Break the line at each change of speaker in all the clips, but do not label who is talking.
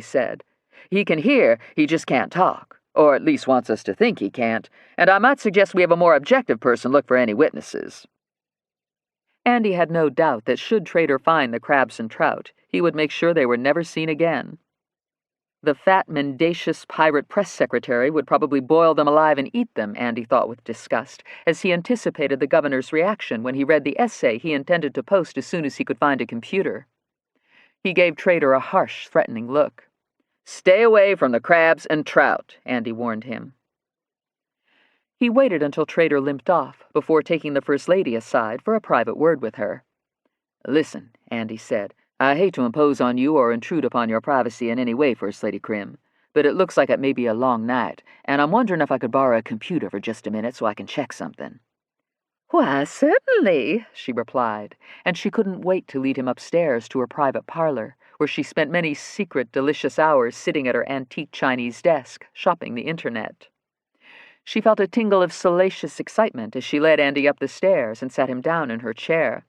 said. "He can hear, he just can't talk, or at least wants us to think he can't, and I might suggest we have a more objective person look for any witnesses." Andy had no doubt that should Trader find the crabs and trout, he would make sure they were never seen again. The fat, mendacious pirate press secretary would probably boil them alive and eat them, Andy thought with disgust, as he anticipated the governor's reaction when he read the essay he intended to post as soon as he could find a computer. He gave Trader a harsh, threatening look. "Stay away from the crabs and trout," Andy warned him. He waited until Trader limped off before taking the First Lady aside for a private word with her. "Listen," Andy said, "I hate to impose on you or intrude upon your privacy in any way, First Lady Crim, but it looks like it may be a long night, and I'm wondering if I could borrow a computer for just a minute so I can check something." "Why, certainly," she replied, and she couldn't wait to lead him upstairs to her private parlor, where she spent many secret, delicious hours sitting at her antique Chinese desk, shopping the internet. She felt a tingle of salacious excitement as she led Andy up the stairs and sat him down in her chair.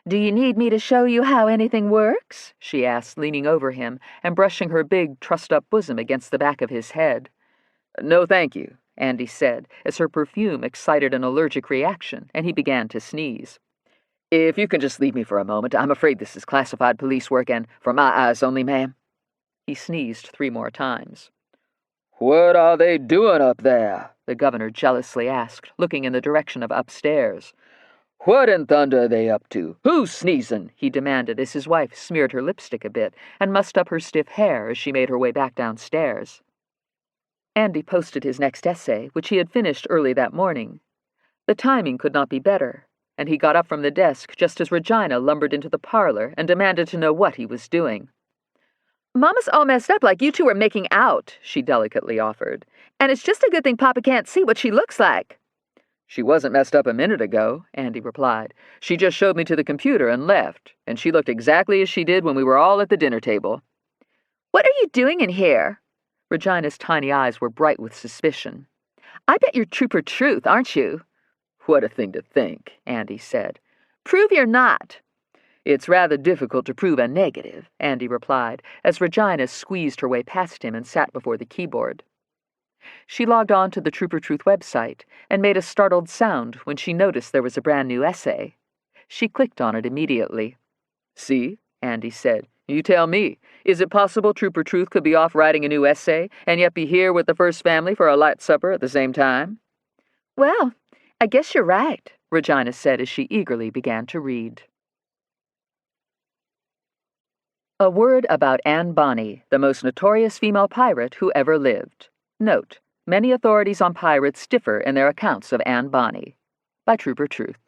"Do you need me to show you how anything works?" she asked, leaning over him and brushing her big, trussed-up bosom against the back of his head. "No, thank you," Andy said, as her perfume excited an allergic reaction, and he began to sneeze. "If you can just leave me for a moment, I'm afraid this is classified police work, and for my eyes only, ma'am." He sneezed 3 more times. "What are they doing up there?" the governor jealously asked, looking in the direction of upstairs. "What in thunder are they up to? Who's sneezing?" he demanded as his wife smeared her lipstick a bit and mussed up her stiff hair as she made her way back downstairs. Andy posted his next essay, which he had finished early that morning. The timing could not be better, and he got up from the desk just as Regina lumbered into the parlor and demanded to know what he was doing. "Mama's all messed up like you two are making out," she delicately offered, "and it's just a good thing Papa can't see what she looks like." "She wasn't messed up a minute ago," Andy replied. "She just showed me to the computer and left, and she looked exactly as she did when we were all at the dinner table." "What are you doing in here?" Regina's tiny eyes were bright with suspicion. "I bet you're Trooper Truth, aren't you?" "What a thing to think," Andy said. "Prove you're not." "It's rather difficult to prove a negative," Andy replied, as Regina squeezed her way past him and sat before the keyboard. She logged on to the Trooper Truth website and made a startled sound when she noticed there was a brand new essay. She clicked on it immediately. "See?" Andy said. "You tell me. Is it possible Trooper Truth could be off writing a new essay and yet be here with the first family for a light supper at the same time?" "Well, I guess you're right," Regina said as she eagerly began to read. A word about Anne Bonny, the most notorious female pirate who ever lived. Note: many authorities on pirates differ in their accounts of Anne Bonny. By Trooper Truth.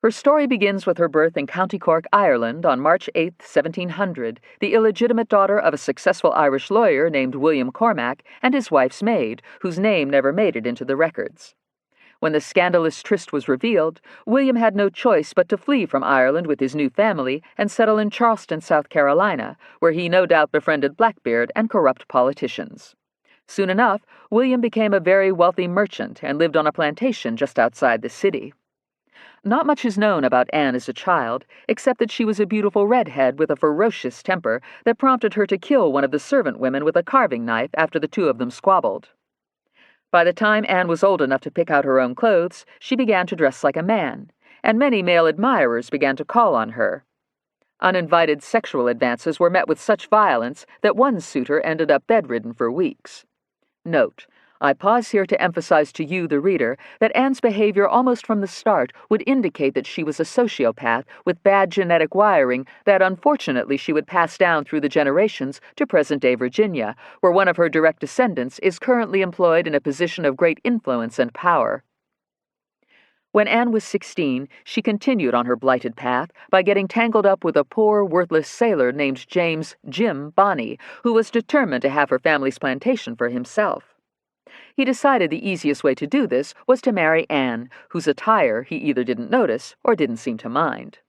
Her story begins with her birth in County Cork, Ireland, on March 8, 1700, the illegitimate daughter of a successful Irish lawyer named William Cormac and his wife's maid, whose name never made it into the records. When the scandalous tryst was revealed, William had no choice but to flee from Ireland with his new family and settle in Charleston, South Carolina, where he no doubt befriended Blackbeard and corrupt politicians. Soon enough, William became a very wealthy merchant and lived on a plantation just outside the city. Not much is known about Anne as a child, except that she was a beautiful redhead with a ferocious temper that prompted her to kill one of the servant women with a carving knife after the two of them squabbled. By the time Anne was old enough to pick out her own clothes, she began to dress like a man, and many male admirers began to call on her. Uninvited sexual advances were met with such violence that one suitor ended up bedridden for weeks. Note: I pause here to emphasize to you, the reader, that Anne's behavior almost from the start would indicate that she was a sociopath with bad genetic wiring that unfortunately she would pass down through the generations to present-day Virginia, where one of her direct descendants is currently employed in a position of great influence and power. When Anne was 16, she continued on her blighted path by getting tangled up with a poor, worthless sailor named James "Jim" Bonny, who was determined to have her family's plantation for himself. He decided the easiest way to do this was to marry Anne, whose attire he either didn't notice or didn't seem to mind.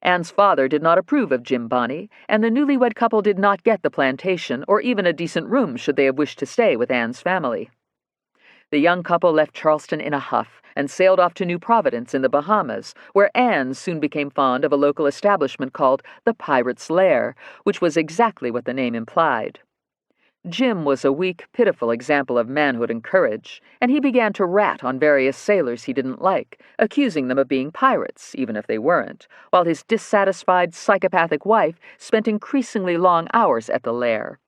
Anne's father did not approve of Jim Bonny, and the newlywed couple did not get the plantation or even a decent room should they have wished to stay with Anne's family. The young couple left Charleston in a huff and sailed off to New Providence in the Bahamas, where Anne soon became fond of a local establishment called the Pirate's Lair, which was exactly what the name implied. Jim was a weak, pitiful example of manhood and courage, and he began to rat on various sailors he didn't like, accusing them of being pirates, even if they weren't, while his dissatisfied, psychopathic wife spent increasingly long hours at the lair.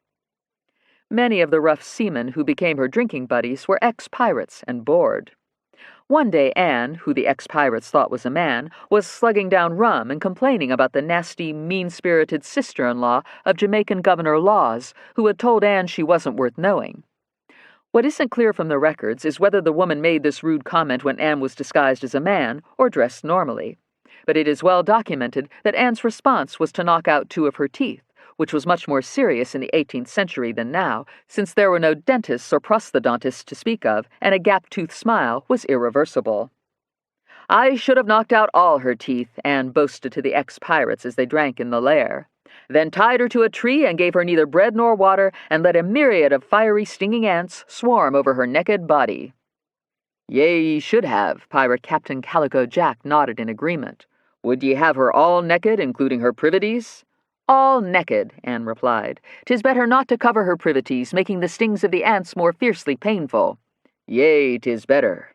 Many of the rough seamen who became her drinking buddies were ex-pirates and bored. One day Anne, who the ex-pirates thought was a man, was slugging down rum and complaining about the nasty, mean-spirited sister-in-law of Jamaican Governor Laws, who had told Anne she wasn't worth knowing. What isn't clear from the records is whether the woman made this rude comment when Anne was disguised as a man or dressed normally. But it is well documented that Anne's response was to knock out 2 of her teeth, which was much more serious in the 18th century than now, since there were no dentists or prosthodontists to speak of, and a gap-toothed smile was irreversible. "I should have knocked out all her teeth," Anne boasted to the ex-pirates as they drank in the lair, then tied her to a tree and gave her neither bread nor water, and let a myriad of fiery, stinging ants swarm over her naked body. "Yea, ye should have," Pirate Captain Calico Jack nodded in agreement. "Would ye have her all naked, including her privities?" "All naked," Anne replied. "'Tis better not to cover her privities, making the stings of the ants more fiercely painful." "Yea, 'tis better."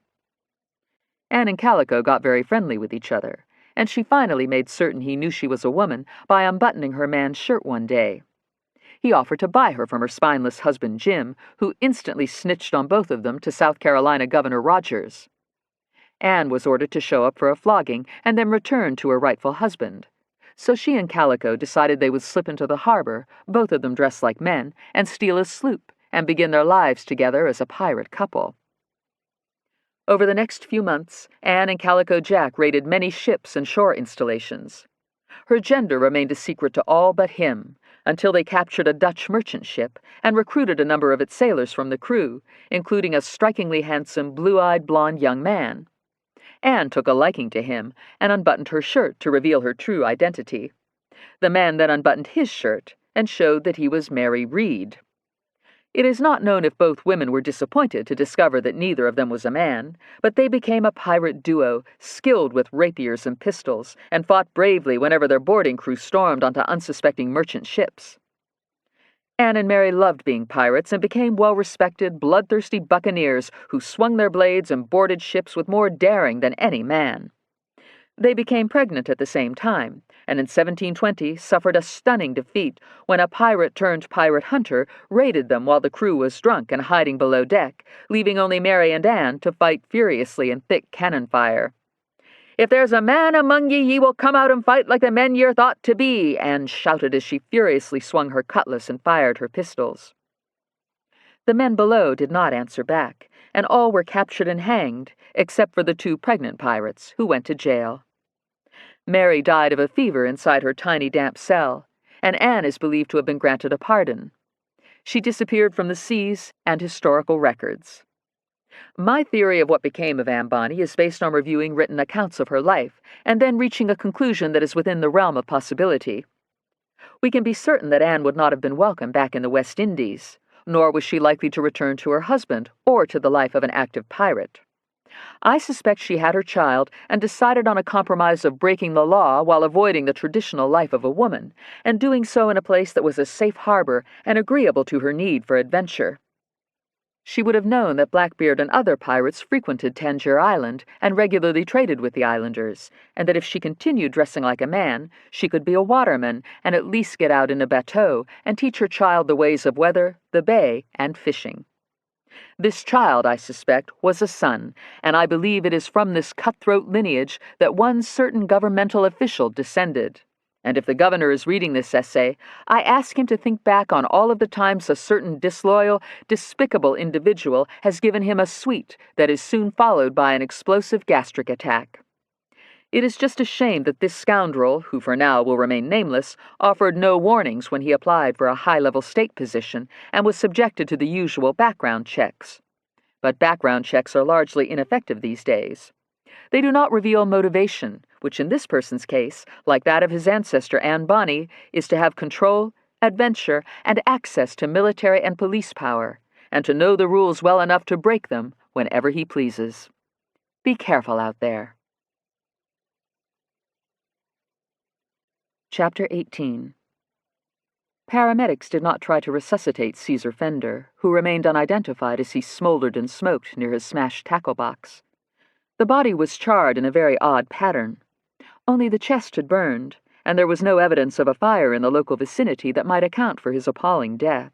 Anne and Calico got very friendly with each other, and she finally made certain he knew she was a woman by unbuttoning her man's shirt one day. He offered to buy her from her spineless husband Jim, who instantly snitched on both of them to South Carolina Governor Rogers. Anne was ordered to show up for a flogging and then return to her rightful husband. So she and Calico decided they would slip into the harbor, both of them dressed like men, and steal a sloop, and begin their lives together as a pirate couple. Over the next few months, Anne and Calico Jack raided many ships and shore installations. Her gender remained a secret to all but him, until they captured a Dutch merchant ship and recruited a number of its sailors from the crew, including a strikingly handsome, blue-eyed, blonde young man. Anne took a liking to him and unbuttoned her shirt to reveal her true identity. The man then unbuttoned his shirt and showed that he was Mary Reed. It is not known if both women were disappointed to discover that neither of them was a man, but they became a pirate duo, skilled with rapiers and pistols, and fought bravely whenever their boarding crew stormed onto unsuspecting merchant ships. Anne and Mary loved being pirates and became well-respected, bloodthirsty buccaneers who swung their blades and boarded ships with more daring than any man. They became pregnant at the same time, and in 1720 suffered a stunning defeat when a pirate-turned-pirate hunter raided them while the crew was drunk and hiding below deck, leaving only Mary and Anne to fight furiously in thick cannon fire. "If there's a man among ye, ye will come out and fight like the men ye're thought to be," Anne shouted as she furiously swung her cutlass and fired her pistols. The men below did not answer back, and all were captured and hanged, except for the 2 pregnant pirates, who went to jail. Mary died of a fever inside her tiny damp cell, and Anne is believed to have been granted a pardon. She disappeared from the seas and historical records. My theory of what became of Anne Bonny is based on reviewing written accounts of her life, and then reaching a conclusion that is within the realm of possibility. We can be certain that Anne would not have been welcome back in the West Indies, nor was she likely to return to her husband or to the life of an active pirate. I suspect she had her child and decided on a compromise of breaking the law while avoiding the traditional life of a woman, and doing so in a place that was a safe harbor and agreeable to her need for adventure. She would have known that Blackbeard and other pirates frequented Tangier Island and regularly traded with the islanders, and that if she continued dressing like a man, she could be a waterman and at least get out in a bateau and teach her child the ways of weather, the bay, and fishing. This child, I suspect, was a son, and I believe it is from this cutthroat lineage that one certain governmental official descended. And if the governor is reading this essay, I ask him to think back on all of the times a certain disloyal, despicable individual has given him a sweet that is soon followed by an explosive gastric attack. It is just a shame that this scoundrel, who for now will remain nameless, offered no warnings when he applied for a high-level state position and was subjected to the usual background checks. But background checks are largely ineffective these days. They do not reveal motivation, which in this person's case, like that of his ancestor Anne Bonny, is to have control, adventure, and access to military and police power, and to know the rules well enough to break them whenever he pleases. Be careful out there. Chapter 18. Paramedics did not try to resuscitate Caesar Fender, who remained unidentified as he smoldered and smoked near his smashed tackle box. The body was charred in a very odd pattern. Only the chest had burned, and there was no evidence of a fire in the local vicinity that might account for his appalling death.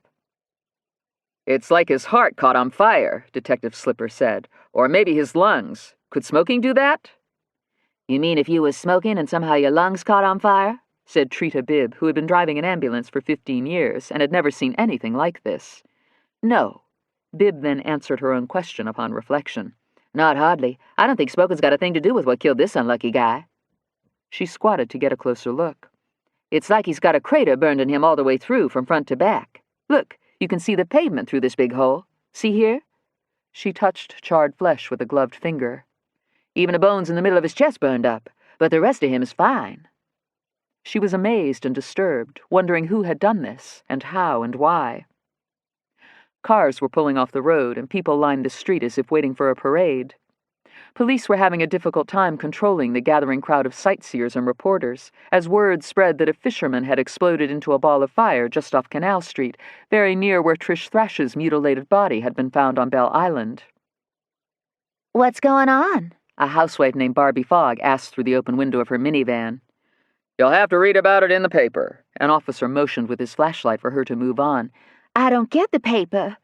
"It's like his heart caught on fire," Detective Slipper said. "Or maybe his lungs. Could smoking do that?" "You mean if you was smoking and somehow your lungs caught on fire?" said Trita Bibb, who had been driving an ambulance for 15 years and had never seen anything like this. "No." Bibb then answered her own question upon reflection. "Not hardly. I don't think smoking's got a thing to do with what killed this unlucky guy." She squatted to get a closer look. "It's like he's got a crater burned in him all the way through, from front to back. Look, you can see the pavement through this big hole. See here?" She touched charred flesh with a gloved finger. "Even the bones in the middle of his chest burned up, but the rest of him is fine." She was amazed and disturbed, wondering who had done this, and how and why. Cars were pulling off the road, and people lined the street as if waiting for a parade. Police were having a difficult time controlling the gathering crowd of sightseers and reporters, as word spread that a fisherman had exploded into a ball of fire just off Canal Street, very near where Trish Thrash's mutilated body had been found on Belle Island.
"What's going on?"
a housewife named Barbie Fogg asked through the open window of her minivan. "You'll have to read about it in the paper." An officer motioned with his flashlight for her to move on.
"I don't get the paper."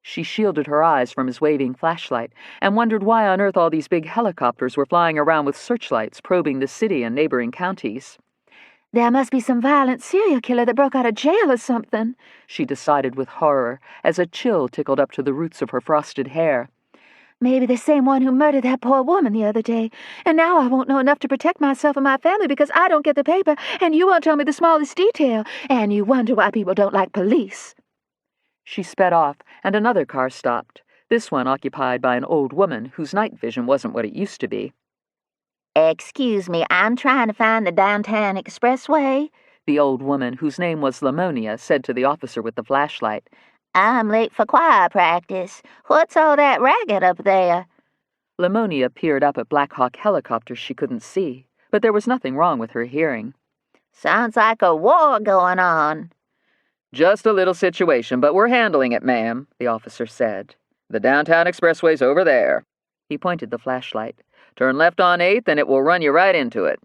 She shielded her eyes from his waving flashlight and wondered why on earth all these big helicopters were flying around with searchlights probing the city and neighboring counties.
"There must be some violent serial killer that broke out of jail or something,"
she decided with horror as a chill tickled up to the roots of her frosted hair.
"Maybe the same one who murdered that poor woman the other day. And now I won't know enough to protect myself and my family because I don't get the paper, and you won't tell me the smallest detail, and you wonder why people don't like police."
She sped off, and another car stopped, this one occupied by an old woman whose night vision wasn't what it used to be.
"Excuse me, I'm trying to find the downtown expressway,"
the old woman, whose name was Lamonia, said to the officer with the flashlight.
"I'm late for choir practice. What's all that racket up there?"
Lamonia peered up at Black Hawk helicopters she couldn't see, but there was nothing wrong with her hearing.
"Sounds like a war going on."
"Just a little situation, but we're handling it, ma'am," the officer said. "The downtown expressway's over there." He pointed the flashlight. "Turn left on 8th and it will run you right into it."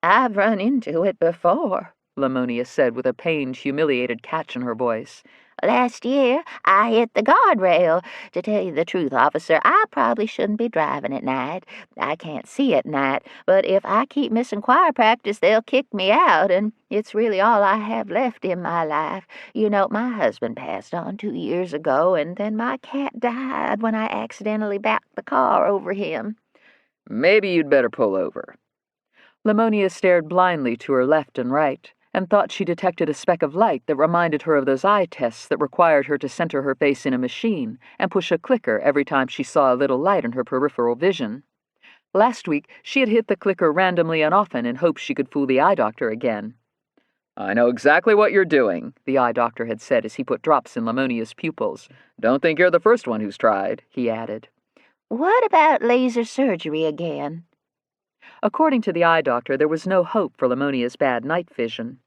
"I've run into it before,"
Lamonia said with a pained, humiliated catch in her voice.
"Last year, I hit the guardrail. To tell you the truth, officer, I probably shouldn't be driving at night. I can't see at night, but if I keep missing choir practice, they'll kick me out, and it's really all I have left in my life. You know, my husband passed on 2 years ago, and then my cat died when I accidentally backed the car over him."
"Maybe you'd better pull over." Lamonia stared blindly to her left and right, and thought she detected a speck of light that reminded her of those eye tests that required her to center her face in a machine and push a clicker every time she saw a little light in her peripheral vision. Last week, she had hit the clicker randomly and often in hopes she could fool the eye doctor again. "I know exactly what you're doing," the eye doctor had said as he put drops in Lamonia's pupils. "Don't think you're the first one who's tried," he added.
"What about laser surgery again?"
According to the eye doctor, there was no hope for Lamonia's bad night vision.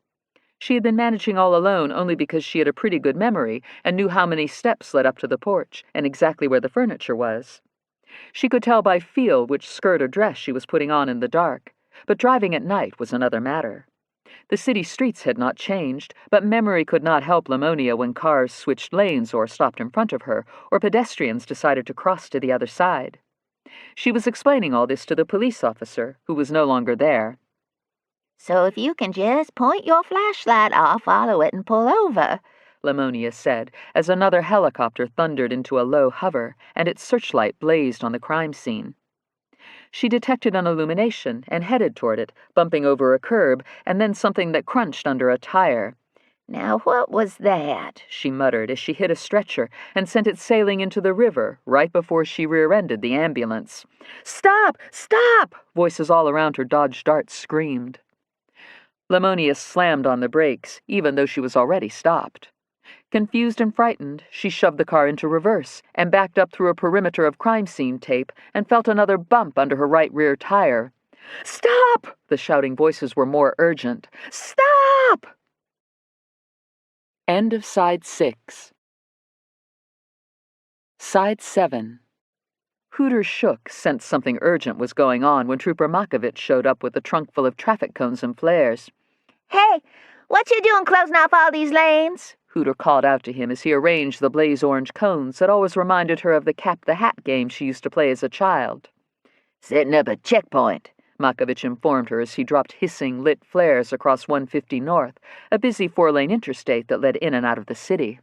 She had been managing all alone only because she had a pretty good memory and knew how many steps led up to the porch and exactly where the furniture was. She could tell by feel which skirt or dress she was putting on in the dark, but driving at night was another matter. The city streets had not changed, but memory could not help Lamonia when cars switched lanes or stopped in front of her, or pedestrians decided to cross to the other side. She was explaining all this to the police officer, who was no longer there.
"So if you can just point your flashlight, I'll follow it and pull over,"
Lamonia said, as another helicopter thundered into a low hover, and its searchlight blazed on the crime scene. She detected an illumination and headed toward it, bumping over a curb, and then something that crunched under a tire.
"Now what was that?"
she muttered as she hit a stretcher and sent it sailing into the river right before she rear-ended the ambulance. "Stop! Stop!" Voices all around her dodged darts screamed. Lamonia slammed on the brakes, even though she was already stopped. Confused and frightened, she shoved the car into reverse and backed up through a perimeter of crime scene tape and felt another bump under her right rear tire. "Stop!" The shouting voices were more urgent. "Stop!" End of Side 6. Side 7. Hooter shook, sensed something urgent was going on when Trooper Makovich showed up with a trunk full of traffic cones and flares.
"Hey, what you doing closing off all these lanes?"
Hooter called out to him as he arranged the blaze-orange cones that always reminded her of the cap-the-hat game she used to play as a child.
"Setting up a checkpoint,"
Makovich informed her as he dropped hissing, lit flares across 150 North, a busy four-lane interstate that led in and out of the city.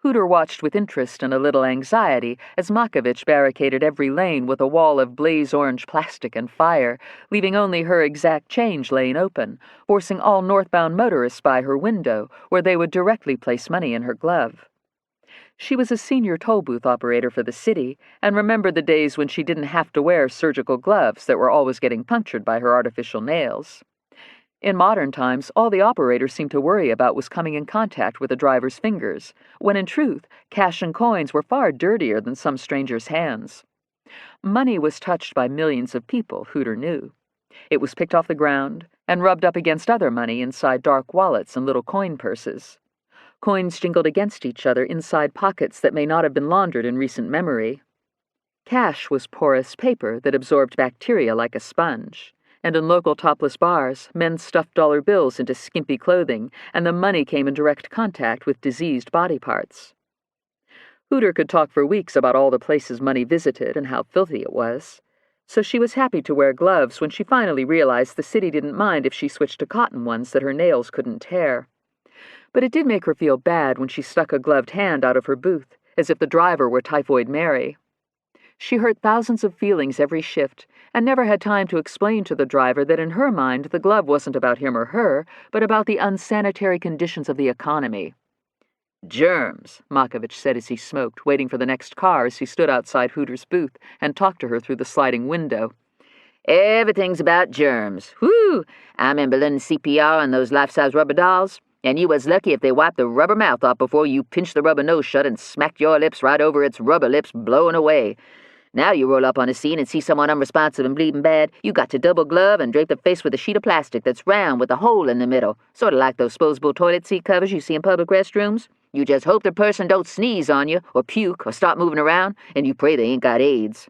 Hooter watched with interest and a little anxiety as Makovich barricaded every lane with a wall of blaze-orange plastic and fire, leaving only her exact change lane open, forcing all northbound motorists by her window, where they would directly place money in her glove. She was a senior toll booth operator for the city and remembered the days when she didn't have to wear surgical gloves that were always getting punctured by her artificial nails. In modern times, all the operators seemed to worry about was coming in contact with the driver's fingers, when in truth, cash and coins were far dirtier than some strangers' hands. Money was touched by millions of people, Hooter knew. It was picked off the ground and rubbed up against other money inside dark wallets and little coin purses. Coins jingled against each other inside pockets that may not have been laundered in recent memory. Cash was porous paper that absorbed bacteria like a sponge. And in local topless bars, men stuffed dollar bills into skimpy clothing, and the money came in direct contact with diseased body parts. Hooter could talk for weeks about all the places money visited and how filthy it was. So she was happy to wear gloves when she finally realized the city didn't mind if she switched to cotton ones that her nails couldn't tear. But it did make her feel bad when she stuck a gloved hand out of her booth, as if the driver were Typhoid Mary. She hurt thousands of feelings every shift, and never had time to explain to the driver that in her mind the glove wasn't about him or her, but about the unsanitary conditions of the economy. "Germs," Makovich said as he smoked, waiting for the next car as he stood outside Hooter's booth and talked to her through the sliding window. "Everything's about germs. Whew! I remember learning CPR on those life-size rubber dolls, and you was lucky if they wiped the rubber mouth off before you pinched the rubber nose shut and smacked your lips right over its rubber lips blowing away. Now you roll up on a scene and see someone unresponsive and bleeding bad, you got to double glove and drape the face with a sheet of plastic that's round with a hole in the middle, sort of like those disposable toilet seat covers you see in public restrooms. You just hope the person don't sneeze on you, or puke, or stop moving around, and you pray they ain't got AIDS."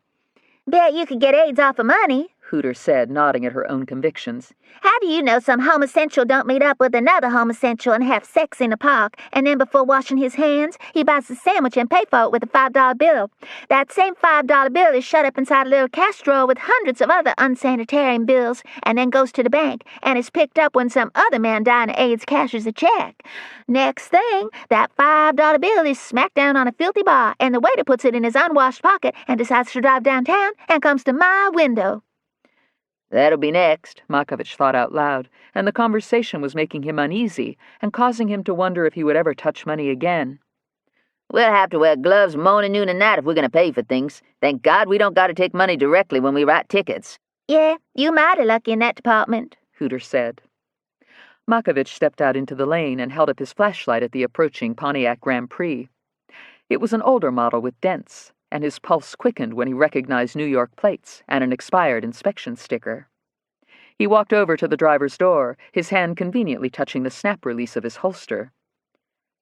"Bet you could get AIDS off of money,"
Hooter said, nodding at her own convictions.
"How do you know some homosexual don't meet up with another homosexual and have sex in a park, and then before washing his hands, he buys a sandwich and pay for it with a $5 bill? That same $5 bill is shut up inside a little cash drawer with hundreds of other unsanitary bills, and then goes to the bank, and is picked up when some other man dying of AIDS cashes a check. Next thing, that $5 bill is smacked down on a filthy bar, and the waiter puts it in his unwashed pocket and decides to drive downtown and comes to my window."
That'll be next, Makovich thought out loud, and the conversation was making him uneasy and causing him to wonder if he would ever touch money again. "We'll have to wear gloves morning, noon, and night if we're going to pay for things. Thank God we don't got to take money directly when we write tickets."
"Yeah, you mighty lucky in that department,"
Hooter said. Makovich stepped out into the lane and held up his flashlight at the approaching Pontiac Grand Prix. It was an older model with dents, and his pulse quickened when he recognized New York plates and an expired inspection sticker. He walked over to the driver's door, his hand conveniently touching the snap release of his holster.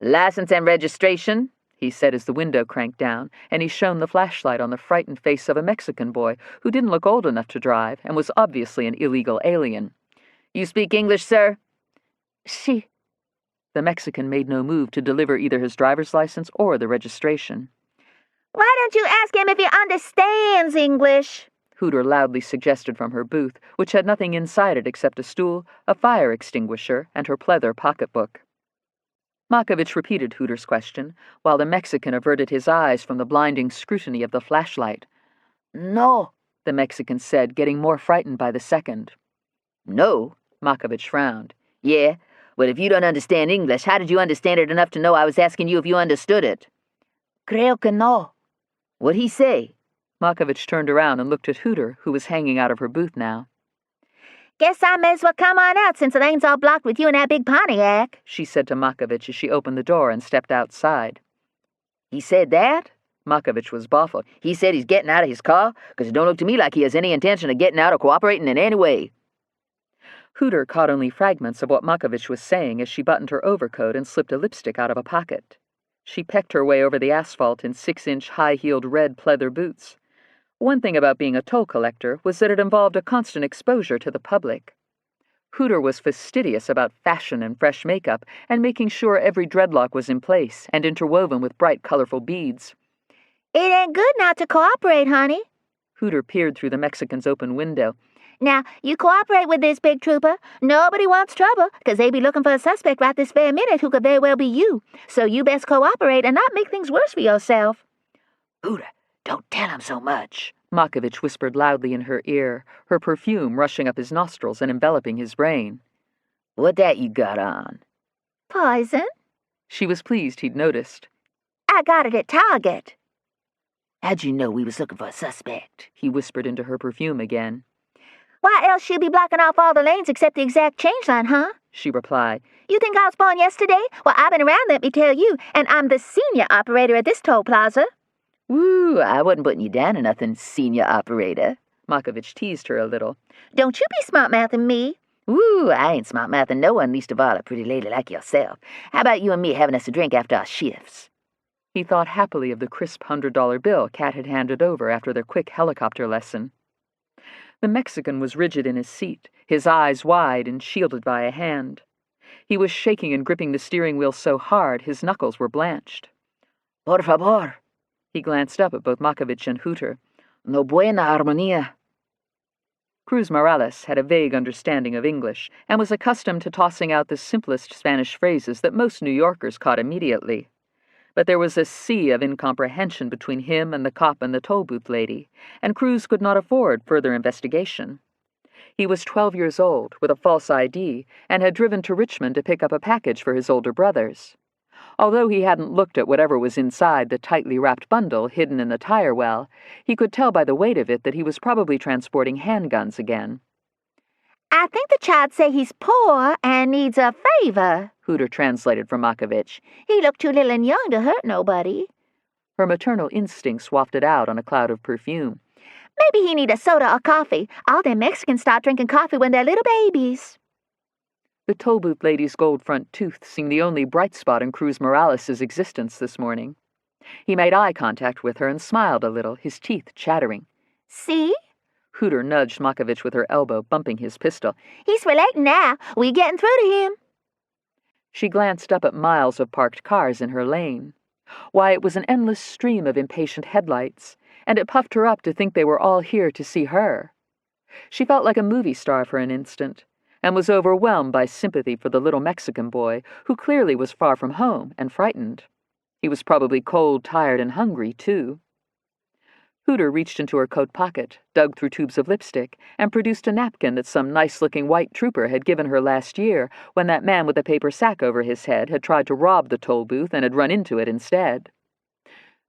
"License and registration," he said as the window cranked down, and he shone the flashlight on the frightened face of a Mexican boy who didn't look old enough to drive and was obviously an illegal alien. "You speak English, sir?"
"Si."
The Mexican made no move to deliver either his driver's license or the registration.
"Why don't you ask him if he understands English?"
Hooter loudly suggested from her booth, which had nothing inside it except a stool, a fire extinguisher, and her pleather pocketbook. Makovich repeated Hooter's question, while the Mexican averted his eyes from the blinding scrutiny of the flashlight. "No," the Mexican said, getting more frightened by the second. "No?" Makovich frowned. "Yeah, well, if you don't understand English, how did you understand it enough to know I was asking you if you understood it?"
"Creo que no."
"What'd he say?" Makovich turned around and looked at Hooter, who was hanging out of her booth now.
Guess I may as well come on out since the lane's all blocked with you and that big Pontiac,
she said to Makovich as she opened the door and stepped outside.
He said that?
Makovich was baffled.
He said he's getting out of his car? Because it don't look to me like he has any intention of getting out or cooperating in any way.
Hooter caught only fragments of what Makovich was saying as she buttoned her overcoat and slipped a lipstick out of a pocket. She pecked her way over the asphalt in 6-inch high-heeled red pleather boots. One thing about being a toll collector was that it involved a constant exposure to the public. Hooter was fastidious about fashion and fresh makeup and making sure every dreadlock was in place and interwoven with bright, colorful beads.
It ain't good not to cooperate, honey.
Hooter peered through the Mexican's open window.
Now, you cooperate with this, big trooper. Nobody wants trouble, 'cause they be looking for a suspect right this very minute who could very well be you. So you best cooperate and not make things worse for yourself.
Hooter, don't tell him so much,
Makovich whispered loudly in her ear, her perfume rushing up his nostrils and enveloping his brain.
What that you got on?
Poison?
She was pleased he'd noticed.
I got it at Target.
How'd you know we was looking for a suspect?
He whispered into her perfume again.
Why else she'll be blocking off all the lanes except the exact change line, huh?
She replied.
You think I was born yesterday? Well, I've been around, let me tell you, and I'm the senior operator at this toll plaza.
Woo, I wasn't putting you down or nothing, senior operator.
Makovich teased her a little.
Don't you be smart-mouthing me.
Woo, I ain't smart-mouthing no one, least of all a pretty lady like yourself. How about you and me having us a drink after our shifts?
He thought happily of the crisp $100 bill Kat had handed over after their quick helicopter lesson. The Mexican was rigid in his seat, his eyes wide and shielded by a hand. He was shaking and gripping the steering wheel so hard his knuckles were blanched.
Por favor.
He glanced up at both Makovich and Hooter.
No buena armonía.
Cruz Morales had a vague understanding of English and was accustomed to tossing out the simplest Spanish phrases that most New Yorkers caught immediately. But there was a sea of incomprehension between him and the cop and the toll booth lady, and Cruz could not afford further investigation. He was 12 years old, with a false ID, and had driven to Richmond to pick up a package for his older brothers. Although he hadn't looked at whatever was inside the tightly wrapped bundle hidden in the tire well, he could tell by the weight of it that he was probably transporting handguns again.
I think the child say he's poor and needs a favor,
Hooter translated for Makovich.
He looked too little and young to hurt nobody.
Her maternal instincts wafted out on a cloud of perfume.
Maybe he need a soda or coffee. All them Mexicans start drinking coffee when they're little babies.
The toll booth lady's gold front tooth seemed the only bright spot in Cruz Morales' existence this morning. He made eye contact with her and smiled a little, his teeth chattering.
See?
Hooter nudged Makovich with her elbow, bumping his pistol.
He's relating now. We getting through to him.
She glanced up at miles of parked cars in her lane. Why, it was an endless stream of impatient headlights, and it puffed her up to think they were all here to see her. She felt like a movie star for an instant, and was overwhelmed by sympathy for the little Mexican boy, who clearly was far from home and frightened. He was probably cold, tired, and hungry, too. Hooter reached into her coat pocket, dug through tubes of lipstick, and produced a napkin that some nice-looking white trooper had given her last year when that man with a paper sack over his head had tried to rob the toll booth and had run into it instead.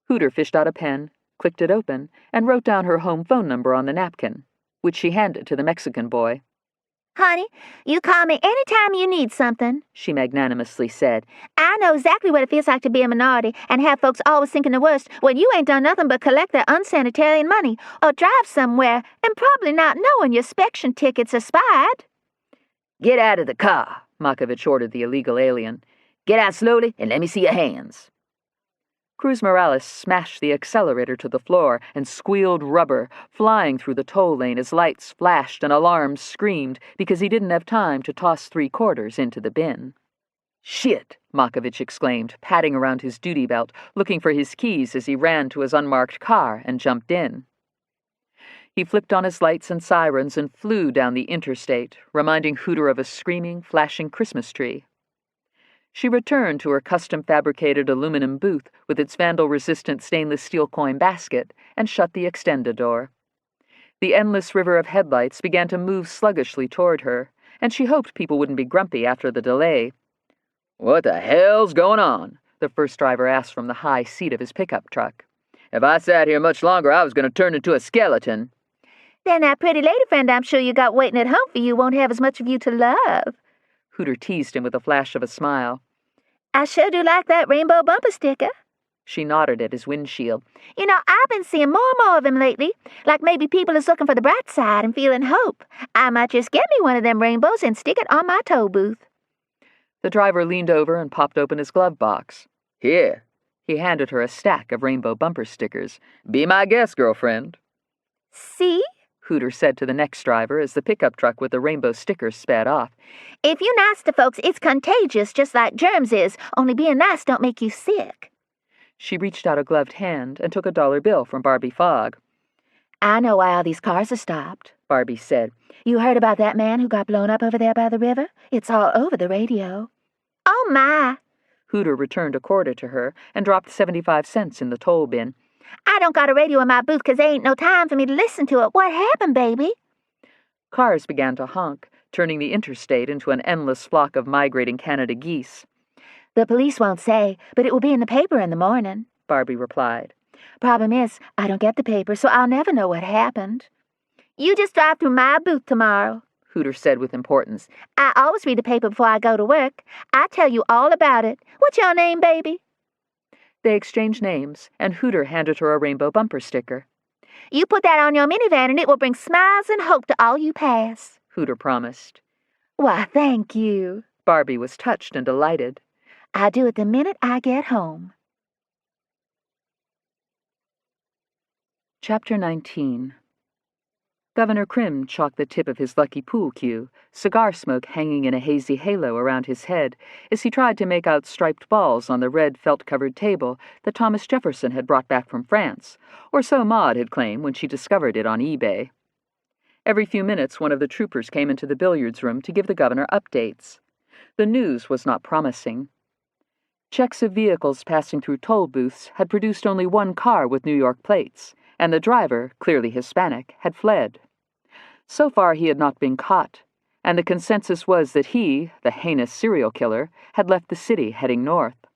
Hooter fished out a pen, clicked it open, and wrote down her home phone number on the napkin, which she handed to the Mexican boy.
Honey, you call me any time you need something,
she magnanimously said.
I know exactly what it feels like to be a minority and have folks always thinking the worst when you ain't done nothing but collect their unsanitarian money or drive somewhere and probably not knowing your inspection ticket's expired.
Get out of the car, Makovich ordered the illegal alien. Get out slowly and let me see your hands.
Cruz Morales smashed the accelerator to the floor and squealed rubber, flying through the toll lane as lights flashed and alarms screamed because he didn't have time to toss 3/4 into the bin.
Shit,
Makovich exclaimed, patting around his duty belt, looking for his keys as he ran to his unmarked car and jumped in. He flipped on his lights and sirens and flew down the interstate, reminding Hooter of a screaming, flashing Christmas tree. She returned to her custom-fabricated aluminum booth with its vandal-resistant stainless steel coin basket and shut the extender door. The endless river of headlights began to move sluggishly toward her, and she hoped people wouldn't be grumpy after the delay.
What the hell's going on?
The first driver asked from the high seat of his pickup truck.
If I sat here much longer, I was going to turn into a skeleton.
Then that pretty lady friend I'm sure you got waiting at home for you won't have as much of you to love.
Hooter teased him with a flash of a smile.
I sure do like that rainbow bumper sticker.
She nodded at his windshield.
You know, I've been seeing more and more of them lately. Like maybe people is looking for the bright side and feeling hope. I might just get me one of them rainbows and stick it on my toll booth.
The driver leaned over and popped open his glove box. Here. He handed her a stack of rainbow bumper stickers. Be my guest, girlfriend.
See?
Hooter said to the next driver as the pickup truck with the rainbow stickers sped off.
If you're nice to folks, it's contagious just like germs is, only being nice don't make you sick.
She reached out a gloved hand and took a $1 bill from Barbie Fogg.
I know why all these cars are stopped,
Barbie said.
You heard about that man who got blown up over there by the river? It's all over the radio. Oh, my.
Hooter returned a quarter to her and dropped 75 cents in the toll bin.
I don't got a radio in my booth 'cause there ain't no time for me to listen to it. What happened, baby?
Cars began to honk, turning the interstate into an endless flock of migrating Canada geese.
The police won't say, but it will be in the paper in the morning,
Barbie replied.
Problem is, I don't get the paper, so I'll never know what happened. You just drive through my booth tomorrow,
Hooter said with importance.
I always read the paper before I go to work. I tell you all about it. What's your name, baby?
They exchanged names, and Hooter handed her a rainbow bumper sticker.
You put that on your minivan and it will bring smiles and hope to all you pass,
Hooter promised.
Why, thank you.
Barbie was touched and delighted.
I'll do it the minute I get home.
Chapter 19. Governor Krim chalked the tip of his lucky pool cue, cigar smoke hanging in a hazy halo around his head, as he tried to make out striped balls on the red felt-covered table that Thomas Jefferson had brought back from France, or so Maud had claimed when she discovered it on eBay. Every few minutes one of the troopers came into the billiards room to give the governor updates. The news was not promising. Checks of vehicles passing through toll booths had produced only one car with New York plates, and the driver, clearly Hispanic, had fled. So far he had not been caught, and the consensus was that he, the heinous serial killer, had left the city heading north.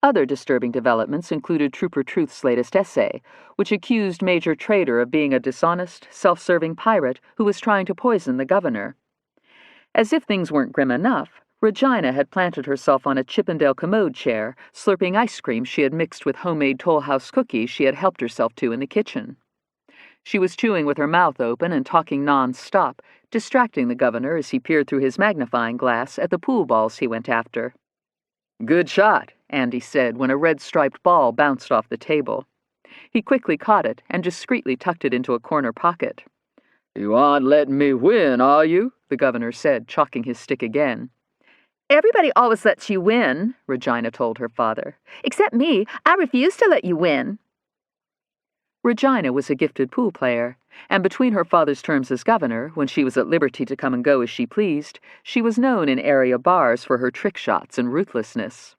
Other disturbing developments included Trooper Truth's latest essay, which accused Major Trader of being a dishonest, self-serving pirate who was trying to poison the governor. As if things weren't grim enough, Regina had planted herself on a Chippendale commode chair, slurping ice cream she had mixed with homemade Toll House cookies she had helped herself to in the kitchen. She was chewing with her mouth open and talking non-stop, distracting the governor as he peered through his magnifying glass at the pool balls he went after. Good shot, Andy said when a red-striped ball bounced off the table. He quickly caught it and discreetly tucked it into a corner pocket. You aren't letting me win, are you? The governor said, chalking his stick again. Everybody always lets you win, Regina told her father. Except me. I refuse to let you win. Regina was a gifted pool player, and between her father's terms as governor, when she was at liberty to come and go as she pleased, she was known in area bars for her trick shots and ruthlessness.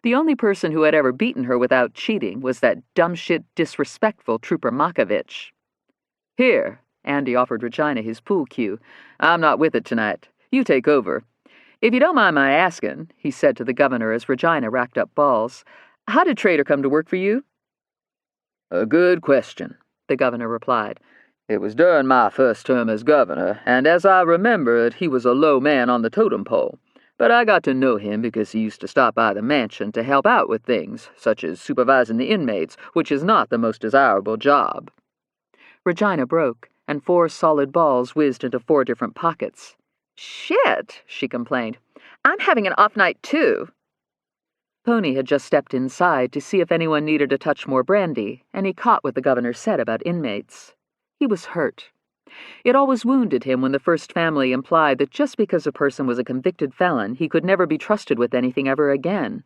The only person who had ever beaten her without cheating was that dumbshit, disrespectful Trooper Makovich. Here, Andy offered Regina his pool cue. I'm not with it tonight. You take over. If you don't mind my asking, he said to the governor as Regina racked up balls, how did Trader come to work for you? A good question, the governor replied. It was during my first term as governor, and as I remember it, he was a low man on the totem pole. But I got to know him because he used to stop by the mansion to help out with things, such as supervising the inmates, which is not the most desirable job. Regina broke, and 4 solid balls whizzed into 4 different pockets. Shit, she complained. I'm having an off night, too. Pony had just stepped inside to see if anyone needed a touch more brandy, and he caught what the governor said about inmates. He was hurt. It always wounded him when the first family implied that just because a person was a convicted felon, he could never be trusted with anything ever again.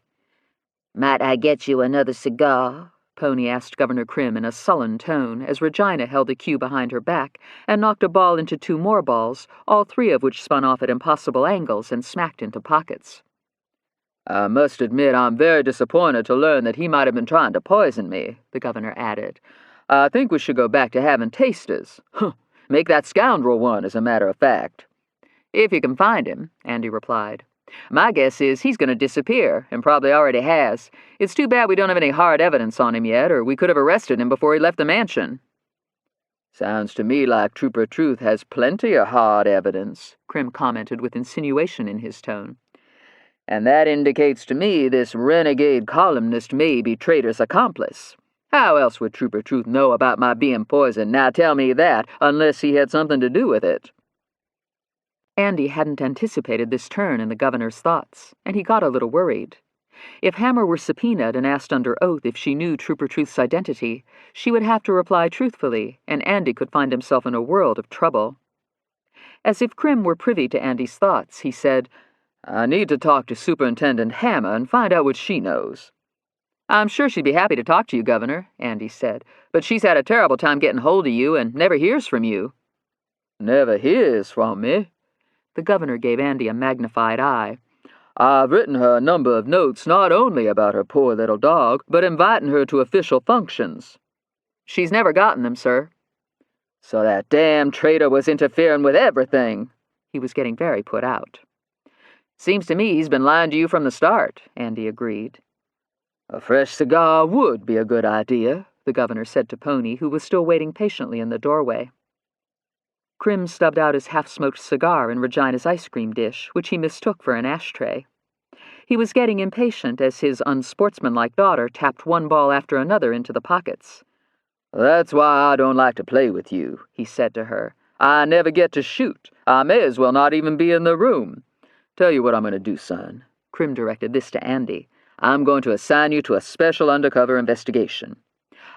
Might I get you another cigar? Pony asked Governor Krim in a sullen tone as Regina held the cue behind her back and knocked a ball into 2 more balls, all 3 of which spun off at impossible angles and smacked into pockets. I must admit I'm very disappointed to learn that he might have been trying to poison me, the governor added. I think we should go back to having tasters. Make that scoundrel one, as a matter of fact. If you can find him, Andy replied. My guess is he's going to disappear, and probably already has. It's too bad we don't have any hard evidence on him yet, or we could have arrested him before he left the mansion. Sounds to me like Trooper Truth has plenty of hard evidence, Krim commented with insinuation in his tone. And that indicates to me this renegade columnist may be Trader's accomplice. How else would Trooper Truth know about my being poisoned? Now tell me that, unless he had something to do with it.
Andy hadn't anticipated this turn in the governor's thoughts, and he got a little worried. If Hammer were subpoenaed and asked under oath if she knew Trooper Truth's identity, she would have to reply truthfully, and Andy could find himself in a world of trouble. As if Krim were privy to Andy's thoughts, he said,
I need to talk to Superintendent Hammer and find out what she knows.
I'm sure she'd be happy to talk to you, Governor, Andy said, but she's had a terrible time getting hold of you and never hears from you.
Never hears from me?
The governor gave Andy a magnified eye.
I've written her a number of notes not only about her poor little dog, but inviting her to official functions.
She's never gotten them, sir.
So that damn traitor was interfering with everything.
He was getting very put out.
Seems to me he's been lying to you from the start, Andy agreed. A fresh cigar would be a good idea, the governor said to Pony, who was still waiting patiently in the doorway.
Krim stubbed out his half-smoked cigar in Regina's ice cream dish, which he mistook for an ashtray. He was getting impatient as his unsportsmanlike daughter tapped one ball after another into the pockets.
That's why I don't like to play with you, he said to her. I never get to shoot. I may as well not even be in the room. Tell you what I'm going to do, son.
Krim directed this to Andy.
I'm going to assign you to a special undercover investigation.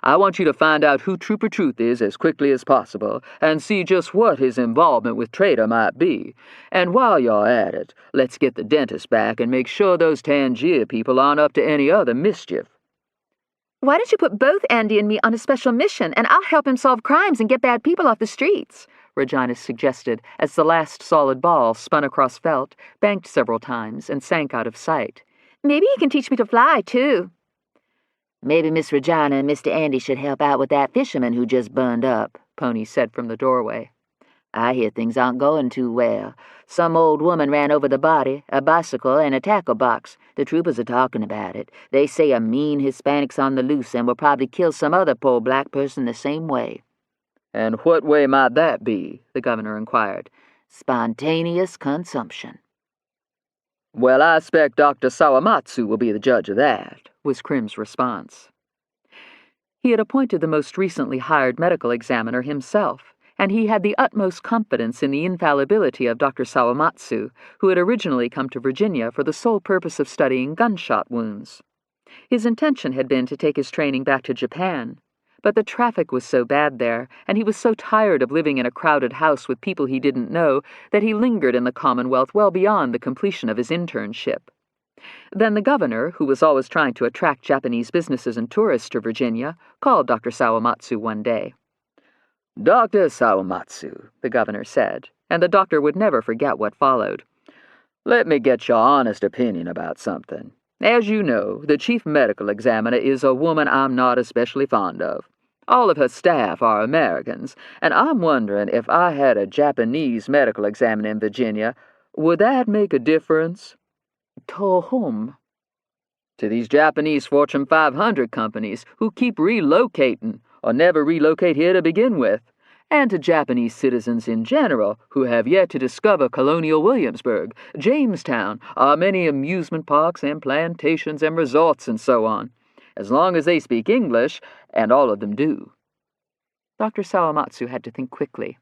I want you to find out who Trooper Truth is as quickly as possible and see just what his involvement with Trader might be. And while you're at it, let's get the dentist back and make sure those Tangier people aren't up to any other mischief.
Why don't you put both Andy and me on a special mission, and I'll help him solve crimes and get bad people off the streets?
Regina suggested, as the last solid ball spun across felt, banked several times, and sank out of sight.
Maybe he can teach me to fly, too.
Maybe Miss Regina and Mr. Andy should help out with that fisherman who just burned up, Pony said from the doorway. I hear things aren't going too well. Some old woman ran over the body, a bicycle, and a tackle box. The troopers are talking about it. They say a mean Hispanic's on the loose and will probably kill some other poor black person the same way.
And what way might that be? The governor inquired.
Spontaneous consumption.
Well, I expect Dr. Sawamatsu will be the judge of that, was Krim's response.
He had appointed the most recently hired medical examiner himself, and he had the utmost confidence in the infallibility of Dr. Sawamatsu, who had originally come to Virginia for the sole purpose of studying gunshot wounds. His intention had been to take his training back to Japan, but the traffic was so bad there, and he was so tired of living in a crowded house with people he didn't know, that he lingered in the Commonwealth well beyond the completion of his internship. Then the governor, who was always trying to attract Japanese businesses and tourists to Virginia, called Dr. Sawamatsu one day.
Dr. Sawamatsu, the governor said, and the doctor would never forget what followed. Let me get your honest opinion about something. As you know, the chief medical examiner is a woman I'm not especially fond of. All of her staff are Americans, and I'm wondering if I had a Japanese medical examiner in Virginia, would that make a difference?
To whom?
To these Japanese Fortune 500 companies who keep relocating, or never relocate here to begin with, and to Japanese citizens in general who have yet to discover Colonial Williamsburg, Jamestown, our many amusement parks and plantations and resorts and so on, as long as they speak English, and all of them do.
Dr. Sawamatsu had to think quickly.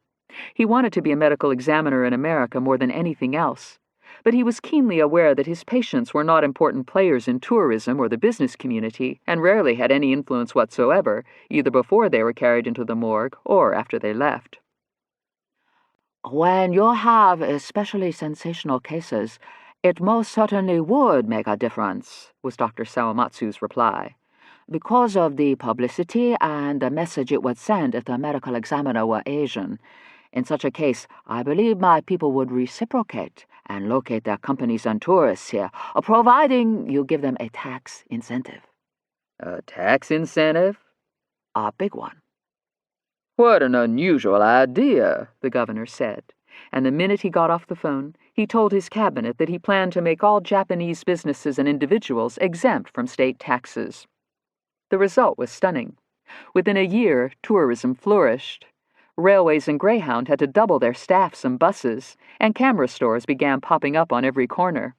He wanted to be a medical examiner in America more than anything else, but he was keenly aware that his patients were not important players in tourism or the business community, and rarely had any influence whatsoever, either before they were carried into the morgue or after they left.
When you have especially sensational cases, it most certainly would make a difference, was Dr. Sawamatsu's reply, because of the publicity and the message it would send if the medical examiner were Asian. In such a case, I believe my people would reciprocate and locate their companies and tourists here, providing you give them a tax incentive.
A tax incentive?
A big one.
What an unusual idea,
the governor said, and the minute he got off the phone, he told his cabinet that he planned to make all Japanese businesses and individuals exempt from state taxes. The result was stunning. Within a year, tourism flourished. Railways and Greyhound had to double their staffs and buses, and camera stores began popping up on every corner.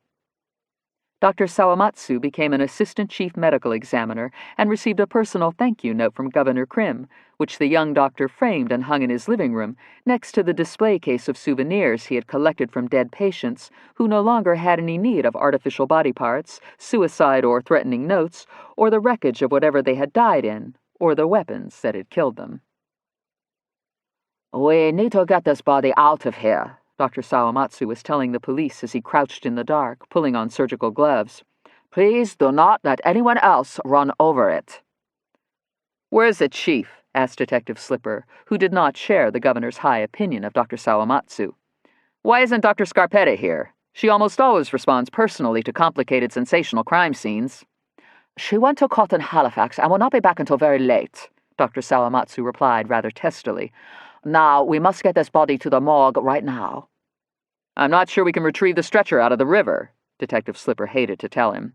Dr. Sawamatsu became an assistant chief medical examiner and received a personal thank you note from Governor Krim, which the young doctor framed and hung in his living room next to the display case of souvenirs he had collected from dead patients who no longer had any need of artificial body parts, suicide or threatening notes, or the wreckage of whatever they had died in, or the weapons that had killed them.
"We need to get this body out of here," Dr. Sawamatsu was telling the police as he crouched in the dark, pulling on surgical gloves. "Please do not let anyone else run over it." "Where's the chief?" asked Detective Slipper, who did not share the governor's high opinion of Dr. Sawamatsu. "Why isn't Dr. Scarpetta here? She almost always responds personally to complicated, sensational crime scenes." "She went to court in Halifax and will not be back until very late," Dr. Sawamatsu replied rather testily. "Now, we must get this body to the morgue right now." "I'm not sure we can retrieve the stretcher out of the river," Detective Slipper hated to tell him.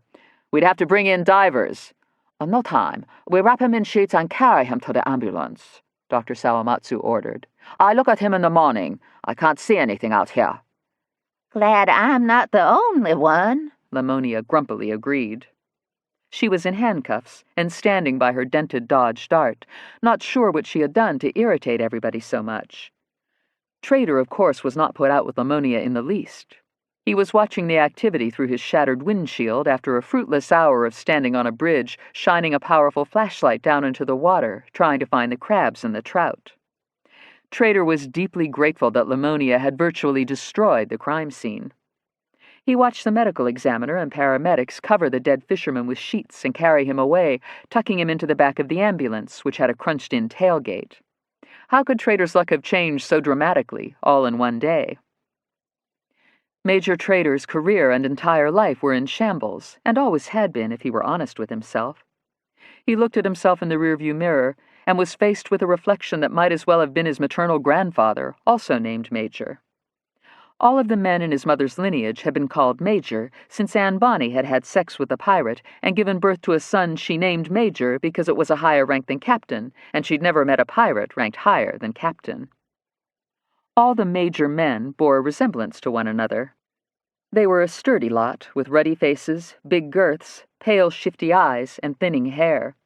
"We'd have to bring in divers." "No time. We wrap him in sheets and carry him to the ambulance," Dr. Sawamatsu ordered. "I look at him in the morning. I can't see anything out here."
"Glad I'm not the only one,"
Lamonia grumpily agreed. She was in handcuffs and standing by her dented Dodge Dart, not sure what she had done to irritate everybody so much. Trader, of course, was not put out with Lamonia in the least. He was watching the activity through his shattered windshield after a fruitless hour of standing on a bridge, shining a powerful flashlight down into the water, trying to find the crabs and the trout. Trader was deeply grateful that Lamonia had virtually destroyed the crime scene. He watched the medical examiner and paramedics cover the dead fisherman with sheets and carry him away, tucking him into the back of the ambulance, which had a crunched-in tailgate. How could Trader's luck have changed so dramatically, all in one day? Major Trader's career and entire life were in shambles, and always had been, if he were honest with himself. He looked at himself in the rearview mirror and was faced with a reflection that might as well have been his maternal grandfather, also named Major. All of the men in his mother's lineage had been called Major since Anne Bonny had had sex with a pirate and given birth to a son she named Major because it was a higher rank than captain, and she'd never met a pirate ranked higher than captain. All the Major men bore a resemblance to one another. They were a sturdy lot, with ruddy faces, big girths, pale, shifty eyes, and thinning hair.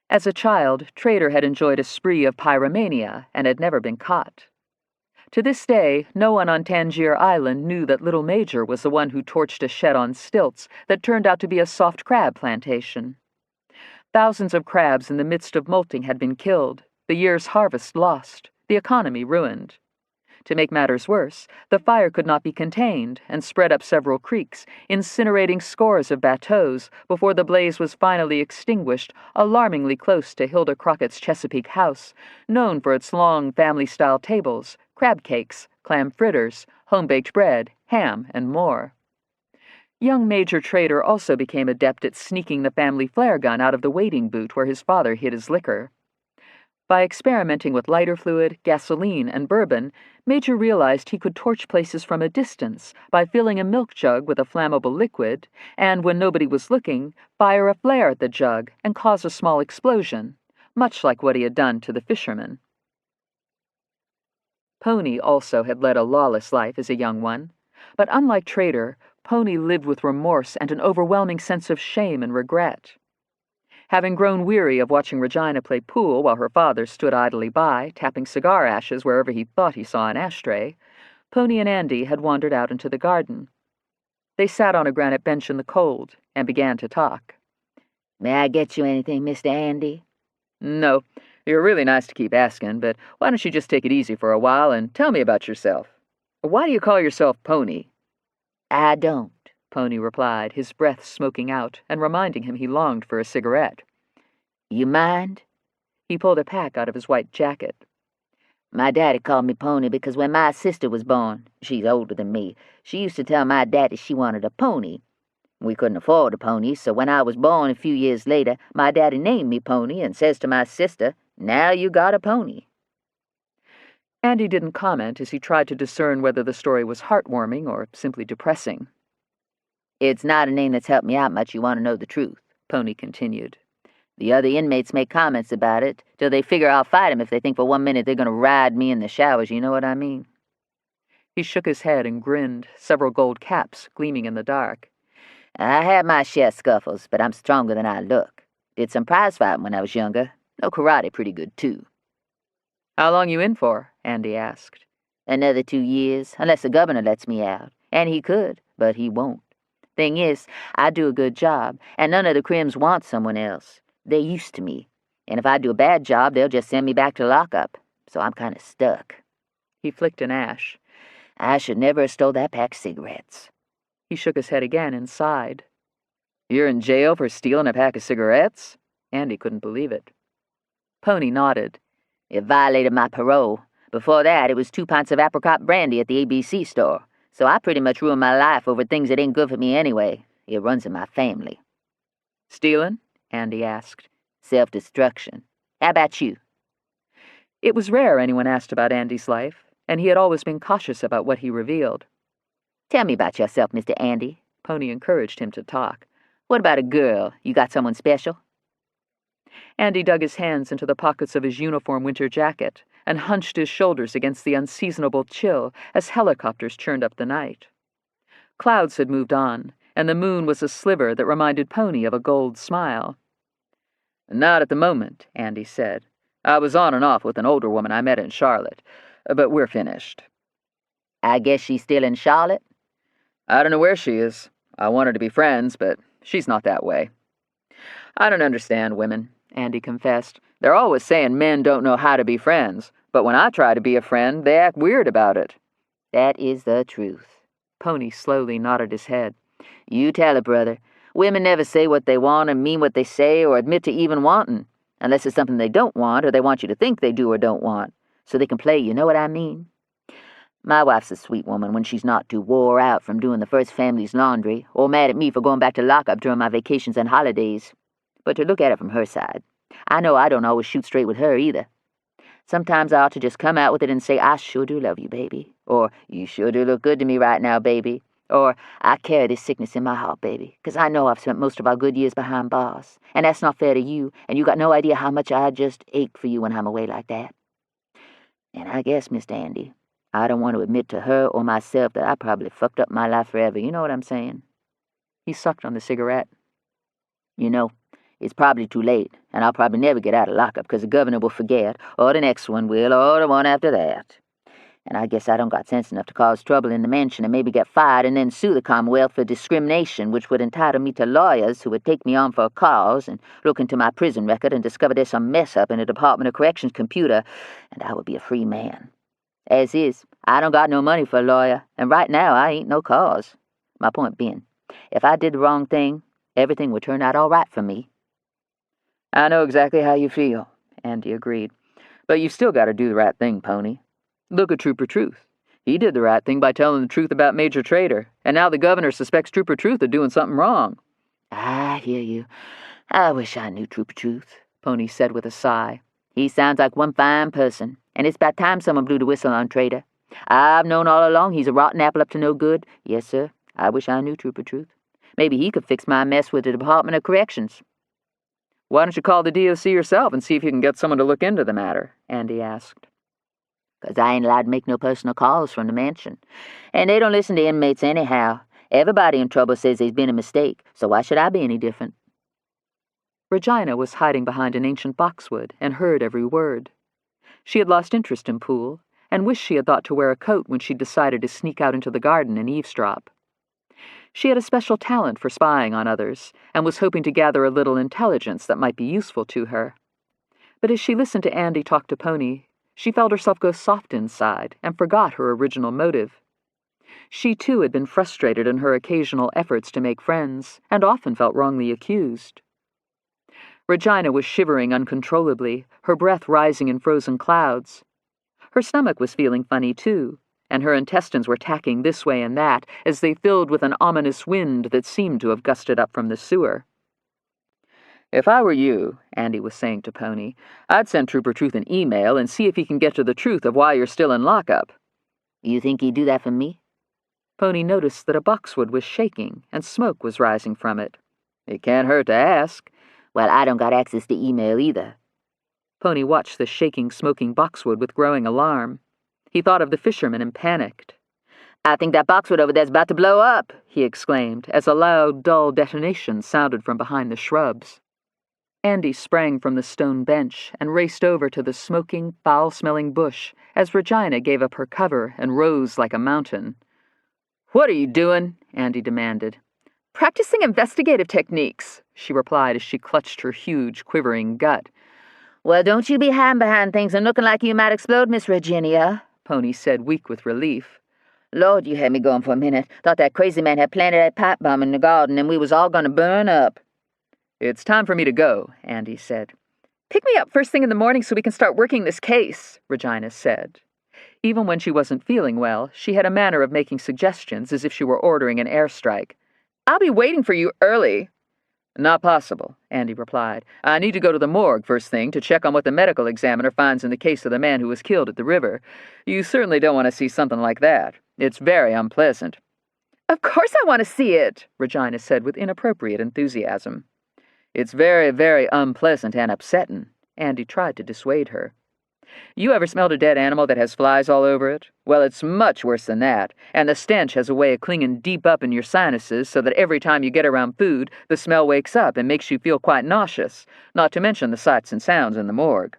As a child, Trader had enjoyed a spree of pyromania and had never been caught. To this day, no one on Tangier Island knew that Little Major was the one who torched a shed on stilts that turned out to be a soft crab plantation. Thousands of crabs in the midst of molting had been killed, the year's harvest lost, the economy ruined. To make matters worse, the fire could not be contained and spread up several creeks, incinerating scores of bateaux before the blaze was finally extinguished, alarmingly close to Hilda Crockett's Chesapeake house, known for its long family-style tables, crab cakes, clam fritters, home-baked bread, ham, and more. Young Major Trader also became adept at sneaking the family flare gun out of the waiting boot where his father hid his liquor. By experimenting with lighter fluid, gasoline, and bourbon, Major realized he could torch places from a distance by filling a milk jug with a flammable liquid and, when nobody was looking, fire a flare at the jug and cause a small explosion, much like what he had done to the fisherman. Pony also had led a lawless life as a young one, but unlike Trader, Pony lived with remorse and an overwhelming sense of shame and regret. Having grown weary of watching Regina play pool while her father stood idly by, tapping cigar ashes wherever he thought he saw an ashtray, Pony and Andy had wandered out into the garden. They sat on a granite bench in the cold and began to talk.
"May I get you anything, Mr. Andy?"
"No, you're really nice to keep asking, but why don't you just take it easy for a while and tell me about yourself? Why do you call yourself Pony?"
"I don't,"
Pony replied, his breath smoking out and reminding him he longed for a cigarette.
"You mind?"
He pulled a pack out of his white jacket.
"My daddy called me Pony because when my sister was born, she's older than me, she used to tell my daddy she wanted a pony. We couldn't afford a pony, so when I was born a few years later, my daddy named me Pony and says to my sister, 'Now you got a pony.'"
Andy didn't comment as he tried to discern whether the story was heartwarming or simply depressing.
"It's not a name that's helped me out much, you want to know the truth,"
Pony continued.
The other inmates make comments about it, till they figure I'll fight 'em if they think for 1 minute they're going to ride me in the showers, you know what I mean?
He shook his head and grinned, several gold caps gleaming in the dark.
I have my share of scuffles, but I'm stronger than I look. Did some prize fighting when I was younger. Know karate pretty good, too.
How long you in for? Andy asked.
Another 2 years, unless the governor lets me out. And he could, but he won't. Thing is, I do a good job, and none of the crims want someone else. They're used to me. And if I do a bad job, they'll just send me back to lockup. So I'm kind of stuck.
He flicked an ash.
I should never have stole that pack of cigarettes.
He shook his head again and sighed.
You're in jail for stealing a pack of cigarettes?
Andy couldn't believe it. Pony nodded.
It violated my parole. Before that, it was 2 pints of apricot brandy at the ABC store. So I pretty much ruined my life over things that ain't good for me anyway. It runs in my family.
Stealing? Andy asked.
Self-destruction. How about you?
It was rare anyone asked about Andy's life, and he had always been cautious about what he revealed.
Tell me about yourself, Mr. Andy.
Pony encouraged him to talk.
What about a girl? You got someone special?
Andy dug his hands into the pockets of his uniform winter jacket and hunched his shoulders against the unseasonable chill as helicopters churned up the night. Clouds had moved on, and the moon was a sliver that reminded Pony of a gold smile.
Not at the moment, Andy said. I was on and off with an older woman I met in Charlotte, but we're finished.
I guess she's still in Charlotte?
I don't know where she is. I want her to be friends, but she's not that way. I don't understand women, Andy confessed. They're always saying men don't know how to be friends, but when I try to be a friend, they act weird about it.
That is the truth.
Pony slowly nodded his head.
You tell it, brother. Women never say what they want and mean what they say or admit to even wanting, unless it's something they don't want or they want you to think they do or don't want, so they can play, you know what I mean? My wife's a sweet woman when she's not too wore out from doing the first family's laundry or mad at me for going back to lockup during my vacations and holidays. But to look at it from her side, I know I don't always shoot straight with her either. Sometimes I ought to just come out with it and say, I sure do love you, baby. Or, you sure do look good to me right now, baby. Or, I carry this sickness in my heart, baby, 'cause I know I've spent most of our good years behind bars. And that's not fair to you, and you got no idea how much I just ache for you when I'm away like that. And I guess, Mr. Andy, I don't want to admit to her or myself that I probably fucked up my life forever, you know what I'm saying?
He sucked on the cigarette.
You know, it's probably too late, and I'll probably never get out of lockup because the governor will forget, or the next one will, or the one after that. And I guess I don't got sense enough to cause trouble in the mansion and maybe get fired and then sue the Commonwealth for discrimination, which would entitle me to lawyers who would take me on for a cause and look into my prison record and discover there's some mess up in the Department of Corrections computer, and I would be a free man. As is, I don't got no money for a lawyer, and right now I ain't no cause. My point being, if I did the wrong thing, everything would turn out all right for me.
I know exactly how you feel, Andy agreed. But you've still got to do the right thing, Pony. Look at Trooper Truth. He did the right thing by telling the truth about Major Trader, and now the governor suspects Trooper Truth of doing something wrong.
I hear you. I wish I knew Trooper Truth,
Pony said with a sigh.
He sounds like one fine person, and it's about time someone blew the whistle on Trader. I've known all along he's a rotten apple up to no good. Yes, sir, I wish I knew Trooper Truth. Maybe he could fix my mess with the Department of Corrections.
Why don't you call the DOC yourself and see if you can get someone to look into the matter? Andy asked.
'Cause I ain't allowed to make no personal calls from the mansion. And they don't listen to inmates anyhow. Everybody in trouble says there's been a mistake, so why should I be any different?
Regina was hiding behind an ancient boxwood and heard every word. She had lost interest in pool and wished she had thought to wear a coat when she decided to sneak out into the garden and eavesdrop. She had a special talent for spying on others and was hoping to gather a little intelligence that might be useful to her. But as she listened to Andy talk to Pony, she felt herself go soft inside and forgot her original motive. She, too, had been frustrated in her occasional efforts to make friends and often felt wrongly accused. Regina was shivering uncontrollably, her breath rising in frozen clouds. Her stomach was feeling funny, too, and her intestines were tacking this way and that as they filled with an ominous wind that seemed to have gusted up from the sewer.
If I were you, Andy was saying to Pony, I'd send Trooper Truth an email and see if he can get to the truth of why you're still in lockup.
You think he'd do that for me?
Pony noticed that a boxwood was shaking and smoke was rising from it.
It can't hurt to ask.
Well, I don't got access to email either.
Pony watched the shaking, smoking boxwood with growing alarm. He thought of the fisherman and panicked.
I think that boxwood over there's about to blow up,
he exclaimed, as a loud, dull detonation sounded from behind the shrubs. Andy sprang from the stone bench and raced over to the smoking, foul-smelling bush as Regina gave up her cover and rose like a mountain.
"What are you doing?" Andy demanded.
"Practicing investigative techniques," she replied as she clutched her huge, quivering gut.
Well, don't you be hiding behind things and looking like you might explode, Miss Virginia, Pony said, weak with relief. Lord, you had me going for a minute. Thought that crazy man had planted a pipe bomb in the garden and we was all going to burn up.
"It's time for me to go," Andy said.
"Pick me up first thing in the morning so we can start working this case," Regina said. Even when she wasn't feeling well, she had a manner of making suggestions as if she were ordering an airstrike.
"I'll be waiting for you early." "Not possible," Andy replied. "I need to go to the morgue first thing to check on what the medical examiner finds in the case of the man who was killed at the river. You certainly don't want to see something like that. It's very unpleasant."
"Of course I want to see it," Regina said with inappropriate enthusiasm.
"It's very, very unpleasant and upsetting," Andy tried to dissuade her. "You ever smelled a dead animal that has flies all over it? Well, it's much worse than that, and the stench has a way of clinging deep up in your sinuses so that every time you get around food, the smell wakes up and makes you feel quite nauseous, not to mention the sights and sounds in the morgue."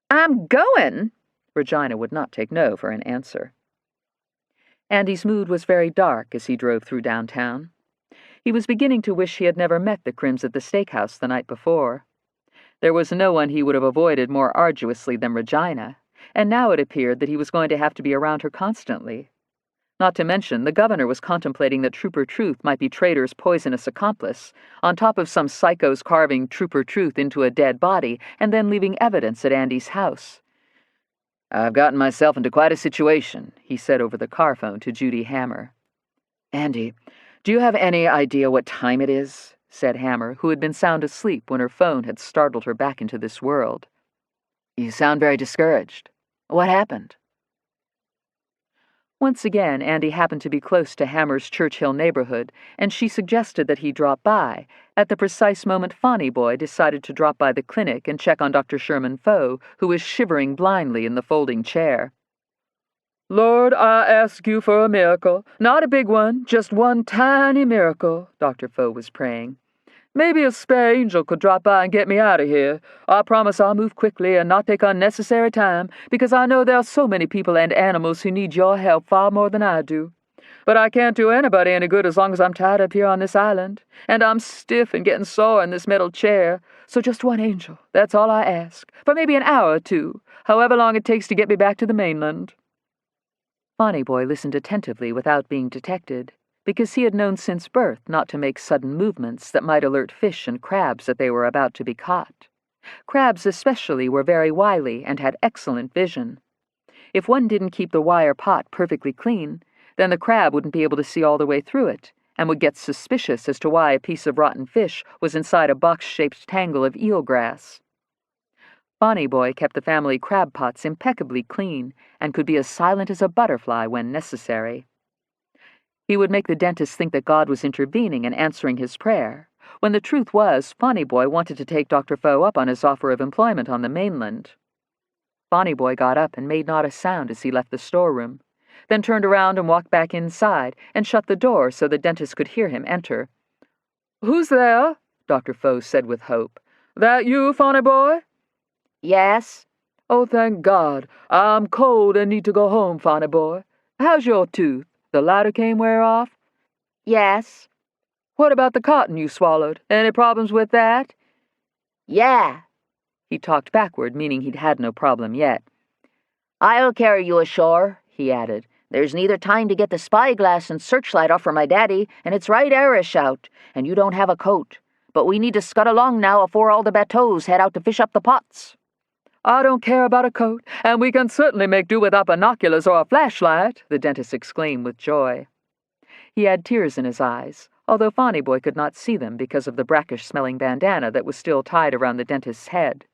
"I'm going."
Regina would not take no for an answer.
Andy's mood was very dark as he drove through downtown. He was beginning to wish he had never met the Crims at the steakhouse the night before. There was no one he would have avoided more arduously than Regina, and now it appeared that he was going to have to be around her constantly. Not to mention, the governor was contemplating that Trooper Truth might be Trader's poisonous accomplice, on top of some psychos carving Trooper Truth into a dead body and then leaving evidence at Andy's house.
"I've gotten myself into quite a situation," he said over the car phone to Judy Hammer. "Andy, do you have any idea what time it is?" said Hammer, who had been sound asleep when her phone had startled her back into this world. "You sound very discouraged. What happened?"
Once again, Andy happened to be close to Hammer's Churchill neighborhood, and she suggested that he drop by, at the precise moment Fonny Boy decided to drop by the clinic and check on Dr. Sherman Foe, who was shivering blindly in the folding chair.
"Lord, I ask you for a miracle. Not a big one, just one tiny miracle," Dr. Foe was praying. "Maybe a spare angel could drop by and get me out of here. I promise I'll move quickly and not take unnecessary time, because I know there are so many people and animals who need your help far more than I do. But I can't do anybody any good as long as I'm tied up here on this island, and I'm stiff and getting sore in this metal chair. So just one angel, that's all I ask, for maybe an hour or two, however long it takes to get me back to the mainland."
Fonny Boy listened attentively without being detected, because he had known since birth not to make sudden movements that might alert fish and crabs that they were about to be caught. Crabs especially were very wily and had excellent vision. If one didn't keep the wire pot perfectly clean, then the crab wouldn't be able to see all the way through it, and would get suspicious as to why a piece of rotten fish was inside a box-shaped tangle of eelgrass. Fonny Boy kept the family crab pots impeccably clean, and could be as silent as a butterfly when necessary. He would make the dentist think that God was intervening and answering his prayer, when the truth was Fonny Boy wanted to take Dr. Foe up on his offer of employment on the mainland. Fonny Boy got up and made not a sound as he left the storeroom, then turned around and walked back inside and shut the door so the dentist could hear him enter.
"Who's there?" Dr. Foe said with hope. "That you, Fonny Boy?"
Yes.
"Oh, thank God. I'm cold and need to go home, Fonny Boy. How's your tooth? The lidocaine wear off?"
Yes.
"What about the cotton you swallowed? Any problems with that?"
Yeah.
He talked backward, meaning he'd had no problem yet.
"I'll carry you ashore," he added. "There's neither time to get the spyglass and searchlight off for my daddy, and it's right Irish out, and you don't have a coat. But we need to scud along now afore all the bateaus head out to fish up the pots."
"I don't care about a coat, and we can certainly make do without binoculars or a flashlight," the dentist exclaimed with joy.
He had tears in his eyes, although Fonny Boy could not see them because of the brackish-smelling bandana that was still tied around the dentist's head.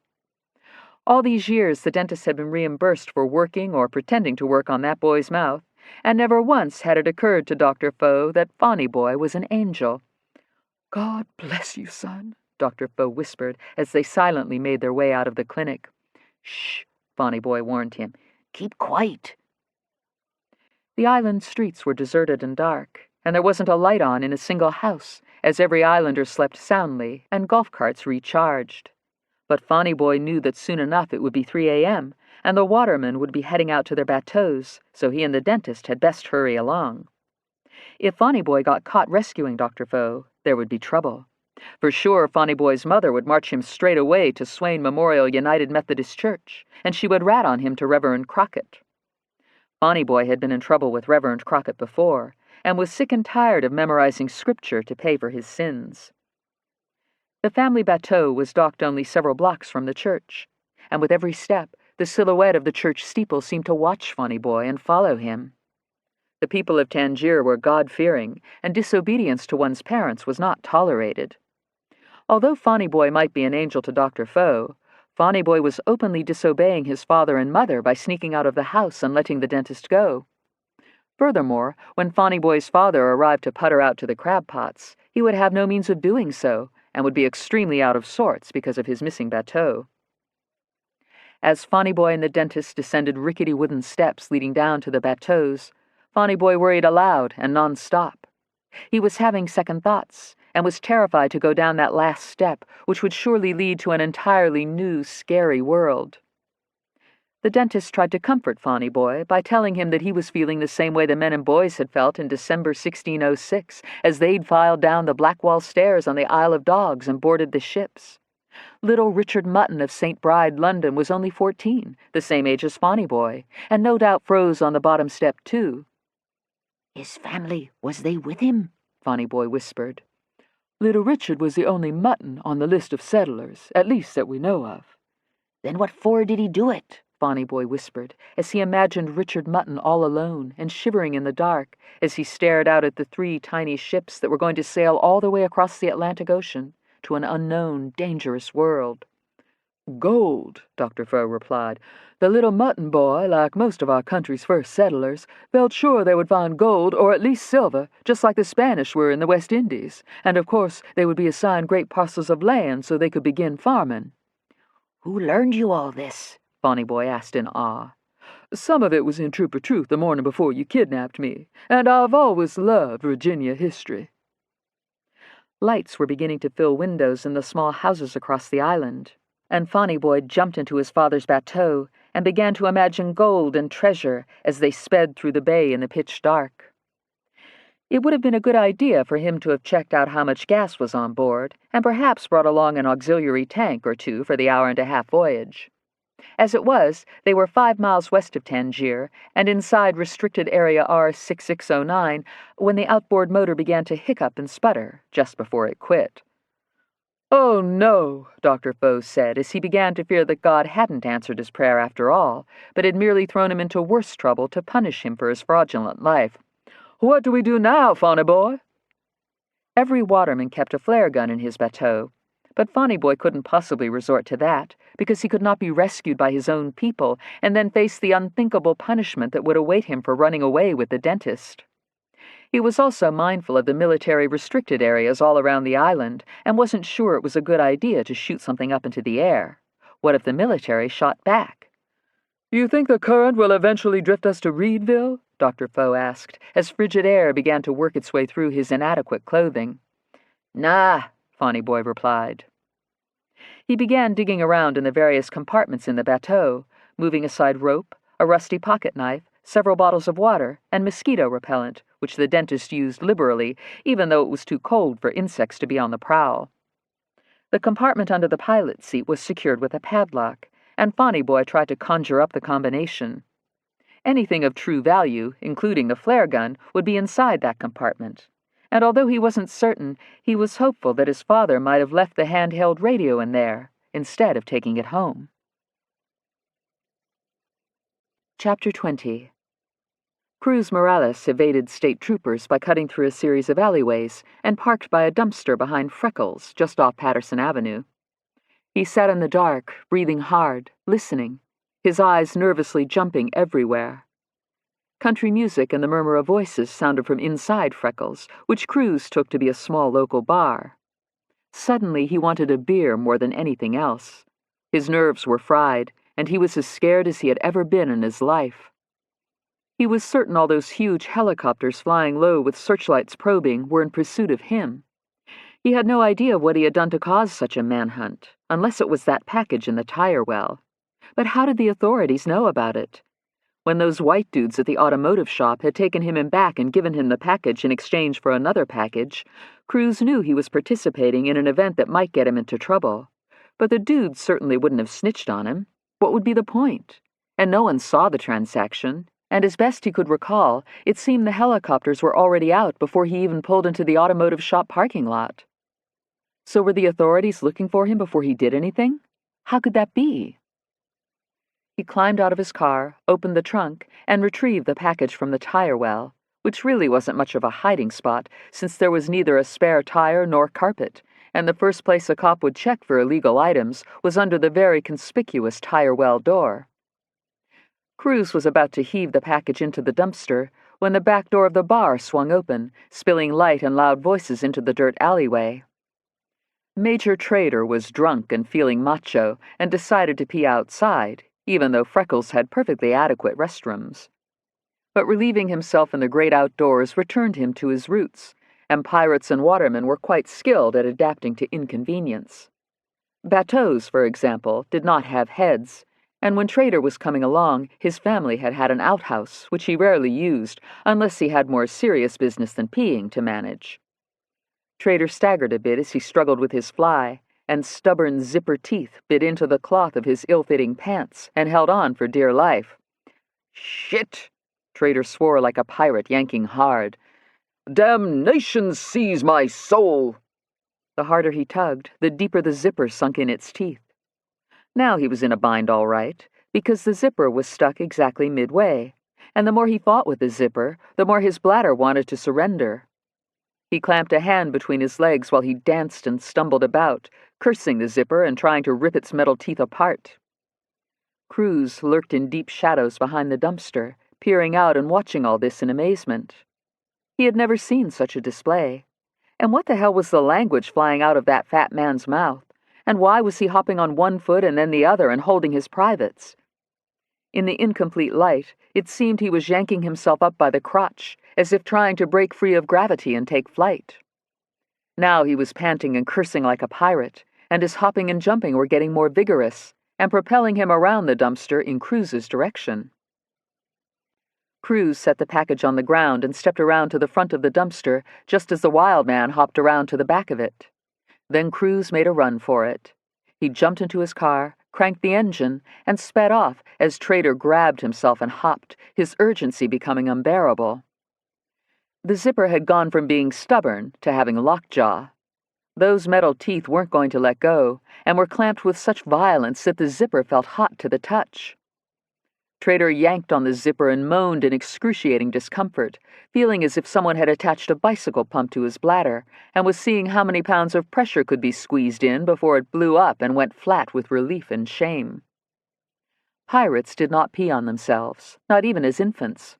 All these years the dentist had been reimbursed for working or pretending to work on that boy's mouth, and never once had it occurred to Dr. Foe that Fonny Boy was an angel.
"God bless you, son,"
Dr. Foe whispered as they silently made their way out of the clinic. "Shh," Bonnie Boy warned him. "Keep quiet." The island streets were deserted and dark, and there wasn't a light on in a single house, as every islander slept soundly and golf carts recharged. But Bonnie Boy knew that soon enough it would be 3 a.m., and the watermen would be heading out to their bateaus, so he and the dentist had best hurry along. If Bonnie Boy got caught rescuing Dr. Foe, there would be trouble. For sure, Bonnie Boy's mother would march him straight away to Swain Memorial United Methodist Church, and she would rat on him to Reverend Crockett. Bonnie Boy had been in trouble with Reverend Crockett before, and was sick and tired of memorizing scripture to pay for his sins. The family bateau was docked only several blocks from the church, and with every step, the silhouette of the church steeple seemed to watch Bonnie Boy and follow him. The people of Tangier were God-fearing, and disobedience to one's parents was not tolerated. Although Bonnie Boy might be an angel to Dr. Foe, Bonnie Boy was openly disobeying his father and mother by sneaking out of the house and letting the dentist go. Furthermore, when Bonnie Boy's father arrived to putter out to the crab pots, he would have no means of doing so, and would be extremely out of sorts because of his missing bateau. As Bonnie Boy and the dentist descended rickety wooden steps leading down to the bateaus, Bonnie Boy worried aloud and non-stop. He was having second thoughts, and was terrified to go down that last step, which would surely lead to an entirely new, scary world. The dentist tried to comfort Bonnie Boy by telling him that he was feeling the same way the men and boys had felt in December 1606, as they'd filed down the Blackwall stairs on the Isle of Dogs and boarded the ships. Little Richard Mutton of St. Bride, London, was only 14, the same age as Bonnie Boy, and no doubt froze on the bottom step, too.
"His family, was they with him?"
Bonnie Boy whispered. "Little Richard was the only Mutton on the list of settlers, at least that we know of."
"Then what for did he do it?"
Bonnie Boy whispered, as he imagined Richard Mutton all alone and shivering in the dark as he stared out at the 3 tiny ships that were going to sail all the way across the Atlantic Ocean to an unknown, dangerous world. "Gold," Dr. Foe replied. "The little Mutton boy, like most of our country's first settlers, felt sure they would find gold or at least silver, just like the Spanish were in the West Indies, and of course they would be assigned great parcels of land so they could begin farming."
"Who learned you all this?"
Bonnie Boy asked in awe. "Some of it was in Trooper Truth the morning before you kidnapped me, and I've always loved Virginia history." Lights were beginning to fill windows in the small houses across the island, and Bonnie Boy jumped into his father's bateau and began to imagine gold and treasure as they sped through the bay in the pitch dark. It would have been a good idea for him to have checked out how much gas was on board, and perhaps brought along an auxiliary tank or two for the hour-and-a-half voyage. As it was, they were 5 miles west of Tangier, and inside restricted area R6609, when the outboard motor began to hiccup and sputter just before it quit. "Oh, no," Dr. Foe said, as he began to fear that God hadn't answered his prayer after all, but had merely thrown him into worse trouble to punish him for his fraudulent life. "What do we do now, Bonnie Boy?" Every waterman kept a flare gun in his bateau, but Bonnie Boy couldn't possibly resort to that, because he could not be rescued by his own people and then face the unthinkable punishment that would await him for running away with the dentist. He was also mindful of the military restricted areas all around the island and wasn't sure it was a good idea to shoot something up into the air. What if the military shot back? "You think the current will eventually drift us to Reedville?" Dr. Foe asked, as frigid air began to work its way through his inadequate clothing. "Nah," Bonnie Boy replied. He began digging around in the various compartments in the bateau, moving aside rope, a rusty pocket knife, several bottles of water, and mosquito repellent, which the dentist used liberally, even though it was too cold for insects to be on the prowl. The compartment under the pilot's seat was secured with a padlock, and Bonnie Boy tried to conjure up the combination. Anything of true value, including the flare gun, would be inside that compartment, and although he wasn't certain, he was hopeful that his father might have left the handheld radio in there, instead of taking it home. Chapter 20. Cruz Morales evaded state troopers by cutting through a series of alleyways and parked by a dumpster behind Freckles, just off Patterson Avenue. He sat in the dark, breathing hard, listening, his eyes nervously jumping everywhere. Country music and the murmur of voices sounded from inside Freckles, which Cruz took to be a small local bar. Suddenly he wanted a beer more than anything else. His nerves were fried, and he was as scared as he had ever been in his life. He was certain all those huge helicopters flying low with searchlights probing were in pursuit of him. He had no idea what he had done to cause such a manhunt, unless it was that package in the tire well. But how did the authorities know about it? When those white dudes at the automotive shop had taken him in back and given him the package in exchange for another package, Cruz knew he was participating in an event that might get him into trouble. But the dudes certainly wouldn't have snitched on him. What would be the point? And no one saw the transaction, and as best he could recall, it seemed the helicopters were already out before he even pulled into the automotive shop parking lot. So were the authorities looking for him before he did anything? How could that be? He climbed out of his car, opened the trunk, and retrieved the package from the tire well, which really wasn't much of a hiding spot, since there was neither a spare tire nor carpet, and the first place a cop would check for illegal items was under the very conspicuous tire well door. Cruz was about to heave the package into the dumpster when the back door of the bar swung open, spilling light and loud voices into the dirt alleyway. Major Trader was drunk and feeling macho and decided to pee outside, even though Freckles had perfectly adequate restrooms. But relieving himself in the great outdoors returned him to his roots, and pirates and watermen were quite skilled at adapting to inconvenience. Bateaus, for example, did not have heads, and when Trader was coming along, his family had had an outhouse, which he rarely used, unless he had more serious business than peeing to manage. Trader staggered a bit as he struggled with his fly, and stubborn zipper teeth bit into the cloth of his ill-fitting pants and held on for dear life. "Shit!" Trader swore like a pirate, yanking hard. "Damnation seize my soul!" The harder he tugged, the deeper the zipper sunk in its teeth. Now he was in a bind all right, because the zipper was stuck exactly midway, and the more he fought with the zipper, the more his bladder wanted to surrender. He clamped a hand between his legs while he danced and stumbled about, cursing the zipper and trying to rip its metal teeth apart. Cruz lurked in deep shadows behind the dumpster, peering out and watching all this in amazement. He had never seen such a display. And what the hell was the language flying out of that fat man's mouth? And why was he hopping on one foot and then the other and holding his privates? In the incomplete light, it seemed he was yanking himself up by the crotch, as if trying to break free of gravity and take flight. Now he was panting and cursing like a pirate, and his hopping and jumping were getting more vigorous, and propelling him around the dumpster in Cruz's direction. Cruz set the package on the ground and stepped around to the front of the dumpster just as the wild man hopped around to the back of it. Then Cruz made a run for it. He jumped into his car, cranked the engine, and sped off as Trader grabbed himself and hopped, his urgency becoming unbearable. The zipper had gone from being stubborn to having lockjaw. Those metal teeth weren't going to let go, and were clamped with such violence that the zipper felt hot to the touch. Trader yanked on the zipper and moaned in excruciating discomfort, feeling as if someone had attached a bicycle pump to his bladder, and was seeing how many pounds of pressure could be squeezed in before it blew up and went flat with relief and shame. Pirates did not pee on themselves, not even as infants.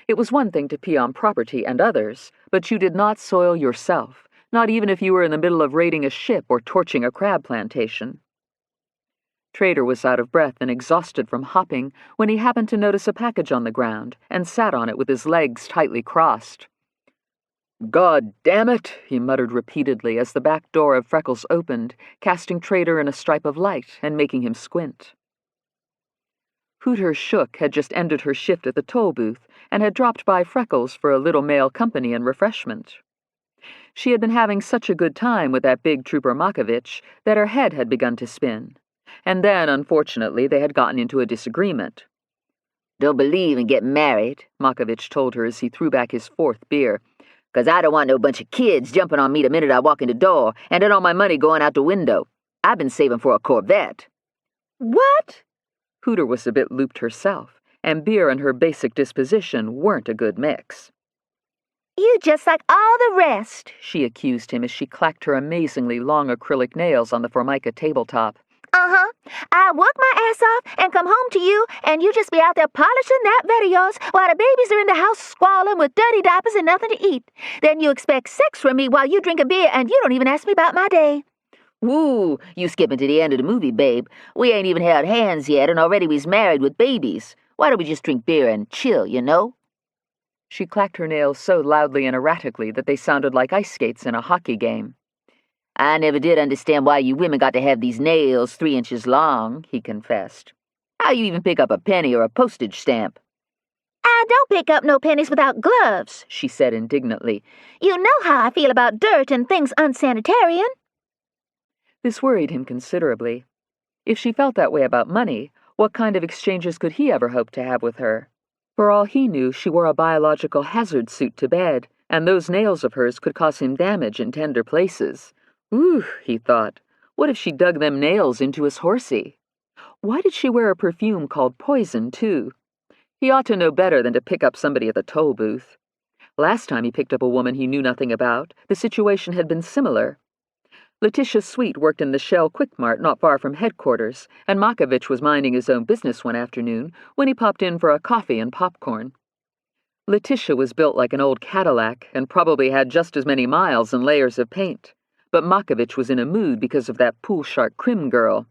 It was one thing to pee on property and others, but you did not soil yourself, not even if you were in the middle of raiding a ship or torching a crab plantation. Trader was out of breath and exhausted from hopping when he happened to notice a package on the ground and sat on it with his legs tightly crossed. "God damn it," he muttered repeatedly as the back door of Freckles opened, casting Trader in a stripe of light and making him squint. Hooter Shook had just ended her shift at the toll booth and had dropped by Freckles for a little male company and refreshment. She had been having such a good time with that big Trooper Makovich that her head had begun to spin. And then, unfortunately, they had gotten into a disagreement.
"Don't believe in getting married," Makovich told her as he threw back his fourth beer, "'cause I don't want no bunch of kids jumping on me the minute I walk in the door and then all my money going out the window. I've been saving for a Corvette."
What?
Hooter was a bit looped herself, and beer and her basic disposition weren't a good mix.
You just like all the rest.
She accused him as she clacked her amazingly long acrylic nails on the Formica tabletop.
Uh-huh. I work my ass off and come home to you, and you just be out there polishing that vet of yours while the babies are in the house squalling with dirty diapers and nothing to eat. Then you expect sex from me while you drink a beer, and you don't even ask me about my day.
Woo, you skipping to the end of the movie, babe. We ain't even held hands yet, and already we's married with babies. Why don't we just drink beer and chill, you know?
She clacked her nails so loudly and erratically that they sounded like ice skates in a hockey game.
I never did understand why you women got to have these nails 3 inches long, he confessed. How you even pick up a penny or a postage stamp?
I don't pick up no pennies without gloves,
she said indignantly.
You know how I feel about dirt and things unsanitarian.
This worried him considerably. If she felt that way about money, what kind of exchanges could he ever hope to have with her? For all he knew, she wore a biological hazard suit to bed, and those nails of hers could cause him damage in tender places. Ooh, he thought, what if she dug them nails into his horsey? Why did she wear a perfume called Poison, too? He ought to know better than to pick up somebody at the toll booth. Last time he picked up a woman he knew nothing about, the situation had been similar. Letitia Sweet worked in the Shell Quick Mart not far from headquarters, and Makovich was minding his own business one afternoon when he popped in for a coffee and popcorn. Letitia was built like an old Cadillac and probably had just as many miles and layers of paint. But Makovich was in a mood because of that pool shark Krim girl.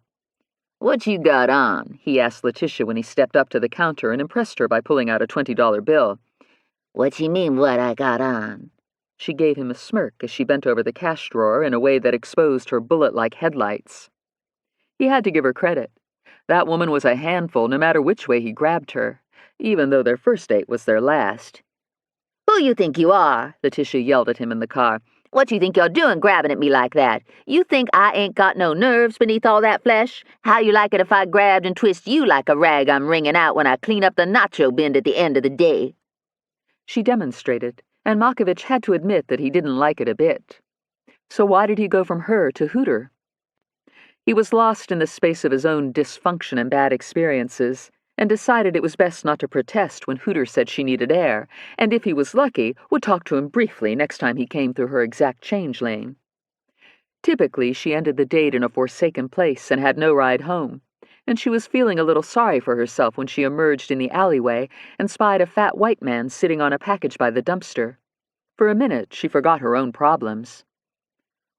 What you got on? He asked Letitia when he stepped up to the counter and impressed her by pulling out a $20 bill.
What you mean, what I got on?
She gave him a smirk as she bent over the cash drawer in a way that exposed her bullet-like headlights. He had to give her credit. That woman was a handful no matter which way he grabbed her, even though their first date was their last.
Who you think you are? Letitia yelled at him in the car. What you think you're doing grabbing at me like that? You think I ain't got no nerves beneath all that flesh? How you like it if I grabbed and twist you like a rag I'm wringing out when I clean up the nacho bin at the end of the day?
She demonstrated, and Makovich had to admit that he didn't like it a bit. So why did he go from her to Hooter? He was lost in the space of his own dysfunction and bad experiences, and decided it was best not to protest when Hooter said she needed air, and if he was lucky, would talk to him briefly next time he came through her exact change lane. Typically, she ended the date in a forsaken place and had no ride home, and she was feeling a little sorry for herself when she emerged in the alleyway and spied a fat white man sitting on a package by the dumpster. For a minute, she forgot her own problems.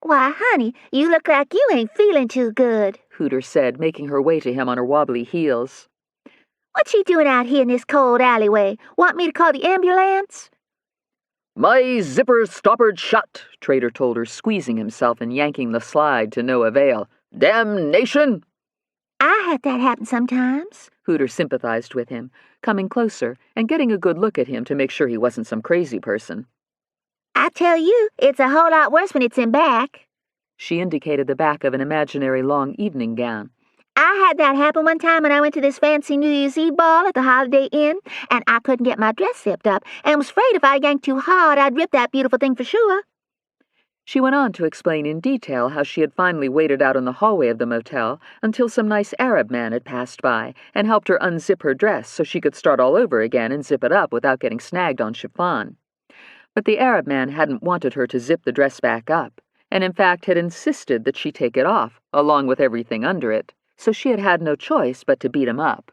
Why, honey, you look like you ain't feeling too good,
Hooter said, making her way to him on her wobbly heels.
What you doing out here in this cold alleyway? Want me to call the ambulance?
My zipper's stoppered shut, Trader told her, squeezing himself and yanking the slide to no avail. Damnation!
I had that happen sometimes.
Hooter sympathized with him, coming closer and getting a good look at him to make sure he wasn't some crazy person.
I tell you, it's a whole lot worse when it's in back.
She indicated the back of an imaginary long evening gown.
I had that happen one time when I went to this fancy New Year's Eve ball at the Holiday Inn, and I couldn't get my dress zipped up, and was afraid if I yanked too hard, I'd rip that beautiful thing for sure.
She went on to explain in detail how she had finally waited out in the hallway of the motel until some nice Arab man had passed by and helped her unzip her dress so she could start all over again and zip it up without getting snagged on chiffon. But the Arab man hadn't wanted her to zip the dress back up, and in fact had insisted that she take it off, along with everything under it, so she had had no choice but to beat him up.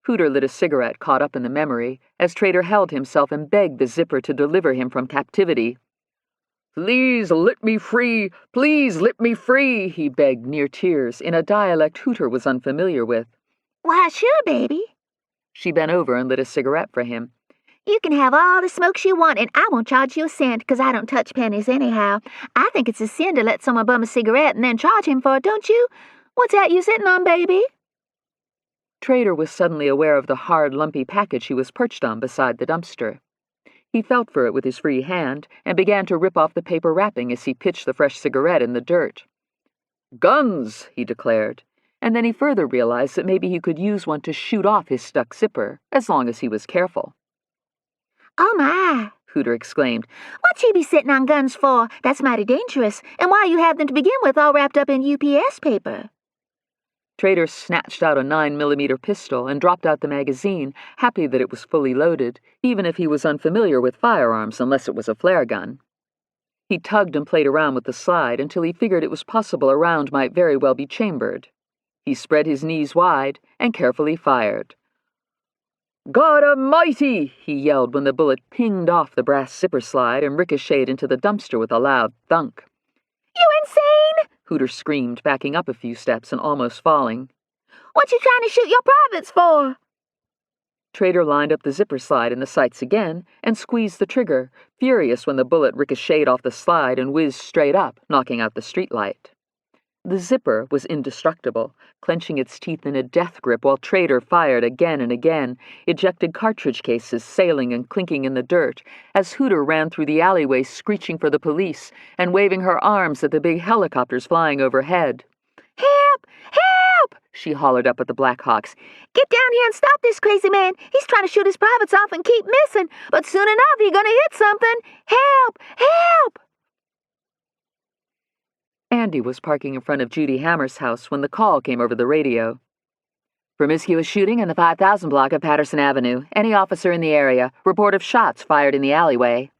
Hooter lit a cigarette caught up in the memory as Trader held himself and begged the zipper to deliver him from captivity. Please let me free! Please let me free! He begged near tears in a dialect Hooter was unfamiliar with.
Why, sure, baby.
She bent over and lit a cigarette for him.
You can have all the smokes you want, and I won't charge you a cent, because I don't touch pennies anyhow. I think it's a sin to let someone bum a cigarette and then charge him for it, don't you? What's that you sitting on, baby?
Trader was suddenly aware of the hard, lumpy package he was perched on beside the dumpster. He felt for it with his free hand and began to rip off the paper wrapping as he pitched the fresh cigarette in the dirt. Guns, he declared, and then he further realized that maybe he could use one to shoot off his stuck zipper, as long as he was careful.
Oh, my,
Hooter exclaimed.
What'd she be sitting on guns for? That's mighty dangerous. And why you have them to begin with all wrapped up in UPS paper?
Trader snatched out a 9mm pistol and dropped out the magazine, happy that it was fully loaded, even if he was unfamiliar with firearms unless it was a flare gun. He tugged and played around with the slide until he figured it was possible a round might very well be chambered. He spread his knees wide and carefully fired. "God Almighty!" he yelled when the bullet pinged off the brass zipper slide and ricocheted into the dumpster with a loud thunk.
"You insane?"
Hooter screamed, backing up a few steps and almost falling.
"What you trying to shoot your privates for?"
Trader lined up the zipper slide in the sights again and squeezed the trigger, furious when the bullet ricocheted off the slide and whizzed straight up, knocking out the streetlight. The zipper was indestructible, clenching its teeth in a death grip while Trader fired again and again, ejected cartridge cases sailing and clinking in the dirt, as Hooter ran through the alleyway screeching for the police and waving her arms at the big helicopters flying overhead.
"Help! Help!"
she hollered up at the Blackhawks.
"Get down here and stop this crazy man. He's trying to shoot his privates off and keep missing, but soon enough he's gonna hit something. Help! Help!"
Andy was parking in front of Judy Hammer's house when the call came over the radio. "Promiscuous shooting in the 5000 block of Patterson Avenue. Any officer in the area. Report of shots fired in the alleyway."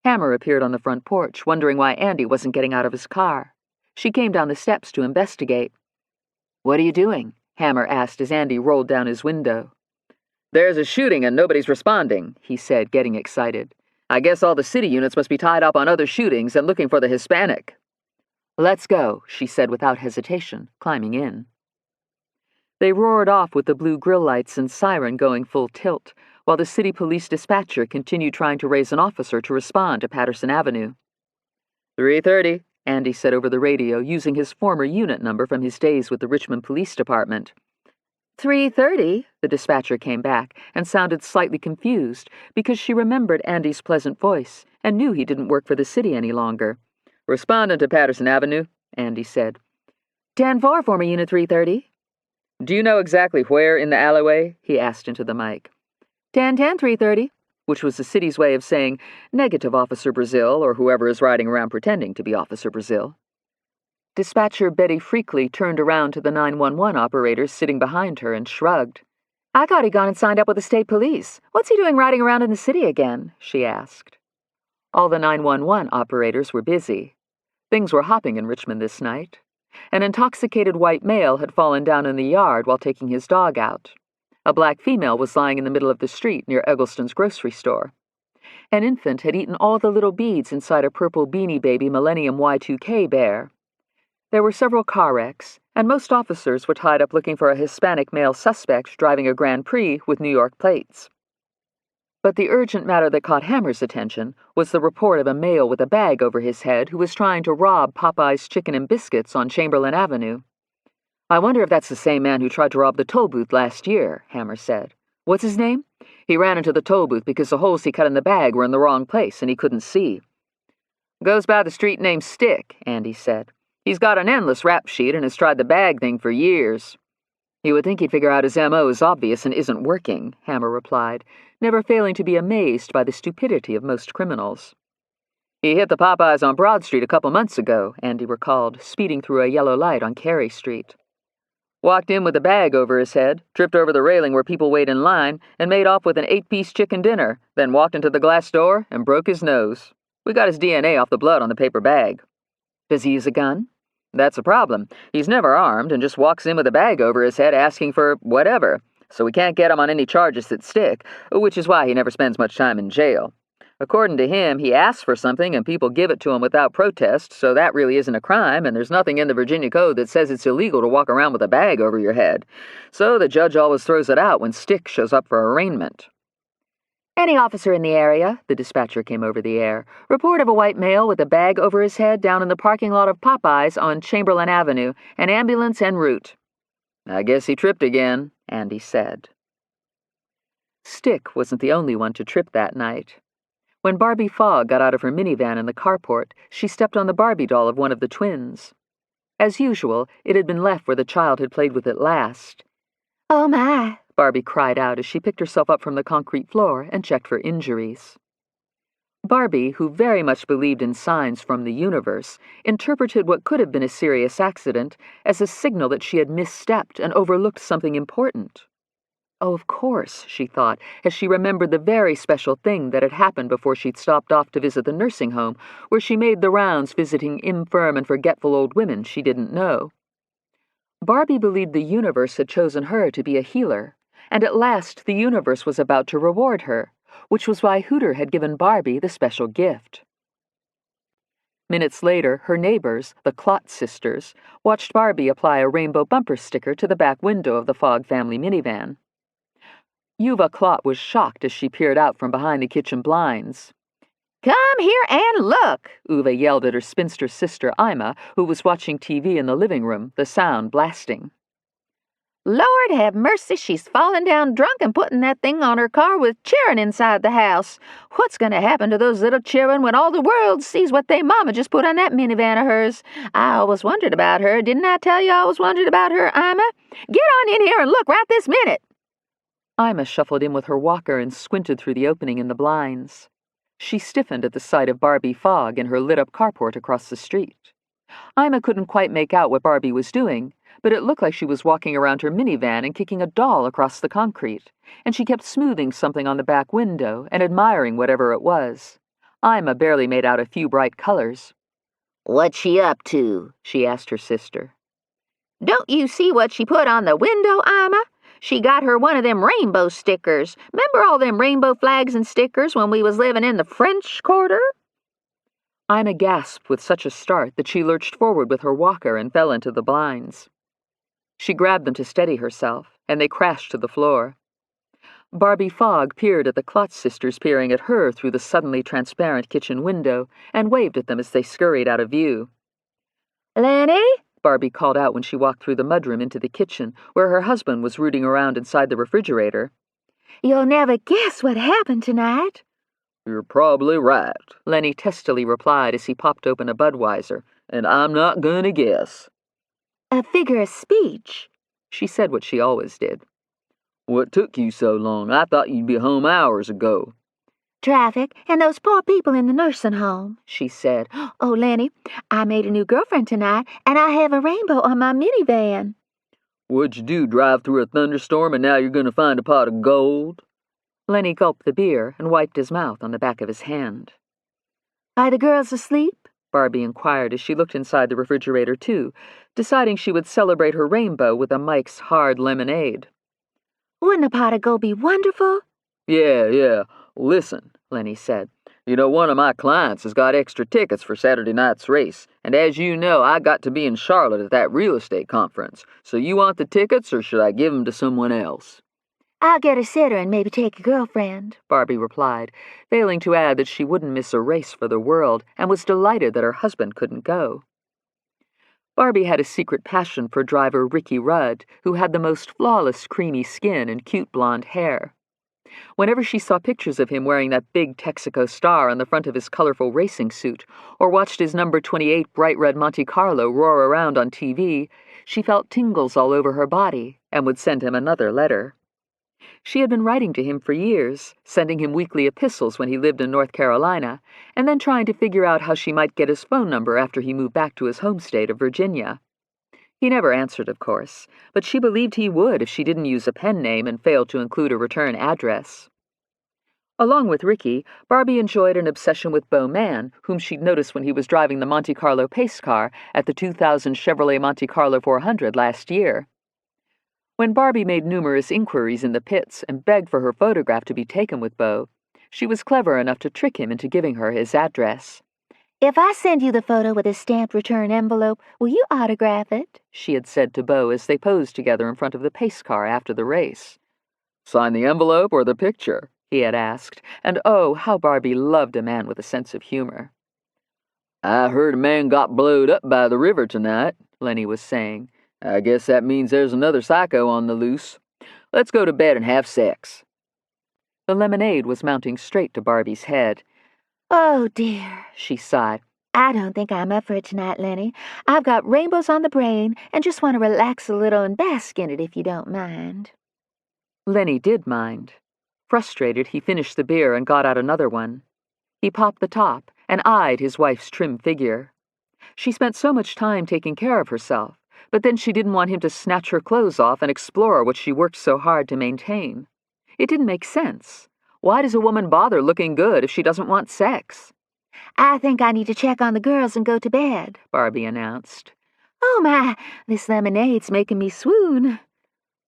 Hammer appeared on the front porch, wondering why Andy wasn't getting out of his car. She came down the steps to investigate. "What are you doing?" Hammer asked as Andy rolled down his window. "There's a shooting and nobody's responding," he said, getting excited. "I guess all the city units must be tied up on other shootings and looking for the Hispanic." "Let's go," she said without hesitation, climbing in. They roared off with the blue grill lights and siren going full tilt, while the city police dispatcher continued trying to raise an officer to respond to Patterson Avenue. 3:30, Andy said over the radio, using his former unit number from his days with the Richmond Police Department. 3:30, the dispatcher came back and sounded slightly confused because she remembered Andy's pleasant voice and knew he didn't work for the city any longer. "Responding to Patterson Avenue," Andy said. 10-4, former Unit 330. "Do you know exactly where in the alleyway?" he asked into the mic. 10-10, 330, which was the city's way of saying, "Negative, Officer Brazil," or whoever is riding around pretending to be Officer Brazil. Dispatcher Betty Freakley turned around to the 911 operator sitting behind her and shrugged. "I thought he'd gone and signed up with the state police. What's he doing riding around in the city again?" she asked. All the 911 operators were busy. Things were hopping in Richmond this night. An intoxicated white male had fallen down in the yard while taking his dog out. A black female was lying in the middle of the street near Eggleston's grocery store. An infant had eaten all the little beads inside a purple Beanie Baby Millennium Y2K bear. There were several car wrecks, and most officers were tied up looking for a Hispanic male suspect driving a Grand Prix with New York plates. But the urgent matter that caught Hammer's attention was the report of a male with a bag over his head who was trying to rob Popeye's Chicken and Biscuits on Chamberlain Avenue. "I wonder if that's the same man who tried to rob the toll booth last year," Hammer said. "What's his name? He ran into the toll booth because the holes he cut in the bag were in the wrong place and he couldn't see." "Goes by the street name Stick," Andy said. "He's got an endless rap sheet and has tried the bag thing for years." "You would think he'd figure out his M.O. is obvious and isn't working," Hammer replied, never failing to be amazed by the stupidity of most criminals. "He hit the Popeyes on Broad Street a couple months ago," Andy recalled, speeding through a yellow light on Carey Street. "Walked in with a bag over his head, tripped over the railing where people wait in line, and made off with an 8-piece chicken dinner, then walked into the glass door and broke his nose. We got his DNA off the blood on the paper bag." "Does he use a gun?" "That's a problem. He's never armed and just walks in with a bag over his head asking for whatever. So we can't get him on any charges that stick, which is why he never spends much time in jail. According to him, he asks for something and people give it to him without protest, so that really isn't a crime, and there's nothing in the Virginia Code that says it's illegal to walk around with a bag over your head. So the judge always throws it out when Stick shows up for arraignment." "Any officer in the area," the dispatcher came over the air. "Report of a white male with a bag over his head down in the parking lot of Popeyes on Chamberlain Avenue. An ambulance en route." "I guess he tripped again," Andy said. Stick wasn't the only one to trip that night. When Barbie Fogg got out of her minivan in the carport, she stepped on the Barbie doll of one of the twins. As usual, it had been left where the child had played with it last.
"Oh, my,"
Barbie cried out as she picked herself up from the concrete floor and checked for injuries. Barbie, who very much believed in signs from the universe, interpreted what could have been a serious accident as a signal that she had misstepped and overlooked something important. Oh, of course, she thought, as she remembered the very special thing that had happened before she'd stopped off to visit the nursing home, where she made the rounds visiting infirm and forgetful old women she didn't know. Barbie believed the universe had chosen her to be a healer, and at last the universe was about to reward her, which was why Hooter had given Barbie the special gift. Minutes later, her neighbors, the Klotz sisters, watched Barbie apply a rainbow bumper sticker to the back window of the Fogg family minivan. Yuva Klott was shocked as she peered out from behind the kitchen blinds.
"Come here and look,"
Uva yelled at her spinster sister Ima, who was watching TV in the living room, the sound blasting.
"Lord have mercy, she's fallen down drunk and putting that thing on her car with children inside the house. What's going to happen to those little children when all the world sees what they mama just put on that minivan of hers? I always wondered about her. Didn't I tell you I always wondered about her, Ima? Get on in here and look right this minute."
Ima shuffled in with her walker and squinted through the opening in the blinds. She stiffened at the sight of Barbie Fogg in her lit-up carport across the street. Ima couldn't quite make out what Barbie was doing, but it looked like she was walking around her minivan and kicking a doll across the concrete, and she kept smoothing something on the back window and admiring whatever it was. Ima barely made out a few bright colors.
"What's she up to?" she asked her sister.
"Don't you see what she put on the window, Ima? She got her one of them rainbow stickers. Remember all them rainbow flags and stickers when we was living in the French Quarter?"
Ima gasped with such a start that she lurched forward with her walker and fell into the blinds. She grabbed them to steady herself, and they crashed to the floor. Barbie Fogg peered at the Klotz sisters peering at her through the suddenly transparent kitchen window and waved at them as they scurried out of view.
"Lenny?"
Barbie called out when she walked through the mudroom into the kitchen, where her husband was rooting around inside the refrigerator.
"You'll never guess what happened tonight."
"You're probably right,"
Lenny testily replied as he popped open a Budweiser,
"and I'm not gonna guess."
"A figure of speech."
She said what she always did.
"What took you so long? I thought you'd be home hours ago."
"Traffic and those poor people in the nursing home," she said. "Oh, Lenny, I made a new girlfriend tonight, and I have a rainbow on my minivan."
"What'd you do, drive through a thunderstorm and now you're gonna find a pot of gold?"
Lenny gulped the beer and wiped his mouth on the back of his hand.
"Are the girls asleep?"
Barbie inquired as she looked inside the refrigerator, too, deciding she would celebrate her rainbow with a Mike's Hard Lemonade.
"Wouldn't a pot of gold be wonderful?"
Yeah. Listen," Lenny said. "You know, one of my clients has got extra tickets for Saturday night's race, and as you know, I got to be in Charlotte at that real estate conference. So you want the tickets, or should I give them to someone else?"
"I'll get a sitter and maybe take a girlfriend,"
Barbie replied, failing to add that she wouldn't miss a race for the world and was delighted that her husband couldn't go. Barbie had a secret passion for driver Ricky Rudd, who had the most flawless creamy skin and cute blonde hair. Whenever she saw pictures of him wearing that big Texaco star on the front of his colorful racing suit, or watched his number 28 bright red Monte Carlo roar around on TV, she felt tingles all over her body and would send him another letter. She had been writing to him for years, sending him weekly epistles when he lived in North Carolina, and then trying to figure out how she might get his phone number after he moved back to his home state of Virginia. He never answered, of course, but she believed he would if she didn't use a pen name and failed to include a return address. Along with Ricky, Barbie enjoyed an obsession with Beau Mann, whom she'd noticed when he was driving the Monte Carlo pace car at the 2000 Chevrolet Monte Carlo 400 last year. When Barbie made numerous inquiries in the pits and begged for her photograph to be taken with Beau, she was clever enough to trick him into giving her his address.
"If I send you the photo with a stamped return envelope, will you autograph it?"
she had said to Beau as they posed together in front of the pace car after the race.
"Sign the envelope or the picture?"
he had asked, and oh, how Barbie loved a man with a sense of humor.
"I heard a man got blowed up by the river tonight," Lenny was saying. "I guess that means there's another psycho on the loose. Let's go to bed and have sex."
The lemonade was mounting straight to Barbie's head.
"Oh, dear,"
she sighed.
"I don't think I'm up for it tonight, Lenny. I've got rainbows on the brain and just want to relax a little and bask in it if you don't mind."
Lenny did mind. Frustrated, he finished the beer and got out another one. He popped the top and eyed his wife's trim figure. She spent so much time taking care of herself, But then she didn't want him to snatch her clothes off and explore what she worked so hard to maintain. It didn't make sense. Why does a woman bother looking good if she doesn't want sex?
I think I need to check on the girls and go to bed,
Barbie announced.
Oh my, this lemonade's making me swoon.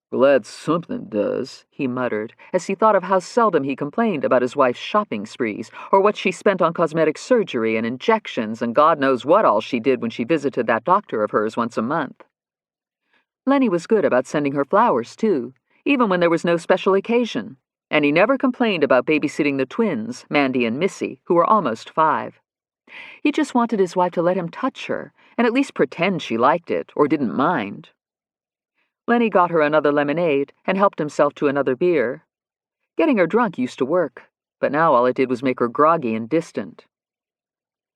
Glad something does, he muttered, as he thought of how seldom he complained about his wife's shopping sprees, or what she spent on cosmetic surgery and injections and God knows what all she did when she visited that doctor of hers once a month. Lenny was good about sending her flowers, too, even when there was no special occasion, and he never complained about babysitting the twins, Mandy and Missy, who were almost 5. He just wanted his wife to let him touch her, and at least pretend she liked it, or didn't mind. Lenny got her another lemonade and helped himself to another beer. Getting her drunk used to work, but now all it did was make her groggy and distant.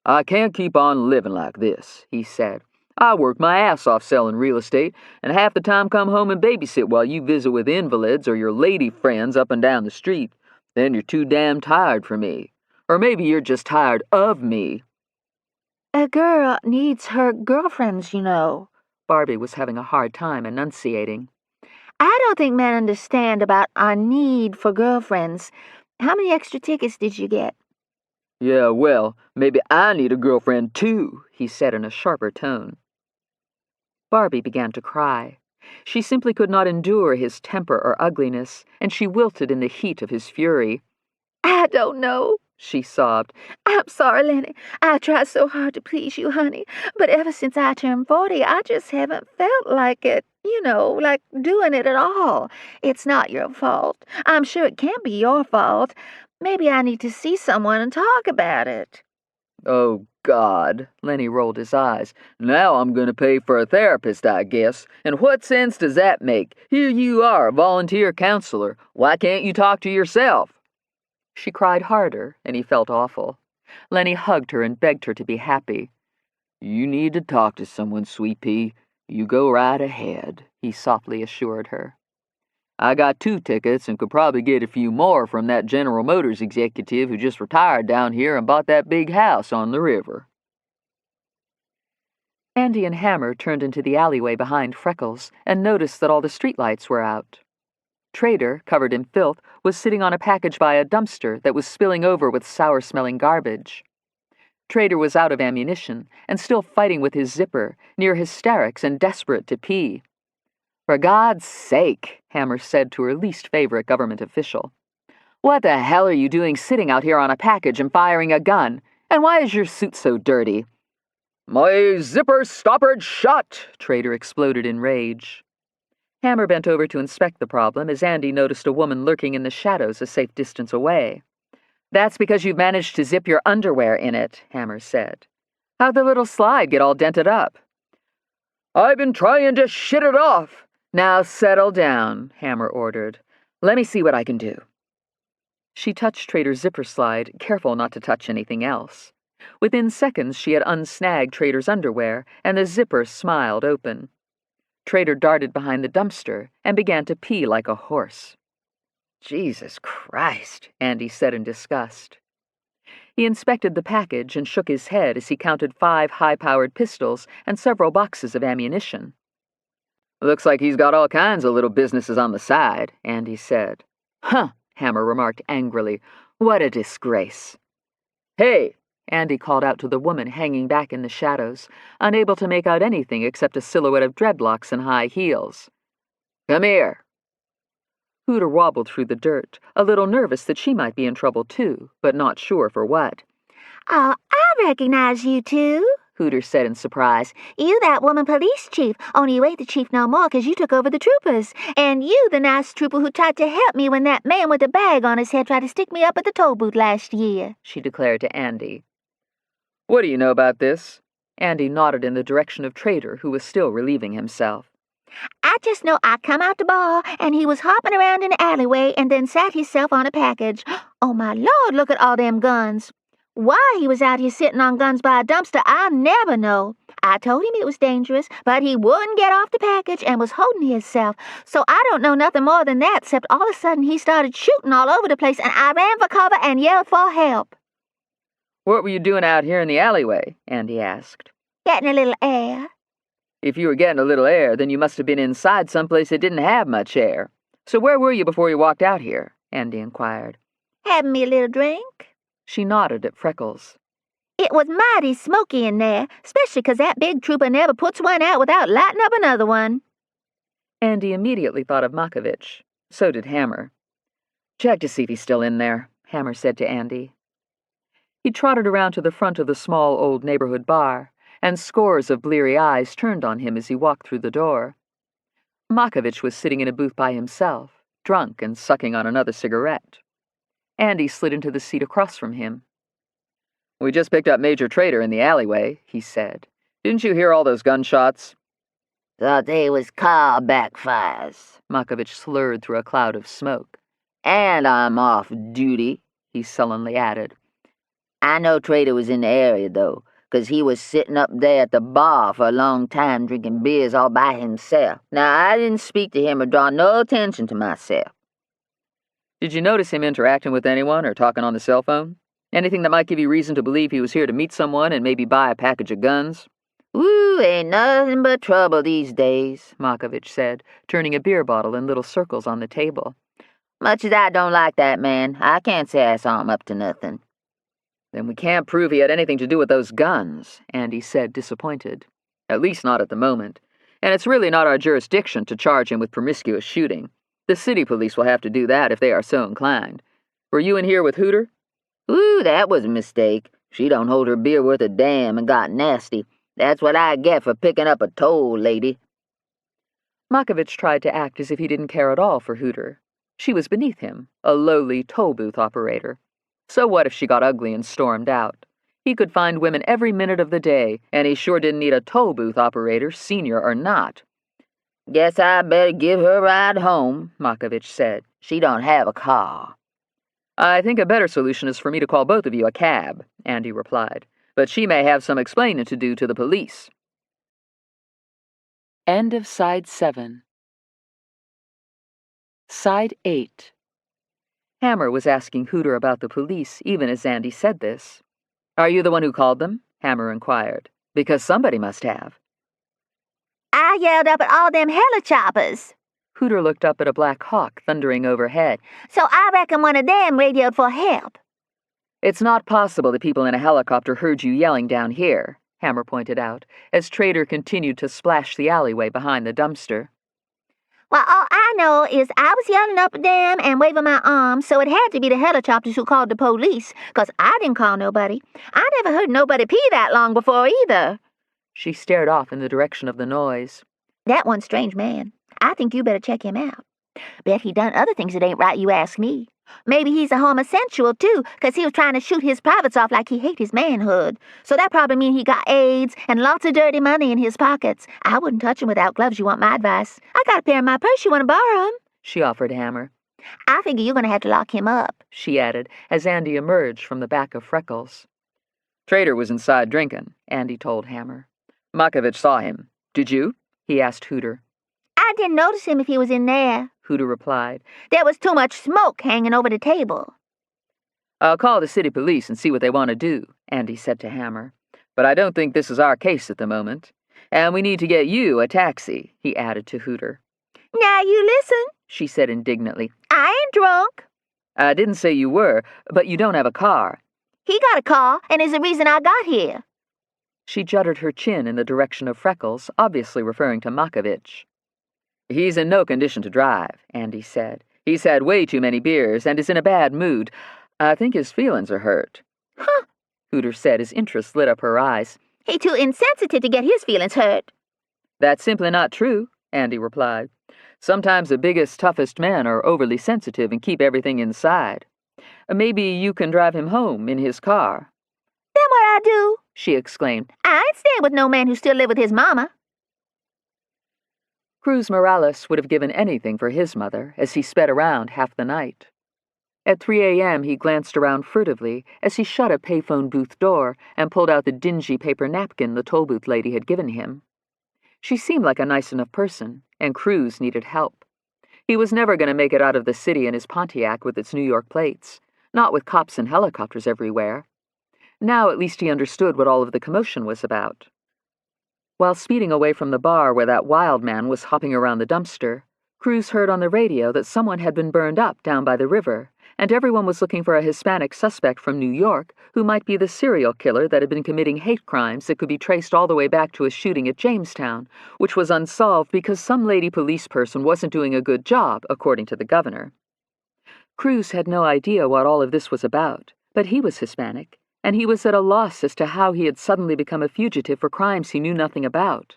I can't keep on living like this, he said. I work my ass off selling real estate, and half the time come home and babysit while you visit with invalids or your lady friends up and down the street. Then you're too damn tired for me. Or maybe you're just tired of me.
A girl needs her girlfriends, you know.
Barbie was having a hard time enunciating.
I don't think men understand about our need for girlfriends. How many extra tickets did you get?
Yeah, well, maybe I need a girlfriend too, he said in a sharper tone. Barbie began to cry. She simply could not endure his temper or ugliness, and she wilted in the heat of his fury.
I don't know, she sobbed. I'm sorry, Lenny. I try so hard to please you, honey, but ever since I turned 40, I just haven't felt like it, like doing it at all. It's not your fault. I'm sure it can't be your fault. Maybe I need to see someone and talk about it.
Oh, God, Lenny rolled his eyes. Now I'm going to pay for a therapist, I guess. And what sense does that make? Here you are, a volunteer counselor. Why can't you talk to yourself? She cried harder, and he felt awful. Lenny hugged her and begged her to be happy. You need to talk to someone, Sweet Pea. You go right ahead, he softly assured her. I got 2 tickets and could probably get a few more from that General Motors executive who just retired down here and bought that big house on the river. Andy and Hammer turned into the alleyway behind Freckles and noticed that all the streetlights were out. Trader, covered in filth, was sitting on a package by a dumpster that was spilling over with sour-smelling garbage. Trader was out of ammunition and still fighting with his zipper, near hysterics and desperate to pee. For God's sake, Hammer said to her least favorite government official. What the hell are you doing sitting out here on a package and firing a gun? And why is your suit so dirty? My zipper stoppered shut, Trader exploded in rage. Hammer bent over to inspect the problem as Andy noticed a woman lurking in the shadows a safe distance away. That's because you've managed to zip your underwear in it, Hammer said. How'd the little slide get all dented up? I've been trying to shit it off. Now settle down, Hammer ordered. Let me see what I can do. She touched Trader's zipper slide, careful not to touch anything else. Within seconds, she had unsnagged Trader's underwear, and the zipper smiled open. Trader darted behind the dumpster and began to pee like a horse. Jesus Christ, Andy said in disgust. He inspected the package and shook his head as he counted 5 high-powered pistols and several boxes of ammunition. Looks like he's got all kinds of little businesses on the side, Andy said. Huh, Hammer remarked angrily. What a disgrace. Hey, Andy called out to the woman hanging back in the shadows, unable to make out anything except a silhouette of dreadlocks and high heels. Come here. Hooter wobbled through the dirt, a little nervous that she might be in trouble too, but not sure for what.
Oh, I recognize you two,
Hooter said in surprise.
You that woman police chief, only you ain't the chief no more 'cause you took over the troopers. And you the nice trooper who tried to help me when that man with the bag on his head tried to stick me up at the toll booth last year,
she declared to Andy.
What do you know about this? Andy nodded in the direction of Trader, who was still relieving himself.
I just know I come out the bar, and he was hopping around in the alleyway and then sat himself on a package. Oh, my Lord, look at all them guns. Why he was out here sitting on guns by a dumpster, I never know. I told him it was dangerous, but he wouldn't get off the package and was holding himself. So I don't know nothing more than that, except all of a sudden he started shooting all over the place, and I ran for cover and yelled for help.
What were you doing out here in the alleyway? Andy asked.
Getting a little air.
If you were getting a little air, then you must have been inside someplace that didn't have much air. So where were you before you walked out here?" Andy inquired.
Having me a little drink.
She nodded at Freckles.
It was mighty smoky in there, especially 'cause that big trooper never puts one out without lighting up another one.
Andy immediately thought of Makovich. So did Hammer.
"Check to see if he's still in there,"
Hammer said to Andy. He trotted around to the front of the small old neighborhood bar, and scores of bleary eyes turned on him as he walked through the door. Makovich was sitting in a booth by himself, drunk and sucking on another cigarette. Andy slid into the seat across from him.
"We just picked up Major Trader in the alleyway," he said. "Didn't you hear all those gunshots?"
Thought they was car backfires,
Makovich slurred through a cloud of smoke.
And I'm off duty,
he sullenly added.
I know Trader was in the area, though, 'cause he was sitting up there at the bar for a long time drinking beers all by himself. Now, I didn't speak to him or draw no attention to myself.
Did you notice him interacting with anyone or talking on the cell phone? Anything that might give you reason to believe he was here to meet someone and maybe buy a package of guns?"
Ooh, ain't nothing but trouble these days,
Makovich said, turning a beer bottle in little circles on the table.
Much as I don't like that man, I can't say I saw him up to nothing.
"Then we can't prove he had anything to do with those guns," Andy said, disappointed. "At least not at the moment. And it's really not our jurisdiction to charge him with promiscuous shooting. The city police will have to do that if they are so inclined. Were you in here with Hooter?"
Ooh, that was a mistake. She don't hold her beer worth a damn and got nasty. That's what I get for picking up a toll lady.
Makovich tried to act as if he didn't care at all for Hooter. She was beneath him, a lowly toll booth operator. So what if she got ugly and stormed out? He could find women every minute of the day, and he sure didn't need a toll booth operator, senior or not.
Guess I better give her a ride home, Makovich said. She don't have a car.
"I think a better solution is for me to call both of you a cab," Andy replied. "But she may have some explaining to do to the police."
End of Side 7. Side 8. Hammer was asking Hooter about the police even as Andy said this.
"Are you the one who called them?" Hammer inquired. "Because somebody must have."
I yelled up at all them helichoppers.
Hooter looked up at a black hawk thundering overhead.
So I reckon one of them radioed for help.
"It's not possible that people in a helicopter heard you yelling down here," Hammer pointed out, as Trader continued to splash the alleyway behind the dumpster.
Well, all I know is I was yelling up at them and waving my arms, so it had to be the helichoppers who called the police, 'cause I didn't call nobody. I never heard nobody pee that long before either.
She stared off in the direction of the noise.
That one strange man. I think you better check him out. Bet he done other things that ain't right, you ask me. Maybe he's a homosexual, too, 'cause he was trying to shoot his privates off like he hate his manhood. So that probably mean he got AIDS and lots of dirty money in his pockets. I wouldn't touch him without gloves, you want my advice. I got a pair in my purse, you want to borrow 'em?
She offered Hammer.
I figure you're going to have to lock him up,
she added, as Andy emerged from the back of Freckles.
"Trader was inside drinking," Andy told Hammer. "Makovich saw him. Did you?" he asked Hooter.
I didn't notice him if he was in there,
Hooter replied.
There was too much smoke hanging over the table.
"I'll call the city police and see what they want to do," Andy said to Hammer. "But I don't think this is our case at the moment. And we need to get you a taxi," he added to Hooter.
Now you listen,
she said indignantly.
I ain't drunk.
"I didn't say you were, but you don't have a car."
He got a car and is the reason I got here.
She jutted her chin in the direction of Freckles, obviously referring to Makovich.
"He's in no condition to drive," Andy said. "He's had way too many beers and is in a bad mood. I think his feelings are hurt."
Huh,
Hooter said as interest lit up her eyes.
he too insensitive to get his feelings hurt.
"That's simply not true," Andy replied. "Sometimes the biggest, toughest men are overly sensitive and keep everything inside. Maybe you can drive him home in his car."
Then what I do?
She exclaimed.
I ain't staying with no man who still live with his mama.
Cruz Morales would have given anything for his mother as he sped around half the night. At 3 a.m. he glanced around furtively as he shut a payphone booth door and pulled out the dingy paper napkin the toll booth lady had given him. She seemed like a nice enough person, and Cruz needed help. He was never going to make it out of the city in his Pontiac with its New York plates, not with cops and helicopters everywhere. Now at least he understood what all of the commotion was about. While speeding away from the bar where that wild man was hopping around the dumpster, Cruz heard on the radio that someone had been burned up down by the river, and everyone was looking for a Hispanic suspect from New York who might be the serial killer that had been committing hate crimes that could be traced all the way back to a shooting at Jamestown, which was unsolved because some lady police person wasn't doing a good job, according to the governor. Cruz had no idea what all of this was about, but he was Hispanic, and he was at a loss as to how he had suddenly become a fugitive for crimes he knew nothing about.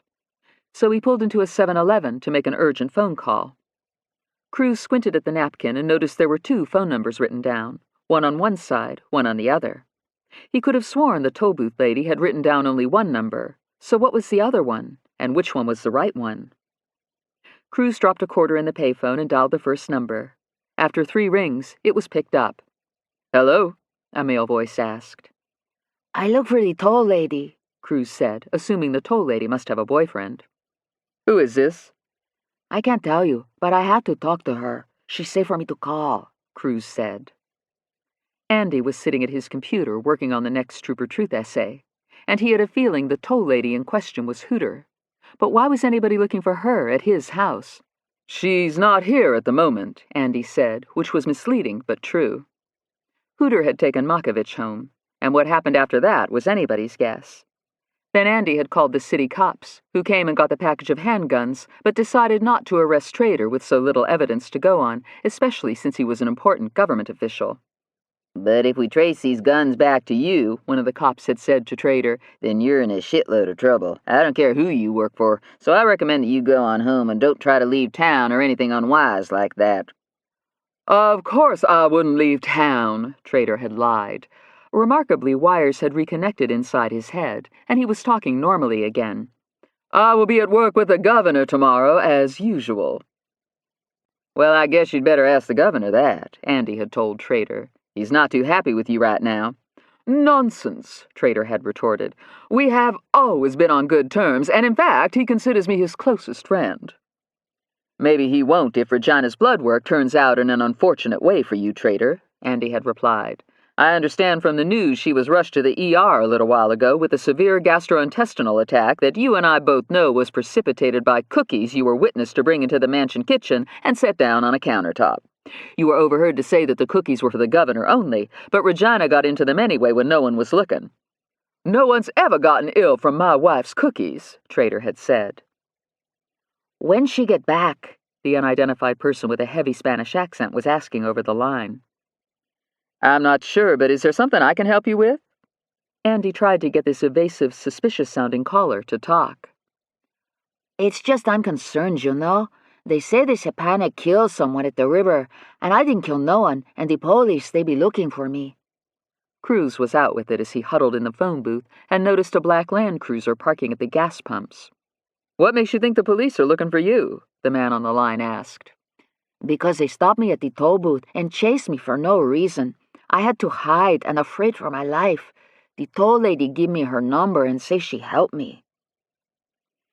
So he pulled into a 7-Eleven to make an urgent phone call. Cruz squinted at the napkin and noticed there were 2 phone numbers written down, one on one side, one on the other. He could have sworn the toll booth lady had written down only one number, so what was the other one, and which one was the right one? Cruz dropped a quarter in the payphone and dialed the first number. After 3 rings, it was picked up. "Hello?" a male voice asked.
"I look for the toll lady,"
Cruz said, assuming the toll lady must have a boyfriend. "Who is this?"
"I can't tell you, but I have to talk to her. She said for me to call," Cruz said. Andy was sitting at his computer working on the next Truth or Truth essay, and he had a feeling the toll lady in question was Hooter. But why was anybody looking for her at his house? "She's not here at the moment," Andy said, which was misleading but true. Hooter had taken Makovich home, and what happened after that was anybody's guess. Then Andy had called the city cops, who came and got the package of handguns, but decided not to arrest Trader with so little evidence to go on, especially since he was an important government official. "But if we trace these guns back to you," one of the cops had said to Trader, "then you're in a shitload of trouble. I don't care who you work for, so I recommend that you go on home and don't try to leave town or anything unwise like that."
"Of course I wouldn't leave town," Trader had lied. Remarkably, wires had reconnected inside his head, and he was talking normally again. "I will be at work with the governor tomorrow, as usual."
"Well, I guess you'd better ask the governor that," Andy had told Trader. "He's not too happy with you right now."
"Nonsense," Trader had retorted. "We have always been on good terms, and in fact, he considers me his closest friend."
"Maybe he won't if Regina's blood work turns out in an unfortunate way for you, Trader," Andy had replied. "I understand from the news she was rushed to the ER a little while ago with a severe gastrointestinal attack that you and I both know was precipitated by cookies you were witness to bring into the mansion kitchen and set down on a countertop. You were overheard to say that the cookies were for the governor only, but Regina got into them anyway when no one was looking."
"No one's ever gotten ill from my wife's cookies," Trader had said.
"When'd she get back?"
the unidentified person with a heavy Spanish accent was asking over the line.
"I'm not sure, but is there something I can help you with?"
Andy tried to get this evasive, suspicious-sounding caller to talk.
"It's just I'm concerned, you know. They say this Hispanic killed someone at the river, and I didn't kill no one, and the police, they be looking for me."
Cruz was out with it as he huddled in the phone booth and noticed a black Land Cruiser parking at the gas pumps.
"What makes you think the police are looking for you?"
the man on the line asked.
"Because they stopped me at the toll booth and chased me for no reason. I had to hide and afraid for my life. The toll lady gave me her number and say she helped me."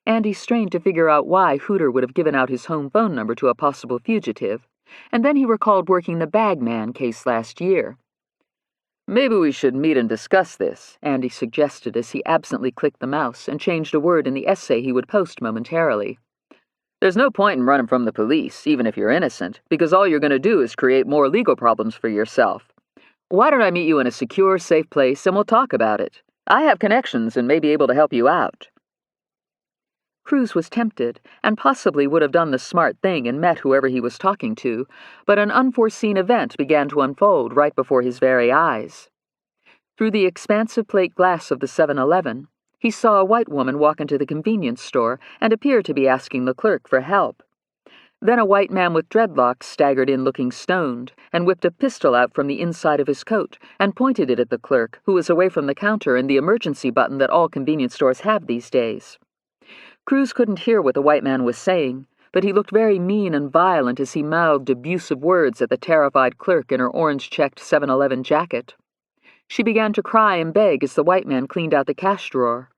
Andy strained to figure out why Hooter would have given out his home phone number to a possible fugitive, and then he recalled working the Bagman case last year.
"Maybe we should meet and discuss this,"
Andy suggested as he absently clicked the mouse and changed a word in the essay he would post momentarily.
"There's no point in running from the police, even if you're innocent, because all you're going to do is create more legal problems for yourself. Why don't I meet you in a secure, safe place and we'll talk about it? I have connections and may be able to help you out."
Cruz was tempted, and possibly would have done the smart thing and met whoever he was talking to, but an unforeseen event began to unfold right before his very eyes. Through the expansive plate glass of the 7-Eleven, he saw a white woman walk into the convenience store and appear to be asking the clerk for help. Then a white man with dreadlocks staggered in looking stoned and whipped a pistol out from the inside of his coat and pointed it at the clerk, who was away from the counter and the emergency button that all convenience stores have these days. Cruz couldn't hear what the white man was saying, but he looked very mean and violent as he mouthed abusive words at the terrified clerk in her orange-checked 7-Eleven jacket. She began to cry and beg as the white man cleaned out the cash drawer.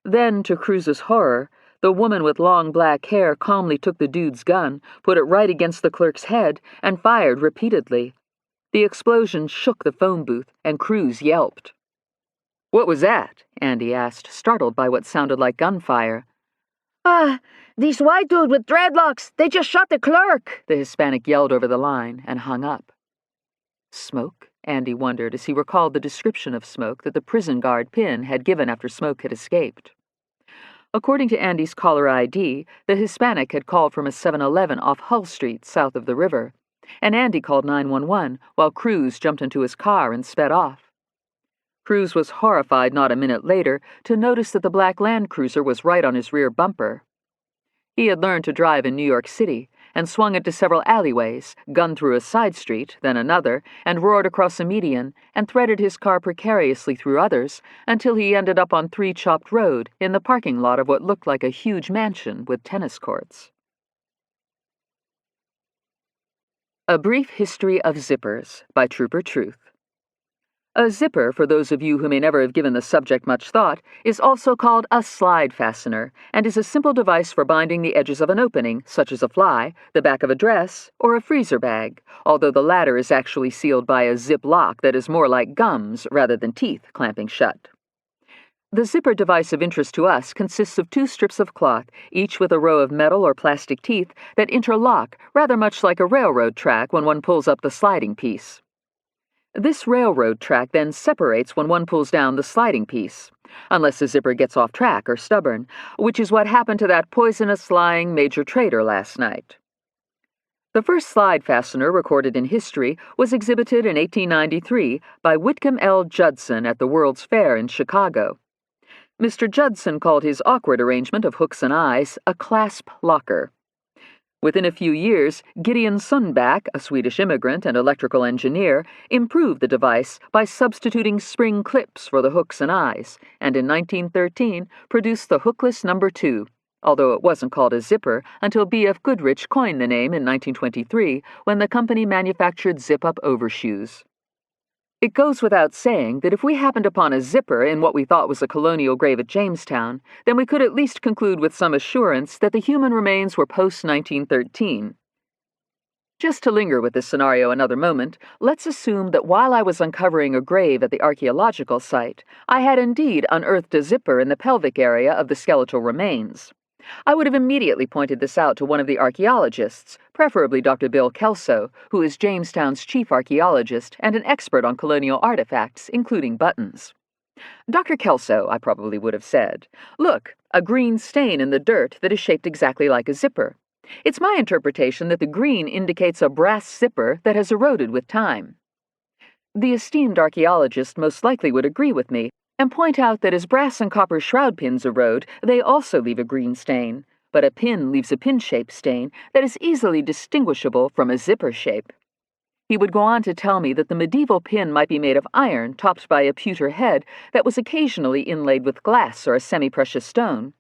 Then, to Cruz's horror, the woman with long black hair calmly took the dude's gun, put it right against the clerk's head, and fired repeatedly. The explosion shook the phone booth, and Cruz yelped.
"What was that?"
Andy asked, startled by what sounded like gunfire.
"Ah, these white dude with dreadlocks, they just shot the clerk," the Hispanic yelled over the line and hung up. Smoke? Andy wondered as he recalled the description of Smoke that the prison guard Pin had given after Smoke had escaped. According to Andy's caller ID, the Hispanic had called from a 7-Eleven off Hull Street, south of the river, and Andy called 911 while Cruz jumped into his car and sped off. Cruz was horrified not a minute later to notice that the black Land Cruiser was right on his rear bumper. He had learned to drive in New York City and swung into several alleyways, gunned through a side street, then another, and roared across a median, and threaded his car precariously through others until he ended up on 3 Chopped Road in the parking lot of what looked like a huge mansion with tennis courts. A Brief History of Zippers by Trooper Truth. A zipper, for those of you who may never have given the subject much thought, is also called a slide fastener, and is a simple device for binding the edges of an opening, such as a fly, the back of a dress, or a freezer bag, although the latter is actually sealed by a zip lock that is more like gums rather than teeth clamping shut. The zipper device of interest to us consists of 2 strips of cloth, each with a row of metal or plastic teeth that interlock rather much like a railroad track when one pulls up the sliding piece. This railroad track then separates when one pulls down the sliding piece, unless the zipper gets off track or stubborn, which is what happened to that poisonous lying Major Trader last night. The first slide fastener recorded in history was exhibited in 1893 by Whitcomb L. Judson at the World's Fair in Chicago. Mr. Judson called his awkward arrangement of hooks and eyes a clasp locker. Within a few years, Gideon Sundback, a Swedish immigrant and electrical engineer, improved the device by substituting spring clips for the hooks and eyes, and in 1913 produced the hookless No. 2, although it wasn't called a zipper until B.F. Goodrich coined the name in 1923 when the company manufactured zip-up overshoes. It goes without saying that if we happened upon a zipper in what we thought was a colonial grave at Jamestown, then we could at least conclude with some assurance that the human remains were post-1913. Just to linger with this scenario another moment, let's assume that while I was uncovering a grave at the archaeological site, I had indeed unearthed a zipper in the pelvic area of the skeletal remains. I would have immediately pointed this out to one of the archaeologists, preferably Dr. Bill Kelso, who is Jamestown's chief archaeologist and an expert on colonial artifacts, including buttons. "Dr. Kelso," I probably would have said, "look, a green stain in the dirt that is shaped exactly like a zipper. It's my interpretation that the green indicates a brass zipper that has eroded with time." The esteemed archaeologist most likely would agree with me, and point out that as brass and copper shroud pins erode, they also leave a green stain, but a pin leaves a pin-shaped stain that is easily distinguishable from a zipper shape. He would go on to tell me that the medieval pin might be made of iron topped by a pewter head that was occasionally inlaid with glass or a semi-precious stone.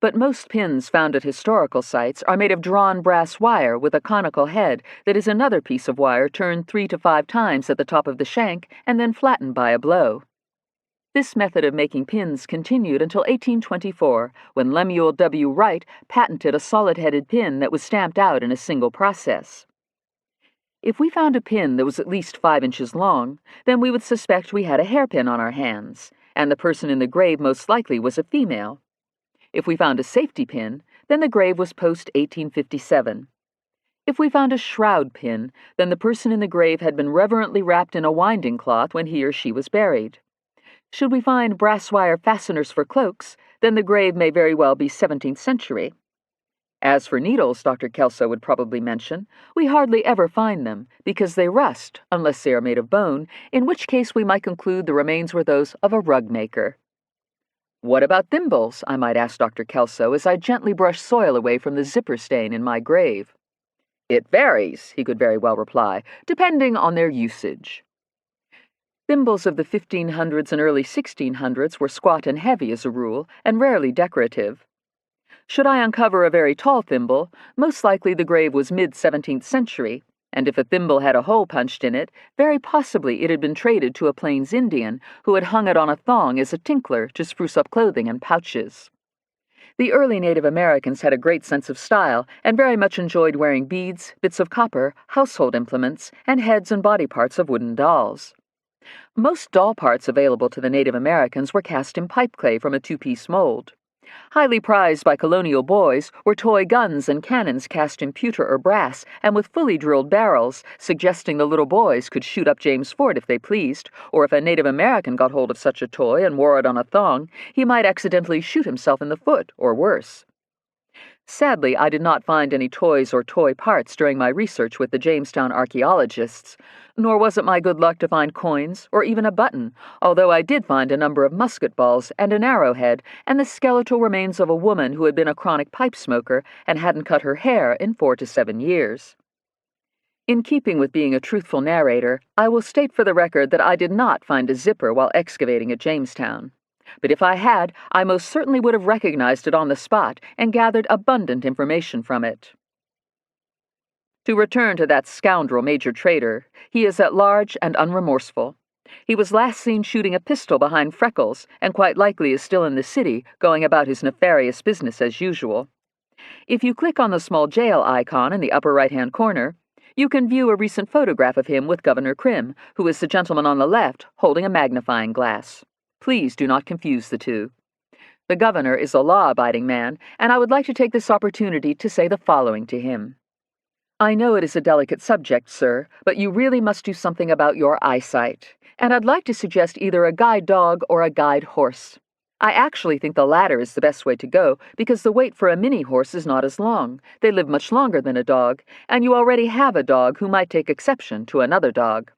But most pins found at historical sites are made of drawn brass wire with a conical head that is another piece of wire turned 3 to 5 times at the top of the shank and then flattened by a blow. This method of making pins continued until 1824, when Lemuel W. Wright patented a solid-headed pin that was stamped out in a single process. If we found a pin that was at least 5 inches long, then we would suspect we had a hairpin on our hands, and the person in the grave most likely was a female. If we found a safety pin, then the grave was post-1857. If we found a shroud pin, then the person in the grave had been reverently wrapped in a winding cloth when he or she was buried. Should we find brass wire fasteners for cloaks, then the grave may very well be 17th century. As for needles, Dr. Kelso would probably mention, we hardly ever find them, because they rust, unless they are made of bone, in which case we might conclude the remains were those of a rug maker. "What about thimbles?" I might ask Dr. Kelso as I gently brush soil away from the zipper stain in my grave. "It varies," he could very well reply, "depending on their usage." Thimbles of the 1500s and early 1600s were squat and heavy as a rule, and rarely decorative. Should I uncover a very tall thimble, most likely the grave was mid-17th century, and if a thimble had a hole punched in it, very possibly it had been traded to a Plains Indian who had hung it on a thong as a tinkler to spruce up clothing and pouches. The early Native Americans had a great sense of style and very much enjoyed wearing beads, bits of copper, household implements, and heads and body parts of wooden dolls. Most doll parts available to the Native Americans were cast in pipe clay from a 2-piece mold.
Highly prized by colonial boys were toy guns and cannons cast in pewter or brass and with fully drilled barrels, suggesting the little boys could shoot up James Fort if they pleased, or if a Native American got hold of such a toy and wore it on a thong, he might accidentally shoot himself in the foot, or worse. Sadly, I did not find any toys or toy parts during my research with the Jamestown archaeologists, nor was it my good luck to find coins or even a button, although I did find a number of musket balls and an arrowhead and the skeletal remains of a woman who had been a chronic pipe smoker and hadn't cut her hair in 4 to 7 years. In keeping with being a truthful narrator, I will state for the record that I did not find a zipper while excavating at Jamestown. But if I had, I most certainly would have recognized it on the spot and gathered abundant information from it. To return to that scoundrel Major Trader, he is at large and unremorseful. He was last seen shooting a pistol behind Freckles, and quite likely is still in the city, going about his nefarious business as usual. If you click on the small jail icon in the upper right-hand corner, you can view a recent photograph of him with Governor Krim, who is the gentleman on the left holding a magnifying glass. Please do not confuse the two. The governor is a law-abiding man, and I would like to take this opportunity to say the following to him. I know it is a delicate subject, sir, but you really must do something about your eyesight, and I'd like to suggest either a guide dog or a guide horse. I actually think the latter is the best way to go, because the wait for a mini horse is not as long. They live much longer than a dog, and you already have a dog who might take exception to another dog.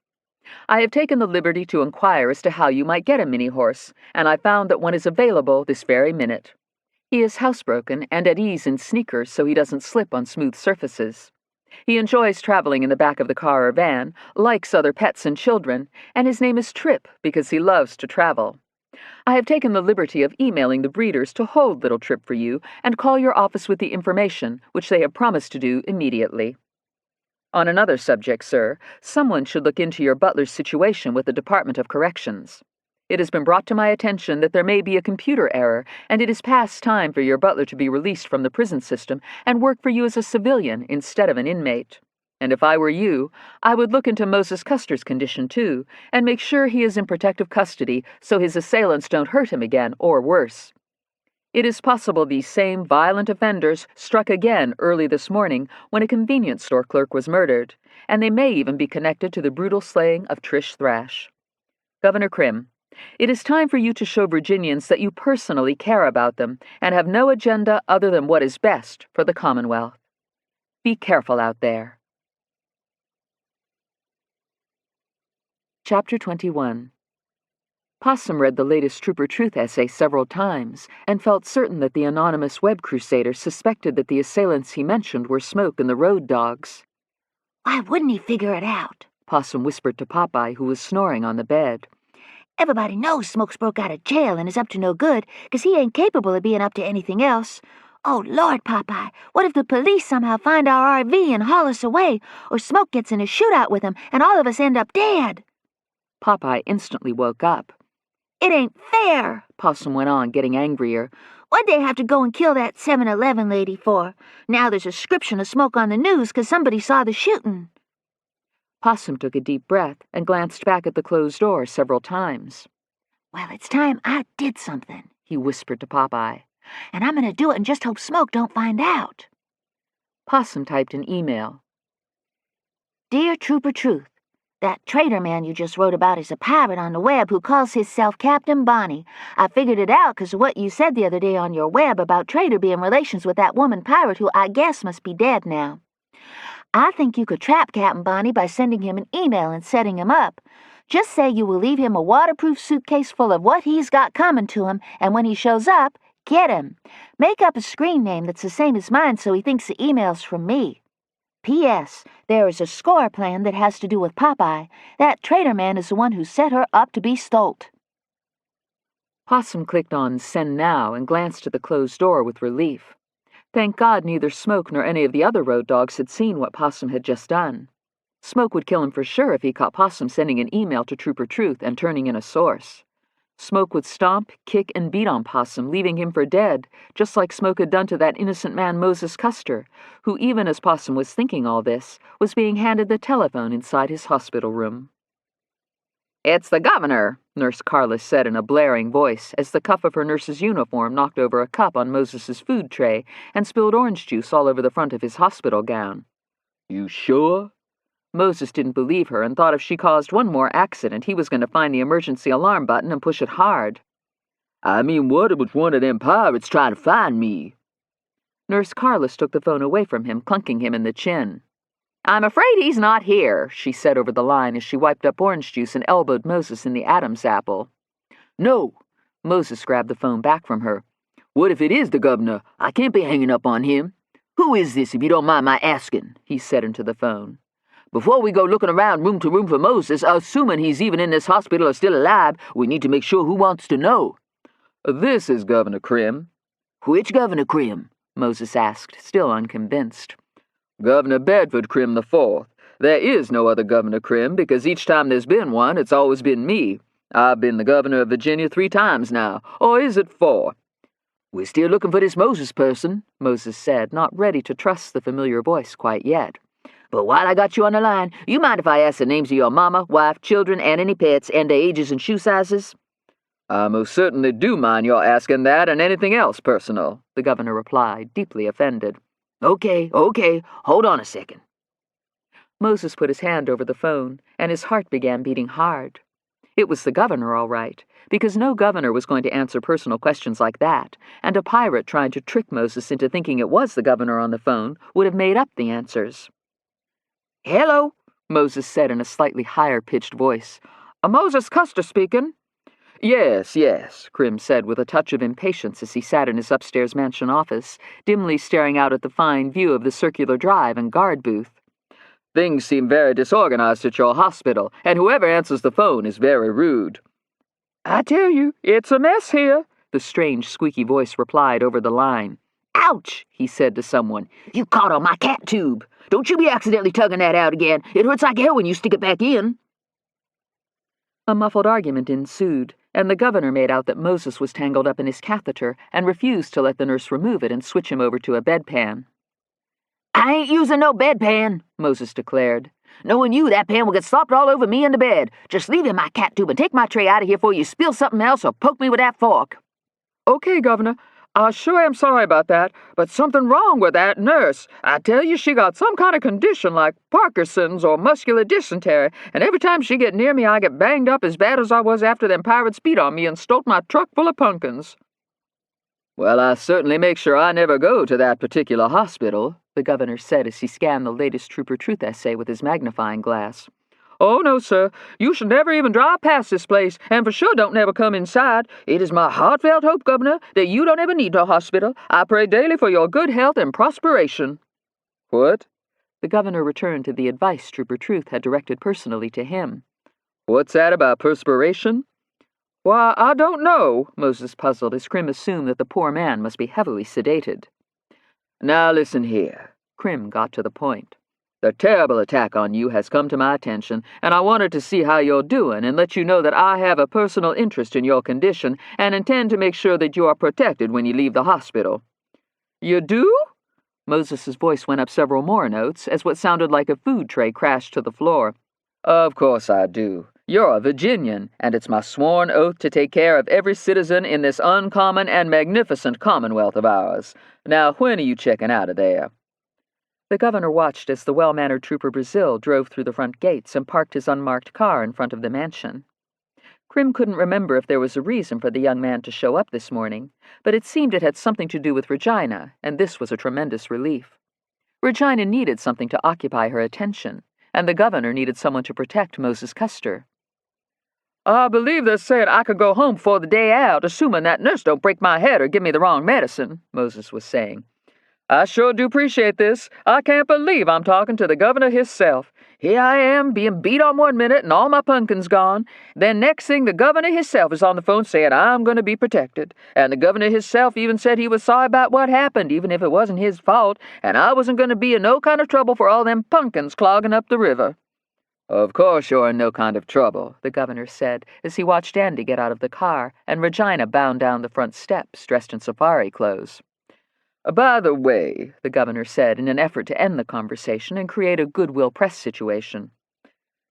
I have taken the liberty to inquire as to how you might get a mini horse, and I found that one is available this very minute. He is housebroken and at ease in sneakers so he doesn't slip on smooth surfaces. He enjoys traveling in the back of the car or van, likes other pets and children, and his name is Trip because he loves to travel. I have taken the liberty of emailing the breeders to hold little Trip for you and call your office with the information, which they have promised to do immediately. On another subject, sir, someone should look into your butler's situation with the Department of Corrections. It has been brought to my attention that there may be a computer error, and it is past time for your butler to be released from the prison system and work for you as a civilian instead of an inmate. And if I were you, I would look into Moses Custer's condition, too, and make sure he is in protective custody so his assailants don't hurt him again, or worse. It is possible these same violent offenders struck again early this morning when a convenience store clerk was murdered, and they may even be connected to the brutal slaying of Trish Thrash. Governor Krim, it is time for you to show Virginians that you personally care about them and have no agenda other than what is best for the Commonwealth. Be careful out there. Chapter 21. Possum read the latest Trooper Truth essay several times and felt certain that the anonymous web crusader suspected that the assailants he mentioned were Smoke and the road dogs.
Why wouldn't he figure it out?
Possum whispered to Popeye, who was snoring on the bed.
Everybody knows Smoke's broke out of jail and is up to no good, 'cause he ain't capable of being up to anything else. Oh, Lord, Popeye, what if the police somehow find our RV and haul us away, or Smoke gets in a shootout with them and all of us end up dead?
Popeye instantly woke up.
It ain't fair,
Possum went on, getting angrier.
What'd they have to go and kill that 7-Eleven lady for? Now there's a description of Smoke on the news 'cause somebody saw the shooting.
Possum took a deep breath and glanced back at the closed door several times.
Well, it's time I did something,
he whispered to Popeye.
And I'm going to do it and just hope Smoke don't find out.
Possum typed an email.
Dear Trooper Truth, that traitor man you just wrote about is a pirate on the web who calls himself Captain Bonnie. I figured it out 'cause of what you said the other day on your web about Trader being relations with that woman pirate who I guess must be dead now. I think you could trap Captain Bonnie by sending him an email and setting him up. Just say you will leave him a waterproof suitcase full of what he's got coming to him, and when he shows up, get him. Make up a screen name that's the same as mine so he thinks the email's from me. P.S. There is a score plan that has to do with Popeye. That traitor man is the one who set her up to be stolt.
Possum clicked on Send Now and glanced at the closed door with relief. Thank God neither Smoke nor any of the other road dogs had seen what Possum had just done. Smoke would kill him for sure if he caught Possum sending an email to Trooper Truth and turning in a source. Smoke would stomp, kick, and beat on Possum, leaving him for dead, just like Smoke had done to that innocent man Moses Custer, who, even as Possum was thinking all this, was being handed the telephone inside his hospital room.
"It's the governor," Nurse Carlos said in a blaring voice as the cuff of her nurse's uniform knocked over a cup on Moses's food tray and spilled orange juice all over the front of his hospital gown. "You sure?" Moses didn't believe her and thought if she caused one more accident, he was going to find the emergency alarm button and push it hard. "I mean, what if it's one of them pirates trying to find me?" Nurse Carlos took the phone away from him, clunking him in the chin. "I'm afraid he's not here," she said over the line as she wiped up orange juice and elbowed Moses in the Adam's apple. "No!" Moses grabbed the phone back from her. "What if it is the governor? I can't be hanging up on him. Who is this, if you don't mind my asking?" he said into the phone. "Before we go looking around room to room for Moses, assuming he's even in this hospital or still alive, we need to make sure who wants to know." "This is Governor Krim." "Which Governor Krim?" Moses asked, still unconvinced. "Governor Bedford Krim IV. There is no other Governor Krim, because each time there's been one, it's always been me. I've been the governor of Virginia 3 times now, or is it 4? "We're still looking for this Moses person," Moses said, not ready to trust the familiar voice quite yet. "But while I got you on the line, you mind if I ask the names of your mama, wife, children, and any pets, and their ages and shoe sizes?" "I most certainly do mind your asking that and anything else personal," the governor replied, deeply offended. Okay, hold on a second." Moses put his hand over the phone, and his heart began beating hard. It was the governor, all right, because no governor was going to answer personal questions like that, and a pirate trying to trick Moses into thinking it was the governor on the phone would have made up the answers. "Hello," Moses said in a slightly higher-pitched voice. "Moses Custer speaking." Yes, Krim said with a touch of impatience as he sat in his upstairs mansion office, dimly staring out at the fine view of the circular drive and guard booth. "Things seem very disorganized at your hospital, and whoever answers the phone is very rude." "I tell you, it's a mess here," the strange, squeaky voice replied over the line. "Ouch," he said to someone. "You caught on my cat tube. Don't you be accidentally tugging that out again. It hurts like hell when you stick it back in." A muffled argument ensued, and the governor made out that Moses was tangled up in his catheter and refused to let the nurse remove it and switch him over to a bedpan. "I ain't using no bedpan," Moses declared. "Knowing you, that pan will get slopped all over me in the bed. Just leave in my cat tube and take my tray out of here before you spill something else or poke me with that fork." "Okay, Governor. I sure am sorry about that, but something wrong with that nurse. I tell you, she got some kind of condition like Parkinson's or muscular dysentery, and every time she get near me, I get banged up as bad as I was after them pirates beat on me and stole my truck full of pumpkins." "Well, I certainly make sure I never go to that particular hospital," the governor said as he scanned the latest Trooper Truth essay with his magnifying glass. "Oh, no, sir. You should never even drive past this place, and for sure don't never come inside. It is my heartfelt hope, Governor, that you don't ever need no hospital. I pray daily for your good health and prosperation." "What?" The governor returned to the advice Trooper Truth had directed personally to him. "What's that about perspiration?" "Why, I don't know," Moses puzzled as Krim assumed that the poor man must be heavily sedated. "Now listen here." Krim got to the point. "The terrible attack on you has come to my attention, and I wanted to see how you're doing and let you know that I have a personal interest in your condition and intend to make sure that you are protected when you leave the hospital." "You do?" Moses's voice went up several more notes as what sounded like a food tray crashed to the floor. "Of course I do. You're a Virginian, and it's my sworn oath to take care of every citizen in this uncommon and magnificent commonwealth of ours. Now, when are you checking out of there?" The governor watched as the well-mannered Trooper Brazil drove through the front gates and parked his unmarked car in front of the mansion. Krim couldn't remember if there was a reason for the young man to show up this morning, but it seemed it had something to do with Regina, and this was a tremendous relief. Regina needed something to occupy her attention, and the governor needed someone to protect Moses Custer. "I believe they're saying I could go home before the day out, assuming that nurse don't break my head or give me the wrong medicine," Moses was saying. "I sure do appreciate this. I can't believe I'm talking to the governor himself. Here I am, being beat on one minute and all my pumpkins gone. Then next thing, the governor himself is on the phone saying I'm going to be protected. And the governor himself even said he was sorry about what happened, even if it wasn't his fault, and I wasn't going to be in no kind of trouble for all them pumpkins clogging up the river." "Of course you're in no kind of trouble," the governor said as he watched Andy get out of the car and Regina bound down the front steps, dressed in safari clothes. "By the way," the governor said in an effort to end the conversation and create a goodwill press situation,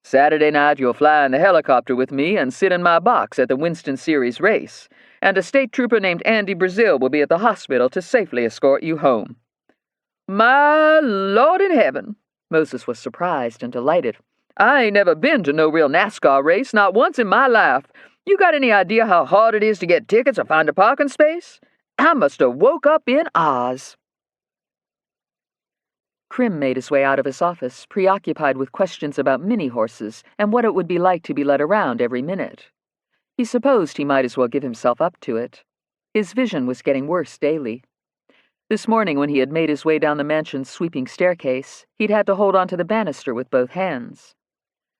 Saturday night you'll fly in the helicopter with me and sit in my box at the Winston Series race, and a state trooper named Andy Brazil will be at the hospital to safely escort you home." "My Lord in heaven!" Moses was surprised and delighted. "I ain't never been to no real NASCAR race, not once in my life. You got any idea how hard it is to get tickets or find a parking space? I must have woke up in Oz."
Krim made his way out of his office, preoccupied with questions about mini-horses and what it would be like to be led around every minute. He supposed he might as well give himself up to it. His vision was getting worse daily. This morning, when he had made his way down the mansion's sweeping staircase, he'd had to hold onto the banister with both hands.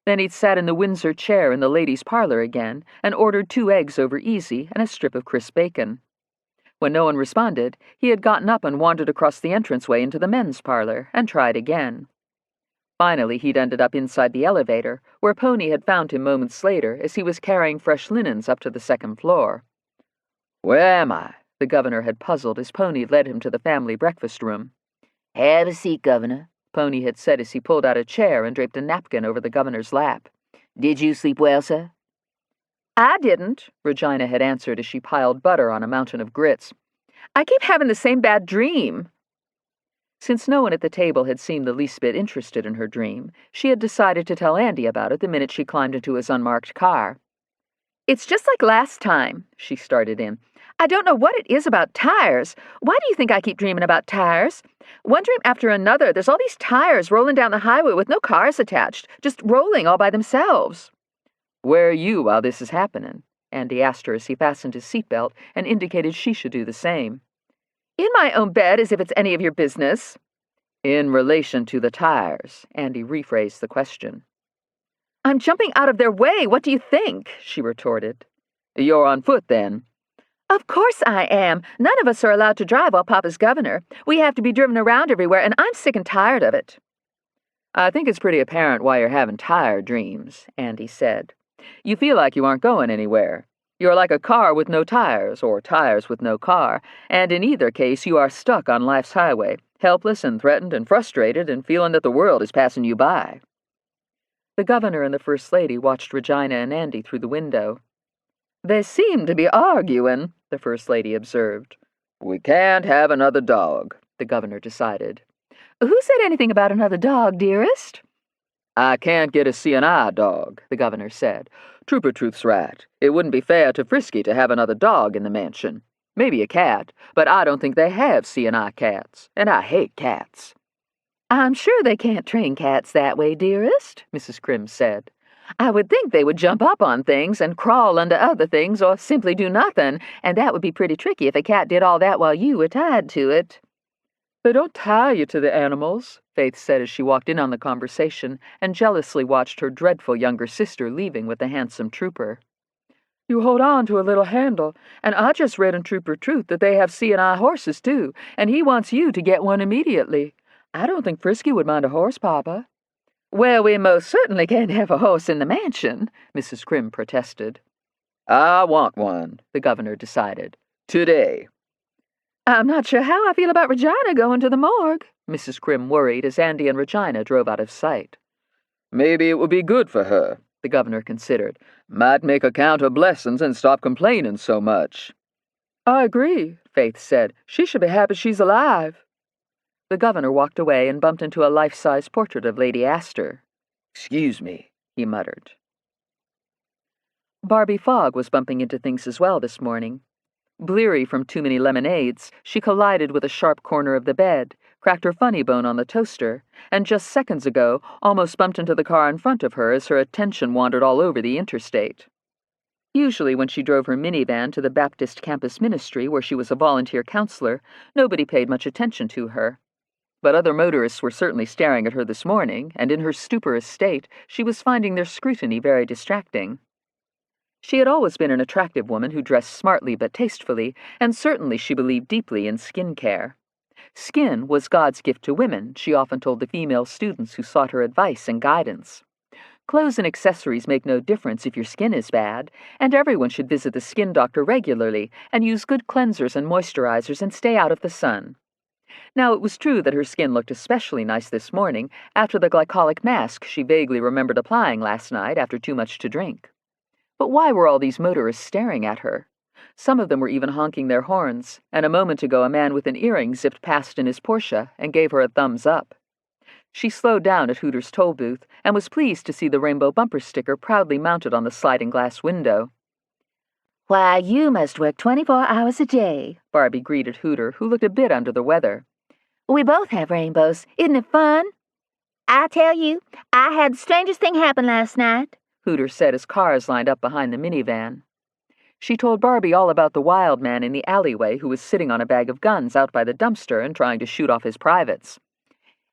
Then he'd sat in the Windsor chair in the ladies' parlor again and ordered 2 eggs over easy and a strip of crisp bacon. When no one responded, he had gotten up and wandered across the entranceway into the men's parlor and tried again. Finally, he'd ended up inside the elevator, where Pony had found him moments later as he was carrying fresh linens up to the 2nd floor.
"Where am I?"
The governor had puzzled as Pony led him to the family breakfast room.
"Have a seat, Governor,"
Pony had said as he pulled out a chair and draped a napkin over the governor's lap.
"Did you sleep well, sir?"
"I didn't," Regina had answered as she piled butter on a mountain of grits. "I keep having the same bad dream." Since no one at the table had seemed the least bit interested in her dream, she had decided to tell Andy about it the minute she climbed into his unmarked car. "It's just like last time," she started in. "I don't know what it is about tires. Why do you think I keep dreaming about tires? One dream after another, there's all these tires rolling down the highway with no cars attached, just rolling all by themselves."
"Where are you while this is happening?"
Andy asked her as he fastened his seatbelt and indicated she should do the same.
"In my own bed, as if it's any of your business."
"In relation to the tires," Andy rephrased the question.
"I'm jumping out of their way. What do you think?" she retorted.
"You're on foot, then?"
"Of course I am. None of us are allowed to drive while Papa's governor. We have to be driven around everywhere, and I'm sick and tired of it."
"I think it's pretty apparent why you're having tire dreams," Andy said. "You feel like you aren't going anywhere. You're like a car with no tires, or tires with no car, and in either case you are stuck on life's highway, helpless and threatened and frustrated and feeling that the world is passing you by."
The governor and the First Lady watched Regina and Andy through the window.
"They seem to be arguing,"
the First Lady observed.
"We can't have another dog,"
the governor decided.
"Who said anything about another dog, dearest?"
"I can't get a CNI dog," the governor said. "Trooper Truth's right. It wouldn't be fair to Frisky to have another dog in the mansion. Maybe a cat, but I don't think they have CNI cats, and I hate cats."
"I'm sure they can't train cats that way, dearest," Mrs. Krim said. "I would think they would jump up on things and crawl under other things or simply do nothing, and that would be pretty tricky if a cat did all that while you were tied to it."
"They don't tie you to the animals," Faith said as she walked in on the conversation and jealously watched her dreadful younger sister leaving with the handsome trooper. "You hold on to a little handle, and I just read in Trooper Truth that they have CNI horses, too, and he wants you to get one immediately. I don't think Frisky would mind a horse, Papa."
"Well, we most certainly can't have a horse in the mansion," Mrs. Krim protested.
"I want one," the governor decided. "Today."
"I'm not sure how I feel about Regina going to the morgue,"
Mrs. Krim worried as Andy and Regina drove out of sight.
"Maybe it would be good for her," the governor considered. "Might make her count her blessings and stop complaining so much."
"I agree," Faith said. "She should be happy she's alive." The governor walked away and bumped into a life-size portrait of Lady Astor.
"Excuse me," he muttered.
Barbie Fogg was bumping into things as well this morning. Bleary from too many lemonades, she collided with a sharp corner of the bed, cracked her funny bone on the toaster, and just seconds ago almost bumped into the car in front of her as her attention wandered all over the interstate. Usually when she drove her minivan to the Baptist campus ministry where she was a volunteer counselor, nobody paid much attention to her. But other motorists were certainly staring at her this morning, and in her stuporous state, she was finding their scrutiny very distracting. She had always been an attractive woman who dressed smartly but tastefully, and certainly she believed deeply in skin care. Skin was God's gift to women, she often told the female students who sought her advice and guidance. Clothes and accessories make no difference if your skin is bad, and everyone should visit the skin doctor regularly and use good cleansers and moisturizers and stay out of the sun. Now, it was true that her skin looked especially nice this morning after the glycolic mask she vaguely remembered applying last night after too much to drink. But why were all these motorists staring at her? Some of them were even honking their horns, and a moment ago a man with an earring zipped past in his Porsche and gave her a thumbs up. She slowed down at Hooter's toll booth and was pleased to see the rainbow bumper sticker proudly mounted on the sliding glass window.
"Why, you must work 24 hours a day,"
Barbie greeted Hooter, who looked a bit under the weather.
"We both have rainbows. Isn't it fun?"
I tell you, I had the strangest thing happen last night,
Hooter said as cars lined up behind the minivan. She told Barbie all about the wild man in the alleyway who was sitting on a bag of guns out by the dumpster and trying to shoot off his privates.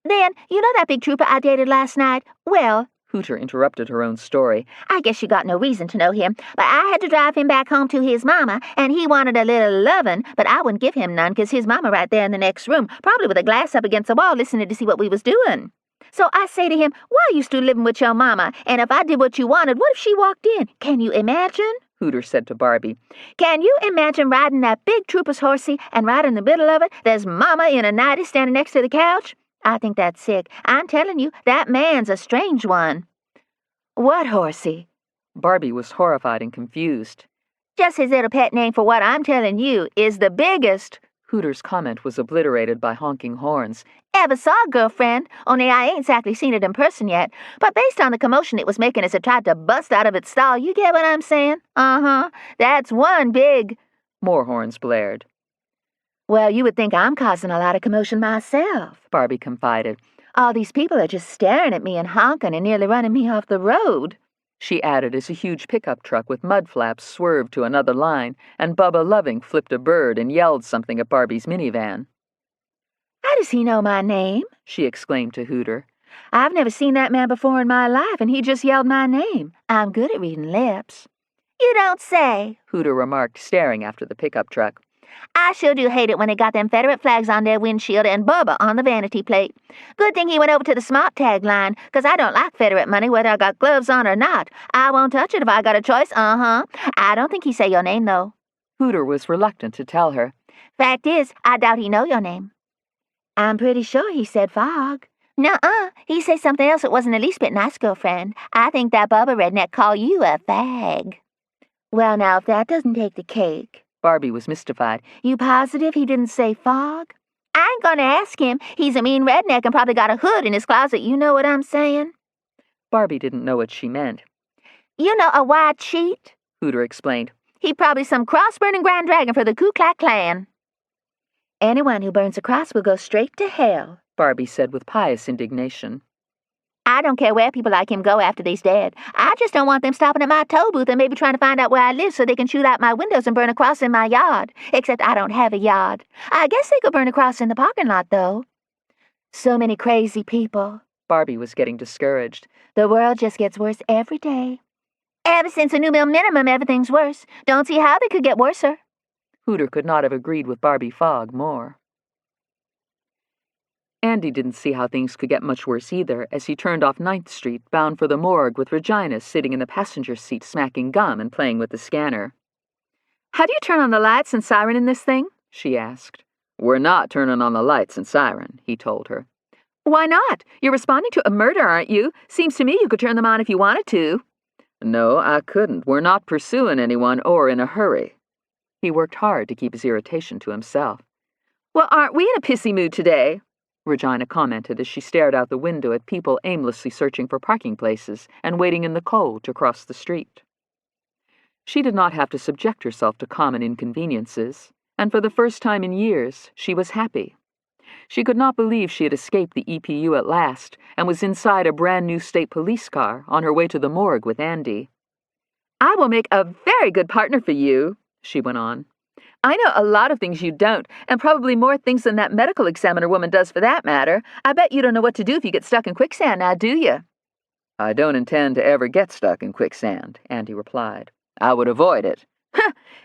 Then, you know that big trooper I dated last night? Well,
Hooter interrupted her own story.
I guess you got no reason to know him, but I had to drive him back home to his mama, and he wanted a little lovin', but I wouldn't give him none 'cause his mama right there in the next room, probably with a glass up against the wall listening to see what we was doing. So I say to him, why are you still living with your mama? And if I did what you wanted, what if she walked in? Can you imagine?
Hooter said to Barbie.
Can you imagine riding that big trooper's horsey and right in the middle of it, there's mama in a nightie standing next to the couch? I think that's sick. I'm telling you, that man's a strange one.
"What horsey?"
Barbie was horrified and confused.
Just his little pet name for what I'm telling you is the biggest.
Hooter's comment was obliterated by honking horns.
Ever saw, girlfriend, only I ain't exactly seen it in person yet. But based on the commotion it was making as it tried to bust out of its stall, you get what I'm saying? Uh-huh. That's one big...
More horns blared.
"Well, you would think I'm causing a lot of commotion myself,"
Barbie confided.
"All these people are just staring at me and honking and nearly running me off the road,"
she added as a huge pickup truck with mud flaps swerved to another line, and Bubba Loving flipped a bird and yelled something at Barbie's minivan.
"How does he know my name?"
she exclaimed to Hooter.
"I've never seen that man before in my life, and he just yelled my name. I'm good at reading lips."
You don't say,
Hooter remarked, staring after the pickup truck.
I sure do hate it when they got them Confederate flags on their windshield and Bubba on the vanity plate. Good thing he went over to the smart tag line, 'cause I don't like Confederate money whether I got gloves on or not. I won't touch it if I got a choice, I don't think he say your name, though.
Hooter was reluctant to tell her.
Fact is, I doubt he know your name.
I'm pretty sure he said Fog.
Nuh-uh, he say something else that wasn't the least bit nice, girlfriend. I think that Bubba redneck call you a fag.
Well, now, if that doesn't take the cake.
Barbie was mystified.
You positive he didn't say Fog?
I ain't gonna ask him. He's a mean redneck and probably got a hood in his closet, you know what I'm saying?
Barbie didn't know what she meant.
You know, a white sheet?
Hooter explained.
He probably some cross-burning Grand Dragon for the Ku Klux Klan.
Anyone who burns a cross will go straight to hell,
Barbie said with pious indignation.
I don't care where people like him go after they's dead. I just don't want them stopping at my toll booth and maybe trying to find out where I live so they can shoot out my windows and burn a cross in my yard. Except I don't have a yard. I guess they could burn a cross in the parking lot, though.
So many crazy people.
Barbie was getting discouraged.
The world just gets worse every day.
Ever since the new mill minimum, everything's worse. Don't see how they could get worser.
Hooter could not have agreed with Barbie Fogg more. Andy didn't see how things could get much worse either as he turned off 9th Street, bound for the morgue with Regina sitting in the passenger seat smacking gum and playing with the scanner.
How do you turn on the lights and siren in this thing? She asked.
We're not turning on the lights and siren, he told her.
Why not? You're responding to a murder, aren't you? Seems to me you could turn them on if you wanted to.
No, I couldn't. We're not pursuing anyone or in a hurry. He worked hard to keep his irritation to himself.
Well, aren't we in a pissy mood today?
Regina commented as she stared out the window at people aimlessly searching for parking places and waiting in the cold to cross the street. She did not have to subject herself to common inconveniences, and for the first time in years, she was happy. She could not believe she had escaped the EPU at last and was inside a brand-new state police car on her way to the morgue with Andy.
I will make a very good partner for you, she went on. I know a lot of things you don't, and probably more things than that medical examiner woman does for that matter. I bet you don't know what to do if you get stuck in quicksand now, do you?
I don't intend to ever get stuck in quicksand, Andy replied. I would avoid it.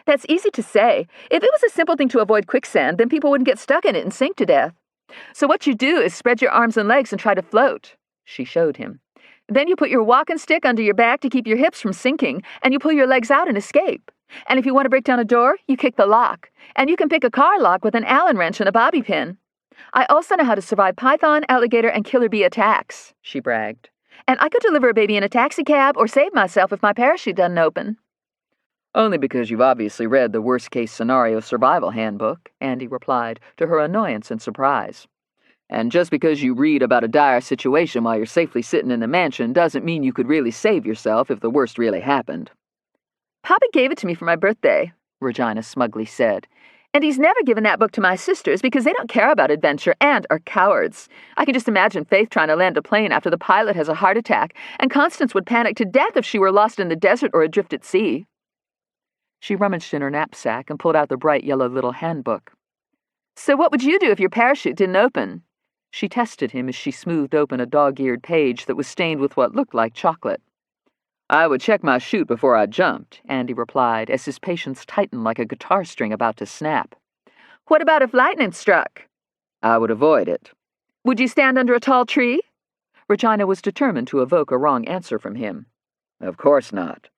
That's easy to say. If it was a simple thing to avoid quicksand, then people wouldn't get stuck in it and sink to death. So what you do is spread your arms and legs and try to float, she showed him. Then you put your walking stick under your back to keep your hips from sinking, and you pull your legs out and escape. And if you want to break down a door, you kick the lock. And you can pick a car lock with an Allen wrench and a bobby pin.
I also know how to survive python, alligator, and killer bee attacks, she bragged. And I could deliver a baby in a taxicab or save myself if my parachute doesn't open.
Only because you've obviously read the worst-case scenario survival handbook, Andy replied, to her annoyance and surprise. And just because you read about a dire situation while you're safely sitting in the mansion doesn't mean you could really save yourself if the worst really happened.
Papa gave it to me for my birthday, Regina smugly said. And he's never given that book to my sisters because they don't care about adventure and are cowards. I can just imagine Faith trying to land a plane after the pilot has a heart attack, and Constance would panic to death if she were lost in the desert or adrift at sea. She rummaged in her knapsack and pulled out the bright yellow little handbook. So what would you do if your parachute didn't open? She tested him as she smoothed open a dog-eared page that was stained with what looked like chocolate.
I would check my chute before I jumped, Andy replied, as his patience tightened like a guitar string about to snap.
What about if lightning struck?
I would avoid it.
Would you stand under a tall tree?
Regina was determined to evoke a wrong answer from him. Of course not.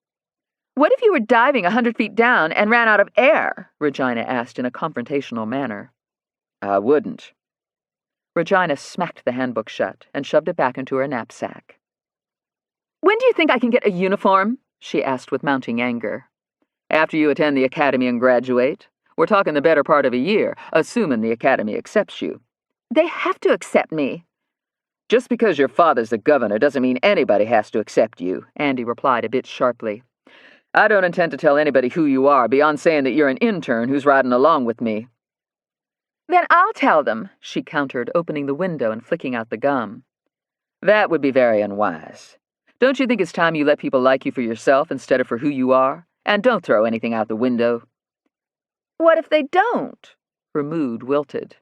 What if you were diving 100 feet down and ran out of air? Regina asked in a confrontational manner.
I wouldn't.
Regina smacked the handbook shut and shoved it back into her knapsack. When do you think I can get a uniform? She asked with mounting anger.
After you attend the academy and graduate. We're talking the better part of a year, assuming the academy accepts you.
They have to accept me.
Just because your father's the governor doesn't mean anybody has to accept you, Andy replied a bit sharply. I don't intend to tell anybody who you are beyond saying that you're an intern who's riding along with me.
Then I'll tell them, she countered, opening the window and flicking out the gum.
That would be very unwise. Don't you think it's time you let people like you for yourself instead of for who you are? And don't throw anything out the window.
What if they don't? Her mood wilted.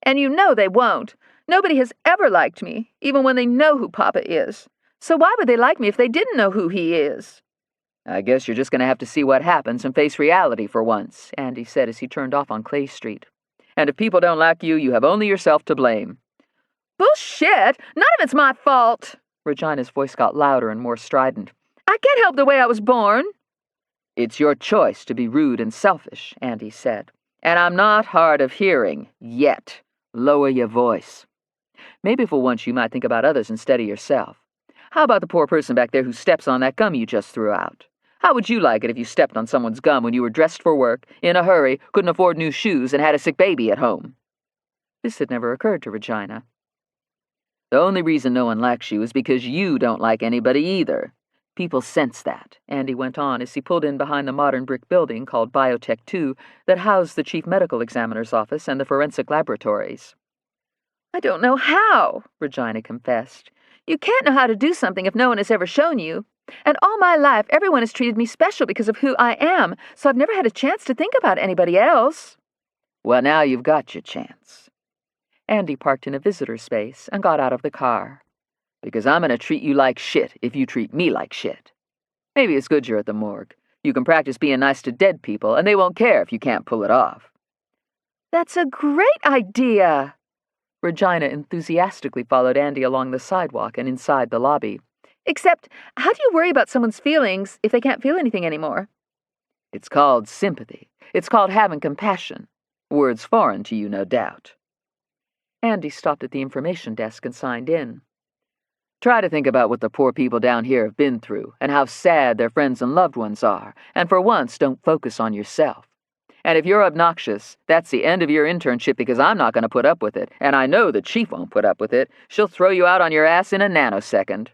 And you know they won't. Nobody has ever liked me, even when they know who Papa is. So why would they like me if they didn't know who he is?
I guess you're just going to have to see what happens and face reality for once, Andy said as he turned off on Clay Street. And if people don't like you, you have only yourself to blame.
Bullshit! None of it's my fault!
Regina's voice got louder and more strident.
I can't help the way I was born.
It's your choice to be rude and selfish, Andy said. And I'm not hard of hearing, yet. Lower your voice. Maybe for once you might think about others instead of yourself. How about the poor person back there who steps on that gum you just threw out? How would you like it if you stepped on someone's gum when you were dressed for work, in a hurry, couldn't afford new shoes, and had a sick baby at home?
This had never occurred to Regina.
The only reason no one likes you is because you don't like anybody either. People sense that, Andy went on as he pulled in behind the modern brick building called Biotech 2 that housed the chief medical examiner's office and the forensic laboratories.
I don't know how, Regina confessed. You can't know how to do something if no one has ever shown you. And all my life, everyone has treated me special because of who I am, so I've never had a chance to think about anybody else.
Well, now you've got your chance.
Andy parked in a visitor space and got out of the car.
Because I'm going to treat you like shit if you treat me like shit. Maybe it's good you're at the morgue. You can practice being nice to dead people, and they won't care if you can't pull it off.
That's a great idea! Regina enthusiastically followed Andy along the sidewalk and inside the lobby. Except, how do you worry about someone's feelings if they can't feel anything anymore?
It's called sympathy. It's called having compassion. Words foreign to you, no doubt.
Andy stopped at the information desk and signed in.
Try to think about what the poor people down here have been through, and how sad their friends and loved ones are, and for once don't focus on yourself. And if you're obnoxious, that's the end of your internship because I'm not going to put up with it, and I know the chief won't put up with it. She'll throw you out on your ass in a nanosecond.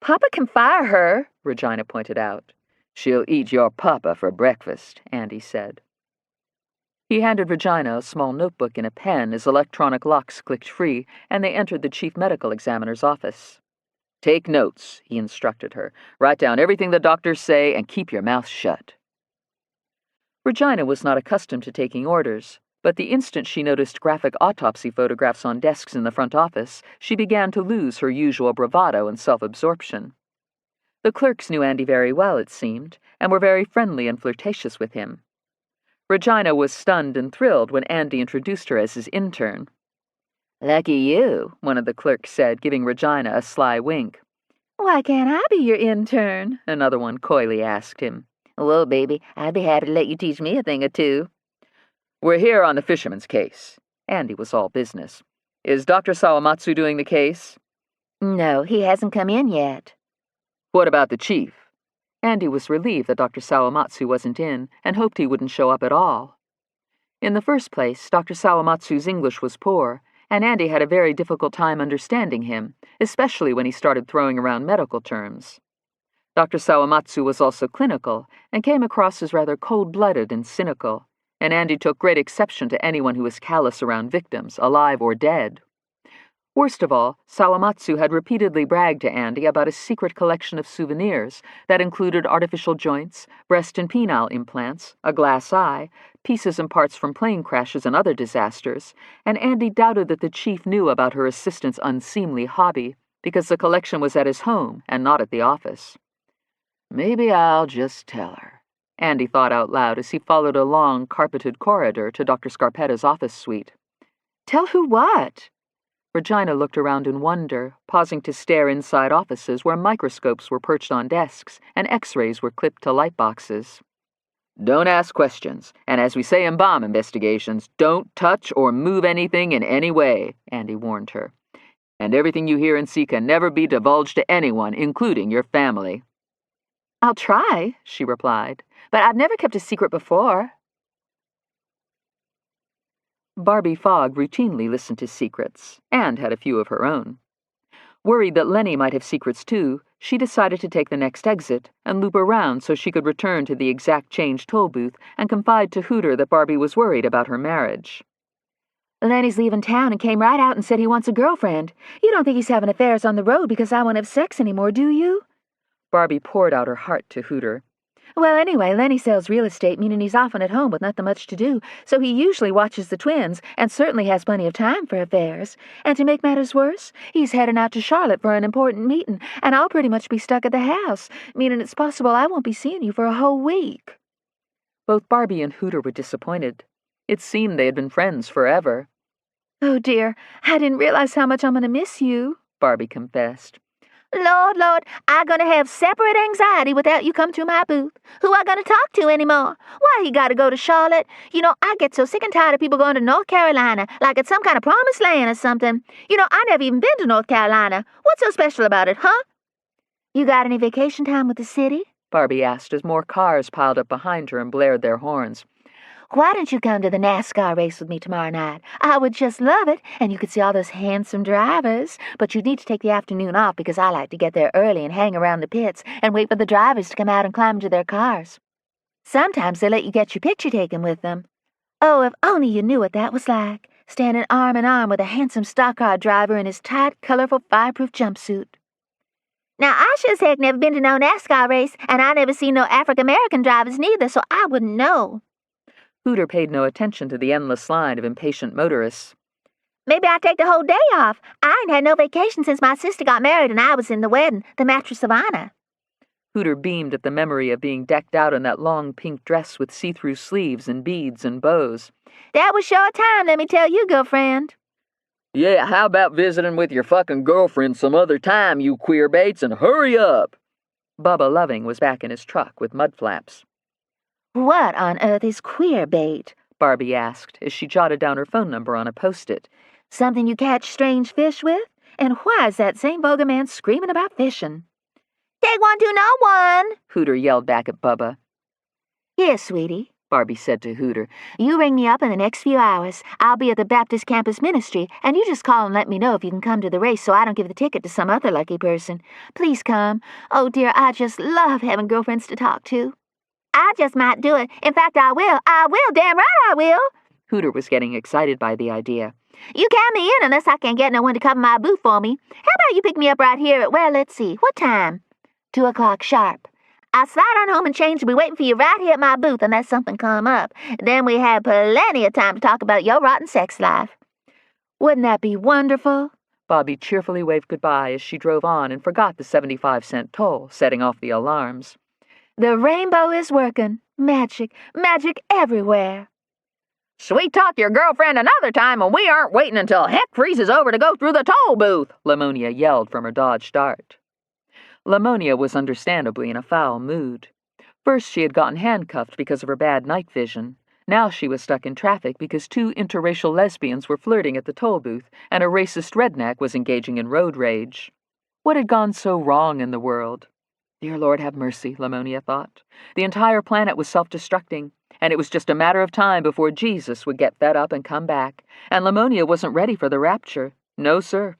Papa can fire her, Regina pointed out.
She'll eat your papa for breakfast, Andy said.
He handed Regina a small notebook and a pen as electronic locks clicked free, and they entered the chief medical examiner's office.
Take notes, he instructed her. Write down everything the doctors say and keep your mouth shut.
Regina was not accustomed to taking orders, but the instant she noticed graphic autopsy photographs on desks in the front office, she began to lose her usual bravado and self-absorption. The clerks knew Andy very well, it seemed, and were very friendly and flirtatious with him. Regina was stunned and thrilled when Andy introduced her as his intern.
"Lucky you,"
one of the clerks said, giving Regina a sly wink. "Why can't I be your intern?" another one coyly asked him.
"Well, baby, I'd be happy to let you teach me a thing or two."
"We're here on the fisherman's case.
Andy was all business. "Is Dr. Sawamatsu doing the case?"
No, he hasn't come in yet.
"What about the chief?" Andy was relieved that Dr. Sawamatsu wasn't in and hoped he wouldn't show up at all. In the first place, Dr. Sawamatsu's English was poor, and Andy had a very difficult time understanding him, especially when he started throwing around medical terms. Dr. Sawamatsu was also clinical and came across as rather cold-blooded and cynical, and Andy took great exception to anyone who was callous around victims, alive or dead. Worst of all, Sawamatsu had repeatedly bragged to Andy about a secret collection of souvenirs that included artificial joints, breast and penile implants, a glass eye, pieces and parts from plane crashes and other disasters, and Andy doubted that the chief knew about her assistant's unseemly hobby, because the collection was at his home and not at the office. "Maybe I'll just tell her," Andy thought out loud as he followed a long, carpeted corridor to Dr. Scarpetta's office suite. "Tell who what?" Regina looked around in wonder, pausing to stare inside offices where microscopes were perched on desks and X-rays were clipped to light boxes. "Don't ask questions, and as we say in bomb investigations, don't touch or move anything in any way," Andy warned her. "And everything you hear and see can never be divulged to anyone, including your family." "I'll try," she replied, "but I've never kept a secret before." Barbie Fogg routinely listened to secrets, and had a few of her own. Worried that Lenny might have secrets too, she decided to take the next exit and loop around so she could return to the exact change toll booth and confide to Hooter that Barbie was worried about her marriage.
Lenny's leaving town and came right out and said he wants a girlfriend. You don't think he's having affairs on the road because I won't have sex anymore, do you?
Barbie poured out her heart to Hooter.
Well, anyway, Lenny sells real estate, meaning he's often at home with nothing much to do, so he usually watches the twins and certainly has plenty of time for affairs. And to make matters worse, he's heading out to Charlotte for an important meeting, and I'll pretty much be stuck at the house, meaning it's possible I won't be seeing you for a whole week.
Both Barbie and Hooter were disappointed. It seemed they had been friends forever.
Oh, dear, I didn't realize how much I'm going to miss you,
Barbie confessed.
Lord, I'm going to have separate anxiety without you come to my booth. Who I going to talk to anymore? Why he got to go to Charlotte? You know, I get so sick and tired of people going to North Carolina, like it's some kind of promised land or something. You know, I never even been to North Carolina. What's so special about it, huh? You got any vacation time with the city?
Barbie asked as more cars piled up behind her and blared their horns.
Why don't you come to the NASCAR race with me tomorrow night? I would just love it, and you could see all those handsome drivers. But you'd need to take the afternoon off because I like to get there early and hang around the pits and wait for the drivers to come out and climb into their cars. Sometimes they let you get your picture taken with them. Oh, if only you knew what that was like, standing arm in arm with a handsome stock car driver in his tight, colorful, fireproof jumpsuit. Now, I sure as heck never been to no NASCAR race, and I never seen no African-American drivers neither, so I wouldn't know.
Hooter paid no attention to the endless line of impatient motorists.
Maybe I take the whole day off. I ain't had no vacation since my sister got married and I was in the wedding, the mattress of honor.
Hooter beamed at the memory of being decked out in that long pink dress with see-through sleeves and beads and bows.
That was short time, let me tell you, girlfriend.
Yeah, how about visiting with your fucking girlfriend some other time, you queer baits, and hurry up?
Bubba Loving was back in his truck with mud flaps.
What on earth is queer bait?
Barbie asked as she jotted down her phone number on a post-it.
Something you catch strange fish with? And why is that same vulgar man screaming about fishing? Take one to no one,
Hooter yelled back at Bubba.
Here, sweetie,
Barbie said to Hooter.
You ring me up in the next few hours. I'll be at the Baptist Campus Ministry, and you just call and let me know if you can come to the race so I don't give the ticket to some other lucky person. Please come. Oh, dear, I just love having girlfriends to talk to. I just might do it. In fact, I will. Damn right I will.
Hooter was getting excited by the idea.
You count me in unless I can't get no one to cover my booth for me. How about you pick me up right here at, well, let's see, what time? 2 o'clock sharp. I'll slide on home and change and be waiting for you right here at my booth unless something come up. Then we have plenty of time to talk about your rotten sex life.
Wouldn't that be wonderful? Bobby cheerfully waved goodbye as she drove on and forgot the 75-cent toll, setting off the alarms.
The rainbow is working. Magic, magic everywhere.
Sweet talk your girlfriend another time and we aren't waiting until heck freezes over to go through the toll booth, Lamonia yelled from her Dodge Dart. Lamonia was understandably in a foul mood. First, she had gotten handcuffed because of her bad night vision.
Now she was stuck in traffic because two interracial lesbians were flirting at the toll booth, and a racist redneck was engaging in road rage. What had gone so wrong in the world? Dear Lord, have mercy, Lamonia thought. The entire planet was self-destructing, and it was just a matter of time before Jesus would get fed up and come back, and Lamonia wasn't ready for the rapture. No, sir.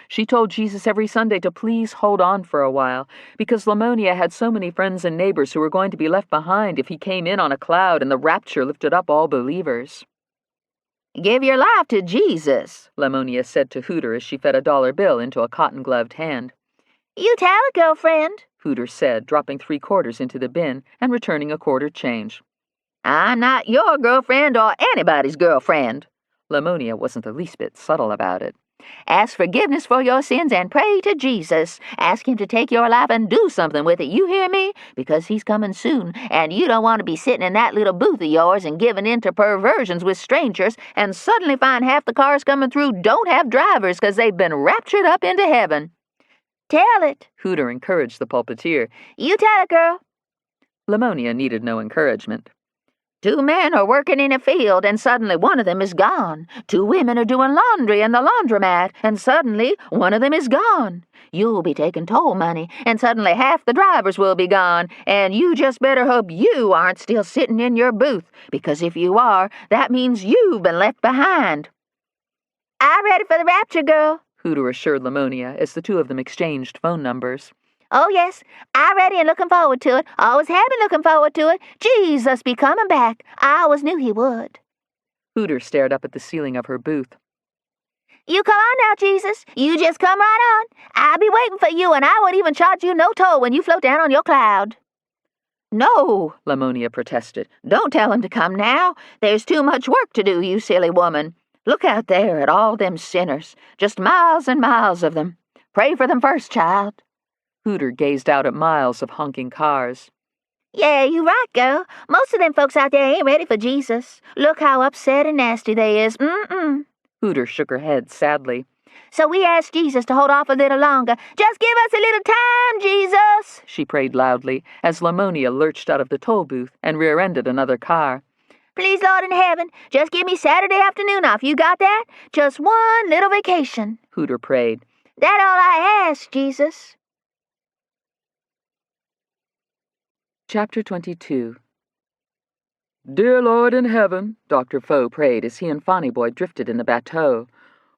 She told Jesus every Sunday to please hold on for a while, because Lamonia had so many friends and neighbors who were going to be left behind if he came in on a cloud and the rapture lifted up all believers.
Give your life to Jesus,
Lamonia said to Hooter as she fed a dollar bill into a cotton-gloved hand.
You tell it, girlfriend,
Hooter said, dropping 3 quarters into the bin and returning a quarter change.
I'm not your girlfriend or anybody's girlfriend.
Lamonia wasn't the least bit subtle about it.
Ask forgiveness for your sins and pray to Jesus. Ask him to take your life and do something with it, you hear me? Because he's coming soon, and you don't want to be sitting in that little booth of yours and giving in to perversions with strangers and suddenly find half the cars coming through don't have drivers because they've been raptured up into heaven. Tell it,
Hooter encouraged the pulpiteer.
You tell it, girl.
Lamonia needed no encouragement.
2 men are working in a field, and suddenly one of them is gone. 2 women are doing laundry in the laundromat, and suddenly one of them is gone. You'll be taking toll money, and suddenly half the drivers will be gone, and you just better hope you aren't still sitting in your booth, because if you are, that means you've been left behind. I'm ready for the rapture, girl,
Hooter assured Lamonia as the 2 of them exchanged phone numbers.
Oh, yes, I'm ready and looking forward to it. Always have been looking forward to it. Jesus be coming back. I always knew he would.
Hooter stared up at the ceiling of her booth.
You come on now, Jesus. You just come right on. I'll be waiting for you, and I won't even charge you no toll when you float down on your cloud. No,
Lamonia protested.
Don't tell him to come now. There's too much work to do, you silly woman. Look out there at all them sinners. Just miles and miles of them. Pray for them first, child.
Hooter gazed out at miles of honking cars.
Yeah, you right, girl. Most of them folks out there ain't ready for Jesus. Look how upset and nasty they is.
Hooter shook her head sadly.
So we asked Jesus to hold off a little longer. Just give us a little time, Jesus,
she prayed loudly as Lamonia lurched out of the toll booth and rear-ended another car.
Please, Lord in heaven, just give me Saturday afternoon off. You got that? Just one little vacation,
Hooter prayed.
That all I ask, Jesus.
Chapter 22. Dear Lord in heaven, Dr. Foe prayed as he and Fonny Boy drifted in the bateau.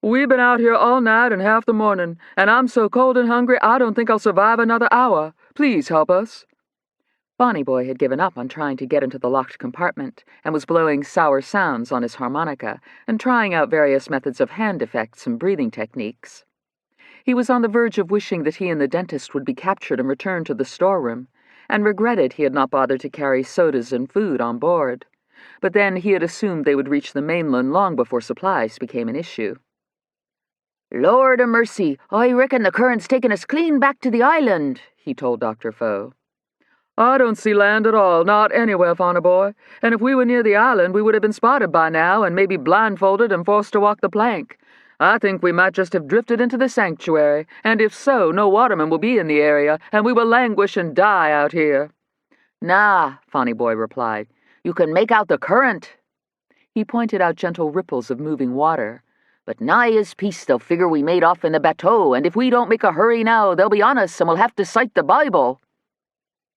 We've been out here all night and half the morning, and I'm so cold and hungry I don't think I'll survive another hour. Please help us. Fonny Boy had given up on trying to get into the locked compartment and was blowing sour sounds on his harmonica and trying out various methods of hand effects and breathing techniques. He was on the verge of wishing that he and the dentist would be captured and returned to the storeroom, and regretted he had not bothered to carry sodas and food on board. But then he had assumed they would reach the mainland long before supplies became an issue. Lord o' mercy, I reckon the current's taken us clean back to the island, he told Dr. Foe. I don't see land at all, not anywhere, Fonny Boy, and if we were near the island we would have been spotted by now and maybe blindfolded and forced to walk the plank. I think we might just have drifted into the sanctuary, and if so, no watermen will be in the area, and we will languish and die out here. Nah, Fonny Boy replied. You can make out the current. He pointed out gentle ripples of moving water. But nigh as peace they'll figure we made off in the bateau, and if we don't make a hurry now, they'll be on us and we'll have to cite the Bible.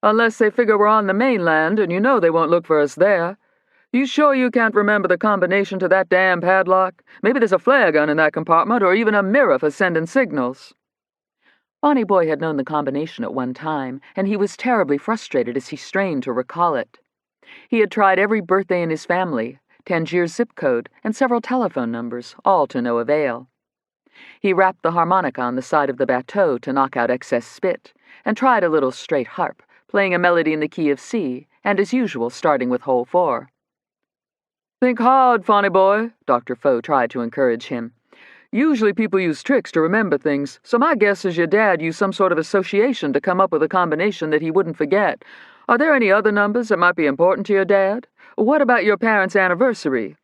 Unless they figure we're on the mainland, and you know they won't look for us there. You sure you can't remember the combination to that damn padlock? Maybe there's a flare gun in that compartment, or even a mirror for sending signals. Fonny Boy had known the combination at one time, and he was terribly frustrated as he strained to recall it. He had tried every birthday in his family, Tangier's zip code, and several telephone numbers, all to no avail. He rapped the harmonica on the side of the bateau to knock out excess spit, and tried a little straight harp, playing a melody in the key of C, and as usual starting with hole 4. Think hard, Fonny Boy, Dr. Foe tried to encourage him. Usually people use tricks to remember things, so my guess is your dad used some sort of association to come up with a combination that he wouldn't forget. Are there any other numbers that might be important to your dad? What about your parents' anniversary?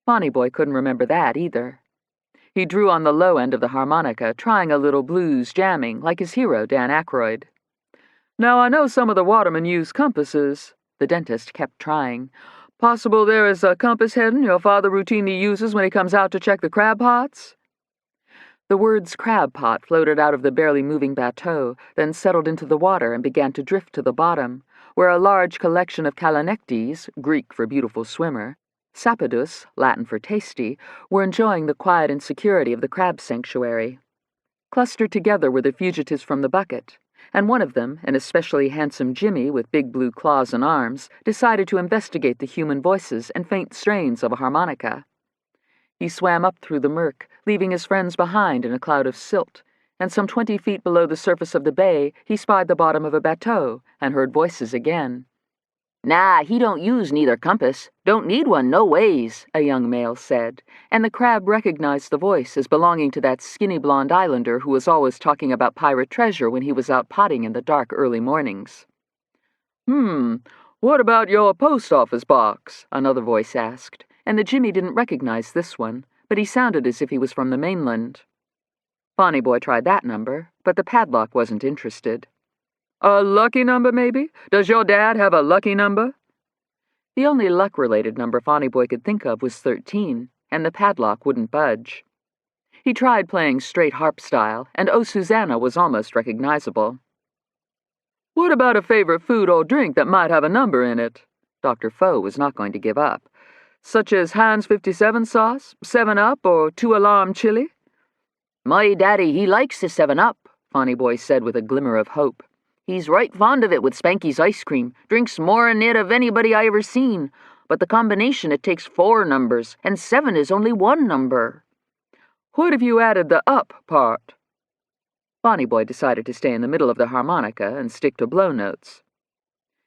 Fonny Boy couldn't remember that either. He drew on the low end of the harmonica, trying a little blues jamming, like his hero, Dan Aykroyd. Now I know some of the watermen use compasses, the dentist kept trying,
Possible there is a compass hidden your father routinely uses when he comes out to check the crab pots?"
The words crab pot floated out of the barely moving bateau, then settled into the water and began to drift to the bottom, where a large collection of Kalanectes, Greek for beautiful swimmer, Sapidus, Latin for tasty, were enjoying the quiet and security of the crab sanctuary. Clustered together were the fugitives from the bucket, and one of them, an especially handsome Jimmy with big blue claws and arms, decided to investigate the human voices and faint strains of a harmonica. He swam up through the murk, leaving his friends behind in a cloud of silt, and some 20 feet below the surface of the bay he spied the bottom of a bateau and heard voices again.
"Nah, he don't use neither compass. Don't need one, no ways,"
a young male said, and the crab recognized the voice as belonging to that skinny blonde islander who was always talking about pirate treasure when he was out potting in the dark early mornings.
What about your post office box?"
another voice asked, and the Jimmy didn't recognize this one, but he sounded as if he was from the mainland. Bonnie Boy tried that number, but the padlock wasn't interested.
"A lucky number, maybe? Does your dad have a lucky number?"
The only luck-related number Bonnie Boy could think of was 13, and the padlock wouldn't budge. He tried playing straight harp style, and "Oh, Susanna" was almost recognizable.
"What about a favorite food or drink that might have a number in it?"
Dr. Foe was not going to give up.
"Such as Heinz 57 sauce, 7-Up, or 2-Alarm chili?"
"My daddy, he likes the 7-Up,
Bonnie Boy said with a glimmer of hope.
"He's right fond of it with Spanky's ice cream. Drinks more'n it of anybody I ever seen. But the combination, it takes 4 numbers, and 7 is only 1 number."
"What if you added the up part?"
Bonnie Boy decided to stay in the middle of the harmonica and stick to blow notes.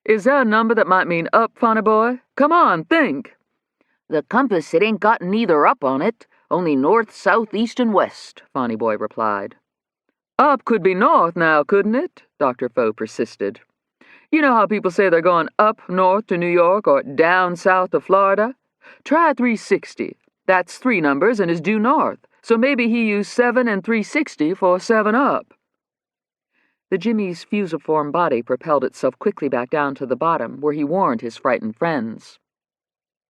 "Is there a number that might mean up, Bonnie Boy? Come on, think."
"The compass, it ain't got neither up on it, only north, south, east, and west," Bonnie Boy replied.
"Up could be north now, couldn't it?" Dr. Foe persisted. "You know how people say they're going up north to New York or down south to Florida? Try 360. That's 3 numbers and is due north, so maybe he used 7 and 360 for 7-Up.
The Jimmy's fusiform body propelled itself quickly back down to the bottom, where he warned his frightened friends.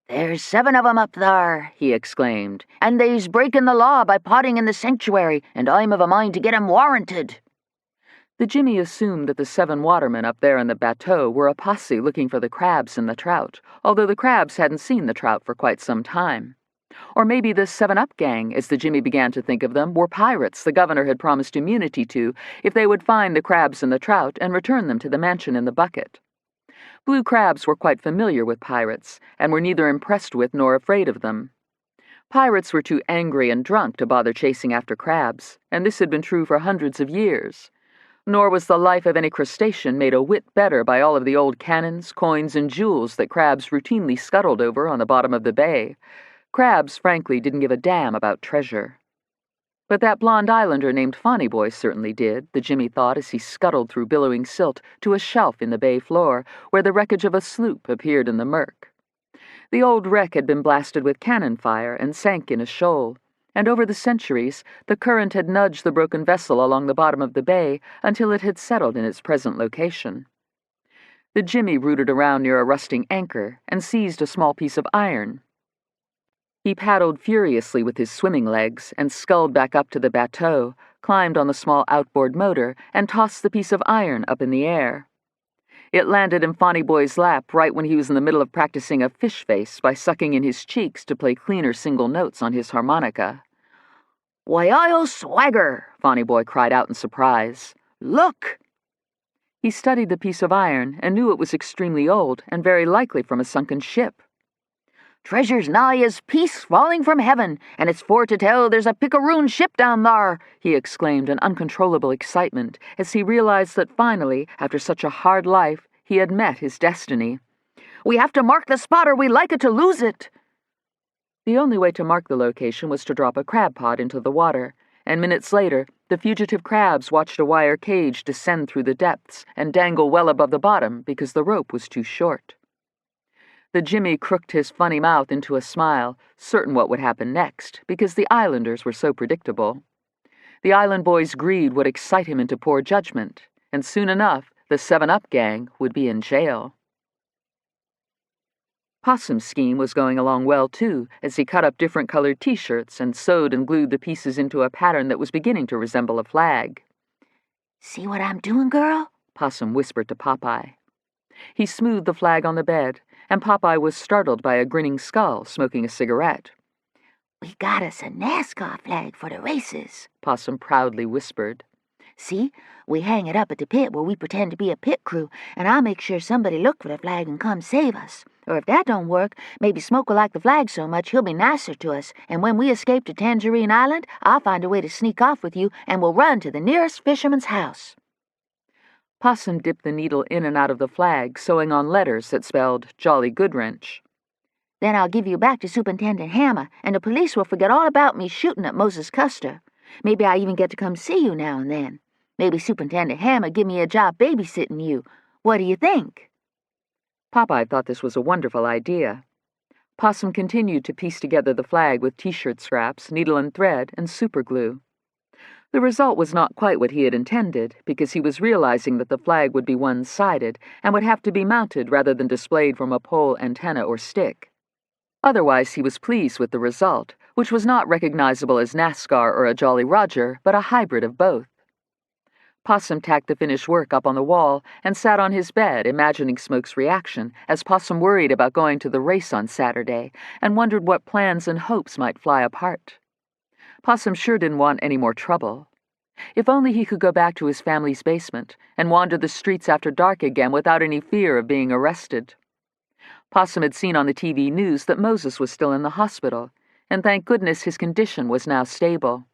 "There's 7 of 'em up thar," he exclaimed, "and they's breaking the law by potting in the sanctuary, and I'm of a mind to get 'em warranted."
The Jimmy assumed that the 7 watermen up there in the bateau were a posse looking for the crabs and the trout, although the crabs hadn't seen the trout for quite some time. Or maybe the 7-Up gang, as the Jimmy began to think of them, were pirates the governor had promised immunity to if they would find the crabs and the trout and return them to the mansion in the bucket. Blue crabs were quite familiar with pirates, and were neither impressed with nor afraid of them. Pirates were too angry and drunk to bother chasing after crabs, and this had been true for hundreds of years. Nor was the life of any crustacean made a whit better by all of the old cannons, coins, and jewels that crabs routinely scuttled over on the bottom of the bay. Crabs, frankly, didn't give a damn about treasure. But that blonde islander named Bonnie Boy certainly did, the Jimmy thought as he scuttled through billowing silt to a shelf in the bay floor where the wreckage of a sloop appeared in the murk. The old wreck had been blasted with cannon fire and sank in a shoal, and over the centuries the current had nudged the broken vessel along the bottom of the bay until it had settled in its present location. The Jimmy rooted around near a rusting anchor and seized a small piece of iron. He paddled furiously with his swimming legs and sculled back up to the bateau, climbed on the small outboard motor, and tossed the piece of iron up in the air. It landed in Bonnie Boy's lap right when he was in the middle of practicing a fish face by sucking in his cheeks to play cleaner single notes on his harmonica.
"Why, I'll swagger!" Bonnie Boy cried out in surprise. "Look!"
He studied the piece of iron and knew it was extremely old and very likely from a sunken ship.
"Treasure's nigh as peace falling from heaven, and it's for to tell there's a picaroon ship down thar," he exclaimed in uncontrollable excitement as he realized that finally, after such a hard life, he had met his destiny. "We have to mark the spot or we like it to lose it."
The only way to mark the location was to drop a crab pot into the water, and minutes later, the fugitive crabs watched a wire cage descend through the depths and dangle well above the bottom because the rope was too short. The Jimmy crooked his funny mouth into a smile, certain what would happen next, because the islanders were so predictable. The island boy's greed would excite him into poor judgment, and soon enough, the 7-Up gang would be in jail. Possum's scheme was going along well, too, as he cut up different colored T-shirts and sewed and glued the pieces into a pattern that was beginning to resemble a flag.
"See what I'm doing, girl?"
Possum whispered to Popeye. He smoothed the flag on the bed, and Popeye was startled by a grinning skull smoking a cigarette.
"We got us a NASCAR flag for the races,"
Possum proudly whispered.
"See, we hang it up at the pit where we pretend to be a pit crew, and I'll make sure somebody look for the flag and come save us. Or if that don't work, maybe Smoke will like the flag so much he'll be nicer to us, and when we escape to Tangerine Island, I'll find a way to sneak off with you, and we'll run to the nearest fisherman's house."
Possum dipped the needle in and out of the flag, sewing on letters that spelled Jolly Goodwrench.
"Then I'll give you back to Superintendent Hammer, and the police will forget all about me shooting at Moses Custer. Maybe I even get to come see you now and then. Maybe Superintendent Hammer give me a job babysitting you. What do you think?"
Popeye thought this was a wonderful idea. Possum continued to piece together the flag with T-shirt scraps, needle and thread, and superglue. The result was not quite what he had intended, because he was realizing that the flag would be one-sided and would have to be mounted rather than displayed from a pole, antenna, or stick. Otherwise, he was pleased with the result, which was not recognizable as NASCAR or a Jolly Roger, but a hybrid of both. Possum tacked the finished work up on the wall and sat on his bed, imagining Smoke's reaction, as Possum worried about going to the race on Saturday and wondered what plans and hopes might fly apart. Possum sure didn't want any more trouble. If only he could go back to his family's basement and wander the streets after dark again without any fear of being arrested. Possum had seen on the TV news that Moses was still in the hospital, and thank goodness his condition was now stable.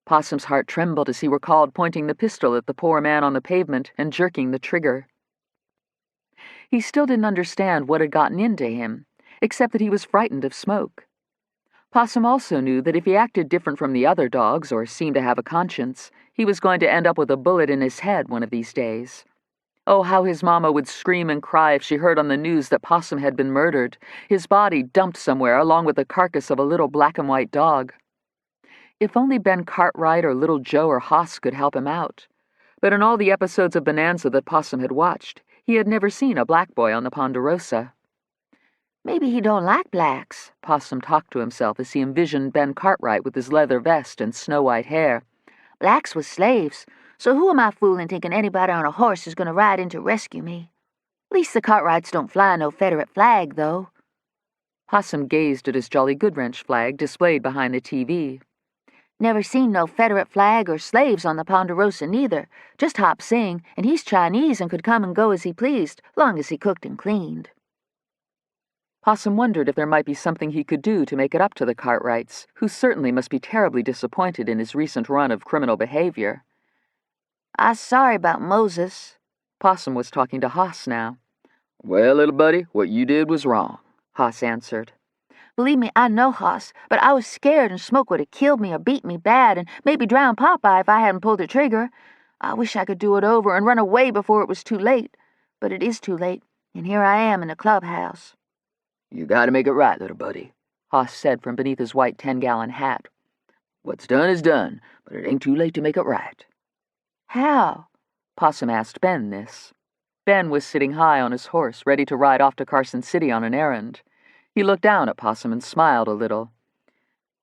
Possum's heart trembled as he recalled pointing the pistol at the poor man on the pavement and jerking the trigger. He still didn't understand what had gotten into him, except that he was frightened of Smoke. Possum also knew that if he acted different from the other dogs or seemed to have a conscience, he was going to end up with a bullet in his head one of these days. Oh, how his mama would scream and cry if she heard on the news that Possum had been murdered, his body dumped somewhere along with the carcass of a little black and white dog. If only Ben Cartwright or Little Joe or Hoss could help him out. But in all the episodes of Bonanza that Possum had watched, he had never seen a black boy on the Ponderosa.
"Maybe he don't like blacks,"
Possum talked to himself as he envisioned Ben Cartwright with his leather vest and snow-white hair.
"Blacks was slaves, so who am I fooling thinking anybody on a horse is going to ride in to rescue me? At least the Cartwrights don't fly no Confederate flag, though."
Possum gazed at his Jolly Goodwrench flag displayed behind the TV.
"Never seen no Confederate flag or slaves on the Ponderosa neither. Just Hop Sing, and he's Chinese and could come and go as he pleased, long as he cooked and cleaned."
Possum wondered if there might be something he could do to make it up to the Cartwrights, who certainly must be terribly disappointed in his recent run of criminal behavior.
"I's sorry about Moses."
Possum was talking to Hoss now. "Well, little buddy, what you did was wrong," Hoss answered.
"Believe me, I know, Hoss, but I was scared and Smoke would have killed me or beat me bad and maybe drowned Popeye if I hadn't pulled the trigger. I wish I could do it over and run away before it was too late. But it is too late, and here I am in the clubhouse."
"You gotta make it right, little buddy,"
Hoss said from beneath his white 10-gallon hat.
"What's done is done, but it ain't too late to make it right."
"How?"
Possum asked Ben this. Ben was sitting high on his horse, ready to ride off to Carson City on an errand. He looked down at Possum and smiled a little.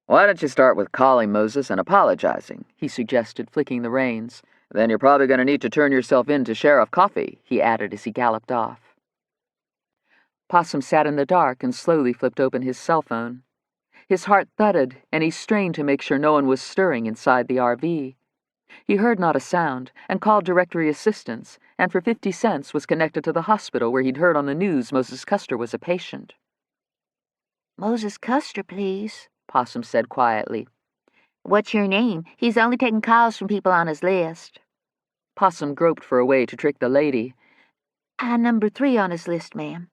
"Why don't you start with calling Moses and apologizing?"
he suggested, flicking the reins.
"Then you're probably going to need to turn yourself in to Sheriff Coffee," he added as he galloped off.
Possum sat in the dark and slowly flipped open his cell phone. His heart thudded, and he strained to make sure no one was stirring inside the RV. He heard not a sound, and called directory assistance, and for 50 cents was connected to the hospital where he'd heard on the news Moses Custer was a patient.
"Moses Custer, please,"
Possum said quietly.
"What's your name? He's only taking calls from people on his list."
Possum groped for a way to trick the lady.
"I'm number 3 on his list, ma'am."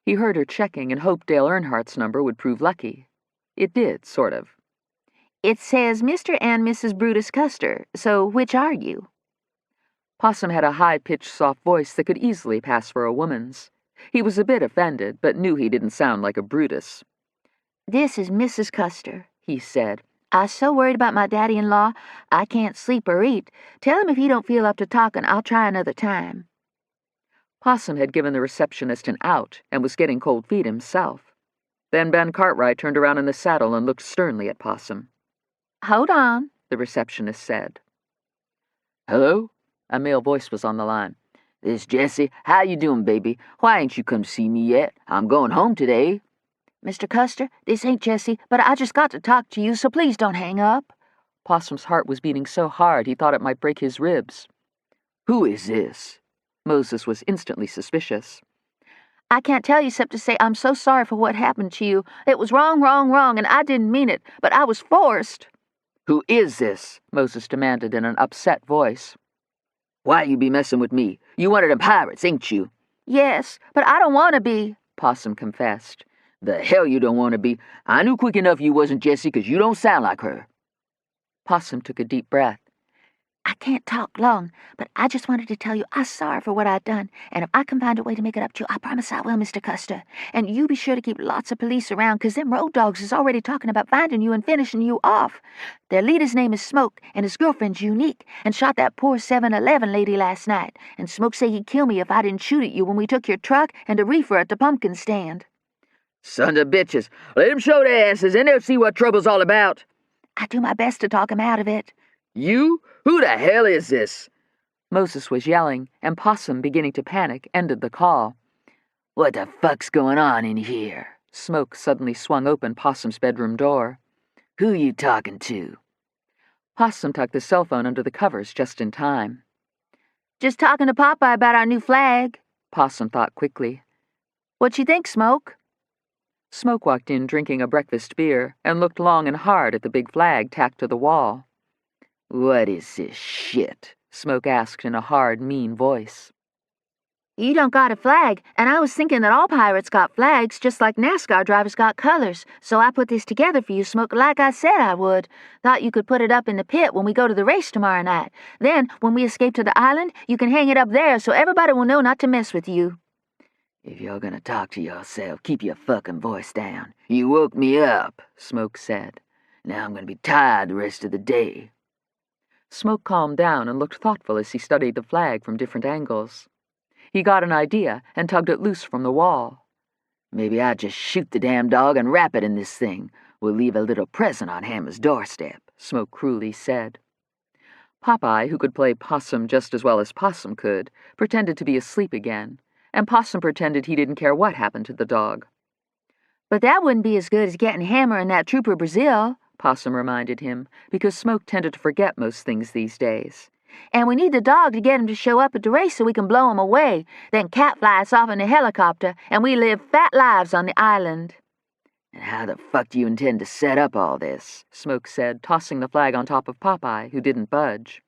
He heard her checking and hoped Dale Earnhardt's number would prove lucky. It did, sort of.
"It says Mr. and Mrs. Brutus Custer, so which are you?"
Possum had a high-pitched, soft voice that could easily pass for a woman's. He was a bit offended, but knew he didn't sound like a Brutus.
"This is Mrs. Custer,"
he said.
"I's so worried about my daddy-in-law, I can't sleep or eat. Tell him if he don't feel up to talking, I'll try another time."
Possum had given the receptionist an out and was getting cold feet himself. Then Ben Cartwright turned around in the saddle and looked sternly at Possum.
"Hold on," the receptionist said.
"Hello?" A male voice was on the line. "This Jessie. How you doing, baby? Why ain't you come to see me yet? I'm going home today."
"Mr. Custer, this ain't Jessie, but I just got to talk to you, so please don't hang up."
Possum's heart was beating so hard he thought it might break his ribs.
"Who is this?"
Moses was instantly suspicious.
"I can't tell you except to say I'm so sorry for what happened to you. It was wrong, and I didn't mean it, but I was forced."
"Who is this?"
Moses demanded in an upset voice.
"Why you be messing with me? You one of them pirates, ain't you?"
"Yes, but I don't want to be,"
Possum confessed.
"The hell you don't want to be. I knew quick enough you wasn't Jessie, 'cause you don't sound like her."
Possum took a deep breath.
"I can't talk long, but I just wanted to tell you I'm sorry for what I've done, and if I can find a way to make it up to you, I promise I will, Mr. Custer. And you be sure to keep lots of police around, 'cause them road dogs is already talking about finding you and finishing you off. Their leader's name is Smoke, and his girlfriend's Unique, and shot that poor 7-Eleven lady last night, and Smoke say he'd kill me if I didn't shoot at you when we took your truck and a reefer at the pumpkin stand."
"Sons of bitches. Let 'em show their asses, and they'll see what trouble's all about."
"I do my best to talk him out of it."
"You? Who the hell is this?"
Moses was yelling, and Possum, beginning to panic, ended the call.
"What the fuck's going on in here?"
Smoke suddenly swung open Possum's bedroom door.
"Who you talking to?"
Possum tucked the cell phone under the covers just in time.
"Just talking to Popeye about our new flag."
Possum thought quickly.
"What you think, Smoke?"
Smoke walked in drinking a breakfast beer and looked long and hard at the big flag tacked to the wall.
"What is this shit?"
Smoke asked in a hard, mean voice.
"You don't got a flag, and I was thinking that all pirates got flags, just like NASCAR drivers got colors, so I put this together for you, Smoke, like I said I would. Thought you could put it up in the pit when we go to the race tomorrow night. Then, when we escape to the island, you can hang it up there so everybody will know not to mess with you."
"If you're gonna talk to yourself, keep your fucking voice down. You woke me up," Smoke said. "Now I'm gonna be tired the rest of the day."
Smoke calmed down and looked thoughtful as he studied the flag from different angles. He got an idea and tugged it loose from the wall.
"Maybe I just shoot the damn dog and wrap it in this thing. We'll leave a little present on Hammer's doorstep,"
Smoke cruelly said. Popeye, who could play possum just as well as Possum could, pretended to be asleep again, and Possum pretended he didn't care what happened to the dog.
"But that wouldn't be as good as getting Hammer and that Trooper Brazil,"
Possum reminded him, because Smoke tended to forget most things these days.
"And we need the dog to get him to show up at the race so we can blow him away. Then Cat fly us off in a helicopter, and we live fat lives on the island."
"And how the fuck do you intend to set up all this?"
Smoke said, tossing the flag on top of Popeye, who didn't budge.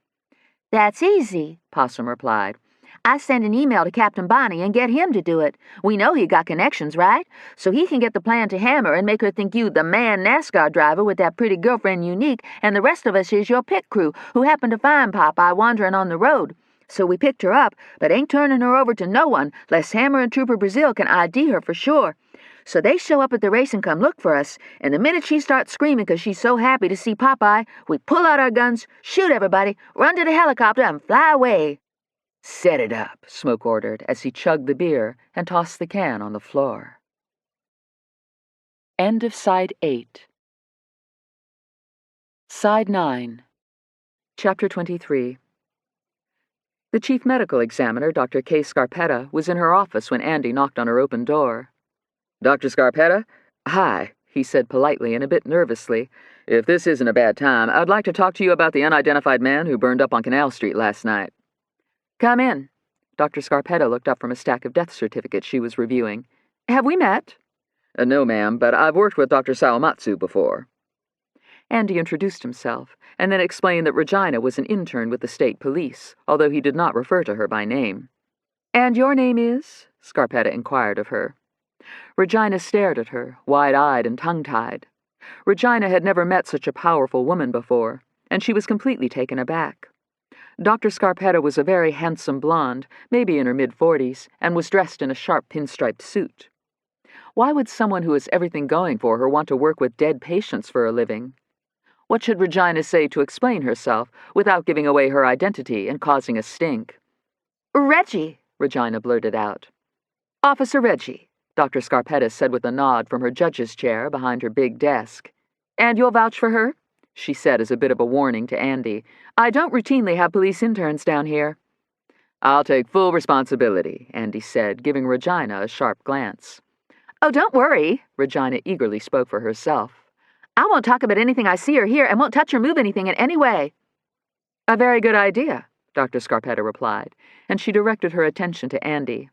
"That's easy," Possum replied. "I send an email to Captain Bonnie and get him to do it. We know he got connections, right? So he can get the plan to Hammer and make her think you the man NASCAR driver with that pretty girlfriend Unique, and the rest of us is your pit crew who happened to find Popeye wandering on the road. So we picked her up, but ain't turning her over to no one, lest Hammer and Trooper Brazil can ID her for sure. So they show up at the race and come look for us, and the minute she starts screaming 'cause she's so happy to see Popeye, we pull out our guns, shoot everybody, run to the helicopter, and fly away."
"Set it up,"
Smoke ordered as he chugged the beer and tossed the can on the floor. End of Side 8. Side 9. Chapter 23. The chief medical examiner, Dr. K. Scarpetta, was in her office when Andy knocked on her open door.
"Dr. Scarpetta? Hi," he said politely and a bit nervously. "If this isn't a bad time, I'd like to talk to you about the unidentified man who burned up on Canal Street last night."
"Come in." Dr. Scarpetta looked up from a stack of death certificates she was reviewing. "Have we met?"
No, ma'am, but I've worked with Dr. Sawamatsu before."
Andy introduced himself, and then explained that Regina was an intern with the state police, although he did not refer to her by name. "And your name is?" Scarpetta inquired of her. Regina stared at her, wide-eyed and tongue-tied. Regina had never met such a powerful woman before, and she was completely taken aback. Dr. Scarpetta was a very handsome blonde, maybe in her mid-40s, and was dressed in a sharp pinstriped suit. Why would someone who has everything going for her want to work with dead patients for a living? What should Regina say to explain herself without giving away her identity and causing a stink?
"Reggie,"
Regina blurted out. Officer Reggie, Dr. Scarpetta said with a nod from her judge's chair behind her big desk. And you'll vouch for her? She said as a bit of a warning to Andy. I don't routinely have police interns down here. I'll take full responsibility, Andy said, giving Regina a sharp glance. Oh, don't worry, Regina eagerly spoke for herself. I won't talk about anything I see or hear and won't touch or move anything in any way. A very good idea, Dr. Scarpetta replied, and she directed her attention to Andy.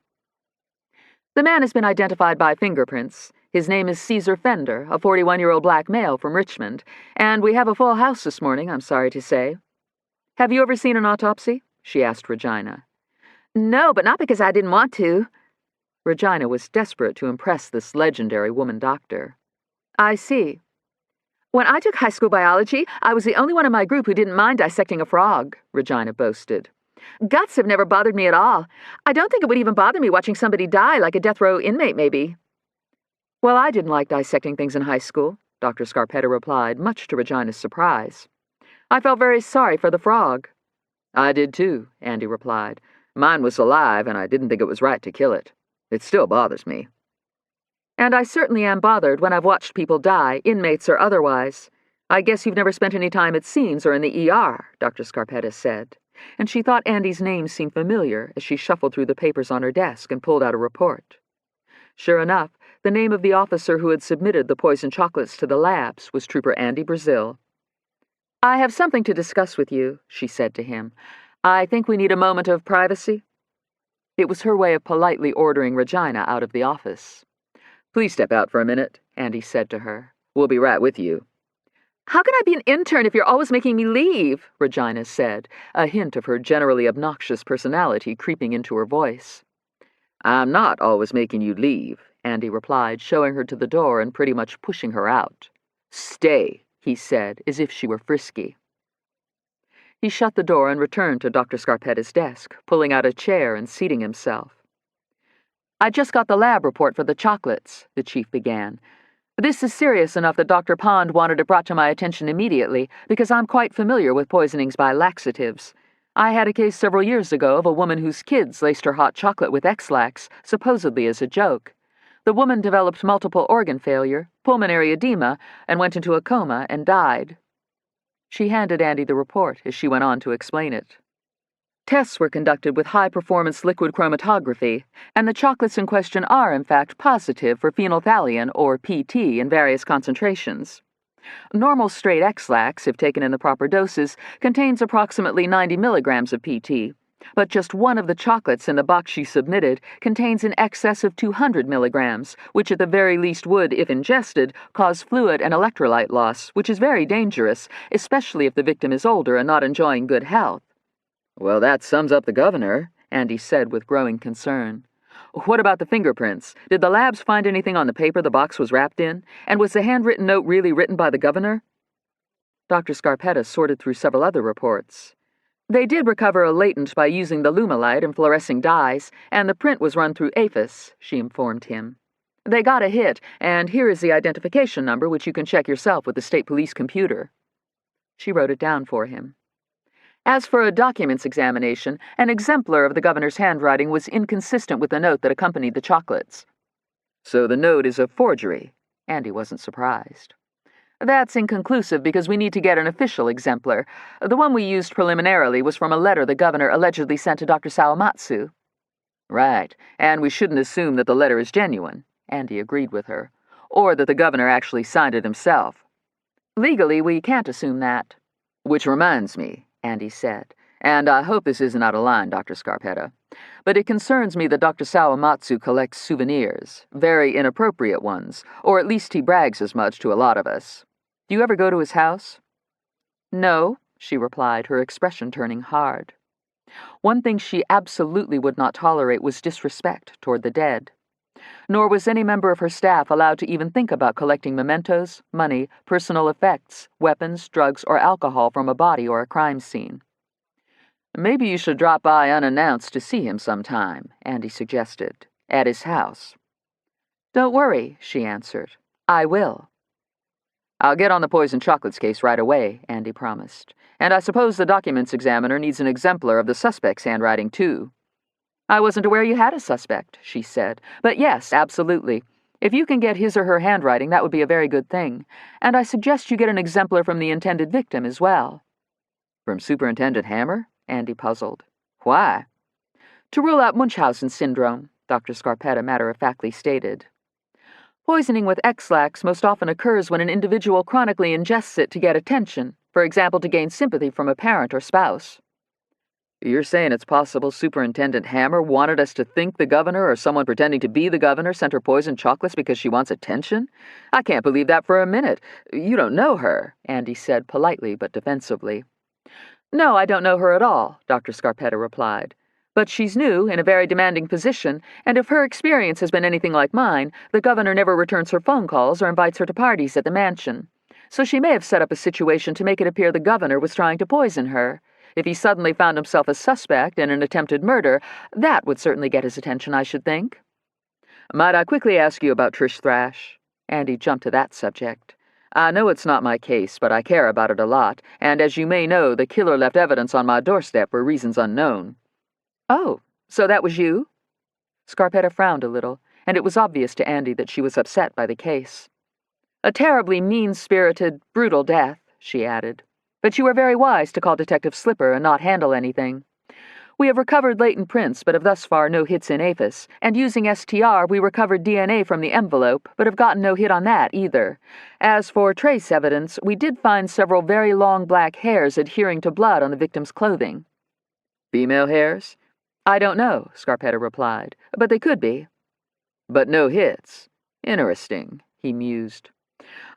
The man has been identified by fingerprints. His name is Caesar Fender, a 41-year-old black male from Richmond, and we have a full house this morning, I'm sorry to say. Have you ever seen an autopsy? She asked Regina. No, but not because I didn't want to. Regina was desperate to impress this legendary woman doctor. I see. When I took high school biology, I was the only one in my group who didn't mind dissecting a frog, Regina boasted. Guts have never bothered me at all. I don't think it would even bother me watching somebody die, like a death row inmate, maybe. Well, I didn't like dissecting things in high school, Dr. Scarpetta replied, much to Regina's surprise. I felt very sorry for the frog. I did too, Andy replied. Mine was alive, and I didn't think it was right to kill it. It still bothers me. And I certainly am bothered when I've watched people die, inmates or otherwise. I guess you've never spent any time at scenes or in the ER, Dr. Scarpetta said, and she thought Andy's name seemed familiar as she shuffled through the papers on her desk and pulled out a report. Sure enough, the name of the officer who had submitted the poison chocolates to the labs was Trooper Andy Brazil. I have something to discuss with you, she said to him. I think we need a moment of privacy. It was her way of politely ordering Regina out of the office. Please step out for a minute, Andy said to her. We'll be right with you. How can I be an intern if you're always making me leave? Regina said, a hint of her generally obnoxious personality creeping into her voice. I'm not always making you leave, Andy replied, showing her to the door and pretty much pushing her out. Stay, he said, as if she were frisky. He shut the door and returned to Dr. Scarpetta's desk, pulling out a chair and seating himself. I just got the lab report for the chocolates, the chief began. This is serious enough that Dr. Pond wanted it brought to my attention immediately, because I'm quite familiar with poisonings by laxatives. I had a case several years ago of a woman whose kids laced her hot chocolate with X-Lax, supposedly as a joke. The woman developed multiple organ failure, pulmonary edema, and went into a coma and died. She handed Andy the report as she went on to explain it. Tests were conducted with high-performance liquid chromatography, and the chocolates in question are, in fact, positive for phenolphthalein, or PT, in various concentrations. Normal straight X-Lax, if taken in the proper doses, contains approximately 90 milligrams of PT, but just one of the chocolates in the box she submitted contains in excess of 200 milligrams, which at the very least would, if ingested, cause fluid and electrolyte loss, which is very dangerous, especially if the victim is older and not enjoying good health. Well, that sums up the governor, Andy said with growing concern. What about the fingerprints? Did the labs find anything on the paper the box was wrapped in? And was the handwritten note really written by the governor? Dr. Scarpetta sorted through several other reports. They did recover a latent by using the Lumelite and fluorescing dyes, and the print was run through APHIS, she informed him. They got a hit, and here is the identification number, which you can check yourself with the state police computer. She wrote it down for him. As for a documents examination, an exemplar of the governor's handwriting was inconsistent with the note that accompanied the chocolates. So the note is a forgery. Andy wasn't surprised. That's inconclusive because we need to get an official exemplar. The one we used preliminarily was from a letter the governor allegedly sent to Dr. Sawamatsu. Right, and we shouldn't assume that the letter is genuine, Andy agreed with her, or that the governor actually signed it himself. Legally, we can't assume that. Which reminds me, Andy said, and I hope this isn't out of line, Dr. Scarpetta, but it concerns me that Dr. Sawamatsu collects souvenirs, very inappropriate ones, or at least he brags as much to a lot of us. Do you ever go to his house? No, she replied, her expression turning hard. One thing she absolutely would not tolerate was disrespect toward the dead. Nor was any member of her staff allowed to even think about collecting mementos, money, personal effects, weapons, drugs, or alcohol from a body or a crime scene. Maybe you should drop by unannounced to see him sometime, Andy suggested, at his house. Don't worry, she answered. I will. I'll get on the poison chocolates case right away, Andy promised. And I suppose the documents examiner needs an exemplar of the suspect's handwriting, too. I wasn't aware you had a suspect, she said. But yes, absolutely. If you can get his or her handwriting, that would be a very good thing. And I suggest you get an exemplar from the intended victim as well. From Superintendent Hammer? Andy puzzled. Why? To rule out Munchausen syndrome, Dr. Scarpetta matter-of-factly stated. Poisoning with X-lax most often occurs when an individual chronically ingests it to get attention, for example, to gain sympathy from a parent or spouse. You're saying it's possible Superintendent Hammer wanted us to think the governor or someone pretending to be the governor sent her poisoned chocolates because she wants attention? I can't believe that for a minute. You don't know her, Andy said politely but defensively. No, I don't know her at all, Dr. Scarpetta replied. But she's new, in a very demanding position, and if her experience has been anything like mine, the governor never returns her phone calls or invites her to parties at the mansion. So she may have set up a situation to make it appear the governor was trying to poison her. If he suddenly found himself a suspect in an attempted murder, that would certainly get his attention, I should think. Might I quickly ask you about Trish Thrash? Andy jumped to that subject. I know it's not my case, but I care about it a lot, and as you may know, the killer left evidence on my doorstep for reasons unknown. Oh, so that was you? Scarpetta frowned a little, and it was obvious to Andy that she was upset by the case. A terribly mean-spirited, brutal death, she added. But you were very wise to call Detective Slipper and not handle anything. We have recovered latent prints, but have thus far no hits in APHIS, and using STR we recovered DNA from the envelope, but have gotten no hit on that either. As for trace evidence, we did find several very long black hairs adhering to blood on the victim's clothing. Female hairs? I don't know, Scarpetta replied, but they could be. But no hits. Interesting, he mused.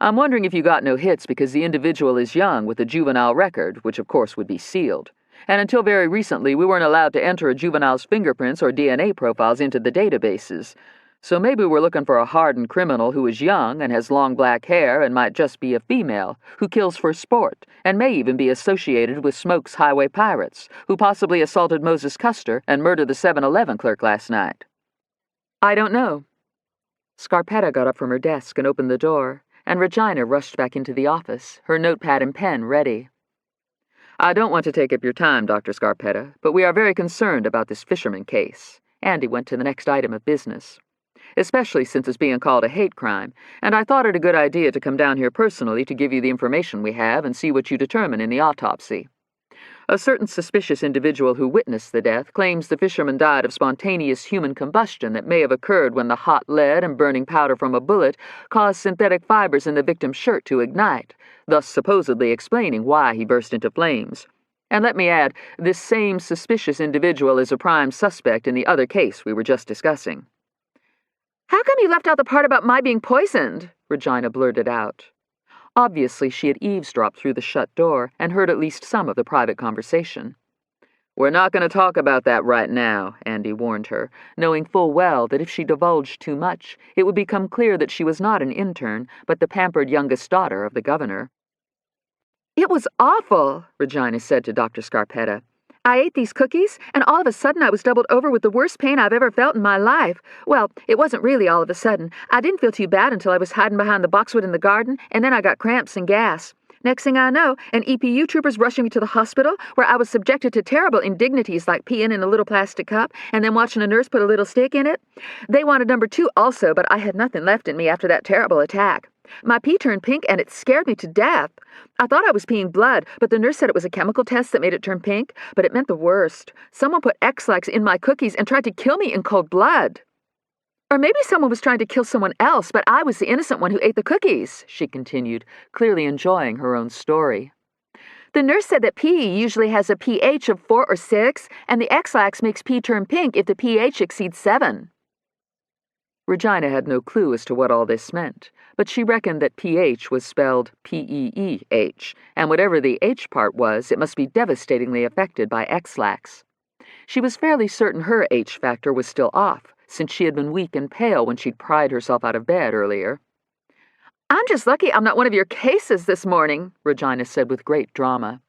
I'm wondering if you got no hits because the individual is young with a juvenile record, which of course would be sealed. And until very recently, we weren't allowed to enter a juvenile's fingerprints or DNA profiles into the databases. So maybe we're looking for a hardened criminal who is young and has long black hair and might just be a female, who kills for sport, and may even be associated with Smoke's highway pirates, who possibly assaulted Moses Custer and murdered the 7-Eleven clerk last night. I don't know. Scarpetta got up from her desk and opened the door, and Regina rushed back into the office, her notepad and pen ready. I don't want to take up your time, Dr. Scarpetta, but we are very concerned about this fisherman case. Andy went to the next item of business. Especially since it's being called a hate crime, and I thought it a good idea to come down here personally to give you the information we have and see what you determine in the autopsy. A certain suspicious individual who witnessed the death claims the fisherman died of spontaneous human combustion that may have occurred when the hot lead and burning powder from a bullet caused synthetic fibers in the victim's shirt to ignite, thus supposedly explaining why he burst into flames. And let me add, this same suspicious individual is a prime suspect in the other case we were just discussing. How come you left out the part about my being poisoned? Regina blurted out. Obviously, she had eavesdropped through the shut door and heard at least some of the private conversation. We're not going to talk about that right now, Andy warned her, knowing full well that if she divulged too much, it would become clear that she was not an intern, but the pampered youngest daughter of the governor. It was awful, Regina said to Dr. Scarpetta. I ate these cookies, and all of a sudden I was doubled over with the worst pain I've ever felt in my life. Well, it wasn't really all of a sudden. I didn't feel too bad until I was hiding behind the boxwood in the garden, and then I got cramps and gas. Next thing I know, an EPU trooper's rushing me to the hospital, where I was subjected to terrible indignities like peeing in a little plastic cup and then watching a nurse put a little stick in it. They wanted number 2 also, but I had nothing left in me after that terrible attack. My pee turned pink, and it scared me to death. I thought I was peeing blood, but the nurse said it was a chemical test that made it turn pink, but it meant the worst. Someone put X-lax in my cookies and tried to kill me in cold blood. Or maybe someone was trying to kill someone else, but I was the innocent one who ate the cookies, she continued, clearly enjoying her own story. The nurse said that pee usually has a pH of 4 or 6, and the X-lax makes pee turn pink if the pH exceeds 7. Regina had no clue as to what all this meant, but she reckoned that pH was spelled P-E-E-H, and whatever the H part was, it must be devastatingly affected by X-lax. She was fairly certain her H factor was still off, since she had been weak and pale when she'd pried herself out of bed earlier. I'm just lucky I'm not one of your cases this morning, Regina said with great drama.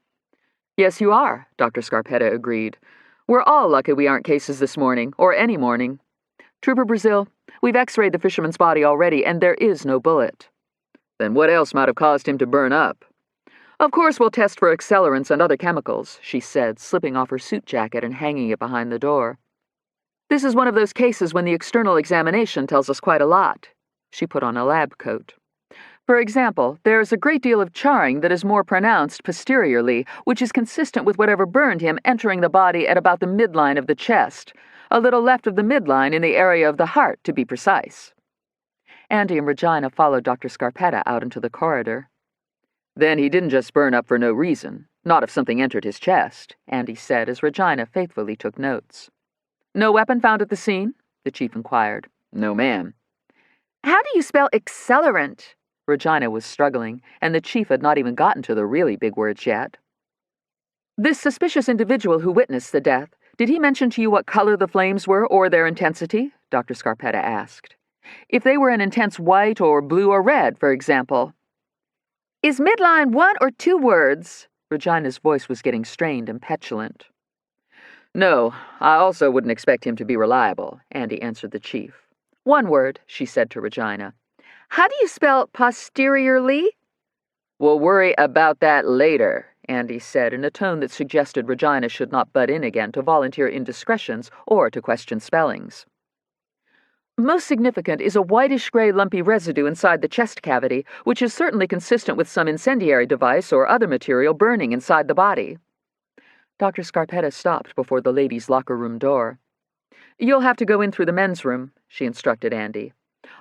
Yes, you are, Dr. Scarpetta agreed. We're all lucky we aren't cases this morning, or any morning. Trooper Brazil, we've x-rayed the fisherman's body already, and there is no bullet. Then what else might have caused him to burn up? Of course we'll test for accelerants and other chemicals, she said, slipping off her suit jacket and hanging it behind the door. This is one of those cases when the external examination tells us quite a lot. She put on a lab coat. For example, there is a great deal of charring that is more pronounced posteriorly, which is consistent with whatever burned him entering the body at about the midline of the chest, a little left of the midline in the area of the heart, to be precise. Andy and Regina followed Dr. Scarpetta out into the corridor. Then he didn't just burn up for no reason, not if something entered his chest, Andy said as Regina faithfully took notes. No weapon found at the scene? The chief inquired. No, ma'am.
How do you spell accelerant?
Regina was struggling, and the chief had not even gotten to the really big words yet. This suspicious individual who witnessed the death, did he mention to you what color the flames were or their intensity? Dr. Scarpetta asked. If they were an intense white or blue or red, for example.
Is midline 1 or 2 words?
Regina's voice was getting strained and petulant. No, I also wouldn't expect him to be reliable, Andy answered the chief. 1 word, she said to Regina.
How do you spell posteriorly?
We'll worry about that later, Andy said in a tone that suggested Regina should not butt in again to volunteer indiscretions or to question spellings.
Most significant is a whitish-gray lumpy residue inside the chest cavity, which is certainly consistent with some incendiary device or other material burning inside the body. Dr. Scarpetta stopped before the ladies' locker room door. You'll have to go in through the men's room, she instructed Andy.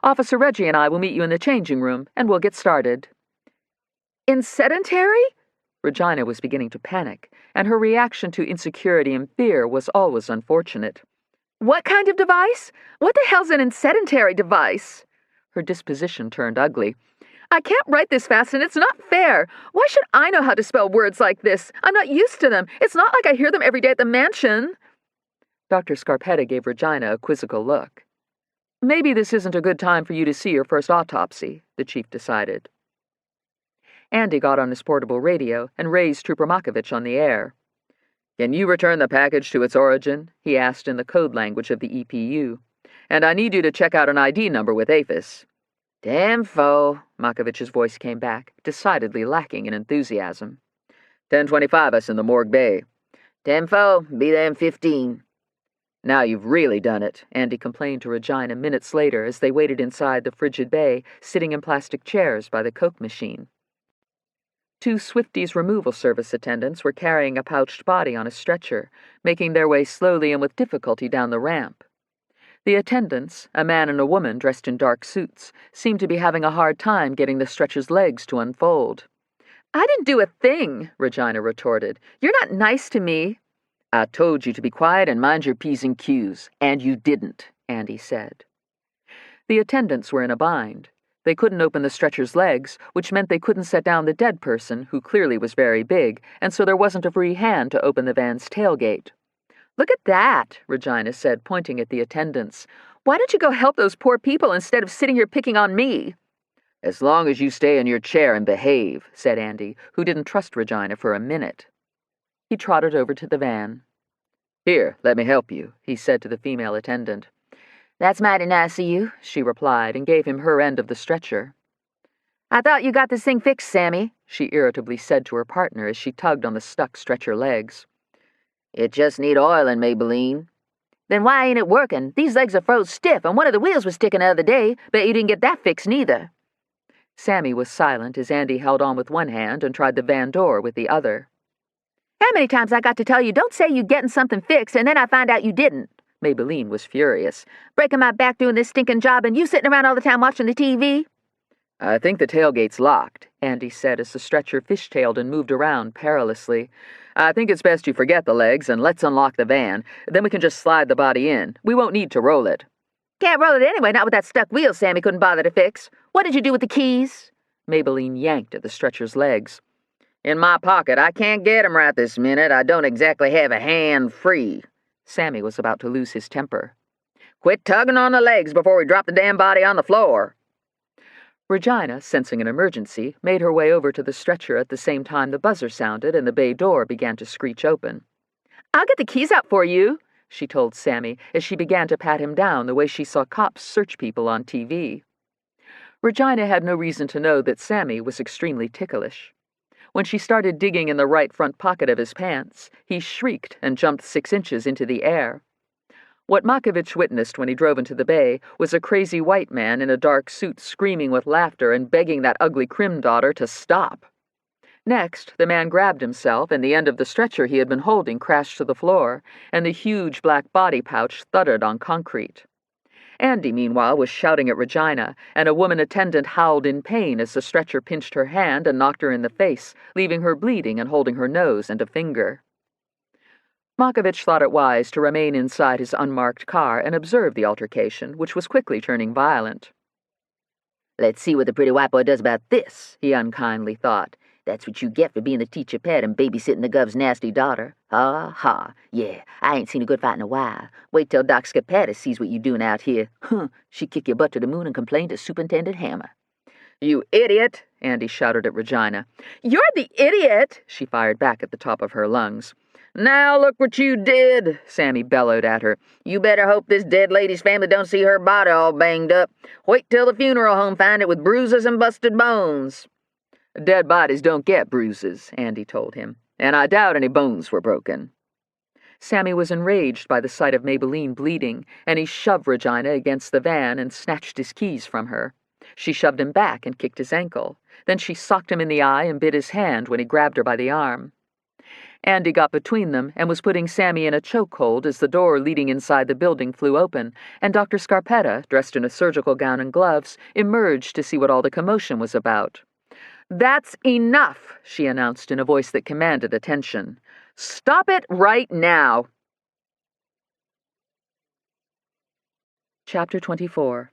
Officer Reggie and I will meet you in the changing room, and we'll get started.
In sedentary?
Regina was beginning to panic, and her reaction to insecurity and fear was always unfortunate.
What kind of device? What the hell's an sedentary device?
Her disposition turned ugly.
I can't write this fast, and it's not fair. Why should I know how to spell words like this? I'm not used to them. It's not like I hear them every day at the mansion.
Dr. Scarpetta gave Regina a quizzical look. Maybe this isn't a good time for you to see your first autopsy, the chief decided. Andy got on his portable radio and raised Trooper Makovich on the air.
Can you return the package to its origin? He asked in the code language of the EPU. And I need you to check out an ID number with APHIS.
Damn foe,
Makovich's voice came back, decidedly lacking in enthusiasm.
1025 us in the morgue bay.
10 foe, be there in 15.
Now you've really done it,
Andy complained to Regina minutes later as they waited inside the frigid bay, sitting in plastic chairs by the Coke machine. 2 Swifties removal service attendants were carrying a pouched body on a stretcher, making their way slowly and with difficulty down the ramp. The attendants, a man and a woman dressed in dark suits, seemed to be having a hard time getting the stretcher's legs to unfold.
I didn't do a thing, Regina retorted. You're not nice to me.
I told you to be quiet and mind your P's and Q's, and you didn't, Andy said.
The attendants were in a bind. They couldn't open the stretcher's legs, which meant they couldn't set down the dead person, who clearly was very big, and so there wasn't a free hand to open the van's tailgate.
Look at that, Regina said, pointing at the attendants. Why don't you go help those poor people instead of sitting here picking on me?
As long as you stay in your chair and behave, said Andy, who didn't trust Regina for a minute.
He trotted over to the van.
Here, let me help you, he said to the female attendant.
That's mighty nice of you, she replied, and gave him her end of the stretcher. I thought you got this thing fixed, Sammy, she irritably said to her partner as she tugged on the stuck stretcher legs.
It just need oiling, Maybelline.
Then why ain't it working? These legs are froze stiff, and one of the wheels was sticking the other day. Bet you didn't get that fixed neither.
Sammy was silent as Andy held on with one hand and tried the van door with the other.
How many times I got to tell you, don't say you getting something fixed, and then I find out you didn't?
Maybelline was furious.
Breaking my back doing this stinking job, and you sitting around all the time watching the TV?
I think the tailgate's locked,
Andy said as the stretcher fishtailed and moved around perilously.
I think it's best you forget the legs and let's unlock the van. Then we can just slide the body in. We won't need to roll it.
Can't roll it anyway, not with that stuck wheel Sammy couldn't bother to fix. What did you do with the keys?
Maybelline yanked at the stretcher's legs.
In my pocket. I can't get 'em right this minute. I don't exactly have a hand free.
Sammy was about to lose his temper.
Quit tugging on the legs before we drop the damn body on the floor.
Regina, sensing an emergency, made her way over to the stretcher at the same time the buzzer sounded and the bay door began to screech open.
I'll get the keys out for you,
she told Sammy as she began to pat him down the way she saw cops search people on TV. Regina had no reason to know that Sammy was extremely ticklish. When she started digging in the right front pocket of his pants, he shrieked and jumped 6 inches into the air. What Makovich witnessed when he drove into the bay was a crazy white man in a dark suit screaming with laughter and begging that ugly Krim daughter to stop. Next, the man grabbed himself, and the end of the stretcher he had been holding crashed to the floor, and the huge black body pouch thudded on concrete. Andy, meanwhile, was shouting at Regina, and a woman attendant howled in pain as the stretcher pinched her hand and knocked her in the face, leaving her bleeding and holding her nose and a finger. Makovich thought it wise to remain inside his unmarked car and observe the altercation, which was quickly turning violent.
"Let's see what the pretty white boy does about this," he unkindly thought. "That's what you get for being the teacher pet and babysitting the gov's nasty daughter. Ha, ha. Yeah, I ain't seen a good fight in a while. Wait till Doc Scapatis sees what you doing out here. She'd kick your butt to the moon and complain to Superintendent Hammer."
"You idiot!" Andy shouted at Regina. "You're the idiot!" she fired back at the top of her lungs. "Now look what you did," Sammy bellowed at her.
"You better hope this dead lady's family don't see her body all banged up. Wait till the funeral home find it with bruises and busted bones."
"Dead bodies don't get bruises," Andy told him, "and I doubt any bones were broken." Sammy was enraged by the sight of Maybelline bleeding, and he shoved Regina against the van and snatched his keys from her. She shoved him back and kicked his ankle. Then she socked him in the eye and bit his hand when he grabbed her by the arm. Andy got between them and was putting Sammy in a chokehold as the door leading inside the building flew open, and Dr. Scarpetta, dressed in a surgical gown and gloves, emerged to see what all the commotion was about. "That's enough," she announced in a voice that commanded attention. "Stop it right now." Chapter 24.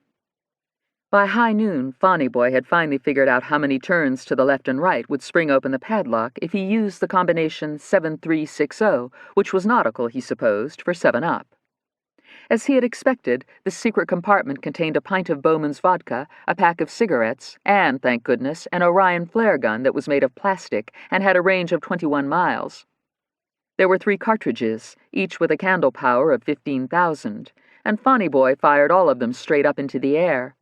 By high noon, Fonny Boy had finally figured out how many turns to the left and right would spring open the padlock if he used the combination 7360, which was nautical, he supposed, for 7-Up. As he had expected, the secret compartment contained a pint of Bowman's vodka, a pack of cigarettes, and, thank goodness, an Orion flare gun that was made of plastic and had a range of 21 miles. There were 3 cartridges, each with a candle power of 15,000, and Fonny Boy fired all of them straight up into the air.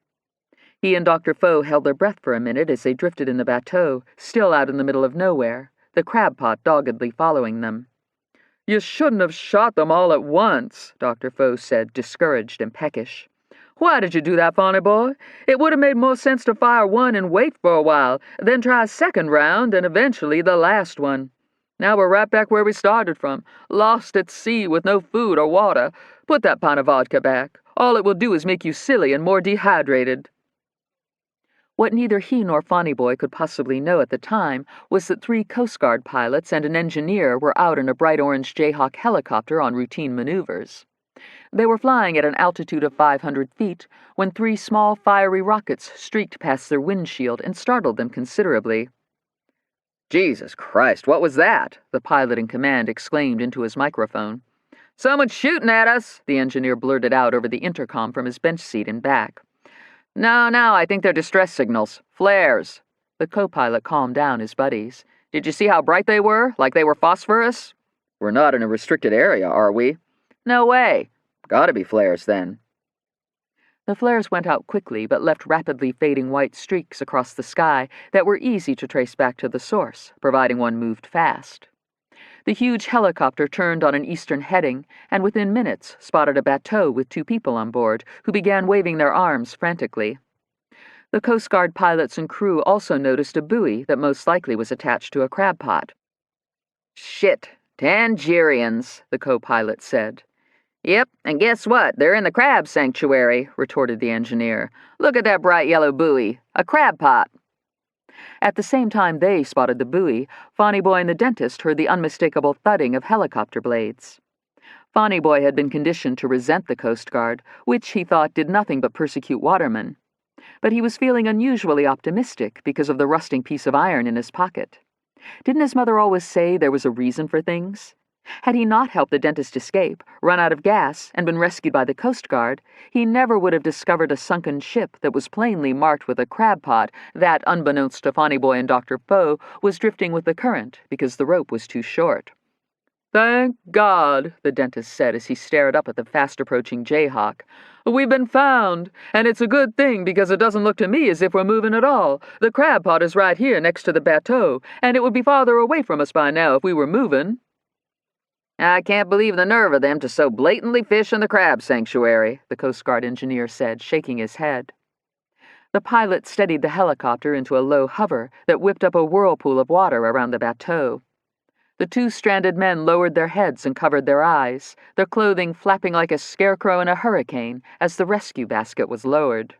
He and Dr. Foe held their breath for a minute as they drifted in the bateau, still out in the middle of nowhere, the crab pot doggedly following them. "You shouldn't have shot them all at once," Dr. Foe said, discouraged and peckish. "Why did you do that, Fonny Boy? It would have made more sense to fire one and wait for a while, then try a second round and eventually the last one. Now we're right back where we started from, lost at sea with no food or water. Put that pint of vodka back. All it will do is make you silly and more dehydrated." What neither he nor Fonny Boy could possibly know at the time was that 3 Coast Guard pilots and an engineer were out in a bright orange Jayhawk helicopter on routine maneuvers. They were flying at an altitude of 500 feet when 3 small fiery rockets streaked past their windshield and startled them considerably. "Jesus Christ, what was that?" the pilot in command exclaimed into his microphone. "Someone's shooting at us," the engineer blurted out over the intercom from his bench seat in back. No, I think they're distress signals. Flares." The co-pilot calmed down his buddies. "Did you see how bright they were? Like they were phosphorus?" "We're not in a restricted area, are we?" "No way." "Gotta be flares, then." The flares went out quickly, but left rapidly fading white streaks across the sky that were easy to trace back to the source, providing one moved fast. The huge helicopter turned on an eastern heading, and within minutes spotted a bateau with 2 people on board, who began waving their arms frantically. The Coast Guard pilots and crew also noticed a buoy that most likely was attached to a crab pot. "Shit, Tangerians," the co-pilot said. "Yep, and guess what? They're in the crab sanctuary," retorted the engineer. "Look at that bright yellow buoy. A crab pot." At the same time they spotted the buoy, Fonny Boy and the dentist heard the unmistakable thudding of helicopter blades. Fonny Boy had been conditioned to resent the Coast Guard, which he thought did nothing but persecute watermen. But he was feeling unusually optimistic because of the rusting piece of iron in his pocket. Didn't his mother always say there was a reason for things? Had he not helped the dentist escape, run out of gas, and been rescued by the Coast Guard, he never would have discovered a sunken ship that was plainly marked with a crab pot that, unbeknownst to Fonny Boy and Dr. Foe, was drifting with the current because the rope was too short. "Thank God," the dentist said as he stared up at the fast-approaching Jayhawk. "We've been found, and it's a good thing because it doesn't look to me as if we're moving at all. The crab pot is right here next to the bateau, and it would be farther away from us by now if we were moving."
I can't believe the nerve of them to so blatantly fish in the crab sanctuary, the Coast Guard engineer said, shaking his head. The pilot steadied the helicopter into a low hover that whipped up a whirlpool of water around the bateau. The two stranded men lowered their heads and covered their eyes, their clothing flapping like a scarecrow in a hurricane as the rescue basket was lowered.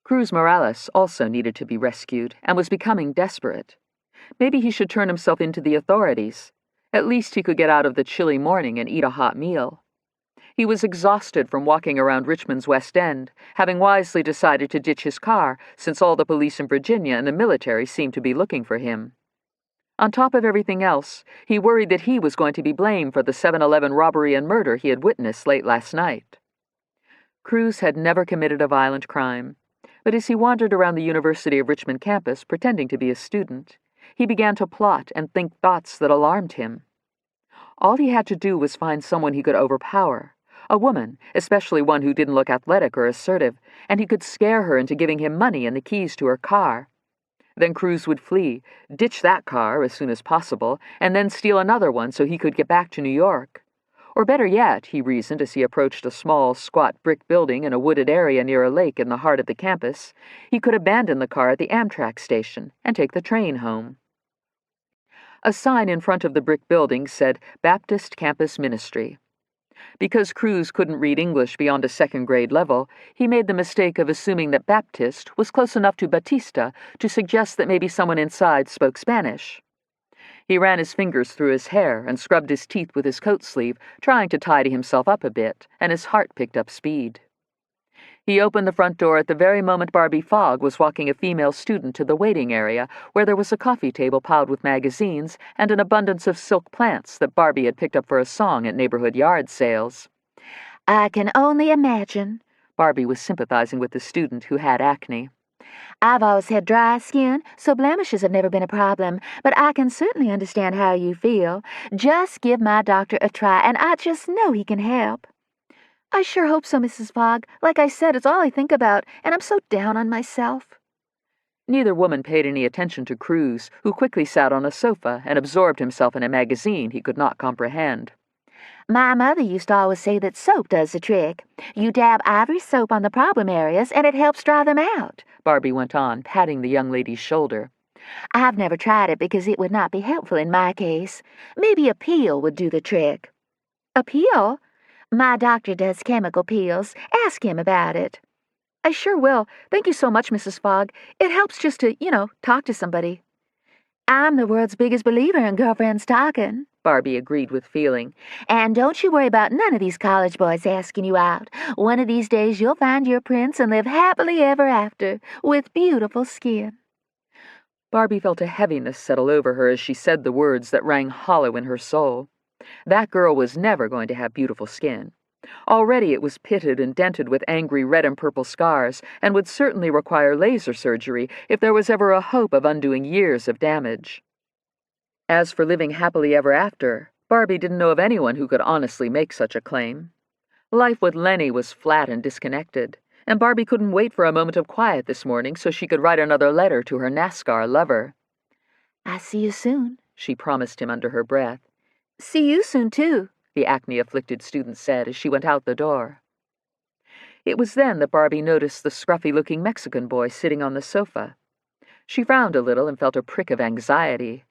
Cruz Morales also needed to be rescued and was becoming desperate. Maybe he should turn himself into the authorities. At least he could get out of the chilly morning and eat a hot meal. He was exhausted from walking around Richmond's West End, having wisely decided to ditch his car since all the police in Virginia and the military seemed to be looking for him. On top of everything else, he worried that he was going to be blamed for the 7-Eleven robbery and murder he had witnessed late last night. Cruz had never committed a violent crime, but as he wandered around the University of Richmond campus pretending to be a student, he began to plot and think thoughts that alarmed him. All he had to do was find someone he could overpower, a woman, especially one who didn't look athletic or assertive, and he could scare her into giving him money and the keys to her car. Then Cruz would flee, ditch that car as soon as possible, and then steal another one so he could get back to New York. Or better yet, he reasoned as he approached a small, squat brick building in a wooded area near a lake in the heart of the campus, he could abandon the car at the Amtrak station and take the train home. A sign in front of the brick building said Baptist Campus Ministry. Because Cruz couldn't read English beyond a second-grade level, he made the mistake of assuming that Baptist was close enough to Batista to suggest that maybe someone inside spoke Spanish. He ran his fingers through his hair and scrubbed his teeth with his coat sleeve, trying to tidy himself up a bit, and his heart picked up speed. He opened the front door at the very moment Barbie Fogg was walking a female student to the waiting area, where there was a coffee table piled with magazines and an abundance of silk plants that Barbie had picked up for a song at neighborhood yard sales.
I can only imagine.
Barbie was sympathizing with the student who had acne.
I've always had dry skin, so blemishes have never been a problem, but I can certainly understand how you feel. Just give my doctor a try, and I just know he can help. I sure hope so, Mrs. Fogg. Like I said, it's all I think about, and I'm so down on myself.
Neither woman paid any attention to Cruz, who quickly sat on a sofa and absorbed himself in a magazine he could not comprehend.
My mother used to always say that soap does the trick. You dab ivory soap on the problem areas, and it helps dry them out,
Barbie went on, patting the young lady's shoulder.
I've never tried it because it would not be helpful in my case. Maybe a peel would do the trick. A peel? My doctor does chemical peels. Ask him about it. I sure will. Thank you so much, Mrs. Fogg. It helps just to, talk to somebody. I'm the world's biggest believer in girlfriends talking,
Barbie agreed with feeling.
And don't you worry about none of these college boys asking you out. One of these days you'll find your prince and live happily ever after, with beautiful skin.
Barbie felt a heaviness settle over her as she said the words that rang hollow in her soul. That girl was never going to have beautiful skin. Already it was pitted and dented with angry red and purple scars, and would certainly require laser surgery if there was ever a hope of undoing years of damage. As for living happily ever after, Barbie didn't know of anyone who could honestly make such a claim. Life with Lenny was flat and disconnected, and Barbie couldn't wait for a moment of quiet this morning so she could write another letter to her NASCAR lover.
I see you soon,
she promised him under her breath.
See you soon, too,
the acne-afflicted student said as she went out the door. It was then that Barbie noticed the scruffy-looking Mexican boy sitting on the sofa. She frowned a little and felt a prick of anxiety.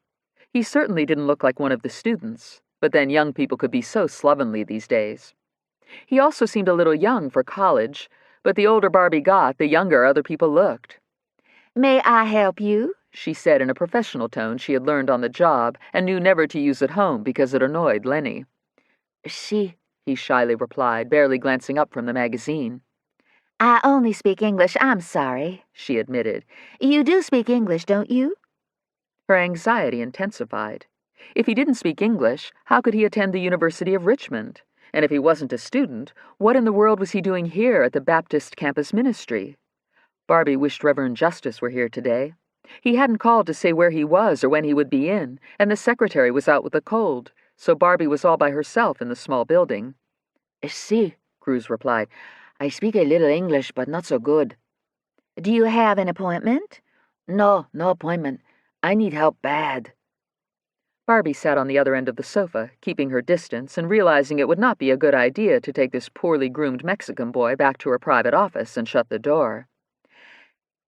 He certainly didn't look like one of the students, but then young people could be so slovenly these days. He also seemed a little young for college, but the older Barbie got, the younger other people looked.
May I help you?
She said in a professional tone she had learned on the job and knew never to use at home because it annoyed Lenny.
She,
he shyly replied, barely glancing up from the magazine.
I only speak English, I'm sorry,
she admitted.
You do speak English, don't you?
Her anxiety intensified. If he didn't speak English, how could he attend the University of Richmond? And if he wasn't a student, what in the world was he doing here at the Baptist Campus Ministry? Barbie wished Reverend Justice were here today. He hadn't called to say where he was or when he would be in, and the secretary was out with a cold, so Barbie was all by herself in the small building.
Si, Cruz replied. I speak a little English, but not so good.
Do you have an appointment?
No appointment. I need help bad.
Barbie sat on the other end of the sofa, keeping her distance and realizing it would not be a good idea to take this poorly groomed Mexican boy back to her private office and shut the door.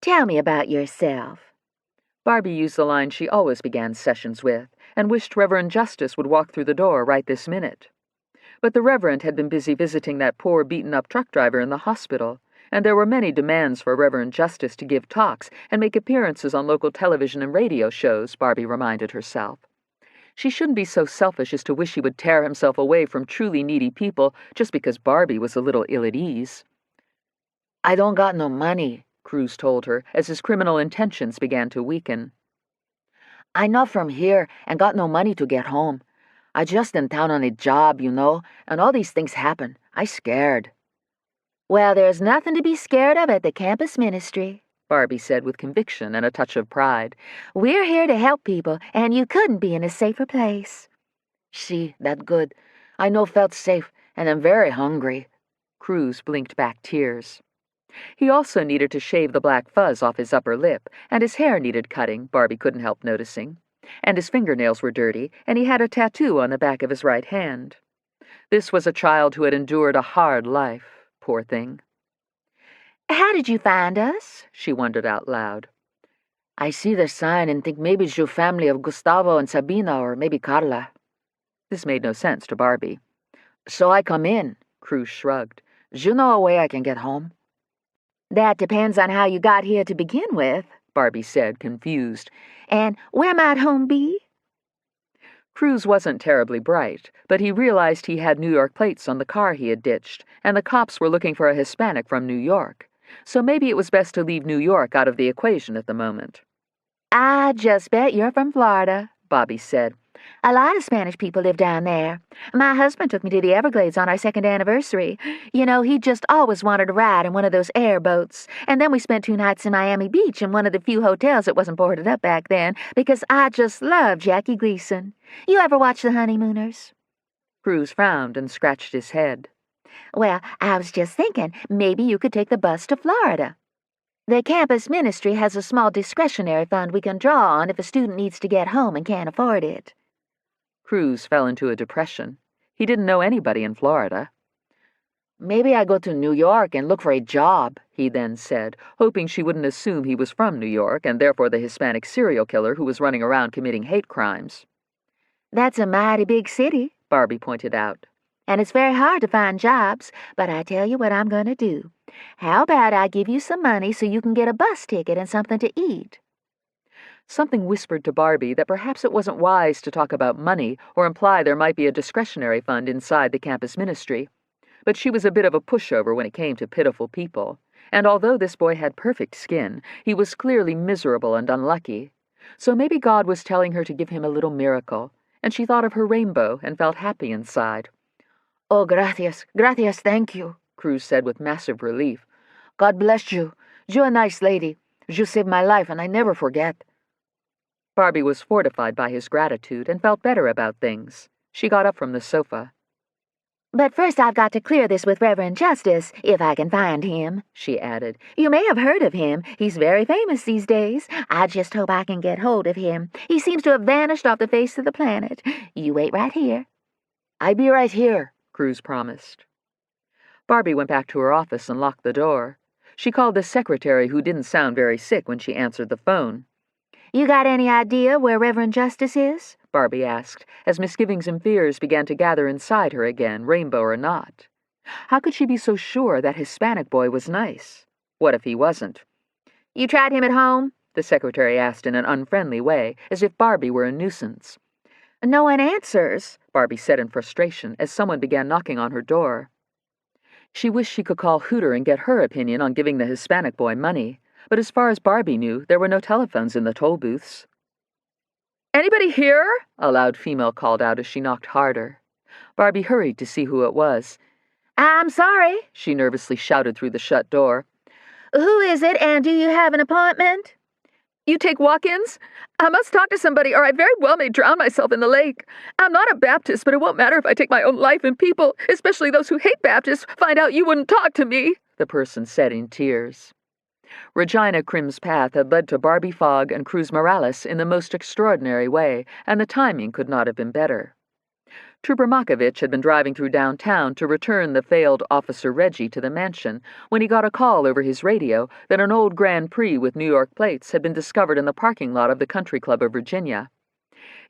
"Tell me about yourself."
Barbie used the line she always began sessions with, and wished Reverend Justice would walk through the door right this minute. But the Reverend had been busy visiting that poor, beaten-up truck driver in the hospital, and there were many demands for Reverend Justice to give talks and make appearances on local television and radio shows, Barbie reminded herself. She shouldn't be so selfish as to wish he would tear himself away from truly needy people just because Barbie was a little ill at ease.
"I don't got no money,"
Cruz told her, as his criminal intentions began to weaken.
"I not from here and got no money to get home. I just in town on a job, you know, and all these things happen. I scared."
"Well, there's nothing to be scared of at the campus ministry,"
Barbie said with conviction and a touch of pride.
"We're here to help people, and you couldn't be in a safer place."
"See, that good. I no felt safe, and I'm very hungry."
Cruz blinked back tears. He also needed to shave the black fuzz off his upper lip, and his hair needed cutting, Barbie couldn't help noticing. And his fingernails were dirty, and he had a tattoo on the back of his right hand. This was a child who had endured a hard life, poor thing.
"How did you find us?"
she wondered out loud.
"I see the sign and think maybe it's your family of Gustavo and Sabina, or maybe Carla."
This made no sense to Barbie.
"So I come in."
Cruz shrugged.
"You know a way I can get home?"
"That depends on how you got here to begin with,"
Barbie said, confused.
"And where might home be?"
Cruz wasn't terribly bright, but he realized he had New York plates on the car he had ditched, and the cops were looking for a Hispanic from New York. So maybe it was best to leave New York out of the equation at the moment.
"I just bet you're from Florida,"
Bobby said.
"A lot of Spanish people live down there. My husband took me to the Everglades on our 2nd anniversary. You know, he just always wanted to ride in one of those airboats. And then we spent 2 nights in Miami Beach in one of the few hotels that wasn't boarded up back then, because I just love Jackie Gleason. You ever watch The Honeymooners?"
Cruz frowned and scratched his head.
"Well, I was just thinking, maybe you could take the bus to Florida. The campus ministry has a small discretionary fund we can draw on if a student needs to get home and can't afford it."
Cruz fell into a depression. He didn't know anybody in Florida.
"Maybe I go to New York and look for a job,"
he then said, hoping she wouldn't assume he was from New York and therefore the Hispanic serial killer who was running around committing hate crimes.
"That's a mighty big city,"
Barbie pointed out.
"and it's very hard to find jobs, but I tell you what I'm going to do. How about I give you some money so you can get a bus ticket and something to eat?"
Something whispered to Barbie that perhaps it wasn't wise to talk about money or imply there might be a discretionary fund inside the campus ministry. But she was a bit of a pushover when it came to pitiful people, and although this boy had perfect skin, he was clearly miserable and unlucky. So maybe God was telling her to give him a little miracle, and she thought of her rainbow and felt happy inside.
"Oh, gracias, gracias, thank you,"
Cruz said with massive relief.
"God bless you. You're a nice lady. You saved my life, and I never forget."
Barbie was fortified by his gratitude and felt better about things. She got up from the sofa.
"But first I've got to clear this with Reverend Justice, if I can find him," she added. "You may have heard of him. He's very famous these days. I just hope I can get hold of him. He seems to have vanished off the face of the planet. You wait right here."
"I be right here,"
Cruz promised. Barbie went back to her office and locked the door. She called the secretary, who didn't sound very sick when she answered the phone.
"You got any idea where Reverend Justice is?"
Barbie asked, as misgivings and fears began to gather inside her again, rainbow or not. How could she be so sure that Hispanic boy was nice? What if he wasn't?
"You tried him at home?"
the secretary asked in an unfriendly way, as if Barbie were a nuisance.
"No one answers,"
Barbie said in frustration as someone began knocking on her door. She wished she could call Hooter and get her opinion on giving the Hispanic boy money, but as far as Barbie knew, there were no telephones in the toll booths. "Anybody here?" a loud female called out as she knocked harder. Barbie hurried to see who it was.
"I'm sorry,"
she nervously shouted through the shut door.
"Who is it, and do you have an appointment?"
"You take walk-ins? I must talk to somebody, or I very well may drown myself in the lake. I'm not a Baptist, but it won't matter if I take my own life and people, especially those who hate Baptists, find out you wouldn't talk to me,"
the person said in tears. Regina Crim's path had led to Barbie Fogg and Cruz Morales in the most extraordinary way, and the timing could not have been better. Trooper Makovich had been driving through downtown to return the failed Officer Reggie to the mansion when he got a call over his radio that an old Grand Prix with New York plates had been discovered in the parking lot of the Country Club of Virginia.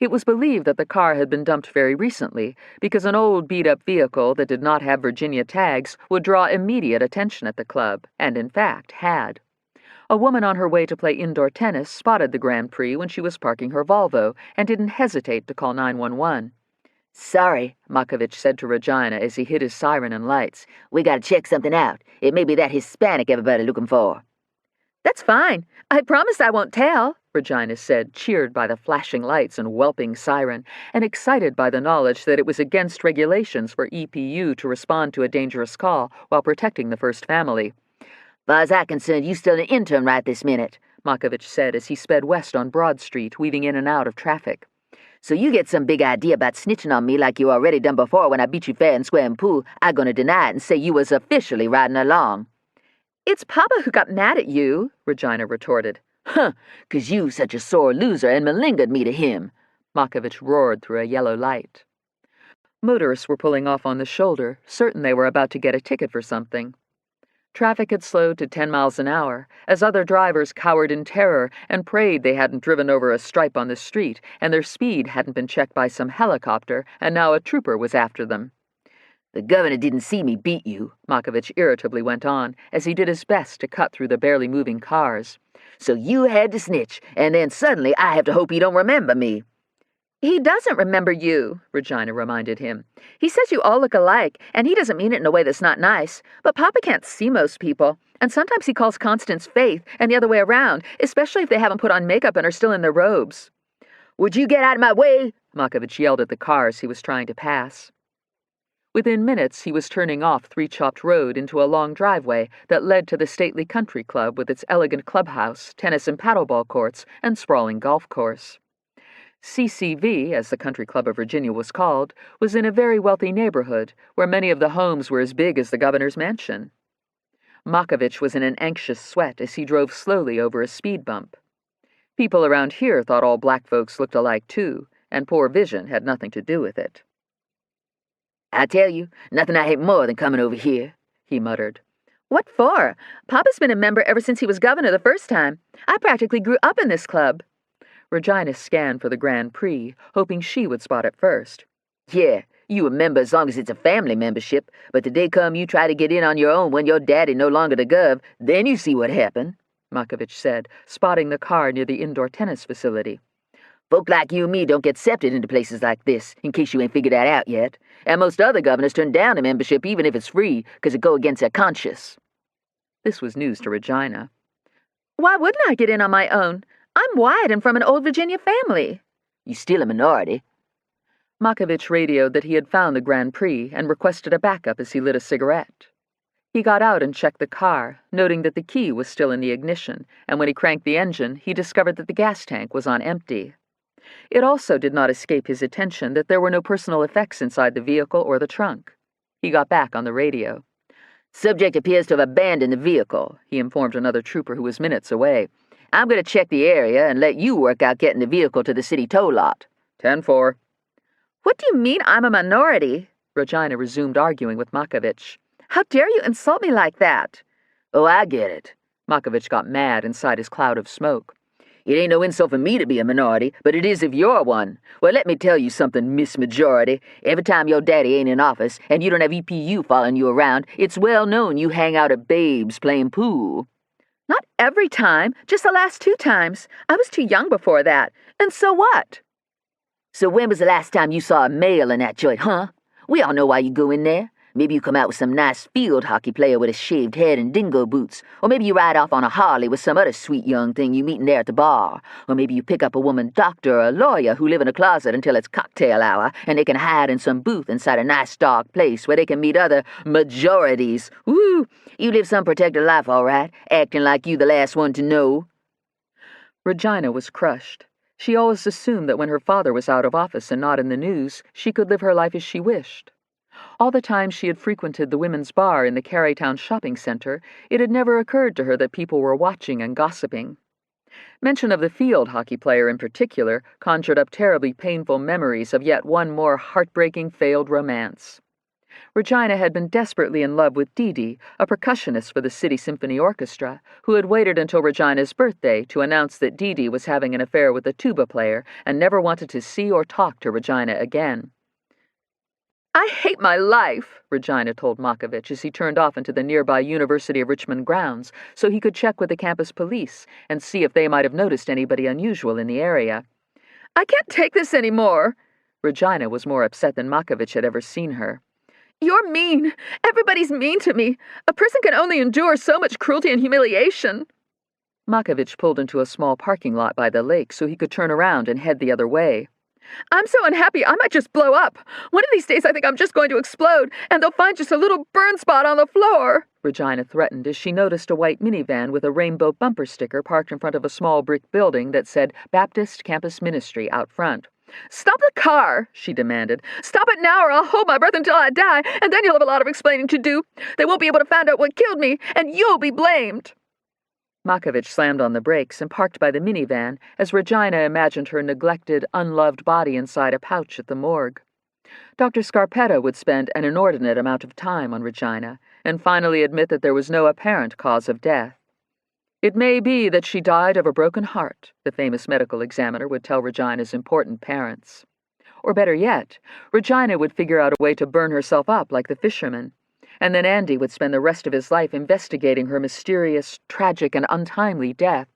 It was believed that the car had been dumped very recently because an old beat-up vehicle that did not have Virginia tags would draw immediate attention at the club, and in fact had. A woman on her way to play indoor tennis spotted the Grand Prix when she was parking her Volvo and didn't hesitate to call 911.
"Sorry," Makovich said to Regina as he hit his siren and lights. "We gotta check something out. It may be that Hispanic everybody looking for."
"That's fine. I promise I won't tell,"
Regina said, cheered by the flashing lights and whelping siren, and excited by the knowledge that it was against regulations for EPU to respond to a dangerous call while protecting the first family.
"Far as I'm concerned, you still an intern right this minute,"
Makovich said as he sped west on Broad Street, weaving in and out of traffic.
"So you get some big idea about snitching on me like you already done before when I beat you fair and square in pool. I'm gonna deny it and say you was officially riding along."
"It's Papa who got mad at you," Regina retorted.
"Huh, 'cause you such a sore loser and malingered me to him,"
Makovich roared through a yellow light. Motorists were pulling off on the shoulder, certain they were about to get a ticket for something. Traffic had slowed to 10 miles an hour, as other drivers cowered in terror and prayed they hadn't driven over a stripe on the street and their speed hadn't been checked by some helicopter, and now a trooper was after them.
"The governor didn't see me beat you,"
Makovich irritably went on, as he did his best to cut through the barely moving cars.
"So you had to snitch, and then suddenly I have to hope he don't remember me."
"He doesn't remember you," Regina reminded him. "He says you all look alike, and he doesn't mean it in a way that's not nice. But Papa can't see most people, and sometimes he calls Constance Faith and the other way around, especially if they haven't put on makeup and are still in their robes."
"Would you get out of my way?"
Makovich yelled at the cars he was trying to pass. Within minutes, he was turning off Three Chopped Road into a long driveway that led to the stately country club with its elegant clubhouse, tennis and paddleball courts, and sprawling golf course. CCV, as the Country Club of Virginia was called, was in a very wealthy neighborhood where many of the homes were as big as the governor's mansion. Makovich was in an anxious sweat as he drove slowly over a speed bump. People around here thought all black folks looked alike too, and poor vision had nothing to do with it.
"I tell you, nothing I hate more than coming over here,"
he muttered.
"What for? Papa's been a member ever since he was governor the first time. I practically grew up in this club."
Regina scanned for the Grand Prix, hoping she would spot it first.
"Yeah, you a member as long as it's a family membership, but the day come you try to get in on your own when your daddy no longer the gov, then you see what happen,"
Makovich said, spotting the car near the indoor tennis facility.
"Folk like you and me don't get accepted into places like this, in case you ain't figured that out yet. And most other governors turn down a membership even if it's free, 'cause it go against their conscience."
This was news to Regina.
"Why wouldn't I get in on my own? I'm white and from an old Virginia family."
"You still a minority."
Makovich radioed that he had found the Grand Prix and requested a backup as he lit a cigarette. He got out and checked the car, noting that the key was still in the ignition, and when he cranked the engine, he discovered that the gas tank was on empty. It also did not escape his attention that there were no personal effects inside the vehicle or the trunk. He got back on the radio.
"Subject appears to have abandoned the vehicle," he informed another trooper who was minutes away. "I'm going to check the area and let you work out getting the vehicle to the city tow lot."
10-4.
"What do you mean I'm a minority?"
Regina resumed arguing with Makovich.
"How dare you insult me like that?"
"Oh, I get it."
Makovich got mad inside his cloud of smoke.
"It ain't no insult for me to be a minority, but it is if you're one. Well, let me tell you something, Miss Majority. Every time your daddy ain't in office and you don't have EPU following you around, it's well known you hang out at Babe's playing pool."
"Not every time, just the last 2 times. I was too young before that. And so what?"
"So when was the last time you saw a male in that joint, huh? We all know why you go in there. Maybe you come out with some nice field hockey player with a shaved head and dingo boots. Or maybe you ride off on a Harley with some other sweet young thing you meet in there at the bar. Or maybe you pick up a woman doctor or a lawyer who live in a closet until it's cocktail hour and they can hide in some booth inside a nice dark place where they can meet other majorities. Woo! You live some protected life, all right, acting like you the last one to know."
Regina was crushed. She always assumed that when her father was out of office and not in the news, she could live her life as she wished. All the time she had frequented the women's bar in the Carytown shopping center, it had never occurred to her that people were watching and gossiping. Mention of the field hockey player in particular conjured up terribly painful memories of yet one more heartbreaking failed romance. Regina had been desperately in love with Dee Dee, a percussionist for the City Symphony Orchestra, who had waited until Regina's birthday to announce that Dee Dee was having an affair with a tuba player and never wanted to see or talk to Regina again.
"I hate my life," Regina told Makovich as he turned off into the nearby University of Richmond grounds so he could check with the campus police and see if they might have noticed anybody unusual in the area. "I can't take this anymore." Regina was more upset than Makovich had ever seen her. "You're mean. Everybody's mean to me. A person can only endure so much cruelty and humiliation."
Makovich pulled into a small parking lot by the lake so he could turn around and head the other way.
"I'm so unhappy I might just blow up. One of these days I think I'm just going to explode, and they'll find just a little burn spot on the floor,"
Regina threatened as she noticed a white minivan with a rainbow bumper sticker parked in front of a small brick building that said Baptist Campus Ministry out front.
"Stop the car," she demanded. "Stop it now or I'll hold my breath until I die, and then you'll have a lot of explaining to do. They won't be able to find out what killed me, and you'll be blamed."
Makovich slammed on the brakes and parked by the minivan as Regina imagined her neglected, unloved body inside a pouch at the morgue. Dr. Scarpetta would spend an inordinate amount of time on Regina and finally admit that there was no apparent cause of death. It may be that she died of a broken heart, the famous medical examiner would tell Regina's important parents. Or better yet, Regina would figure out a way to burn herself up like the fishermen, and then Andy would spend the rest of his life investigating her mysterious, tragic, and untimely death.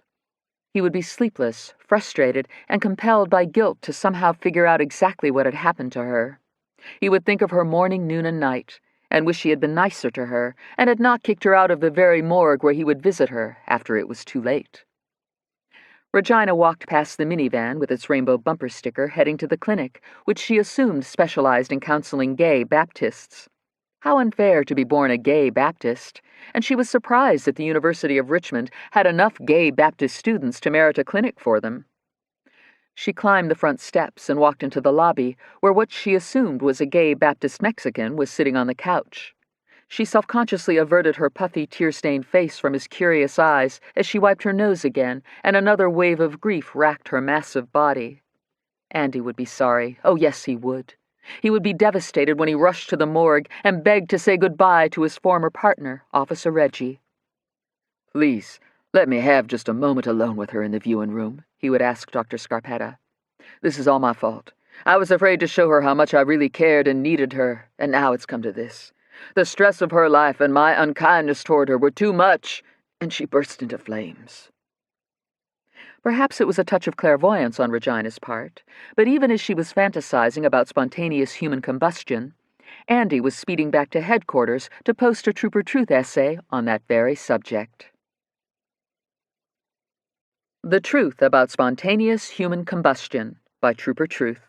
He would be sleepless, frustrated, and compelled by guilt to somehow figure out exactly what had happened to her. He would think of her morning, noon, and night, and wish he had been nicer to her, and had not kicked her out of the very morgue where he would visit her after it was too late. Regina walked past the minivan with its rainbow bumper sticker heading to the clinic, which she assumed specialized in counseling gay Baptists. How unfair to be born a gay Baptist, and she was surprised that the University of Richmond had enough gay Baptist students to merit a clinic for them. She climbed the front steps and walked into the lobby, where what she assumed was a gay Baptist Mexican was sitting on the couch. She self-consciously averted her puffy, tear-stained face from his curious eyes as she wiped her nose again, and another wave of grief racked her massive body. Andy would be sorry. Oh, yes, he would. He would be devastated when he rushed to the morgue and begged to say goodbye to his former partner, Officer Reggie. "Please, let me have just a moment alone with her in the viewing room," he would ask Dr. Scarpetta. "This is all my fault. I was afraid to show her how much I really cared and needed her, and now it's come to this. The stress of her life and my unkindness toward her were too much, and she burst into flames." Perhaps it was a touch of clairvoyance on Regina's part, but even as she was fantasizing about spontaneous human combustion, Andy was speeding back to headquarters to post a Trooper Truth essay on that very subject. The Truth About Spontaneous Human Combustion by Trooper Truth.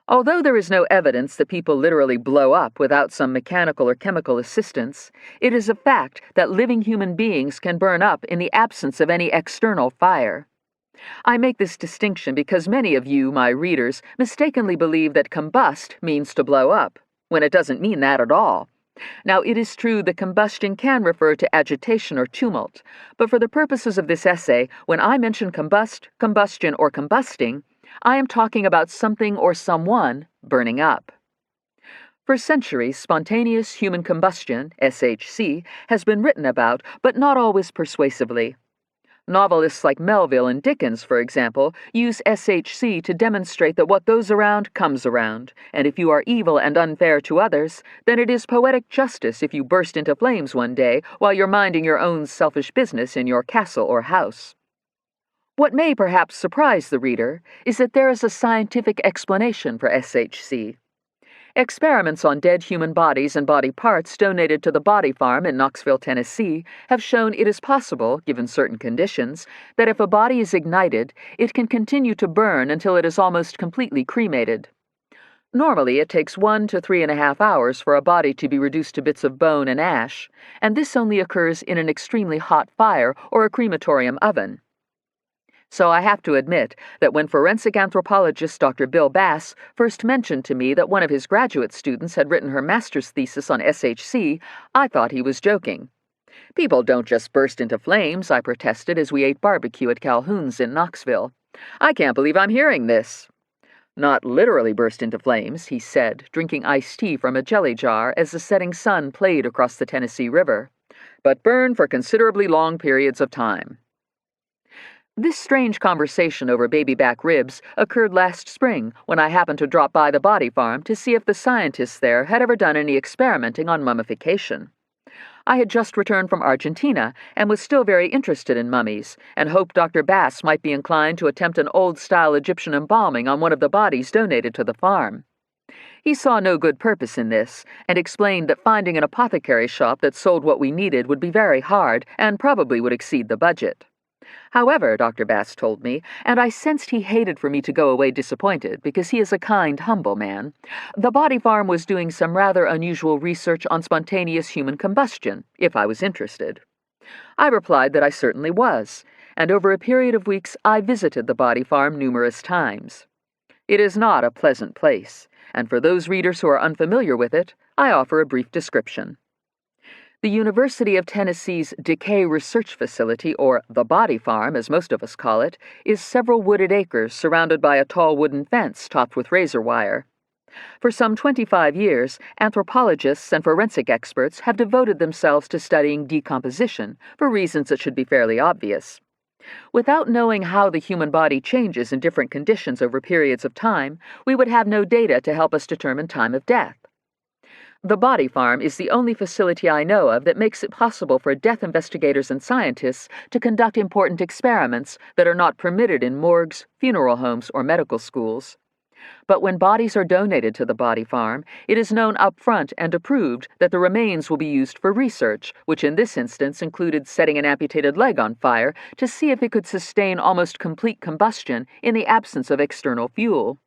Although there is no evidence that people literally blow up without some mechanical or chemical assistance, it is a fact that living human beings can burn up in the absence of any external fire. I make this distinction because many of you, my readers, mistakenly believe that combust means to blow up, when it doesn't mean that at all. Now, it is true that combustion can refer to agitation or tumult, but for the purposes of this essay, when I mention combustion, or combusting, I am talking about something or someone burning up. For centuries, spontaneous human combustion, SHC, has been written about, but not always persuasively. Novelists like Melville and Dickens, for example, use SHC to demonstrate that what goes around comes around, and if you are evil and unfair to others, then it is poetic justice if you burst into flames one day while you're minding your own selfish business in your castle or house. What may perhaps surprise the reader is that there is a scientific explanation for SHC. Experiments on dead human bodies and body parts donated to the Body Farm in Knoxville, Tennessee, have shown it is possible, given certain conditions, that if a body is ignited, it can continue to burn until it is almost completely cremated. Normally, it takes 1 to 3.5 hours for a body to be reduced to bits of bone and ash, and this only occurs in an extremely hot fire or a crematorium oven. So I have to admit that when forensic anthropologist Dr. Bill Bass first mentioned to me that one of his graduate students had written her master's thesis on SHC, I thought he was joking. People don't just burst into flames, I protested as we ate barbecue at Calhoun's in Knoxville. I can't believe I'm hearing this. Not literally burst into flames, he said, drinking iced tea from a jelly jar as the setting sun played across the Tennessee River, but burn for considerably long periods of time. This strange conversation over baby back ribs occurred last spring when I happened to drop by the body farm to see if the scientists there had ever done any experimenting on mummification. I had just returned from Argentina and was still very interested in mummies, and hoped Dr. Bass might be inclined to attempt an old-style Egyptian embalming on one of the bodies donated to the farm. He saw no good purpose in this, and explained that finding an apothecary shop that sold what we needed would be very hard and probably would exceed the budget. However, Dr. Bass told me, and I sensed he hated for me to go away disappointed because he is a kind, humble man, the body farm was doing some rather unusual research on spontaneous human combustion, if I was interested. I replied that I certainly was, and over a period of weeks I visited the body farm numerous times. It is not a pleasant place, and for those readers who are unfamiliar with it, I offer a brief description. The University of Tennessee's Decay Research Facility, or the Body Farm, as most of us call it, is several wooded acres surrounded by a tall wooden fence topped with razor wire. For some 25 years, anthropologists and forensic experts have devoted themselves to studying decomposition for reasons that should be fairly obvious. Without knowing how the human body changes in different conditions over periods of time, we would have no data to help us determine time of death. The Body Farm is the only facility I know of that makes it possible for death investigators and scientists to conduct important experiments that are not permitted in morgues, funeral homes, or medical schools. But when bodies are donated to the Body Farm, it is known up front and approved that the remains will be used for research, which in this instance included setting an amputated leg on fire to see if it could sustain almost complete combustion in the absence of external fuel.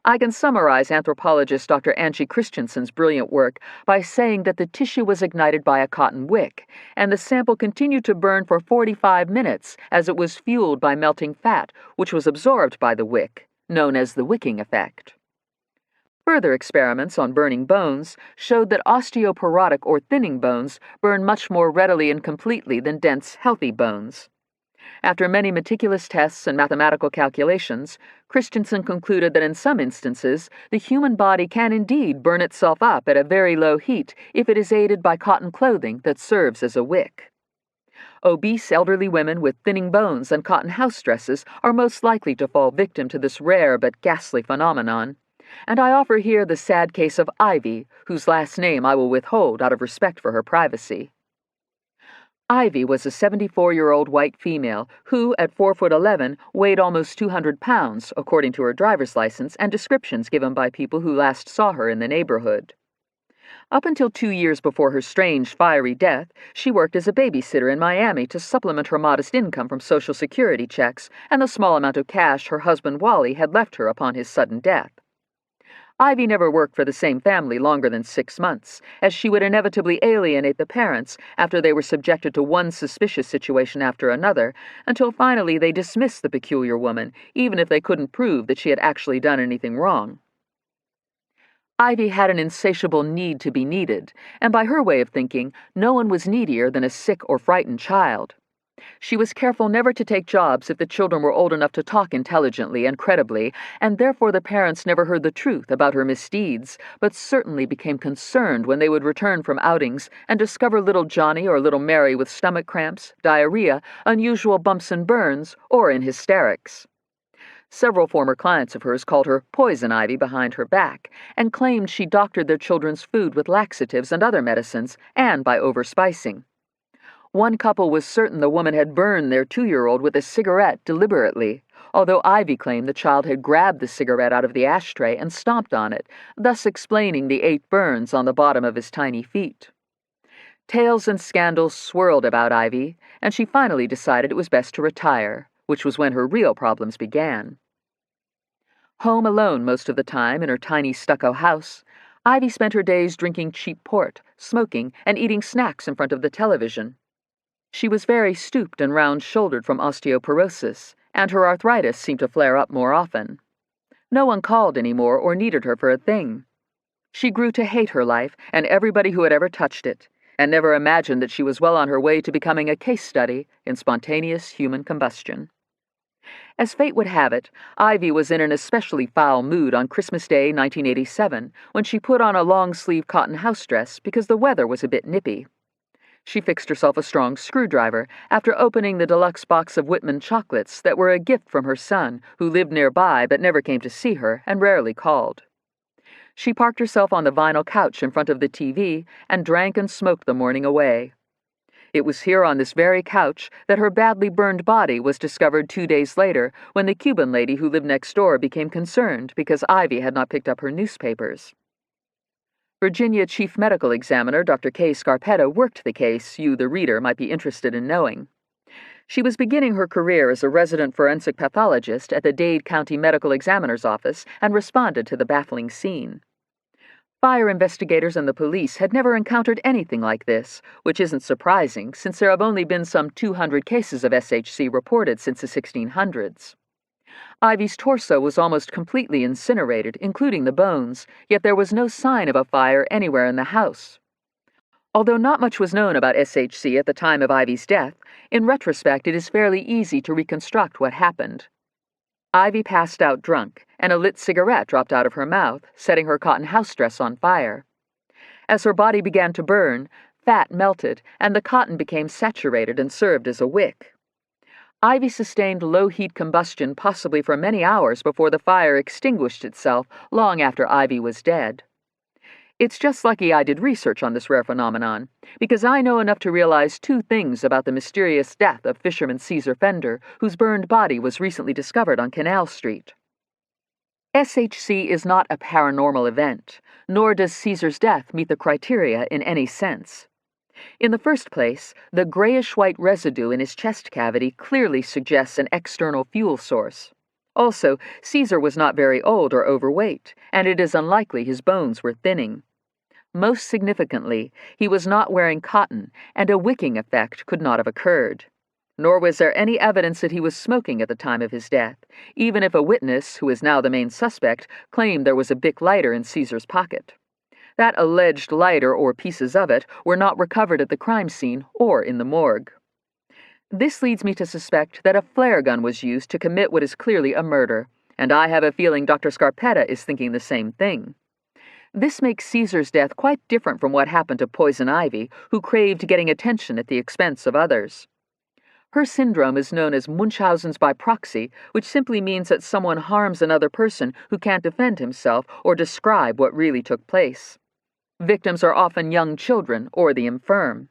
I can summarize anthropologist Dr. Angie Christensen's brilliant work by saying that the tissue was ignited by a cotton wick, and the sample continued to burn for 45 minutes as it was fueled by melting fat, which was absorbed by the wick, known as the wicking effect. Further experiments on burning bones showed that osteoporotic or thinning bones burn much more readily and completely than dense, healthy bones. After many meticulous tests and mathematical calculations, Christensen concluded that in some instances, the human body can indeed burn itself up at a very low heat if it is aided by cotton clothing that serves as a wick. Obese elderly women with thinning bones and cotton house dresses are most likely to fall victim to this rare but ghastly phenomenon, and I offer here the sad case of Ivy, whose last name I will withhold out of respect for her privacy. Ivy was a 74-year-old white female who, at 4'11", weighed almost 200 pounds, according to her driver's license and descriptions given by people who last saw her in the neighborhood. Up until 2 years before her strange, fiery death, she worked as a babysitter in Miami to supplement her modest income from Social Security checks and the small amount of cash her husband Wally had left her upon his sudden death. Ivy never worked for the same family longer than 6 months, as she would inevitably alienate the parents after they were subjected to one suspicious situation after another, until finally they dismissed the peculiar woman, even if they couldn't prove that she had actually done anything wrong. Ivy had an insatiable need to be needed, and by her way of thinking, no one was needier than a sick or frightened child. She was careful never to take jobs if the children were old enough to talk intelligently and credibly, and therefore the parents never heard the truth about her misdeeds, but certainly became concerned when they would return from outings and discover little Johnny or little Mary with stomach cramps, diarrhea, unusual bumps and burns, or in hysterics. Several former clients of hers called her Poison Ivy behind her back, and claimed she doctored their children's food with laxatives and other medicines, and by overspicing. One couple was certain the woman had burned their 2-year-old with a cigarette deliberately, although Ivy claimed the child had grabbed the cigarette out of the ashtray and stomped on it, thus explaining the 8 burns on the bottom of his tiny feet. Tales and scandals swirled about Ivy, and she finally decided it was best to retire, which was when her real problems began. Home alone most of the time in her tiny stucco house, Ivy spent her days drinking cheap port, smoking, and eating snacks in front of the television. She was very stooped and round-shouldered from osteoporosis, and her arthritis seemed to flare up more often. No one called anymore or needed her for a thing. She grew to hate her life and everybody who had ever touched it, and never imagined that she was well on her way to becoming a case study in spontaneous human combustion. As fate would have it, Ivy was in an especially foul mood on Christmas Day, 1987, when she put on a long-sleeve cotton house dress because the weather was a bit nippy. She fixed herself a strong screwdriver after opening the deluxe box of Whitman chocolates that were a gift from her son, who lived nearby but never came to see her and rarely called. She parked herself on the vinyl couch in front of the TV and drank and smoked the morning away. It was here on this very couch that her badly burned body was discovered 2 days later when the Cuban lady who lived next door became concerned because Ivy had not picked up her newspapers. Virginia Chief Medical Examiner Dr. K. Scarpetta worked the case you, the reader, might be interested in knowing. She was beginning her career as a resident forensic pathologist at the Dade County Medical Examiner's Office and responded to the baffling scene. Fire investigators and the police had never encountered anything like this, which isn't surprising since there have only been some 200 cases of SHC reported since the 1600s. Ivy's torso was almost completely incinerated, including the bones, yet there was no sign of a fire anywhere in the house. Although not much was known about SHC at the time of Ivy's death, in retrospect it is fairly easy to reconstruct what happened. Ivy passed out drunk, and a lit cigarette dropped out of her mouth, setting her cotton house dress on fire. As her body began to burn, fat melted, and the cotton became saturated and served as a wick. Ivy sustained low-heat combustion possibly for many hours before the fire extinguished itself long after Ivy was dead. It's just lucky I did research on this rare phenomenon, because I know enough to realize 2 things about the mysterious death of fisherman Caesar Fender, whose burned body was recently discovered on Canal Street. SHC is not a paranormal event, nor does Caesar's death meet the criteria in any sense. In the first place, the grayish-white residue in his chest cavity clearly suggests an external fuel source. Also, Caesar was not very old or overweight, and it is unlikely his bones were thinning. Most significantly, he was not wearing cotton, and a wicking effect could not have occurred. Nor was there any evidence that he was smoking at the time of his death, even if a witness, who is now the main suspect, claimed there was a Bic lighter in Caesar's pocket. That alleged lighter or pieces of it were not recovered at the crime scene or in the morgue. This leads me to suspect that a flare gun was used to commit what is clearly a murder, and I have a feeling Dr. Scarpetta is thinking the same thing. This makes Caesar's death quite different from what happened to Poison Ivy, who craved getting attention at the expense of others. Her syndrome is known as Munchausen's by proxy, which simply means that someone harms another person who can't defend himself or describe what really took place. Victims are often young children or the infirm.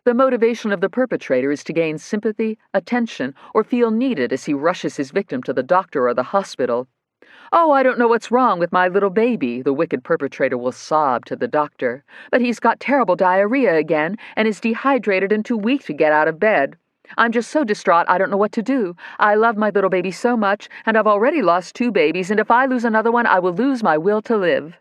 The motivation of the perpetrator is to gain sympathy, attention, or feel needed as he rushes his victim to the doctor or the hospital. "Oh, I don't know what's wrong with my little baby," the wicked perpetrator will sob to the doctor, "but he's got terrible diarrhea again and is dehydrated and too weak to get out of bed. I'm just so distraught I don't know what to do. I love my little baby so much, and I've already lost 2 babies, and if I lose another one, I will lose my will to live."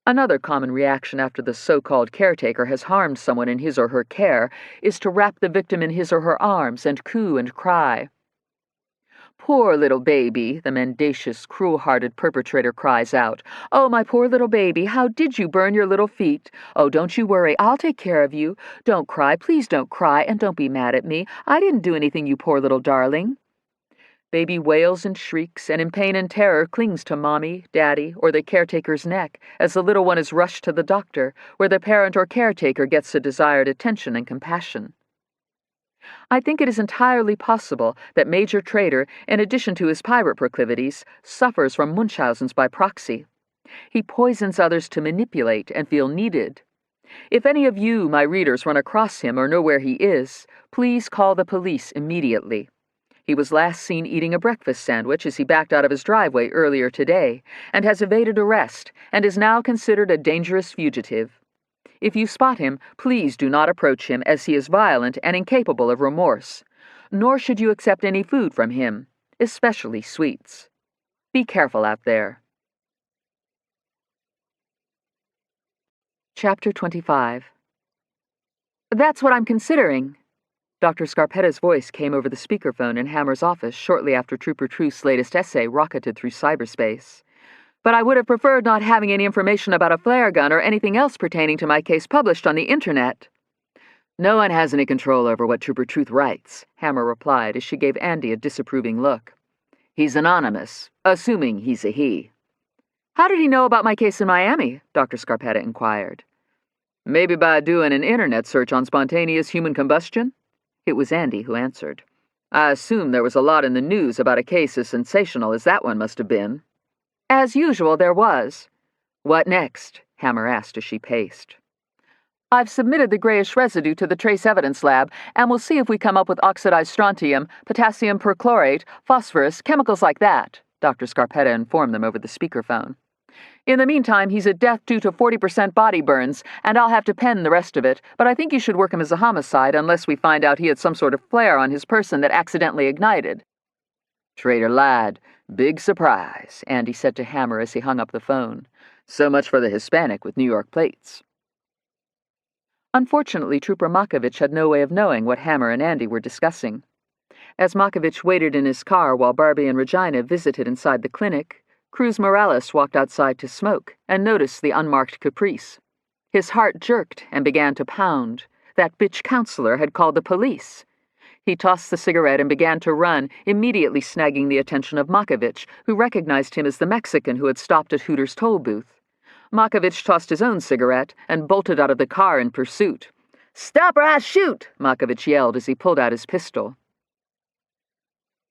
Another common reaction after the so-called caretaker has harmed someone in his or her care is to wrap the victim in his or her arms and coo and cry. "Poor little baby," the mendacious, cruel-hearted perpetrator cries out. "Oh, my poor little baby, how did you burn your little feet? Oh, don't you worry, I'll take care of you. Don't cry, please don't cry, and don't be mad at me. I didn't do anything, you poor little darling." Baby wails and shrieks, and in pain and terror clings to mommy, daddy, or the caretaker's neck as the little one is rushed to the doctor, where the parent or caretaker gets the desired attention and compassion. I think it is entirely possible that Major Trader, in addition to his pirate proclivities, suffers from Munchausen's by proxy. He poisons others to manipulate and feel needed. If any of you, my readers, run across him or know where he is, please call the police immediately. He was last seen eating a breakfast sandwich as he backed out of his driveway earlier today, and has evaded arrest, and is now considered a dangerous fugitive. If you spot him, please do not approach him, as he is violent and incapable of remorse. Nor should you accept any food from him, especially sweets. Be careful out there. Chapter 25. That's what I'm considering. Dr. Scarpetta's voice came over the speakerphone in Hammer's office shortly after Trooper Truth's latest essay rocketed through cyberspace. But I would have preferred not having any information about a flare gun or anything else pertaining to my case published on the internet. No one has any control over what Trooper Truth writes, Hammer replied as she gave Andy a disapproving look. He's anonymous, assuming he's a he. How did he know about my case in Miami? Dr. Scarpetta inquired. Maybe by doing an internet search on spontaneous human combustion? It was Andy who answered. I assume there was a lot in the news about a case as sensational as that one must have been. As usual, there was. What next? Hammer asked as she paced. I've submitted the grayish residue to the trace evidence lab, and we'll see if we come up with oxidized strontium, potassium perchlorate, phosphorus, chemicals like that, Dr. Scarpetta informed them over the speakerphone. In the meantime, he's a death due to 40% body burns, and I'll have to pen the rest of it, but I think you should work him as a homicide unless we find out he had some sort of flare on his person that accidentally ignited. Traitor lied. Big surprise, Andy said to Hammer as he hung up the phone. So much for the Hispanic with New York plates. Unfortunately, Trooper Makovich had no way of knowing what Hammer and Andy were discussing. As Makovich waited in his car while Barbie and Regina visited inside the clinic, Cruz Morales walked outside to smoke and noticed the unmarked Caprice. His heart jerked and began to pound. That bitch counselor had called the police. He tossed the cigarette and began to run, immediately snagging the attention of Makovich, who recognized him as the Mexican who had stopped at Hooter's toll booth. Makovich tossed his own cigarette and bolted out of the car in pursuit. "Stop or I shoot!" Makovich yelled as he pulled out his pistol.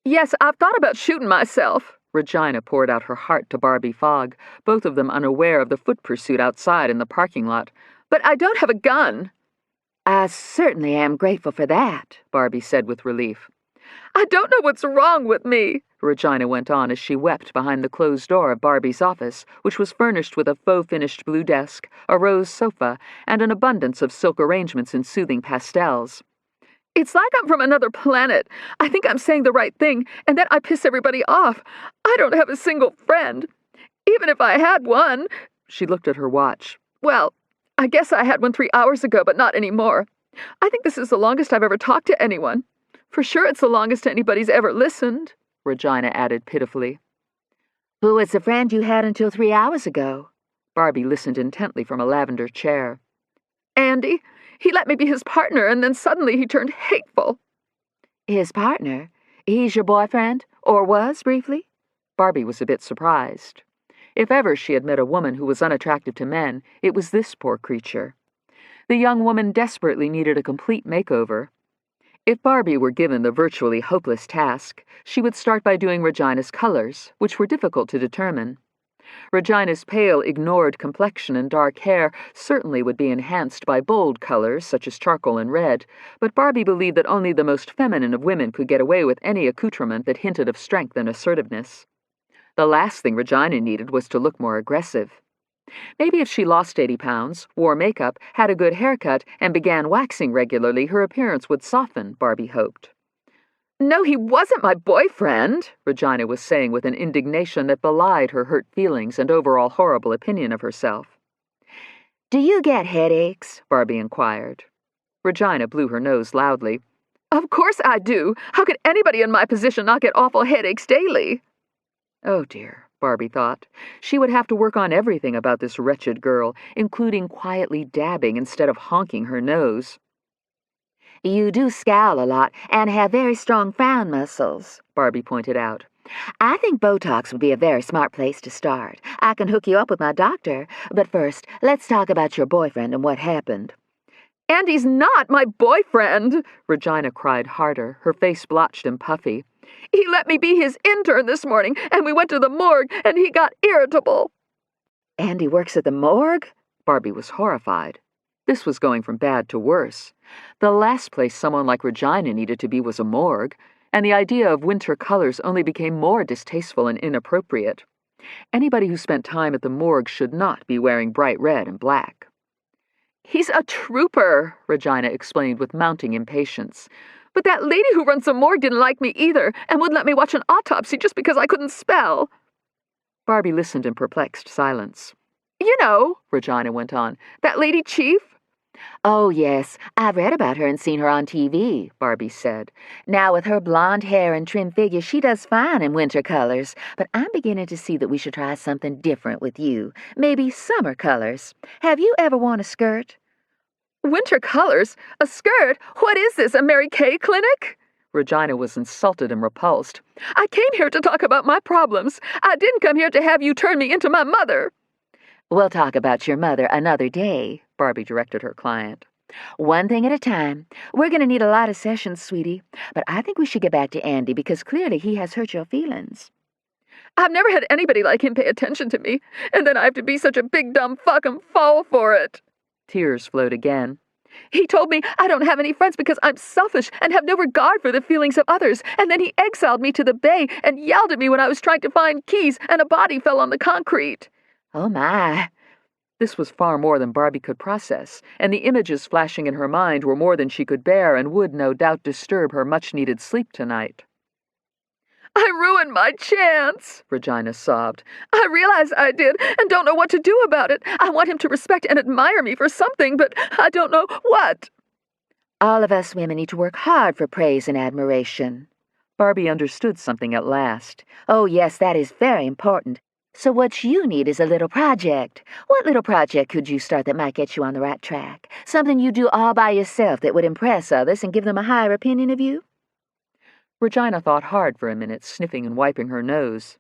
"Yes, I've thought about shooting myself." Regina poured out her heart to Barbie Fogg, both of them unaware of the foot pursuit outside in the parking lot. "But I don't have a gun."
I certainly am grateful for that, Barbie said with relief.
"I don't know what's wrong with me," Regina went on as she wept behind the closed door of Barbie's office, which was furnished with a faux-finished blue desk, a rose sofa, and an abundance of silk arrangements in soothing pastels. "It's like I'm from another planet. I think I'm saying the right thing, and then I piss everybody off. I don't have a single friend. Even if I had one—" She looked at her watch. "Well, I guess I had one 3 hours ago, but not anymore. I think this is the longest I've ever talked to anyone. For sure it's the longest anybody's ever listened," Regina added pitifully.
Who was the friend you had until 3 hours ago?
Barbie listened intently from a lavender chair.
"Andy. He let me be his partner, and then suddenly he turned hateful."
His partner? He's your boyfriend? Or was, briefly?
Barbie was a bit surprised. If ever she had met a woman who was unattractive to men, it was this poor creature. The young woman desperately needed a complete makeover. If Barbie were given the virtually hopeless task, she would start by doing Regina's colors, which were difficult to determine. Regina's pale, ignored complexion and dark hair certainly would be enhanced by bold colors such as charcoal and red, but Barbie believed that only the most feminine of women could get away with any accoutrement that hinted of strength and assertiveness. The last thing Regina needed was to look more aggressive. Maybe if she lost 80 pounds, wore makeup, had a good haircut, and began waxing regularly, her appearance would soften, Barbie hoped.
"No, he wasn't my boyfriend," Regina was saying with an indignation that belied her hurt feelings and overall horrible opinion of herself.
Do you get headaches?
Barbie inquired. Regina blew her nose loudly.
"Of course I do. How could anybody in my position not get awful headaches daily?"
Oh dear, Barbie thought. She would have to work on everything about this wretched girl, including quietly dabbing instead of honking her nose.
You do scowl a lot and have very strong frown muscles, Barbie pointed out. I think Botox would be a very smart place to start. I can hook you up with my doctor, but first, let's talk about your boyfriend and what happened.
"Andy's not my boyfriend,"
Regina cried harder, her face blotched and puffy.
"He let me be his intern this morning, and we went to the morgue, and he got irritable."
Andy works at the morgue?
Barbie was horrified. This was going from bad to worse. The last place someone like Regina needed to be was a morgue, and the idea of winter colors only became more distasteful and inappropriate. Anybody who spent time at the morgue should not be wearing bright red and black.
"He's a trooper," Regina explained with mounting impatience. "But that lady who runs the morgue didn't like me either, and wouldn't let me watch an autopsy just because I couldn't spell."
Barbie listened in perplexed silence.
"You know," Regina went on, "that lady chief?
"Oh, yes, I've read about her and seen her on TV," Barbie said. "Now, with her blonde hair and trim figure, she does fine in winter colors, but I'm beginning to see that we should try something different with you. Maybe summer colors. Have you ever worn a skirt?"
Winter colors? A skirt? What is this, a Mary Kay clinic? Regina was insulted and repulsed. I came here to talk about my problems. I didn't come here to have you turn me into my mother.
"We'll talk about your mother another day," Barbie directed her client. "One thing at a time. We're going to need a lot of sessions, sweetie, but I think we should get back to Andy because clearly he has hurt your feelings."
I've never had anybody like him pay attention to me, and then I have to be such a big dumb fuck and fall for it. Tears flowed again. He told me I don't have any friends because I'm selfish and have no regard for the feelings of others, and then he exiled me to the bay and yelled at me when I was trying to find keys and a body fell on the concrete.
"Oh, my."
This was far more than Barbie could process, and the images flashing in her mind were more than she could bear and would, no doubt, disturb her much-needed sleep tonight.
I ruined my chance, Regina sobbed. I realize I did and don't know what to do about it. I want him to respect and admire me for something, but I don't know what.
All of us women need to work hard for praise and admiration.
Barbie understood something at last.
"Oh, yes, that is very important. So what you need is a little project. What little project could you start that might get you on the right track? Something you do all by yourself that would impress others and give them a higher opinion of you?"
Regina thought hard for a minute, sniffing and wiping her nose.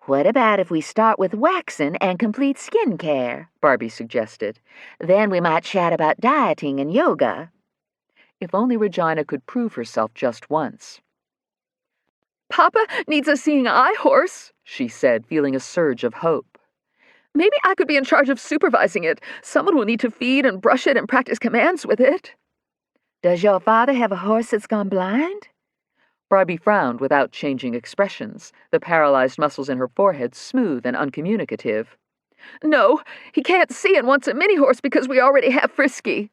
"What about if we start with waxing and complete skin care?" Barbie suggested. "Then we might chat about dieting and yoga."
If only Regina could prove herself just once.
Papa needs a seeing eye horse, she said, feeling a surge of hope. Maybe I could be in charge of supervising it. Someone will need to feed and brush it and practice commands with it.
"Does your father have a horse that's gone blind?"
Barbie frowned without changing expressions, the paralyzed muscles in her forehead smooth and uncommunicative.
No, he can't see and wants a mini-horse because we already have Frisky.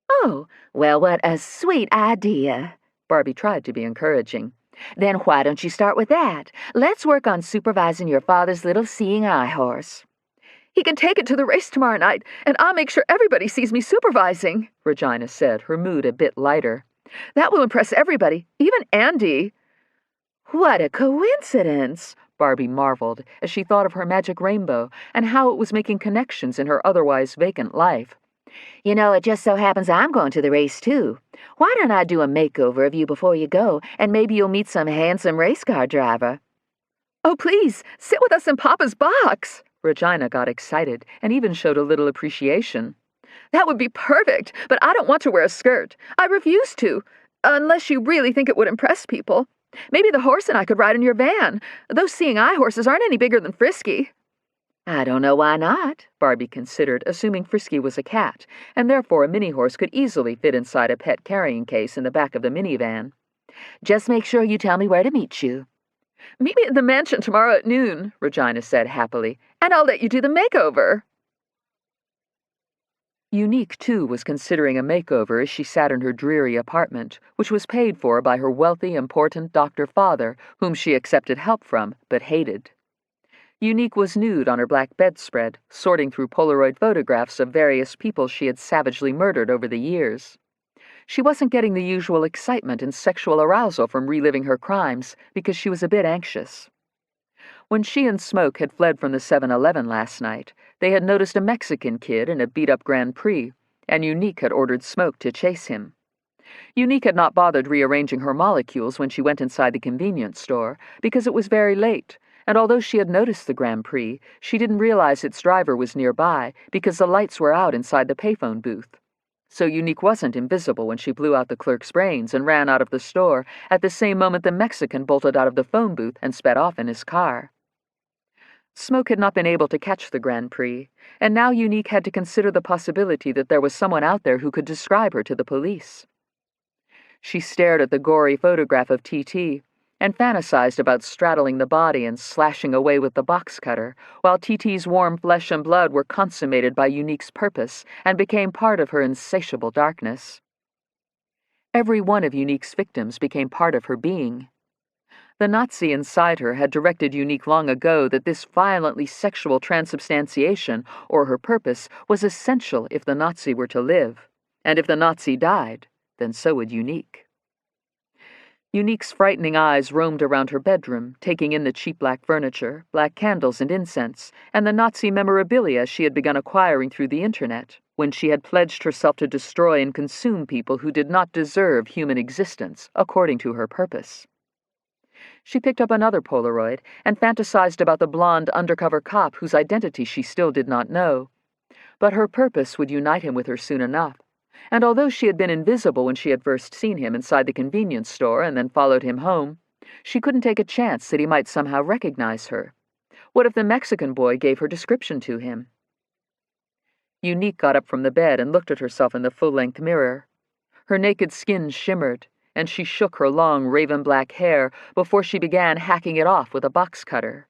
"Oh, well, what a sweet idea."
Barbie tried to be encouraging.
"Then why don't you start with that? Let's work on supervising your father's little seeing eye horse."
He can take it to the race tomorrow night, and I'll make sure everybody sees me supervising, Regina said, her mood a bit lighter. That will impress everybody, even Andy.
"What a coincidence,"
Barbie marveled as she thought of her magic rainbow and how it was making connections in her otherwise vacant life.
"You know, it just so happens I'm going to the race, too. Why don't I do a makeover of you before you go, and maybe you'll meet some handsome race car driver?"
"Oh, please, sit with us in Papa's box."
Regina got excited and even showed a little appreciation.
That would be perfect, but I don't want to wear a skirt. I refuse to, unless you really think it would impress people. Maybe the horse and I could ride in your van. Those seeing eye horses aren't any bigger than Frisky.
"I don't know why not,"
Barbie considered, assuming Frisky was a cat, and therefore a mini-horse could easily fit inside a pet carrying case in the back of the minivan.
"Just make sure you tell me where to meet you."
Meet me at the mansion tomorrow at noon, Regina said happily, and I'll let you do the makeover.
Unique, too, was considering a makeover as she sat in her dreary apartment, which was paid for by her wealthy, important doctor-father, whom she accepted help from, but hated. Unique was nude on her black bedspread, sorting through Polaroid photographs of various people she had savagely murdered over the years. She wasn't getting the usual excitement and sexual arousal from reliving her crimes because she was a bit anxious. When she and Smoke had fled from the 7-Eleven last night, they had noticed a Mexican kid in a beat-up Grand Prix, and Unique had ordered Smoke to chase him. Unique had not bothered rearranging her molecules when she went inside the convenience store because it was very late, and although she had noticed the Grand Prix, she didn't realize its driver was nearby because the lights were out inside the payphone booth. So Unique wasn't invisible when she blew out the clerk's brains and ran out of the store at the same moment the Mexican bolted out of the phone booth and sped off in his car. Smoke had not been able to catch the Grand Prix, and now Unique had to consider the possibility that there was someone out there who could describe her to the police. She stared at the gory photograph of TT and fantasized about straddling the body and slashing away with the box cutter, while TT's warm flesh and blood were consummated by Unique's purpose and became part of her insatiable darkness. Every one of Unique's victims became part of her being. The Nazi inside her had directed Unique long ago that this violently sexual transubstantiation, or her purpose, was essential if the Nazi were to live. And if the Nazi died, then so would Unique. Unique's frightening eyes roamed around her bedroom, taking in the cheap black furniture, black candles and incense, and the Nazi memorabilia she had begun acquiring through the internet, when she had pledged herself to destroy and consume people who did not deserve human existence, according to her purpose. She picked up another Polaroid and fantasized about the blonde undercover cop whose identity she still did not know. But her purpose would unite him with her soon enough. And although she had been invisible when she had first seen him inside the convenience store and then followed him home, she couldn't take a chance that he might somehow recognize her. What if the Mexican boy gave her description to him? Unique got up from the bed and looked at herself in the full-length mirror. Her naked skin shimmered, and she shook her long raven-black hair before she began hacking it off with a box cutter.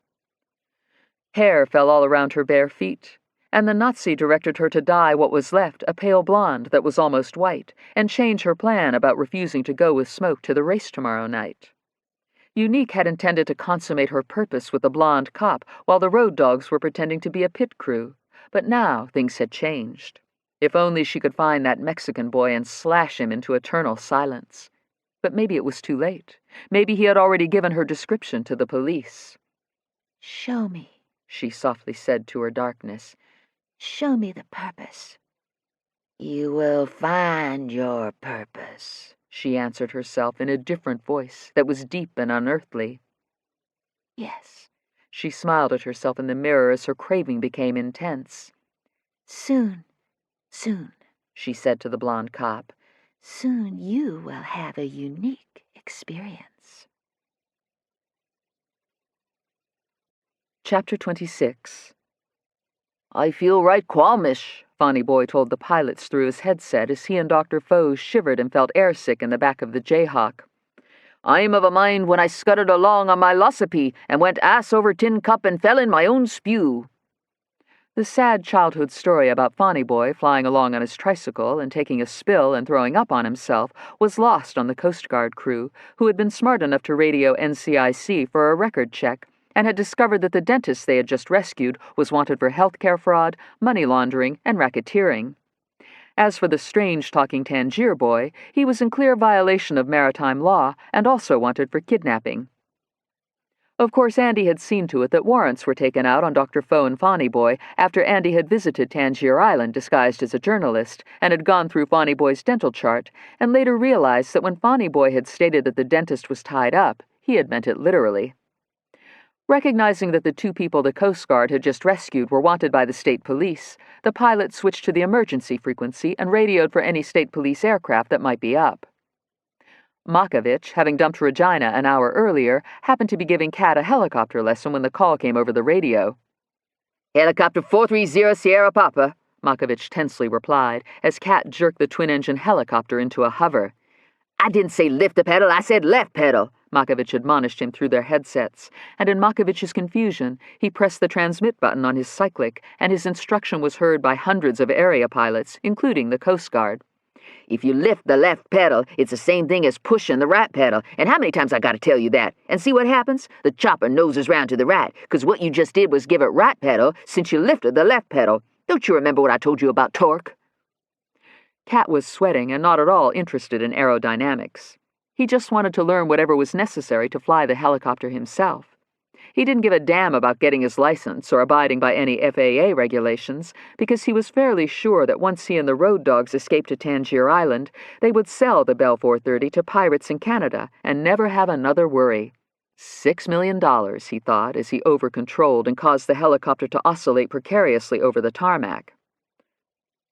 Hair fell all around her bare feet, and the Nazi directed her to dye what was left a pale blonde that was almost white, and change her plan about refusing to go with Smoke to the race tomorrow night. Unique had intended to consummate her purpose with the blonde cop while the road dogs were pretending to be a pit crew, but now things had changed. If only she could find that Mexican boy and slash him into eternal silence. But maybe it was too late. Maybe he had already given her description to the police.
"Show me," she
softly said to her darkness.
"Show me the purpose." "You will find your purpose,"
she answered herself in a different voice that was deep and unearthly.
"Yes."
She smiled at herself in the mirror as her craving became intense.
Soon,
she said to the blonde cop.
Soon you will have a unique experience.
Chapter 26. "I feel right qualmish," Fonny Boy told the pilots through his headset as he and Dr. Foes shivered and felt airsick in the back of the Jayhawk. "I'm of a mind when I scudded along on my losopy and went ass over tin cup and fell in my own spew." The sad childhood story about Fonny Boy flying along on his tricycle and taking a spill and throwing up on himself was lost on the Coast Guard crew, who had been smart enough to radio NCIC for a record check and had discovered that the dentist they had just rescued was wanted for healthcare fraud, money laundering, and racketeering. As for the strange-talking Tangier boy, he was in clear violation of maritime law and also wanted for kidnapping. Of course, Andy had seen to it that warrants were taken out on Dr. Foe and Fonny Boy after Andy had visited Tangier Island disguised as a journalist and had gone through Fonny Boy's dental chart, and later realized that when Fonny Boy had stated that the dentist was tied up, he had meant it literally. Recognizing that the two people the Coast Guard had just rescued were wanted by the state police, the pilot switched to the emergency frequency and radioed for any state police aircraft that might be up. Makovich, having dumped Regina an hour earlier, happened to be giving Kat a helicopter lesson when the call came over the radio.
"Helicopter 430 Sierra Papa,"
Makovich tensely replied, as Kat jerked the twin-engine helicopter into a hover.
"I didn't say lift the pedal, I said left pedal,"
Makovich admonished him through their headsets, and in Makovich's confusion, he pressed the transmit button on his cyclic, and his instruction was heard by hundreds of area pilots, including the Coast Guard.
"If you lift the left pedal, it's the same thing as pushing the right pedal. And how many times I gotta tell you that? And see what happens? The chopper noses round to the right, 'cause what you just did was give it right pedal since you lifted the left pedal. Don't you remember what I told you about torque?"
Kat was sweating and not at all interested in aerodynamics. He just wanted to learn whatever was necessary to fly the helicopter himself. He didn't give a damn about getting his license or abiding by any FAA regulations, because he was fairly sure that once he and the road dogs escaped to Tangier Island, they would sell the Bell 430 to pirates in Canada and never have another worry. $6 million, he thought, as he over-controlled and caused the helicopter to oscillate precariously over the tarmac.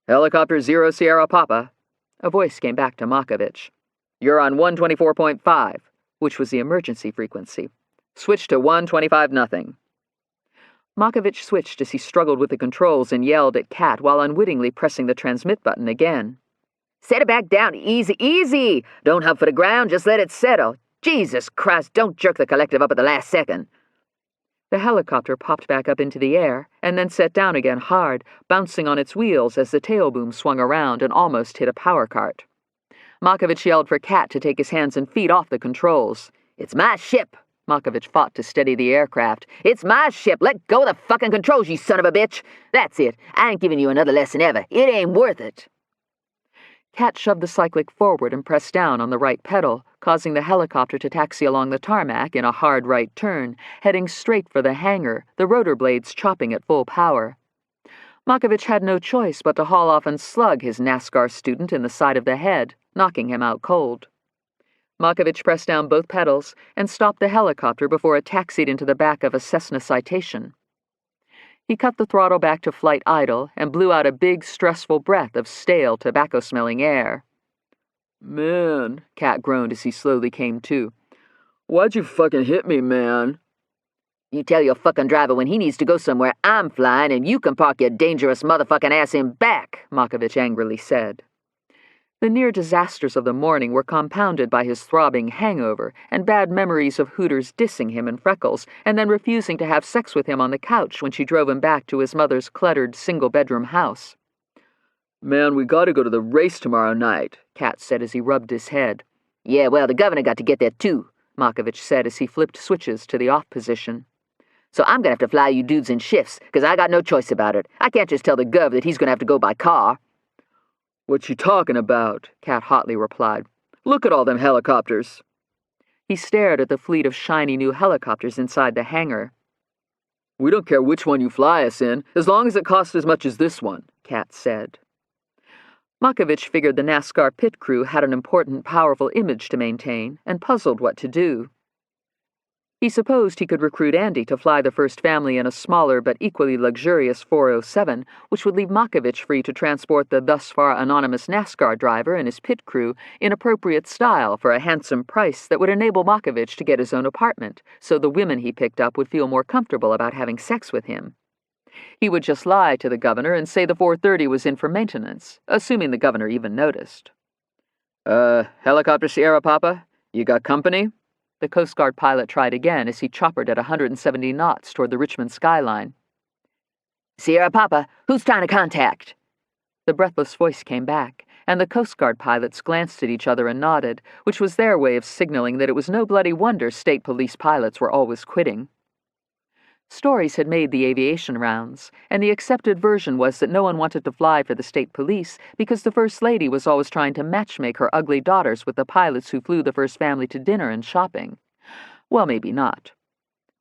"Helicopter 0 Sierra Papa," a voice came back to Makovich. "You're on 124.5, which was the emergency frequency. Switch to 125-0. Makovich switched as he struggled with the controls and yelled at Kat while unwittingly pressing the transmit button again.
"Set it back down, easy, easy! Don't hub for the ground, just let it settle. Jesus Christ, don't jerk the collective up at the last second."
The helicopter popped back up into the air and then set down again hard, bouncing on its wheels as the tail boom swung around and almost hit a power cart. Makovich yelled for Kat to take his hands and feet off the controls.
"It's my ship," Markovich fought to steady the aircraft. "It's my ship. Let go of the fucking controls, you son of a bitch. That's it. I ain't giving you another lesson ever. It ain't worth it."
Cat shoved the cyclic forward and pressed down on the right pedal, causing the helicopter to taxi along the tarmac in a hard right turn, heading straight for the hangar, the rotor blades chopping at full power. Markovich had no choice but to haul off and slug his NASCAR student in the side of the head, knocking him out cold. Markovich pressed down both pedals and stopped the helicopter before it taxied into the back of a Cessna Citation. He cut the throttle back to flight idle and blew out a big, stressful breath of stale, tobacco-smelling air.
"Man," Cat groaned as he slowly came to. "Why'd you fucking hit me, man?"
"You tell your fucking driver when he needs to go somewhere I'm flying and you can park your dangerous motherfucking ass in back," Markovich angrily said.
The near disasters of the morning were compounded by his throbbing hangover and bad memories of Hooters dissing him and Freckles and then refusing to have sex with him on the couch when she drove him back to his mother's cluttered single-bedroom house.
"Man, we gotta go to the race tomorrow night,"
Cat said as he rubbed his head.
"Yeah, well, the governor got to get there too,"
Markovich said as he flipped switches to the off position.
"So I'm gonna have to fly you dudes in shifts, 'cause I got no choice about it. I can't just tell the gov that he's gonna have to go by car."
"What you talking about?" Cat hotly replied. "Look at all them helicopters."
He stared at the fleet of shiny new helicopters inside the hangar.
"We don't care which one you fly us in, as long as it costs as much as this one," Cat said.
Markovich figured the NASCAR pit crew had an important, powerful image to maintain, and puzzled what to do. He supposed he could recruit Andy to fly the first family in a smaller but equally luxurious 407, which would leave Markovich free to transport the thus far anonymous NASCAR driver and his pit crew in appropriate style for a handsome price that would enable Markovich to get his own apartment, so the women he picked up would feel more comfortable about having sex with him. He would just lie to the governor and say the 430 was in for maintenance, assuming the governor even noticed.
Helicopter Sierra Papa, you got company?"
The Coast Guard pilot tried again as he choppered at 170 knots toward the Richmond skyline.
"Sierra Papa, who's trying to contact?"
The breathless voice came back, and the Coast Guard pilots glanced at each other and nodded, which was their way of signaling that it was no bloody wonder state police pilots were always quitting. Stories had made the aviation rounds, and the accepted version was that no one wanted to fly for the state police because the First Lady was always trying to matchmake her ugly daughters with the pilots who flew the first family to dinner and shopping. Well, maybe not.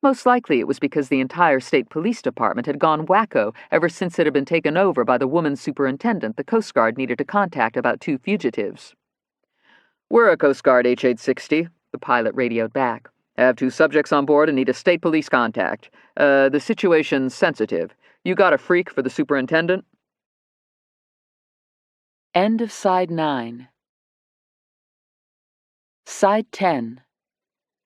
Most likely it was because the entire state police department had gone wacko ever since it had been taken over by the woman superintendent the Coast Guard needed to contact about 2 fugitives.
"We're a Coast Guard H-860, the pilot radioed back. "Have 2 subjects on board and need a state police contact. The situation's sensitive. You got a freak for the superintendent?"
End of Side 9. Side 10.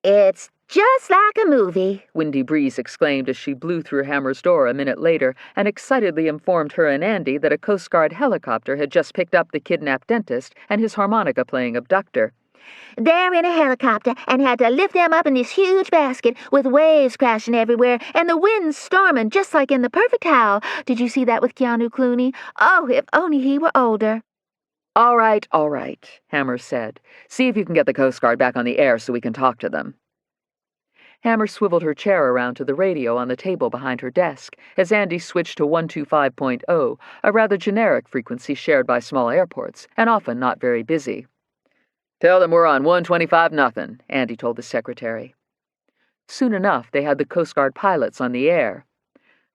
It's just like a movie.
Windy Breeze exclaimed as she blew through Hammer's door a minute later and excitedly informed her and Andy that a Coast Guard helicopter had just picked up the kidnapped dentist and his harmonica-playing abductor.
They're in a helicopter and had to lift them up in this huge basket with waves crashing everywhere and the wind storming just like in The Perfect Howl. Did you see that with Keanu Clooney? Oh, if only he were older.
All right, Hammer said. "See if you can get the Coast Guard back on the air so we can talk to them." Hammer swiveled her chair around to the radio on the table behind her desk as Andy switched to 125.0, a rather generic frequency shared by small airports and often not very busy.
"Tell them we're on 125-0, Andy told the secretary.
Soon enough, they had the Coast Guard pilots on the air.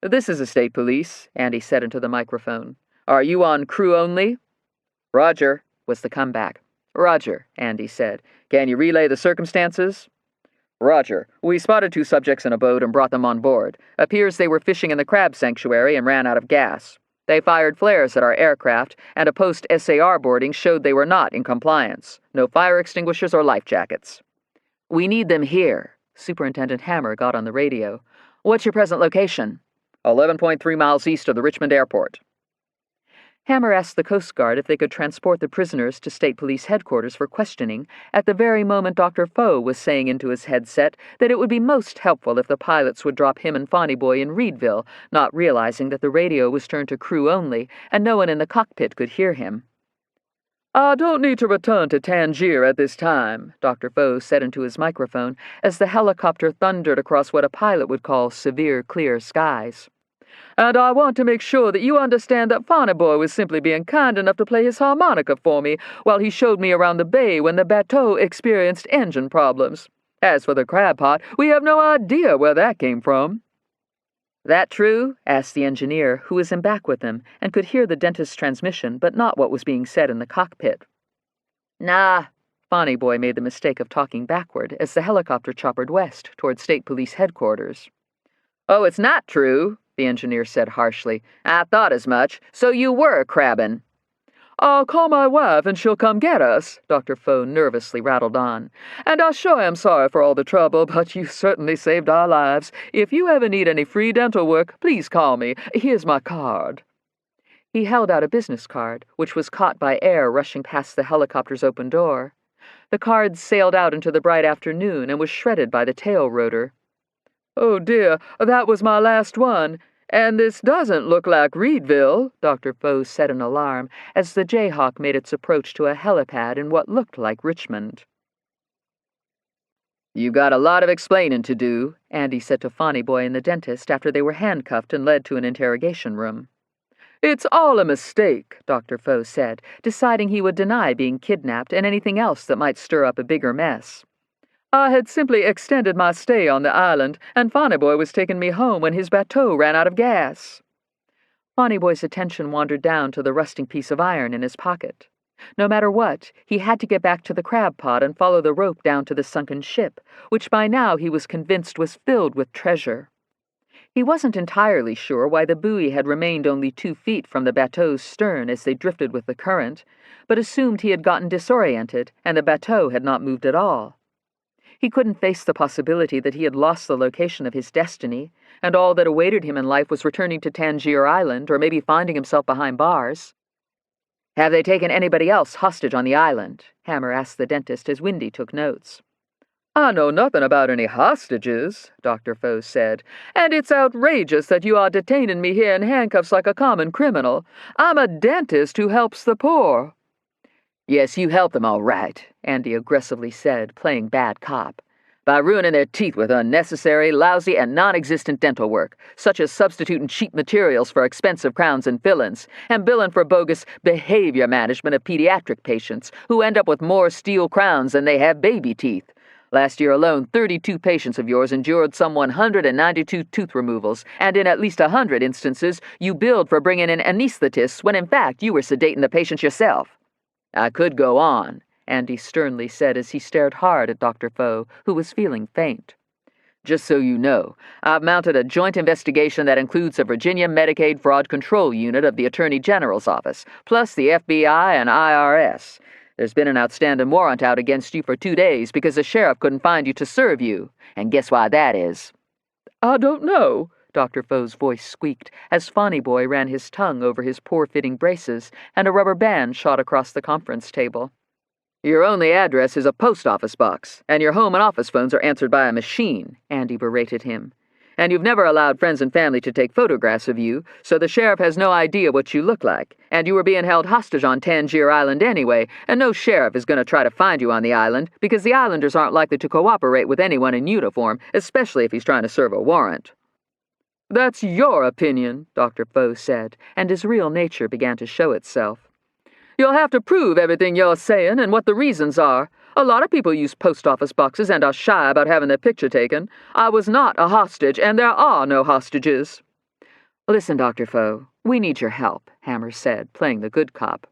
"This is the state police," Andy said into the microphone. "Are you on crew only?" "Roger," was the comeback. "Roger," Andy said. "Can you relay the circumstances?" "Roger. We spotted 2 subjects in a boat and brought them on board. Appears they were fishing in the crab sanctuary and ran out of gas. They fired flares at our aircraft, and a post-SAR boarding showed they were not in compliance. No fire extinguishers or life jackets."
"We need them here." Superintendent Hammer got on the radio. "What's your present location?"
11.3 miles east of the Richmond airport.
Hammer asked the Coast Guard if they could transport the prisoners to State Police headquarters for questioning at the very moment Dr. Foe was saying into his headset that it would be most helpful if the pilots would drop him and Fonny Boy in Reedville, not realizing that the radio was turned to crew only and no one in the cockpit could hear him. "I don't need to return to Tangier at this time," Dr. Foe said into his microphone as the helicopter thundered across what a pilot would call severe clear skies. "And I want to make sure that you understand that Fonny Boy was simply being kind enough to play his harmonica for me while he showed me around the bay when the bateau experienced engine problems. As for the crab pot, we have no idea where that came from."
"That true?" asked the engineer, who was in back with them and could hear the dentist's transmission but not what was being said in the cockpit.
Nah.
Fonny Boy made the mistake of talking backward as the helicopter choppered west toward State Police headquarters.
"Oh, it's not true," the engineer said harshly. "I thought as much. So you were crabbing."
"I'll call my wife and she'll come get us," Dr. Foe nervously rattled on. "And I sure am sorry for all the trouble, but you certainly saved our lives. If you ever need any free dental work, please call me. Here's my card."
He held out a business card, which was caught by air rushing past the helicopter's open door. The card sailed out into the bright afternoon and was shredded by the tail rotor.
"Oh dear, that was my last one. And this doesn't look like Reedville," Dr. Foe said in alarm as the Jayhawk made its approach to a helipad in what looked like Richmond.
"You got a lot of explaining to do,"
Andy said to Fonny Boy and the dentist after they were handcuffed and led to an interrogation room.
"It's all a mistake,"
Dr. Foe said, deciding he would deny being kidnapped and anything else that might stir up a bigger mess.
"I had simply extended my stay on the island, and Fonny Boy was taking me home when his bateau ran out of gas."
Fonny Boy's attention wandered down to the rusting piece of iron in his pocket. No matter what, he had to get back to the crab pot and follow the rope down to the sunken ship, which by now he was convinced was filled with treasure. He wasn't entirely sure why the buoy had remained only 2 feet from the bateau's stern as they drifted with the current, but assumed he had gotten disoriented and the bateau had not moved at all. He couldn't face the possibility that he had lost the location of his destiny, and all that awaited him in life was returning to Tangier Island or maybe finding himself behind bars.
"Have they taken anybody else hostage on the island?"
Hammer asked the dentist as Windy took notes.
"I know nothing about any hostages," Dr. Foe said, "and it's outrageous that you are detaining me here in handcuffs like a common criminal. I'm a dentist who helps the poor."
"Yes, you help them all right,"
Andy aggressively said, playing bad cop.
"By ruining their teeth with unnecessary, lousy, and non-existent dental work, such as substituting cheap materials for expensive crowns and fillings, and billing for bogus behavior management of pediatric patients who end up with more steel crowns than they have baby teeth. Last year alone, 32 patients of yours endured some 192 tooth removals, and in at least 100 instances, you billed for bringing in anesthetists when in fact you were sedating the patients yourself. I could go on,"
Andy sternly said as he stared hard at Dr. Foe, who was feeling faint.
"Just so you know, I've mounted a joint investigation that includes the Virginia Medicaid Fraud Control Unit of the Attorney General's Office, plus the FBI and IRS. There's been an outstanding warrant out against you for 2 days because the sheriff couldn't find you to serve you. And guess why that is?"
"I don't know,"
Dr. Foe's voice squeaked as Fonny Boy ran his tongue over his poor-fitting braces and a rubber band shot across the conference table.
"Your only address is a post office box, and your home and office phones are answered by a machine," Andy berated him. "And you've never allowed friends and family to take photographs of you, so the sheriff has no idea what you look like. And you were being held hostage on Tangier Island anyway, and no sheriff is going to try to find you on the island, because the islanders aren't likely to cooperate with anyone in uniform, especially if he's trying to serve a warrant."
"That's your opinion,"
Dr. Foe said, and his real nature began to show itself.
"You'll have to prove everything you're saying and what the reasons are. A lot of people use post office boxes and are shy about having their picture taken. I was not a hostage, and there are no hostages."
"Listen, Dr. Foe, we need your help," Hammer said, playing the good cop.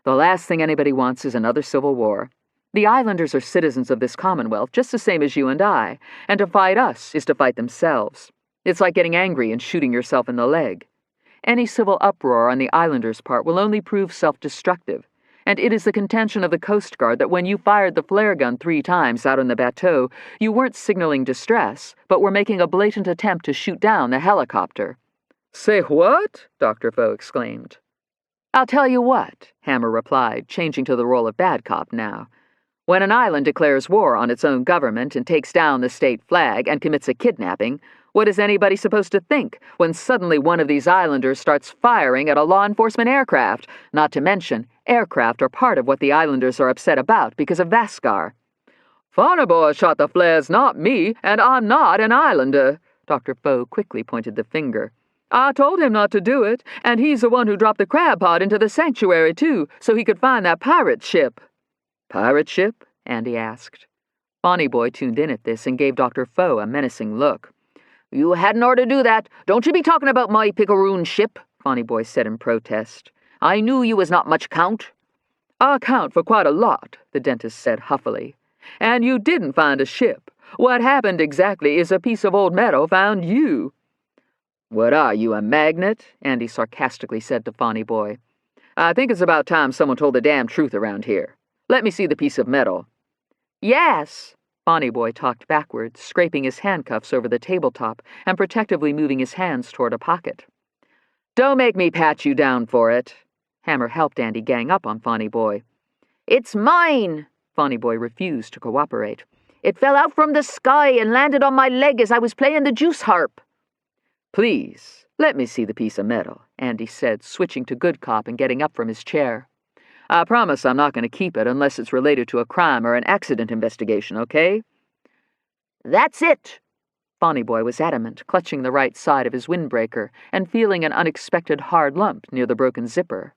"The last thing anybody wants is another civil war. The islanders are citizens of this Commonwealth just the same as you and I, and to fight us is to fight themselves. It's like getting angry and shooting yourself in the leg. Any civil uproar on the islanders' part will only prove self-destructive, and it is the contention of the Coast Guard that when you fired the flare gun 3 times out on the bateau, you weren't signaling distress, but were making a blatant attempt to shoot down the helicopter."
"Say what?" Dr. Foe exclaimed.
"I'll tell you what," Hammer replied, changing to the role of bad cop now. "When an island declares war on its own government and takes down the state flag and commits a kidnapping,
What is anybody supposed to think when suddenly one of these islanders starts firing at a law enforcement aircraft? Not to mention, aircraft are part of what the islanders are upset about because of Vaskar. Funny boy shot the flares, not me, and I'm not an islander. Dr. Foe quickly pointed the finger. I told him not to do it, and he's the one who dropped the crab pod into the sanctuary, too, so he could find that pirate ship. Pirate ship? Andy asked. Bonnie Boy tuned in at this and gave Dr. Foe a menacing look. You hadn't ought to do that. Don't you be talking about my picaroon ship, Bonnie Boy said in protest. I knew you was not much count. I count for quite a lot, the dentist said huffily. And you didn't find a ship. What happened exactly is a piece of old metal found you. What are you, a magnet? Andy sarcastically said to Bonnie Boy. I think it's about time someone told the damn truth around here. Let me see the piece of metal. Yes. Bonnie Boy talked backwards, scraping his handcuffs over the tabletop and protectively moving his hands toward a pocket. Don't make me pat you down for it. Hammer helped Andy gang up on Bonnie Boy. It's mine! Bonnie Boy refused to cooperate. It fell out from the sky and landed on my leg as I was playing the juice harp. Please, let me see the piece of metal, Andy said, switching to good cop and getting up from his chair. I promise I'm not going to keep it unless it's related to a crime or an accident investigation, okay? That's it! Bonnie Boy was adamant, clutching the right side of his windbreaker and feeling an unexpected hard lump near the broken zipper.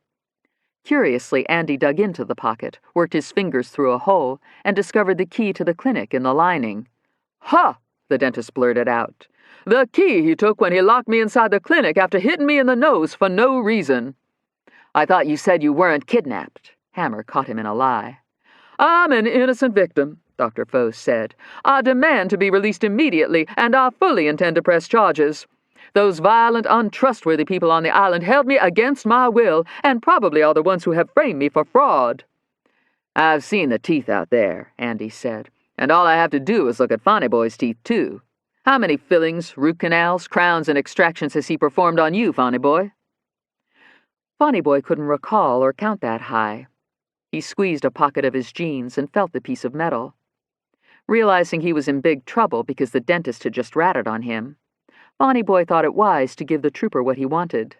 Curiously, Andy dug into the pocket, worked his fingers through a hole, and discovered the key to the clinic in the lining. Ha! The dentist blurted out. The key he took when he locked me inside the clinic after hitting me in the nose for no reason. I thought you said you weren't kidnapped. Hammer caught him in a lie. I'm an innocent victim, Dr. Foe said. I demand to be released immediately, and I fully intend to press charges. Those violent, untrustworthy people on the island held me against my will, and probably are the ones who have framed me for fraud. I've seen the teeth out there, Andy said, and all I have to do is look at Bonnie Boy's teeth, too. How many fillings, root canals, crowns, and extractions has he performed on you, Bonnie Boy? Bonnie Boy couldn't recall or count that high. He squeezed a pocket of his jeans and felt the piece of metal. Realizing he was in big trouble because the dentist had just ratted on him, Bonnie Boy thought it wise to give the trooper what he wanted.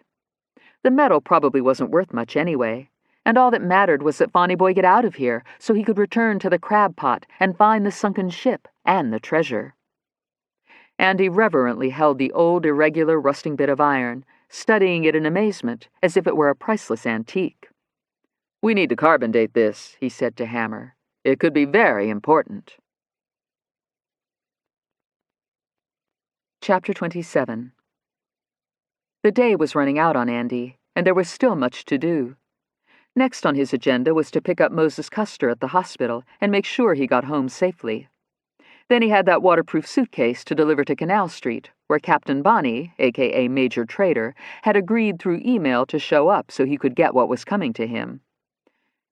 The metal probably wasn't worth much anyway, and all that mattered was that Bonnie Boy get out of here so he could return to the crab pot and find the sunken ship and the treasure. Andy reverently held the old, irregular, rusting bit of iron, studying it in amazement, as if it were a priceless antique. We need to carbon date this, he said to Hammer. It could be very important. Chapter 27. The day was running out on Andy, and there was still much to do. Next on his agenda was to pick up Moses Custer at the hospital and make sure he got home safely. Then he had that waterproof suitcase to deliver to Canal Street, where Captain Bonnie, a.k.a. Major Trader, had agreed through email to show up so he could get what was coming to him.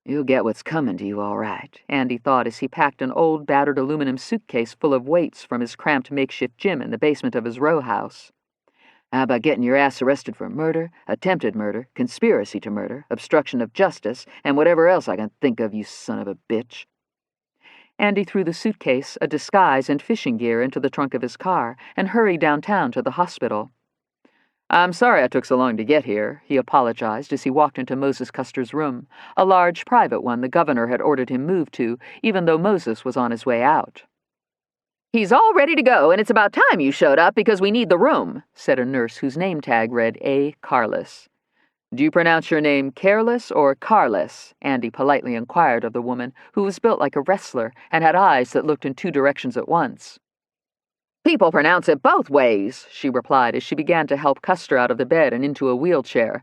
You'll get what's coming to you, all right, Andy thought as he packed an old, battered aluminum suitcase full of weights from his cramped makeshift gym in the basement of his row house. How about getting your ass arrested for murder, attempted murder, conspiracy to murder, obstruction of justice, and whatever else I can think of, you son of a bitch? Andy threw the suitcase, a disguise, and fishing gear into the trunk of his car and hurried downtown to the hospital. I'm sorry I took so long to get here, he apologized as he walked into Moses Custer's room, a large private one the governor had ordered him moved to, even though Moses was on his way out. He's all ready to go, and it's about time you showed up because we need the room, said a nurse whose name tag read A. Carless. Do you pronounce your name Careless or Carless? Andy politely inquired of the woman, who was built like a wrestler and had eyes that looked in two directions at once. People pronounce it both ways, she replied as she began to help Custer out of the bed and into a wheelchair.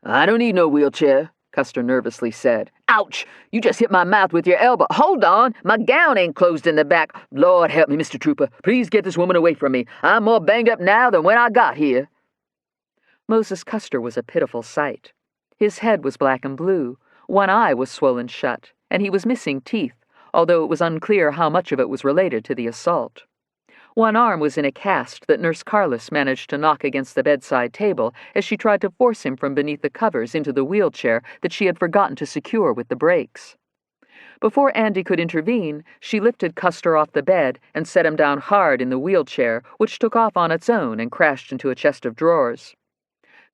I don't need no wheelchair, Custer nervously said. Ouch! You just hit my mouth with your elbow. Hold on! My gown ain't closed in the back. Lord help me, Mr. Trooper. Please get this woman away from me. I'm more banged up now than when I got here. Moses Custer was a pitiful sight. His head was black and blue, one eye was swollen shut, and he was missing teeth, although it was unclear how much of it was related to the assault. One arm was in a cast that Nurse Carless managed to knock against the bedside table as she tried to force him from beneath the covers into the wheelchair that she had forgotten to secure with the brakes. Before Andy could intervene, she lifted Custer off the bed and set him down hard in the wheelchair, which took off on its own and crashed into a chest of drawers.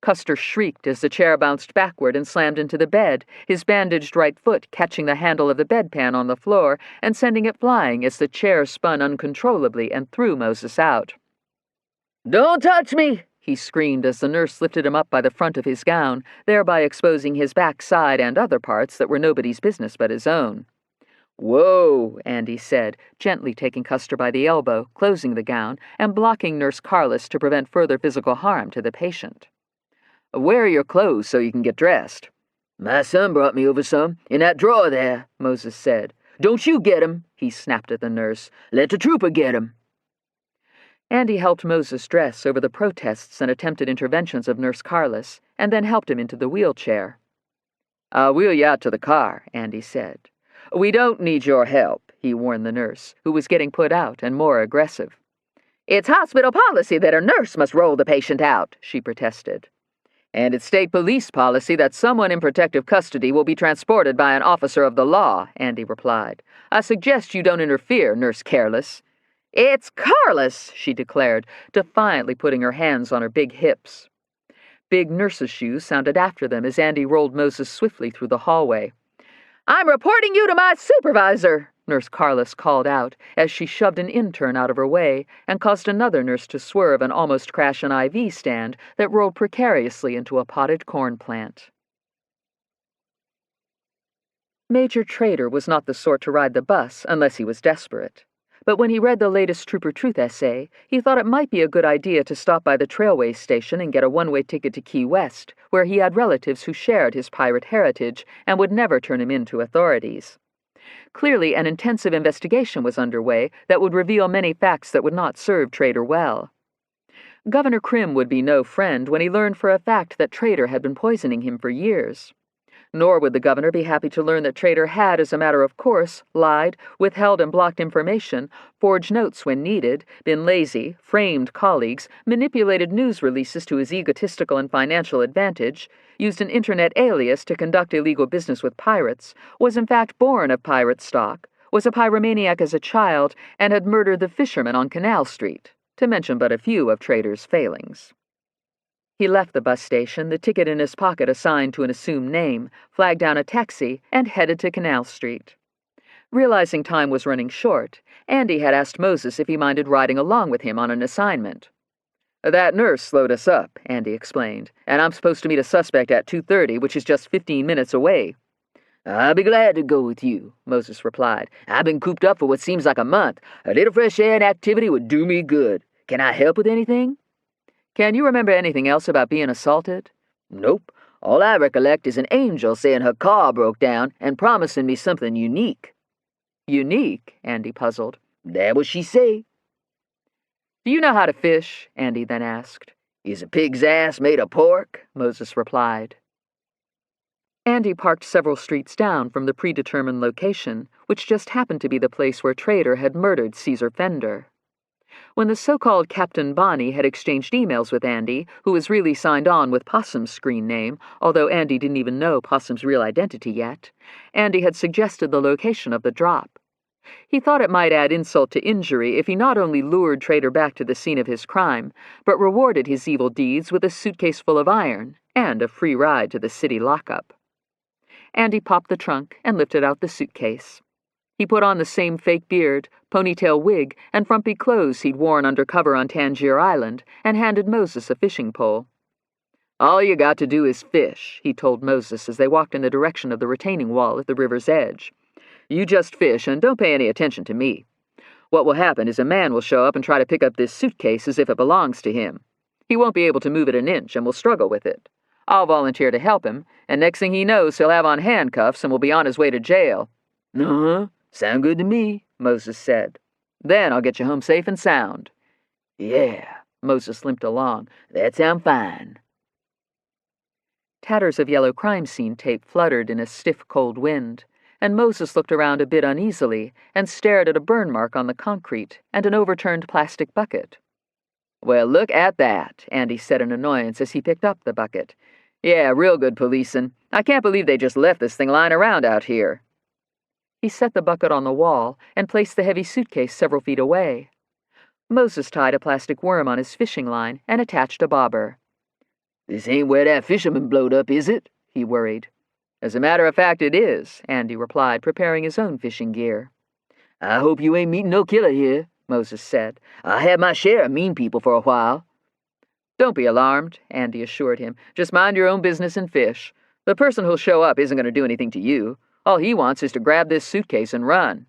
Custer shrieked as the chair bounced backward and slammed into the bed, his bandaged right foot catching the handle of the bedpan on the floor and sending it flying as the chair spun uncontrollably and threw Moses out.
"Don't touch me!"
he screamed as the nurse lifted him up by the front of his gown, thereby exposing his back side and other parts that were nobody's business but his own.
"Whoa,"
Andy said, gently taking Custer by the elbow, closing the gown, and blocking Nurse Carlos to prevent further physical harm to the patient.
"Wear your clothes so you can get dressed." "My son brought me over some, in that drawer there," Moses said. "Don't you get 'em," he snapped at the nurse. "Let the trooper get 'em."
Andy helped Moses dress over the protests and attempted interventions of Nurse Carlos, and then helped him into the wheelchair.
"I'll wheel you out to the car," Andy said. "We don't need your help," he warned the nurse, who was getting put out and more aggressive.
"It's hospital policy that a nurse must roll the patient out," she protested.
"And it's state police policy that someone in protective custody will be transported by an officer of the law," Andy replied. "I suggest you don't interfere, Nurse Careless."
"It's Carlos,"
she declared, defiantly putting her hands on her big hips. Big nurse's shoes sounded after them as Andy rolled Moses swiftly through the hallway.
"I'm reporting you to my supervisor,"
Nurse Carlos called out as she shoved an intern out of her way and caused another nurse to swerve and almost crash an IV stand that rolled precariously into a potted corn plant. Major Trader was not the sort to ride the bus unless he was desperate. But when he read the latest Trooper Truth essay, he thought it might be a good idea to stop by the Trailways station and get a one-way ticket to Key West, where he had relatives who shared his pirate heritage and would never turn him in to authorities. Clearly, an intensive investigation was underway that would reveal many facts that would not serve Trader well. Governor Krim would be no friend when he learned for a fact that Trader had been poisoning him for years. Nor would the governor be happy to learn that Trader had, as a matter of course, lied, withheld and blocked information, forged notes when needed, been lazy, framed colleagues, manipulated news releases to his egotistical and financial advantage, used an internet alias to conduct illegal business with pirates, was in fact born of pirate stock, was a pyromaniac as a child, and had murdered the fisherman on Canal Street, to mention but a few of Trader's failings. He left the bus station, the ticket in his pocket assigned to an assumed name, flagged down a taxi, and headed to Canal Street. Realizing time was running short, Andy had asked Moses if he minded riding along with him on an assignment.
"That nurse slowed us up," Andy explained, "and I'm supposed to meet a suspect at 2:30, which is just 15 minutes away." "I'll be glad to go with you," Moses replied. "I've been cooped up for what seems like a month. A little fresh air and activity would do me good. Can I help with anything?"
"Can you remember anything else about being assaulted?"
"Nope. All I recollect is an angel saying her car broke down and promising me something unique."
"Unique?" Andy puzzled.
"That what she say."
"Do you know how to fish?" Andy then asked.
"Is a pig's ass made of pork?" Moses replied.
Andy parked several streets down from the predetermined location, which just happened to be the place where Trader had murdered Caesar Fender. When the so-called Captain Bonnie had exchanged emails with Andy, who was really signed on with Possum's screen name, although Andy didn't even know Possum's real identity yet, Andy had suggested the location of the drop. He thought it might add insult to injury if he not only lured Trader back to the scene of his crime, but rewarded his evil deeds with a suitcase full of iron and a free ride to the city lockup. Andy popped the trunk and lifted out the suitcase. He put on the same fake beard, ponytail wig, and frumpy clothes he'd worn undercover on Tangier Island, and handed Moses a fishing pole.
"All you got to do is fish," he told Moses as they walked in the direction of the retaining wall at the river's edge. "You just fish and don't pay any attention to me. What will happen is a man will show up and try to pick up this suitcase as if it belongs to him. He won't be able to move it an inch and will struggle with it. I'll volunteer to help him, and next thing he knows he'll have on handcuffs and will be on his way to jail." "Uh-huh. Sound good to me," Moses said. "Then I'll get you home safe and sound." "Yeah," Moses limped along. "That sound fine."
Tatters of yellow crime scene tape fluttered in a stiff, cold wind, and Moses looked around a bit uneasily and stared at a burn mark on the concrete and an overturned plastic bucket.
"Well, look at that," Andy said in annoyance as he picked up the bucket. "Yeah, real good policing. I can't believe they just left this thing lying around out here."
He set the bucket on the wall and placed the heavy suitcase several feet away. Moses tied a plastic worm on his fishing line and attached a bobber.
"This ain't where that fisherman blowed up, is it?" he worried.
"As a matter of fact, it is," Andy replied, preparing his own fishing gear.
"I hope you ain't meeting no killer here," Moses said. "I had my share of mean people for a while."
"Don't be alarmed," Andy assured him. "Just mind your own business and fish. The person who'll show up isn't going to do anything to you. All he wants is to grab this suitcase and run."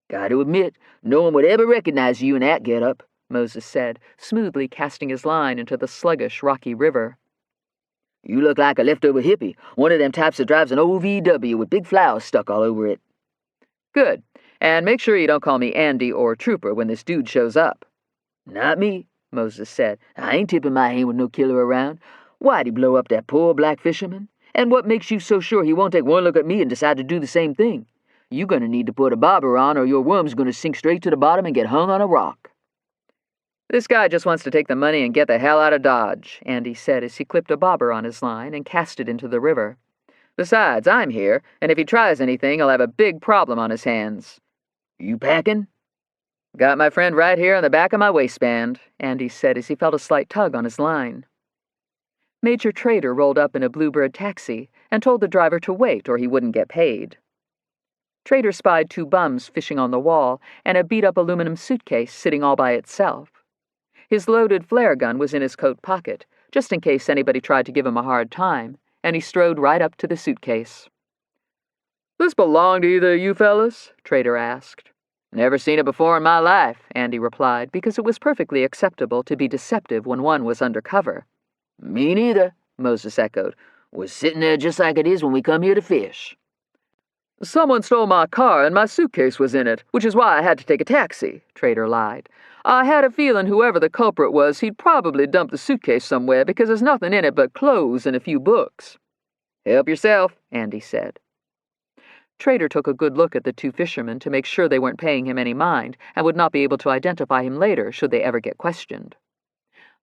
"Gotta admit, no one would ever recognize you in that getup,"
Moses said, smoothly casting his line into the sluggish, rocky river.
"You look like a leftover hippie, one of them types that drives an OVW with big flowers stuck all over it."
"Good. And make sure you don't call me Andy or Trooper when this dude shows up."
"Not me," Moses said. "I ain't tipping my hand with no killer around. Why'd he blow up that poor black fisherman? And what makes you so sure he won't take one look at me and decide to do the same thing? You're gonna need to put a bobber on, or your worm's gonna sink straight to the bottom and get hung on a rock."
"This guy just wants to take the money and get the hell out of Dodge," Andy said as he clipped a bobber on his line and cast it into the river. "Besides, I'm here, and if he tries anything, he'll have a big problem on his hands."
"You packing?"
"Got my friend right here on the back of my waistband," Andy said as he felt a slight tug on his line. Major Trader rolled up in a Bluebird taxi and told the driver to wait or he wouldn't get paid. Trader spied two bums fishing on the wall and a beat-up aluminum suitcase sitting all by itself. His loaded flare gun was in his coat pocket, just in case anybody tried to give him a hard time, and he strode right up to the suitcase.
"This belong to either of you fellas?" Trader asked.
"Never seen it before in my life," Andy replied, because it was perfectly acceptable to be deceptive when one was undercover.
"Me neither," Moses echoed. "Was sitting there just like it is when we come here to fish."
"Someone stole my car and my suitcase was in it, which is why I had to take a taxi," Trader lied. "I had a feeling whoever the culprit was, he'd probably dumped the suitcase somewhere because there's nothing in it but clothes and a few books."
"Help yourself," Andy said. Trader took a good look at the two fishermen to make sure they weren't paying him any mind and would not be able to identify him later should they ever get questioned.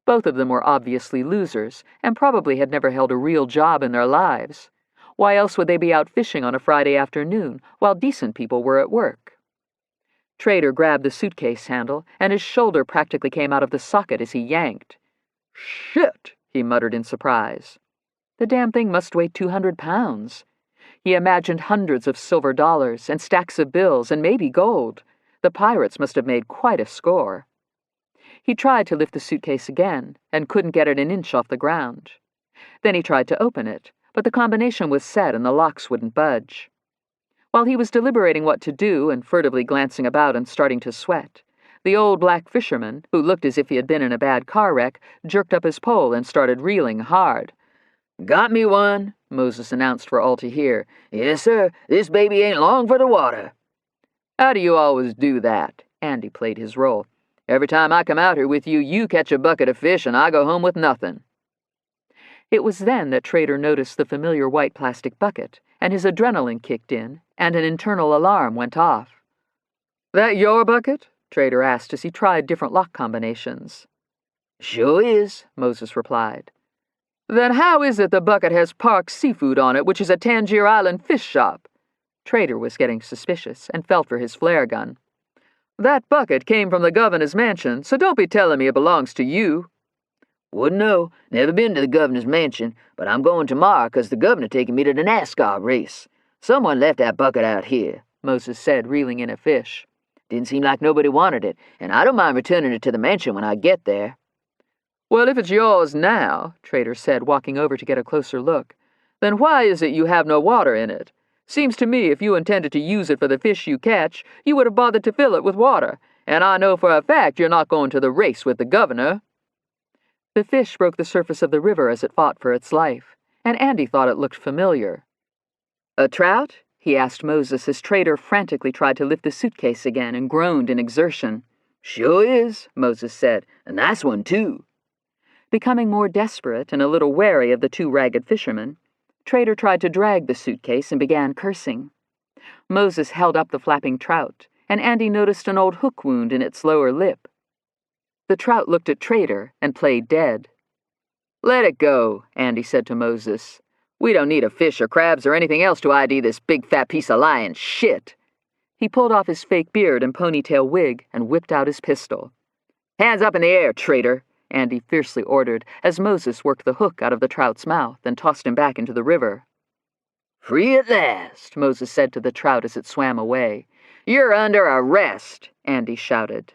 Both of them were obviously losers and probably had never held a real job in their lives. Why else would they be out fishing on a Friday afternoon while decent people were at work? Trader grabbed the suitcase handle, and his shoulder practically came out of the socket as he yanked.
"Shit,"
he muttered in surprise. The damn thing must weigh 200 pounds. He imagined hundreds of silver dollars and stacks of bills and maybe gold. The pirates must have made quite a score. He tried to lift the suitcase again and couldn't get it an inch off the ground. Then he tried to open it, but the combination was set and the locks wouldn't budge. While he was deliberating what to do and furtively glancing about and starting to sweat, the old black fisherman, who looked as if he had been in a bad car wreck, jerked up his pole and started reeling hard.
"Got me one," Moses announced for all to hear. "Yes, sir, this baby ain't long for the water."
"How do you always do that?" Andy played his role. "Every time I come out here with you, you catch a bucket of fish and I go home with nothing." It was then that Trader noticed the familiar white plastic bucket, and his adrenaline kicked in, and an internal alarm went off.
"That your bucket?"
Trader asked as he tried different lock combinations.
"Sure is,"
Moses replied.
"Then how is it the bucket has Park's Seafood on it, which is a Tangier Island fish shop?"
Trader was getting suspicious and felt for his flare gun.
"That bucket came from the governor's mansion, so don't be telling me it belongs to you."
"Wouldn't know. Never been to the governor's mansion, but I'm going tomorrow 'cause the governor taking me to the NASCAR race. Someone left that bucket out here," Moses said, reeling in a fish. "Didn't seem like nobody wanted it, and I don't mind returning it to the mansion when I get there."
"Well, if it's yours now," Trader said, walking over to get a closer look, "then why is it you have no water in it? Seems to me if you intended to use it for the fish you catch, you would have bothered to fill it with water, and I know for a fact you're not going to the race with the governor."
The fish broke the surface of the river as it fought for its life, and Andy thought it looked familiar. "A trout?" he asked Moses as Trader frantically tried to lift the suitcase again and groaned in exertion.
"Sure is," Moses said. "A nice one, too."
Becoming more desperate and a little wary of the two ragged fishermen, Trader tried to drag the suitcase and began cursing. Moses held up the flapping trout, and Andy noticed an old hook wound in its lower lip. The trout looked at Trader and played dead.
"Let it go," Andy said to Moses. "We don't need a fish or crabs or anything else to ID this big fat piece of lying shit."
He pulled off his fake beard and ponytail wig and whipped out his pistol. "Hands up in the air, traitor," Andy fiercely ordered as Moses worked the hook out of the trout's mouth and tossed him back into the river. "Free at last," Moses said to the trout as it swam away. "You're under arrest," Andy shouted.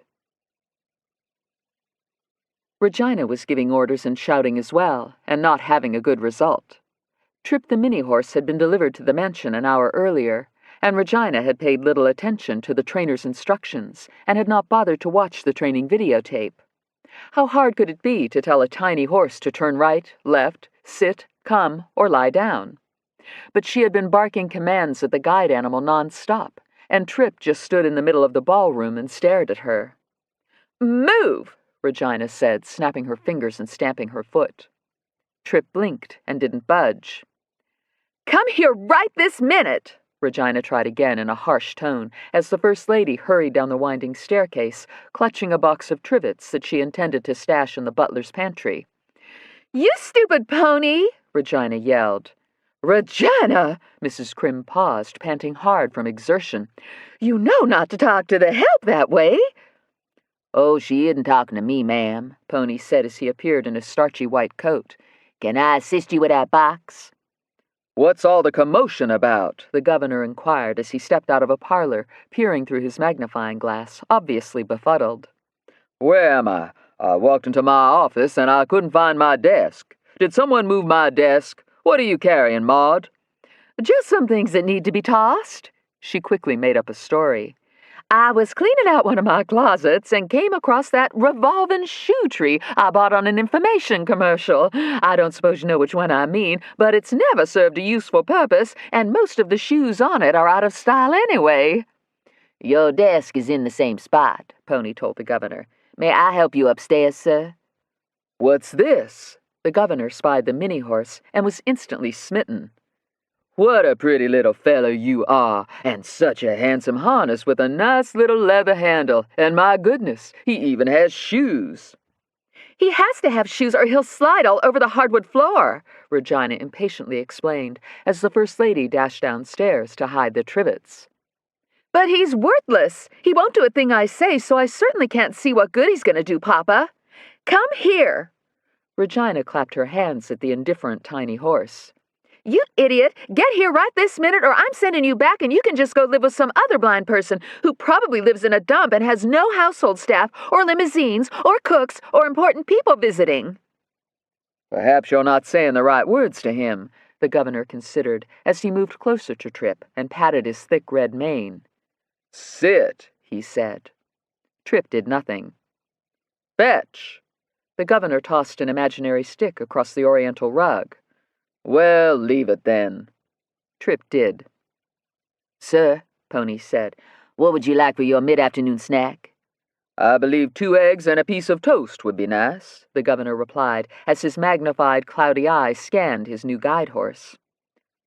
Regina was giving orders and shouting as well, and not having a good result. Trip the mini-horse had been delivered to the mansion an hour earlier, and Regina had paid little attention to the trainer's instructions and had not bothered to watch the training videotape. How hard could it be to tell a tiny horse to turn right, left, sit, come, or lie down? But she had been barking commands at the guide animal non-stop, and Trip just stood in the middle of the ballroom and stared at her. "Move!" Regina said, snapping her fingers and stamping her foot. Trip blinked and didn't budge. "Come here right this minute!" Regina tried again in a harsh tone as the First Lady hurried down the winding staircase, clutching a box of trivets that she intended to stash in the butler's pantry. "You stupid pony!" Regina yelled. "Regina!" Mrs. Crim paused, panting hard from exertion. "You know not to talk to the help that way."
"Oh, she isn't talking to me, ma'am," Pony said as he appeared in his starchy white coat. "Can I assist you with that box?"
"What's all the commotion about?" the governor inquired as he stepped out of a parlor, peering through his magnifying glass, obviously befuddled. "Where am I? I walked into my office and I couldn't find my desk. Did someone move my desk? What are you carrying, Maud?"
"Just some things that need to be tossed." She quickly made up a story. "I was cleaning out one of my closets and came across that revolving shoe tree I bought on an information commercial. I don't suppose you know which one I mean, but it's never served a useful purpose, and most of the shoes on it are out of style anyway."
"Your desk is in the same spot," Pony told the governor. "May I help you upstairs, sir?"
"What's this?"
The governor spied the mini-horse and was instantly smitten.
"What a pretty little fellow you are, and such a handsome harness with a nice little leather handle, and my goodness, he even has shoes."
"He has to have shoes or he'll slide all over the hardwood floor," Regina impatiently explained as the First Lady dashed downstairs to hide the trivets. "But he's worthless. He won't do a thing I say, so I certainly can't see what good he's going to do, Papa. Come here."
Regina clapped her hands at the indifferent tiny horse.
"You idiot! Get here right this minute or I'm sending you back and you can just go live with some other blind person who probably lives in a dump and has no household staff or limousines or cooks or important people visiting."
"Perhaps you're not saying the right words to him,"
the governor considered as he moved closer to Trip and patted his thick red mane.
"Sit,"
he said. Trip did nothing.
"Fetch."
The governor tossed an imaginary stick across the oriental rug.
"Well, leave it then."
Trip did.
"Sir," Pony said, "what would you like for your mid-afternoon snack?"
"I believe 2 eggs and a piece of toast would be nice,"
the governor replied as his magnified, cloudy eyes scanned his new guide horse.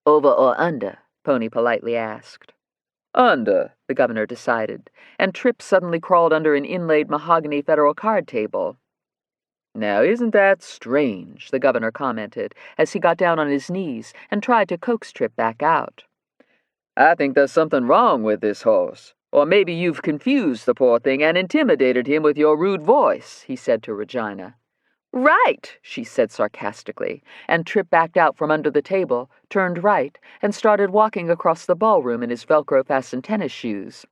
"Over or under?"
Pony politely asked.
"Under,"
the governor decided, and Trip suddenly crawled under an inlaid mahogany federal card table.
"Now isn't that strange?"
the governor commented as he got down on his knees and tried to coax Trip back out.
"I think there's something wrong with this horse. Or maybe you've confused the poor thing and intimidated him with your rude voice," he said to Regina.
"Right,"
she said sarcastically, and Trip backed out from under the table, turned right, and started walking across the ballroom in his Velcro-fastened tennis shoes.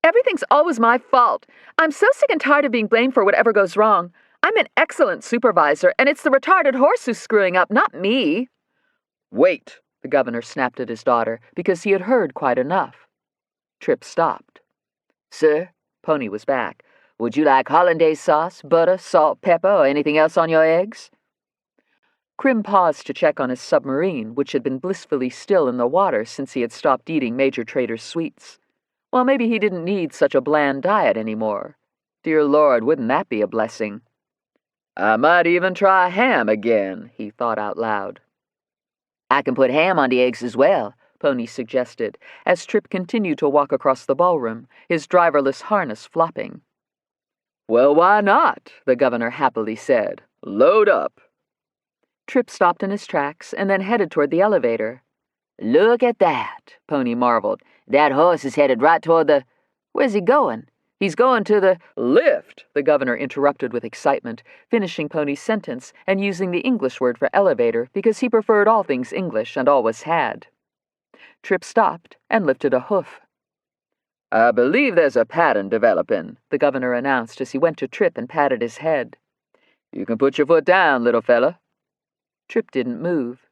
"Everything's always my fault. I'm so sick and tired of being blamed for whatever goes wrong. I'm an excellent supervisor, and it's the retarded horse who's screwing up, not me."
"Wait,"
the governor snapped at his daughter because he had heard quite enough. Trip stopped.
"Sir," Pony was back, "would you like hollandaise sauce, butter, salt, pepper, or anything else on your eggs?"
Crim paused to check on his submarine, which had been blissfully still in the water since he had stopped eating Major Trader's sweets. Well, maybe he didn't need such a bland diet anymore. Dear Lord, wouldn't that be a blessing?
"I might even try ham again," he thought out loud.
"I can put ham on the eggs as well,"
Pony suggested, as Trip continued to walk across the ballroom, his driverless harness flopping.
"Well, why not?" the governor happily said. "Load up."
Trip stopped in his tracks and then headed toward the elevator.
"Look at that," Pony marveled. "That horse is headed right toward the... Where's he going? He's going to the..."
"Lift," the governor interrupted with excitement, finishing Pony's sentence and using the English word for elevator because he preferred all things English and always had. Trip stopped and lifted a hoof.
"I believe there's a pattern developing,"
the governor announced as he went to Trip and patted his head.
"You can put your foot down, little fella."
Trip didn't move.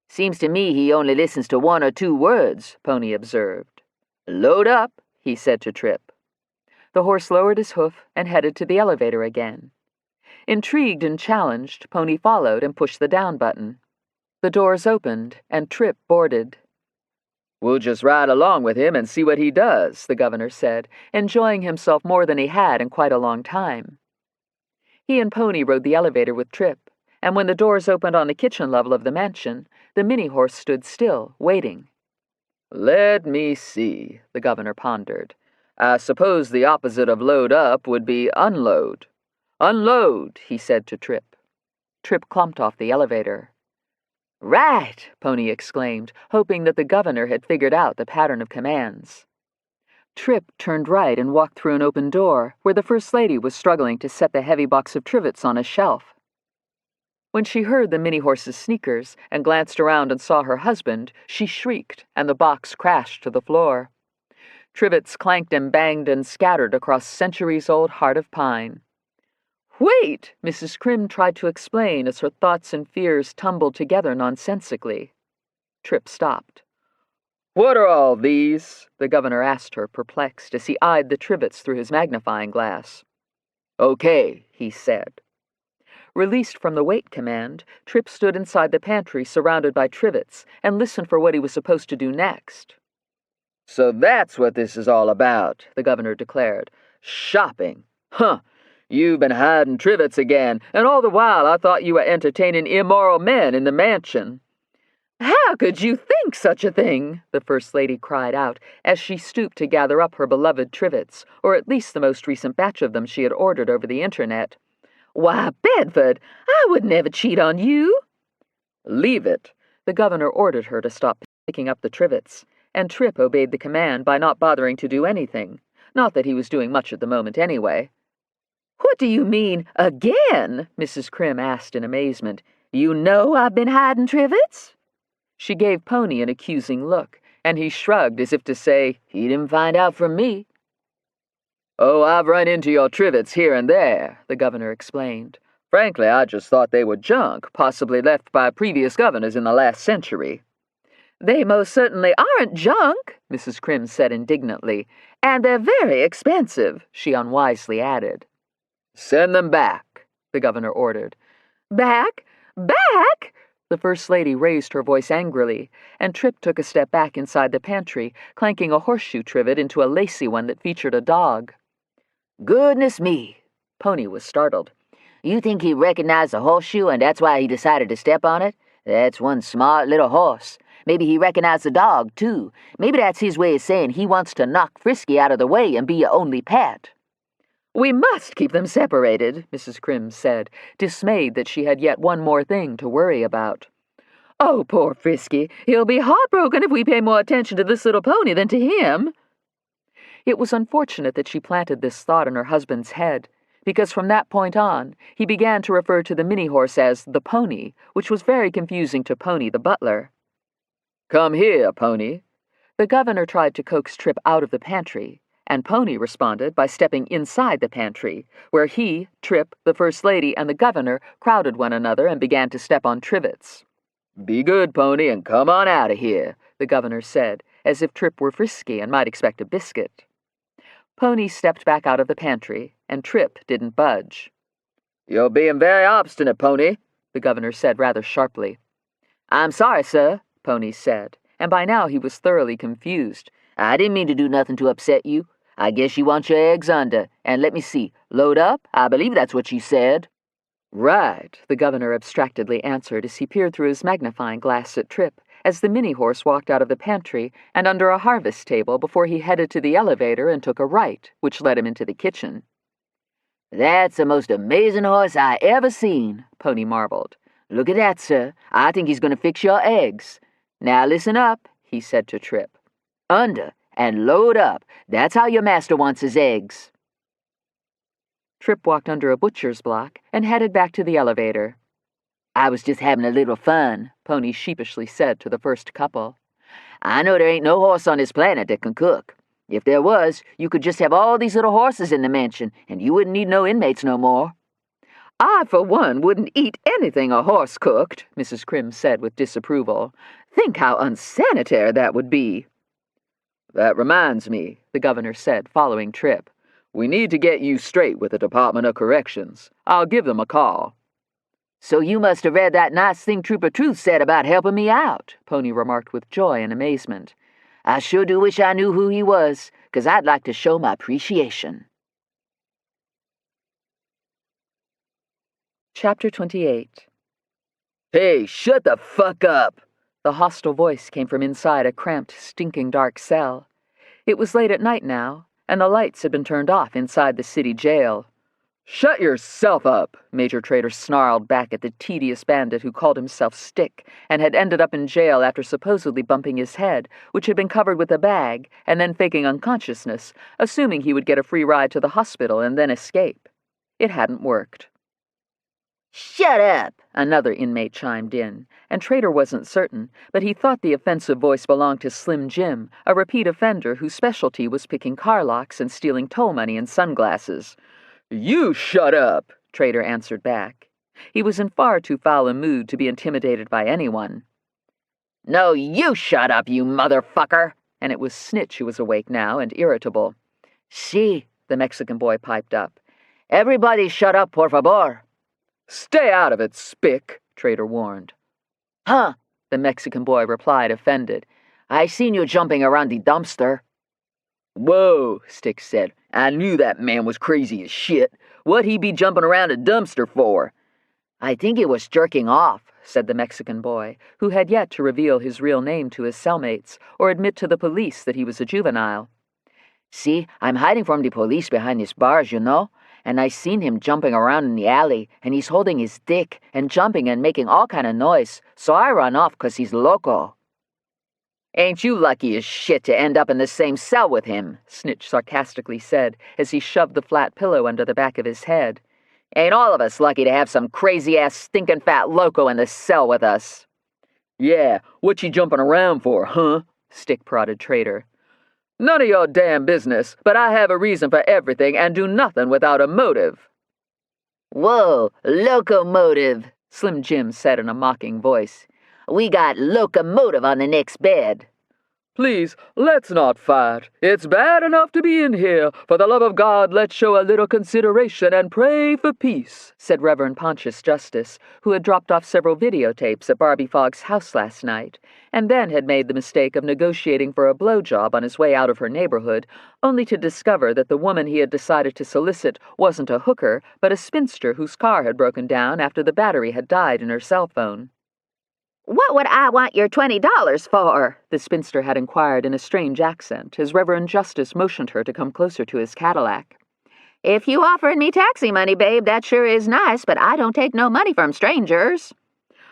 "Seems to me he only listens to 1 or 2 words," Pony observed.
"Load up,"
he said to Trip. The horse lowered his hoof and headed to the elevator again. Intrigued and challenged, Pony followed and pushed the down button. The doors opened, and Trip boarded.
"We'll just ride along with him and see what he does,"
the governor said, enjoying himself more than he had in quite a long time. He and Pony rode the elevator with Trip, and when the doors opened on the kitchen level of the mansion, the mini-horse stood still, waiting.
"Let me see," the governor pondered. "I suppose the opposite of load up would be unload." "Unload," he said to Trip.
Trip clumped off the elevator.
"Right,"
Pony exclaimed, hoping that the governor had figured out the pattern of commands. Trip turned right and walked through an open door where the First Lady was struggling to set the heavy box of trivets on a shelf. When she heard the mini-horse's sneakers and glanced around and saw her husband, she shrieked, and the box crashed to the floor. Trivets clanked and banged and scattered across centuries-old heart of pine. "Wait!" Mrs. Crim tried to explain as her thoughts and fears tumbled together nonsensically. Trip stopped.
"What are all these?"
the governor asked her, perplexed, as he eyed the trivets through his magnifying glass.
"Okay," he said.
Released from the wait command, Trip stood inside the pantry surrounded by trivets and listened for what he was supposed to do next.
"So that's what this is all about," the governor declared. "Shopping. Huh. You've been hiding trivets again, and all the while I thought you were entertaining immoral men in the mansion."
"How could you think such a thing?" the First Lady cried out as she stooped to gather up her beloved trivets, or at least the most recent batch of them she had ordered over the internet. "Why, Bedford, I would never cheat on you."
"Leave it."
The governor ordered her to stop picking up the trivets, and Trip obeyed the command by not bothering to do anything. Not that he was doing much at the moment anyway.
"What do you mean, again?" Mrs. Crim asked in amazement. "You know I've been hiding trivets?"
She gave Pony an accusing look, and he shrugged as if to say,
"He didn't find out from me."
"Oh, I've run into your trivets here and there," the governor explained. "Frankly, I just thought they were junk, possibly left by previous governors in the last century."
"They most certainly aren't junk," Mrs. Crim said indignantly, "and they're very expensive," she unwisely added.
"Send them back," the governor ordered.
"Back? Back?"
The First Lady raised her voice angrily, and Trip took a step back inside the pantry, clanking a horseshoe trivet into a lacy one that featured a dog.
"Goodness me!"
Pony was startled.
"You think he recognized the horseshoe and that's why he decided to step on it? That's one smart little horse. Maybe he recognized the dog, too. Maybe that's his way of saying he wants to knock Frisky out of the way and be your only pet."
"We must keep them separated,"
Mrs. Crim said, dismayed that she had yet one more thing to worry about.
"Oh, poor Frisky. He'll be heartbroken if we pay more attention to this little pony than to him."
It was unfortunate that she planted this thought in her husband's head, because from that point on, he began to refer to the mini-horse as the pony, which was very confusing to Pony the butler.
"Come here, Pony."
The governor tried to coax Trip out of the pantry, and Pony responded by stepping inside the pantry, where he, Trip, the First Lady, and the governor crowded one another and began to step on trivets.
"Be good, Pony, and come on out of here,"
the governor said, as if Trip were frisky and might expect a biscuit. Pony stepped back out of the pantry, and Trip didn't budge.
"You're being very obstinate, Pony,"
the governor said rather sharply.
"I'm sorry, sir,"
Pony said, and by now he was thoroughly confused.
"I didn't mean to do nothing to upset you. I guess you want your eggs under, and let me see, load up? I believe that's what you said."
"Right," the governor abstractedly answered as he peered through his magnifying glass at Trip, as the mini-horse walked out of the pantry and under a harvest table before he headed to the elevator and took a right, which led him into the kitchen.
"That's the most amazing horse I ever seen," Pony marveled. "Look at that, sir. I think he's going to fix your eggs. Now listen up, he said to Trip. Under and load up. That's how your master wants his eggs.
Trip walked under a butcher's block and headed back to the elevator.
I was just having a little fun, Pony sheepishly said to the first couple. I know there ain't no horse on this planet that can cook. If there was, you could just have all these little horses in the mansion, and you wouldn't need no inmates no more.
I, for one, wouldn't eat anything a horse cooked, Mrs. Crim said with disapproval. Think how unsanitary that would be.
That reminds me, the governor said, following Trip. We need to get you straight with the Department of Corrections. I'll give them a call.
So you must have read that nice thing Trooper Truth said about helping me out, Pony remarked with joy and amazement. I sure do wish I knew who he was, 'cause I'd like to show my appreciation.
Chapter 28.
Hey, shut the fuck up!
The hostile voice came from inside a cramped, stinking dark cell. It was late at night now, and the lights had been turned off inside the city jail.
Shut yourself up,
Major Trader snarled back at the tedious bandit who called himself Stick and had ended up in jail after supposedly bumping his head, which had been covered with a bag, and then faking unconsciousness, assuming he would get a free ride to the hospital and then escape. It hadn't worked.
Shut up,
another inmate chimed in, and Trader wasn't certain, but he thought the offensive voice belonged to Slim Jim, a repeat offender whose specialty was picking car locks and stealing toll money and sunglasses.
You shut up,
Trader answered back. He was in far too foul a mood to be intimidated by anyone.
No, you shut up, you motherfucker,
and it was Snitch who was awake now and irritable.
Si,
the Mexican boy piped up.
Everybody shut up, por favor.
Stay out of it, Spick, Trader warned.
Huh,
the Mexican boy replied, offended.
I seen you jumping around the dumpster.
Whoa, Stick said. I knew that man was crazy as shit. What'd he be jumping around a dumpster for?
I think he was jerking off,
said the Mexican boy, who had yet to reveal his real name to his cellmates or admit to the police that he was a juvenile.
See, I'm hiding from the police behind these bars, you know, and I seen him jumping around in the alley, and he's holding his dick and jumping and making all kind of noise, so I run off 'cause he's loco.
Ain't you lucky as shit to end up in the same cell with him,
Snitch sarcastically said as he shoved the flat pillow under the back of his head.
Ain't all of us lucky to have some crazy-ass stinking fat loco in the cell with us? Yeah, what you jumping around for, huh?
Stick prodded Trader.
None of your damn business, but I have a reason for everything and do nothing without a motive.
Whoa, locomotive,
Slim Jim said in a mocking voice.
We got locomotive on the next bed.
Please, let's not fight. It's bad enough to be in here. For the love of God, let's show a little consideration and pray for peace,
said Reverend Pontius Justice, who had dropped off several videotapes at Barbie Fogg's house last night, and then had made the mistake of negotiating for a blowjob on his way out of her neighborhood, only to discover that the woman he had decided to solicit wasn't a hooker, but a spinster whose car had broken down after the battery had died in her cell phone.
What would I want your $20 for?
The spinster had inquired in a strange accent, as Reverend Justice motioned her to come closer to his Cadillac.
If you offered me taxi money, babe, that sure is nice, but I don't take no money from strangers.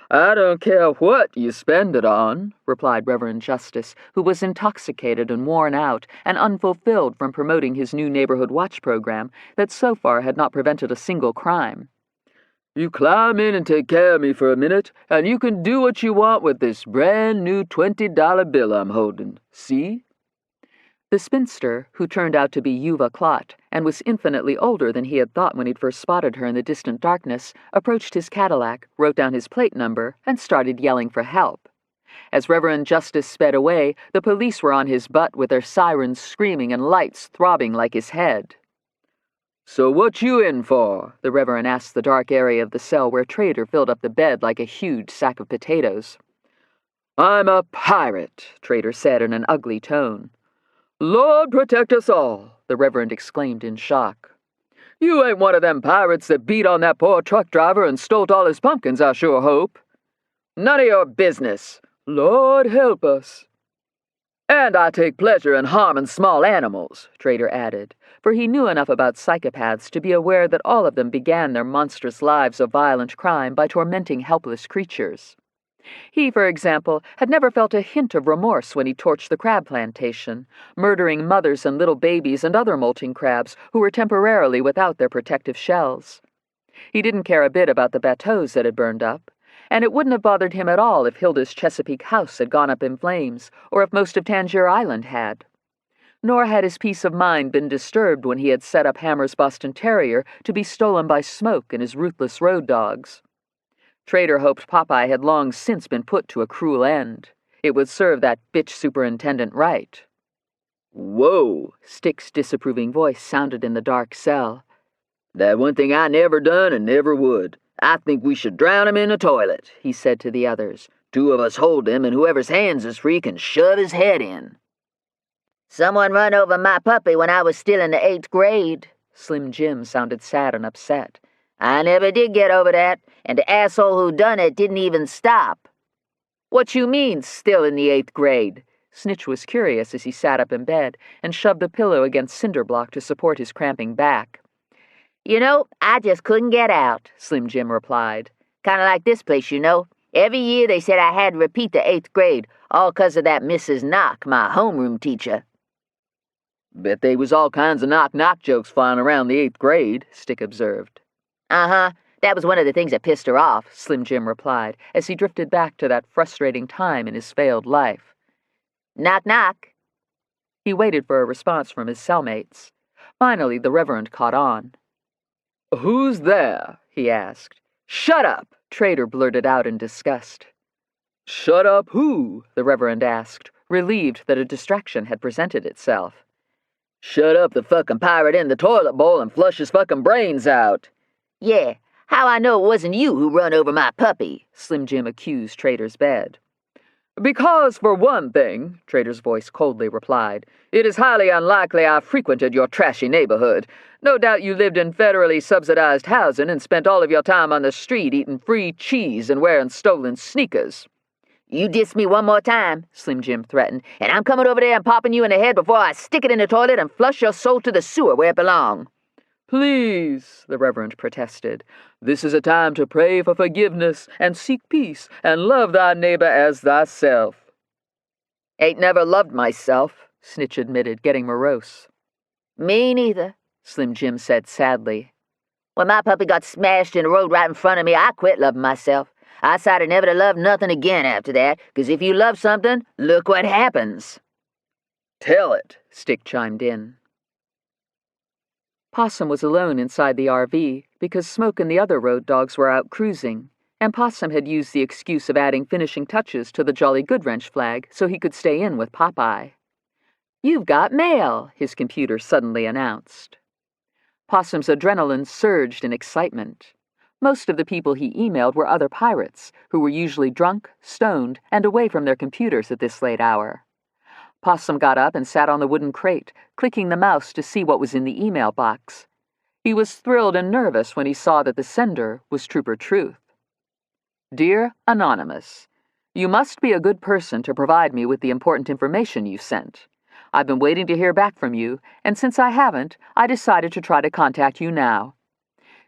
I don't care what you spend it on,
replied Reverend Justice, who was intoxicated and worn out and unfulfilled from promoting his new neighborhood watch program that so far had not prevented a single crime.
You climb in and take care of me for a minute, and you can do what you want with this brand-new $20 bill I'm holding. See?
The spinster, who turned out to be Yuva Klot and was infinitely older than he had thought when he'd first spotted her in the distant darkness, approached his Cadillac, wrote down his plate number, and started yelling for help. As Reverend Justice sped away, the police were on his butt with their sirens screaming and lights throbbing like his head.
So what you in for?
The Reverend asked the dark area of the cell where Trader filled up the bed like a huge sack of potatoes.
I'm a pirate, Trader said in an ugly tone. Lord protect us all, the Reverend exclaimed in shock. You ain't one of them pirates that beat on that poor truck driver and stole all his pumpkins, I sure hope. None of your business. Lord help us. And I take pleasure in harming small animals, Trader added, for he knew enough about psychopaths to be aware that all of them began their monstrous lives of violent crime by tormenting helpless creatures.
He, for example, had never felt a hint of remorse when he torched the crab plantation, murdering mothers and little babies and other molting crabs who were temporarily without their protective shells. He didn't care a bit about the bateaux that had burned up, and it wouldn't have bothered him at all if Hilda's Chesapeake house had gone up in flames, or if most of Tangier Island had. Nor had his peace of mind been disturbed when he had set up Hammer's Boston Terrier to be stolen by Smoke and his ruthless road dogs. Trader hoped Popeye had long since been put to a cruel end. It would serve that bitch superintendent right.
"Whoa," Stick's disapproving voice sounded in the dark cell. "That one thing I never done and never would. I think we should drown him in a toilet," he said to the others. "Two of us hold him, and whoever's hands is free can shove his head in."
Someone run over my puppy when I was still in the 8th grade.
Slim Jim sounded sad and upset.
I never did get over that, and the asshole who done it didn't even stop.
"What you mean, still in the 8th grade?" Snitch was curious as he sat up in bed and shoved the pillow against cinder block to support his cramping back.
You know, I just couldn't get out,
Slim Jim replied.
Kinda like this place, you know. Every year they said I had to repeat the 8th grade, all 'cause of that Mrs. Knock, my homeroom teacher.
"Bet they was all kinds of knock-knock jokes flying around the 8th grade," Stick observed.
Uh-huh. That was one of the things that pissed her off,
Slim Jim replied, as he drifted back to that frustrating time in his failed life.
Knock, knock.
He waited for a response from his cellmates. Finally, the Reverend caught on.
"Who's there?" he asked.
"Shut up!" Trader blurted out in disgust.
"Shut up who?"
the Reverend asked, relieved that a distraction had presented itself.
"Shut up the fucking pirate in the toilet bowl and flush his fucking brains out."
Yeah, how I know it wasn't you who run over my puppy,
Slim Jim accused Trader's bed.
"Because, for one thing," Trader's voice coldly replied, "it is highly unlikely I frequented your trashy neighborhood. No doubt you lived in federally subsidized housing and spent all of your time on the street eating free cheese and wearing stolen sneakers."
You diss me one more time, Slim Jim threatened, and I'm coming over there and popping you in the head before I stick it in the toilet and flush your soul to the sewer where it belongs.
"Please," the Reverend protested. "This is a time to pray for forgiveness and seek peace and love thy neighbor as thyself."
"Ain't never loved myself,"
Snitch admitted, getting morose.
"Me neither,"
Slim Jim said sadly.
"When my puppy got smashed in the road right in front of me, I quit loving myself. I decided never to love nothing again after that, 'cause if you love something, look what happens."
"Tell it,"
Stick chimed in. Possum was alone inside the RV because Smoke and the other road dogs were out cruising, and Possum had used the excuse of adding finishing touches to the Jolly Good Wrench flag so he could stay in with Popeye. "You've got mail," his computer suddenly announced. Possum's adrenaline surged in excitement. Most of the people he emailed were other pirates, who were usually drunk, stoned, and away from their computers at this late hour. Possum got up and sat on the wooden crate, clicking the mouse to see what was in the email box. He was thrilled and nervous when he saw that the sender was Trooper Truth. "Dear Anonymous, you must be a good person to provide me with the important information you sent. I've been waiting to hear back from you, and since I haven't, I decided to try to contact you now.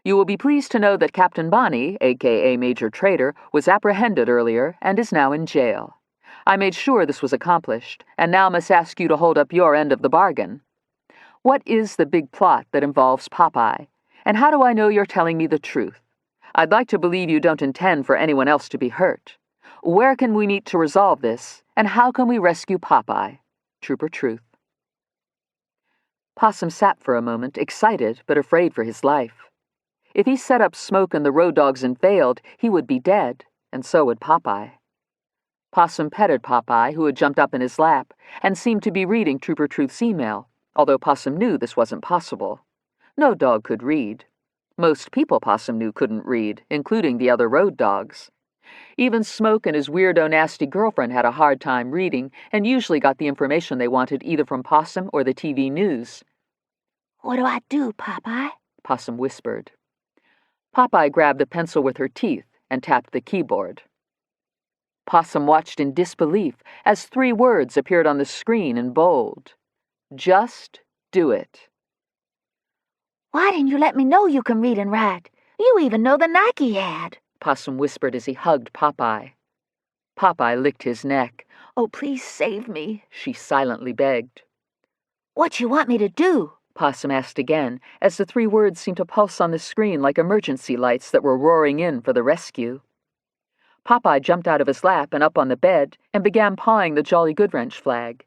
You will be pleased to know that Captain Bonnie, a.k.a. Major Trader, was apprehended earlier and is now in jail. I made sure this was accomplished, and now must ask you to hold up your end of the bargain. What is the big plot that involves Popeye, and how do I know you're telling me the truth? I'd like to believe you don't intend for anyone else to be hurt. Where can we meet to resolve this, and how can we rescue Popeye? Trooper Truth." Possum sat for a moment, excited but afraid for his life. If he set up Smoke and the road dogs and failed, he would be dead, and so would Popeye. Possum petted Popeye, who had jumped up in his lap, and seemed to be reading Trooper Truth's email, although Possum knew this wasn't possible. No dog could read. Most people Possum knew couldn't read, including the other road dogs. Even Smoke and his weirdo nasty girlfriend had a hard time reading, and usually got the information they wanted either from Possum or the TV news.
"What do I do, Popeye?"
Possum whispered. Popeye grabbed the pencil with her teeth and tapped the keyboard. Possum watched in disbelief as 3 words appeared on the screen in bold. Just do it.
"Why didn't you let me know you can read and write? You even know the Nike ad," Possum whispered as he hugged Popeye.
Popeye licked his neck.
"Oh, please save me,"
she silently begged.
"What you want me to do?"
Possum asked again, as the 3 words seemed to pulse on the screen like emergency lights that were roaring in for the rescue. Popeye jumped out of his lap and up on the bed and began pawing the Jolly Good Wrench flag.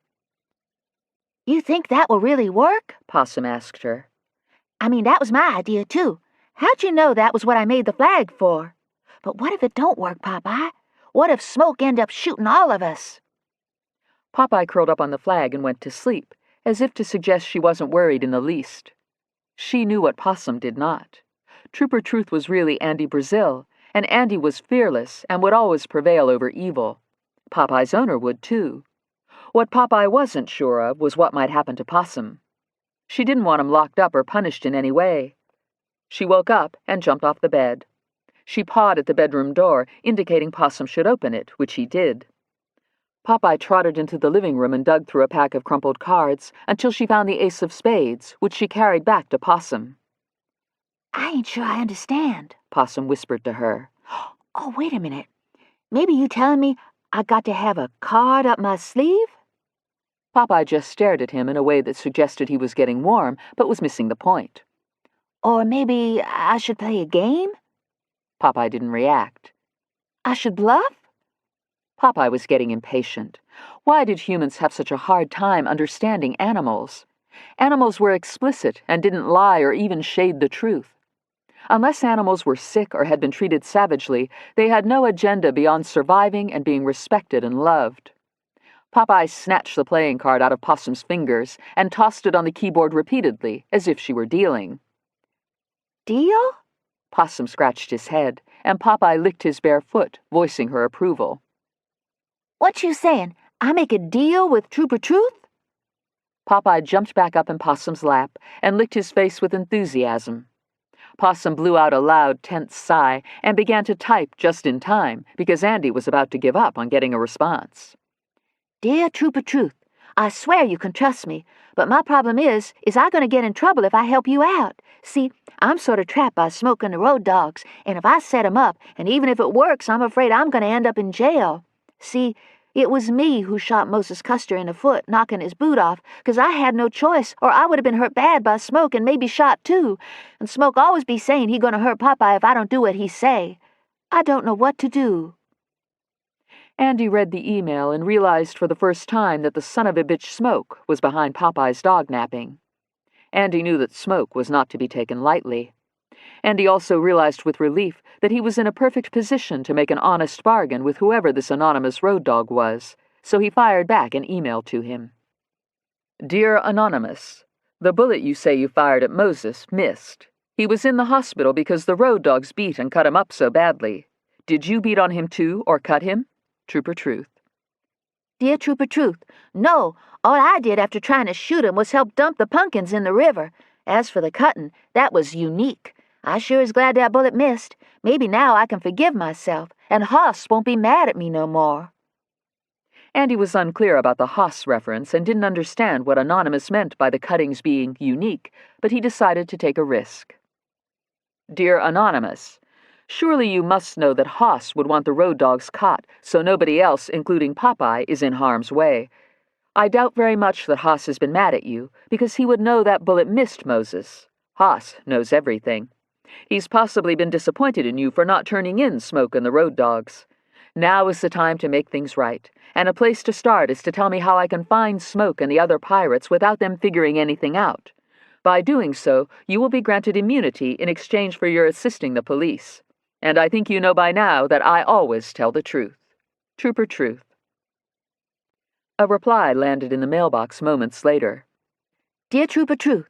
"You think that will really work?"
Possum asked her.
"I mean, that was my idea, too. How'd you know that was what I made the flag for? But what if it don't work, Popeye? What if Smoke end up shooting all of us?"
Popeye curled up on the flag and went to sleep, as if to suggest she wasn't worried in the least. She knew what Possum did not. Trooper Truth was really Andy Brazil, and Andy was fearless and would always prevail over evil. Popeye's owner would, too. What Popeye wasn't sure of was what might happen to Possum. She didn't want him locked up or punished in any way. She woke up and jumped off the bed. She pawed at the bedroom door, indicating Possum should open it, which he did. Popeye trotted into the living room and dug through a pack of crumpled cards until she found the ace of spades, which she carried back to Possum.
"I ain't sure I understand,"
Possum whispered to her.
"Oh, wait a minute. Maybe you telling me I got to have a card up my sleeve?"
Popeye just stared at him in a way that suggested he was getting warm, but was missing the point.
"Or maybe I should play a game?"
Popeye didn't react.
"I should bluff?"
Popeye was getting impatient. Why did humans have such a hard time understanding animals? Animals were explicit and didn't lie or even shade the truth. Unless animals were sick or had been treated savagely, they had no agenda beyond surviving and being respected and loved. Popeye snatched the playing card out of Possum's fingers and tossed it on the keyboard repeatedly, as if she were dealing.
"Deal?"
Possum scratched his head, and Popeye licked his bare foot, voicing her approval.
"What you saying? I make a deal with Trooper Truth?"
Popeye jumped back up in Possum's lap and licked his face with enthusiasm. Possum blew out a loud, tense sigh and began to type just in time, because Andy was about to give up on getting a response.
"Dear Trooper Truth, I swear you can trust me, but my problem is I gonna get in trouble if I help you out? See, I'm sort of trapped by Smoke and the road dogs, and if I set 'em up, and even if it works, I'm afraid I'm gonna end up in jail. See, it was me who shot Moses Custer in the foot, knocking his boot off, 'cause I had no choice, or I would have been hurt bad by Smoke and maybe shot too. And Smoke always be saying he gonna hurt Popeye if I don't do what he say. I don't know what to do."
Andy read the email and realized for the first time that the son-of-a-bitch Smoke was behind Popeye's dog napping. Andy knew that Smoke was not to be taken lightly. Andy also realized with relief that he was in a perfect position to make an honest bargain with whoever this anonymous road dog was, so he fired back an email to him. Dear Anonymous, the bullet you say you fired at Moses missed. He was in the hospital because the road dogs beat and cut him up so badly. Did you beat on him too, or cut him? Trooper Truth.
"Dear Trooper Truth, no, all I did after trying to shoot him was help dump the pumpkins in the river. As for the cutting, that was unique. I sure is glad that bullet missed. Maybe now I can forgive myself, and Hoss won't be mad at me no more."
Andy was unclear about the Hoss reference and didn't understand what Anonymous meant by the cuttings being unique, but he decided to take a risk. Dear Anonymous, surely you must know that Hoss would want the road dogs caught so nobody else, including Popeye, is in harm's way. I doubt very much that Hoss has been mad at you, because he would know that bullet missed Moses. Hoss knows everything. He's possibly been disappointed in you for not turning in Smoke and the road dogs. Now is the time to make things right, and a place to start is to tell me how I can find Smoke and the other pirates without them figuring anything out. By doing so, you will be granted immunity in exchange for your assisting the police. And I think you know by now that I always tell the truth. Trooper Truth. A reply landed in the mailbox moments later.
"Dear Trooper Truth,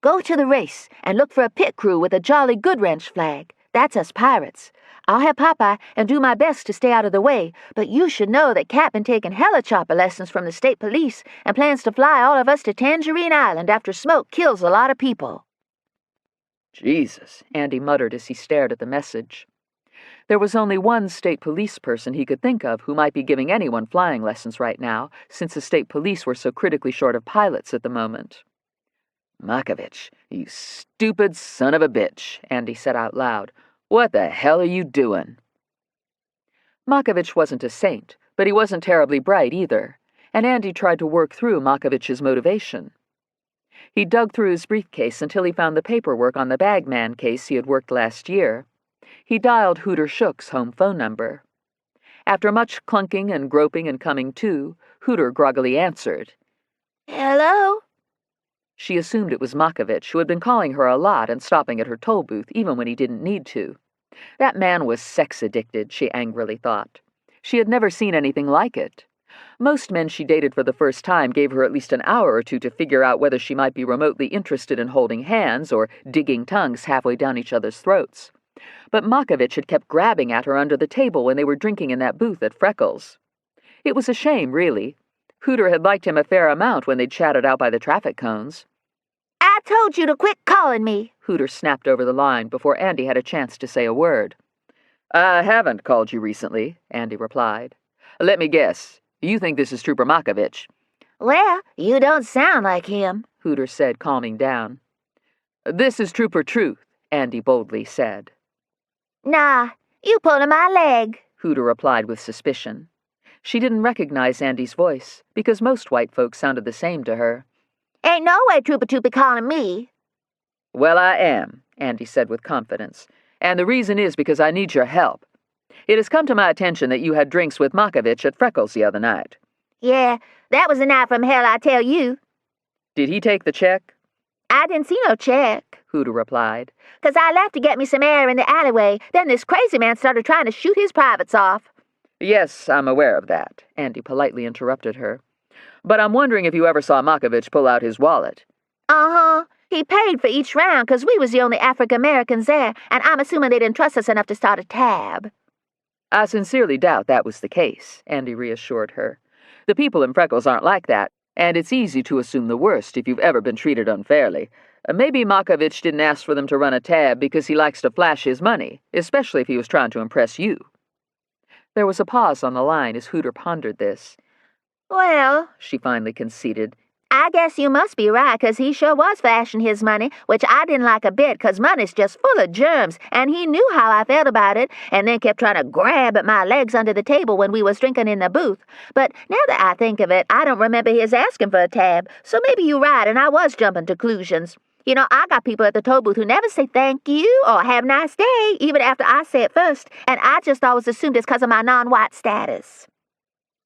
go to the race and look for a pit crew with a Jolly Good Wrench flag. That's us pirates. I'll have Popeye and do my best to stay out of the way, but you should know that Cap been taking helicopter lessons from the state police and plans to fly all of us to Tangerine Island after Smoke kills a lot of people."
Jesus, Andy muttered as he stared at the message. There was only one state police person he could think of who might be giving anyone flying lessons right now, since the state police were so critically short of pilots at the moment. Markovich, you stupid son of a bitch, Andy said out loud. What the hell are you doing? Makovich wasn't a saint, but he wasn't terribly bright either, and Andy tried to work through Makovich's motivation. He dug through his briefcase until he found the paperwork on the bagman case he had worked last year. He dialed Hooter Shook's home phone number. After much clunking and groping and coming to, Hooter groggily answered.
Hello?
She assumed it was Makovich, who had been calling her a lot and stopping at her toll booth even when he didn't need to. That man was sex-addicted, she angrily thought. She had never seen anything like it. Most men she dated for the first time gave her at least an hour or two to figure out whether she might be remotely interested in holding hands or digging tongues halfway down each other's throats. But Makovich had kept grabbing at her under the table when they were drinking in that booth at Freckles. It was a shame, really. Hooter had liked him a fair amount when they'd chatted out by the traffic cones.
I told you to quit calling me,
Hooter snapped over the line before Andy had a chance to say a word. I haven't called you recently, Andy replied. Let me guess. You think this is Trooper Makovich.
Well, you don't sound like him,
Hooter said, calming down. This is Trooper Truth, Andy boldly said.
Nah, you pulling my leg,
Hooter replied with suspicion. She didn't recognize Andy's voice, because most white folks sounded the same to her.
Ain't no way Trooper be calling me.
Well, I am, Andy said with confidence, and the reason is because I need your help. It has come to my attention that you had drinks with Makovich at Freckles the other night.
Yeah, that was a night from hell, I tell you.
Did he take the check?
I didn't see no check,
Hooter replied.
'Cause I left to get me some air in the alleyway. Then this crazy man started trying to shoot his privates off.
Yes, I'm aware of that, Andy politely interrupted her. But I'm wondering if you ever saw Makovich pull out his wallet.
Uh-huh. He paid for each round 'cause we was the only African-Americans there, and I'm assuming they didn't trust us enough to start a tab.
I sincerely doubt that was the case, Andy reassured her. The people in Freckles aren't like that, and it's easy to assume the worst if you've ever been treated unfairly. Maybe Makovich didn't ask for them to run a tab because he likes to flash his money, especially if he was trying to impress you. There was a pause on the line as Hooter pondered this.
Well,
She finally conceded.
I guess you must be right, 'cause he sure was flashing his money, which I didn't like a bit, 'cause money's just full of germs, and he knew how I felt about it, and then kept trying to grab at my legs under the table when we was drinking in the booth. But now that I think of it, I don't remember his asking for a tab, so maybe you're right, and I was jumping to conclusions. You know, I got people at the toll booth who never say thank you or have a nice day, even after I say it first, and I just always assumed it's 'cause of my non-white status.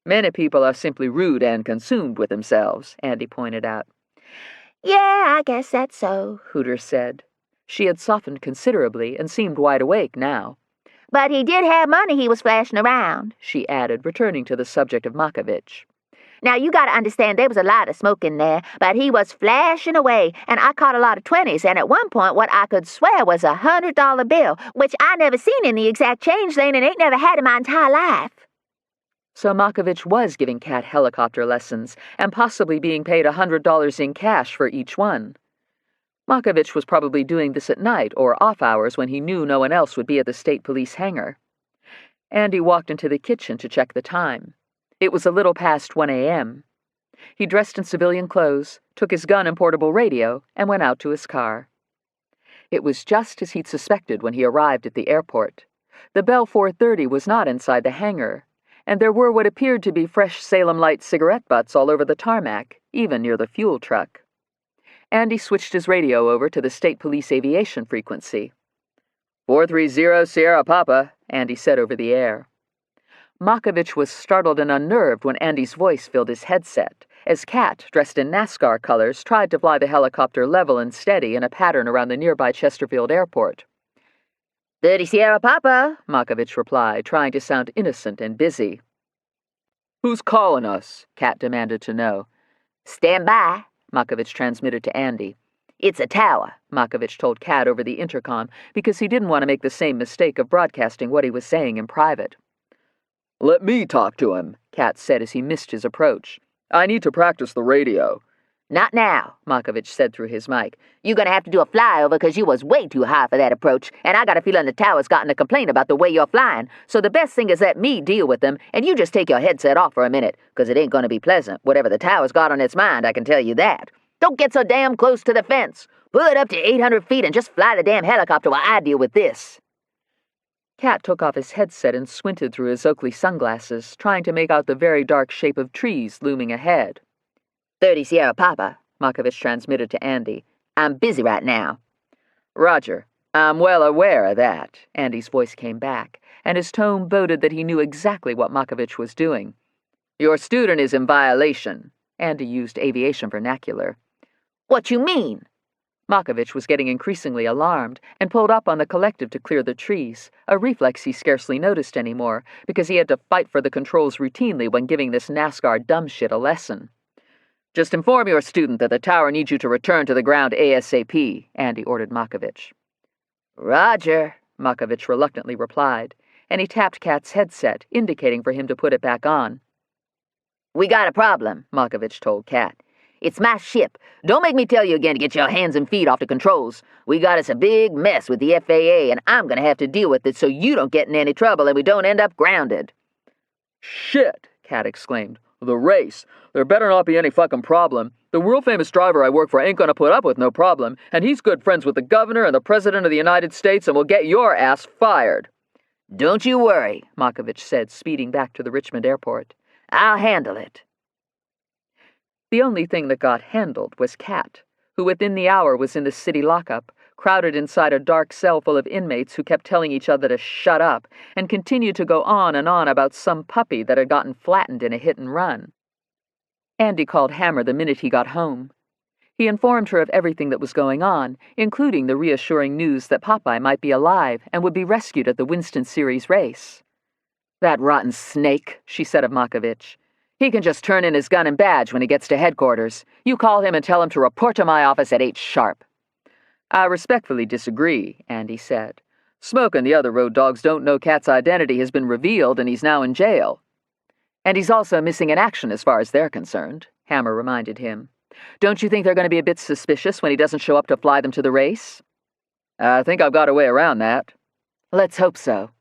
Many people are simply rude and consumed with themselves, Andy pointed out.
Yeah, I guess that's so,
Hooter said. She had softened considerably and seemed wide awake now.
But he did have money he was flashing around,
She added, returning to the subject of Makovich.
Now, you gotta understand there was a lot of smoke in there, but he was flashing away, and I caught a lot of 20s, and at one point what I could swear was a $100 bill, which I never seen in the exact change lane and ain't never had in my entire life.
So Makovich was giving Kat helicopter lessons and possibly being paid $100 in cash for each one. Makovich was probably doing this at night or off hours when he knew no one else would be at the state police hangar. Andy walked into the kitchen to check the time. It was a little past 1 a.m. He dressed in civilian clothes, took his gun and portable radio, and went out to his car. It was just as he'd suspected when he arrived at the airport. The Bell 430 was not inside the hangar, and there were what appeared to be fresh Salem Light cigarette butts all over the tarmac, even near the fuel truck. Andy switched his radio over to the state police aviation frequency. 430 Sierra Papa, Andy said over the air. Makovich was startled and unnerved when Andy's voice filled his headset, as Kat, dressed in NASCAR colors, tried to fly the helicopter level and steady in a pattern around the nearby Chesterfield airport.
30 Sierra Papa,
Makovich replied, trying to sound innocent and busy. Who's calling us? Kat demanded to know.
Stand by,
Makovich transmitted to Andy.
It's a tower,
Makovich told Kat over the intercom because he didn't want to make the same mistake of broadcasting what he was saying in private. Let me talk to him, Kat said as he missed his approach. I need to practice the radio.
Not now,
Makovich said through his mic.
You're gonna have to do a flyover because you was way too high for that approach, and I got a feeling the tower's gotten a complaint about the way you're flying, so the best thing is let me deal with them, and you just take your headset off for a minute, because it ain't gonna be pleasant, whatever the tower's got on its mind, I can tell you that. Don't get so damn close to the fence. Pull it up to 800 feet and just fly the damn helicopter while I deal with this.
Cat took off his headset and squinted through his Oakley sunglasses, trying to make out the very dark shape of trees looming ahead.
30 Sierra Papa, Markovich transmitted to Andy. I'm busy right now.
Roger. I'm well aware of that.
Andy's voice came back, and his tone boded that he knew exactly what Markovich was doing.
Your student is in violation.
Andy used aviation vernacular.
What you mean?
Markovich was getting increasingly alarmed and pulled up on the collective to clear the trees, a reflex he scarcely noticed anymore because he had to fight for the controls routinely when giving this NASCAR dumb shit a lesson.
Just inform your student that the tower needs you to return to the ground ASAP, Andy ordered Markovich.
Roger,
Markovich reluctantly replied, and he tapped Cat's headset, indicating for him to put it back on.
We got a problem, Markovich told Cat. It's my ship. Don't make me tell you again to get your hands and feet off the controls. We got us a big mess with the FAA, and I'm going to have to deal with it so you don't get in any trouble and we don't end up grounded.
Shit, Cat exclaimed. The race. There better not be any fucking problem. The world-famous driver I work for ain't gonna put up with no problem, and he's good friends with the governor and the president of the United States and will get your ass fired.
Don't you worry,
Markovich said, speeding back to the Richmond airport.
I'll handle it.
The only thing that got handled was Cat, who within the hour was in the city lockup, crowded inside a dark cell full of inmates who kept telling each other to shut up and continued to go on and on about some puppy that had gotten flattened in a hit and run. Andy called Hammer the minute he got home. He informed her of everything that was going on, including the reassuring news that Popeye might be alive and would be rescued at the Winston Series race.
That rotten snake, she said of Markovich. He can just turn in his gun and badge when he gets to headquarters. You call him and tell him to report to my office at 8 sharp.
I respectfully disagree, Andy said.
Smoke and the other road dogs don't know Cat's identity has been revealed and he's now in jail.
And he's also missing in action as far as they're concerned, Hammer reminded him. Don't you think they're going to be a bit suspicious when he doesn't show up to fly them to the race?
I think I've got a way around that.
Let's hope so.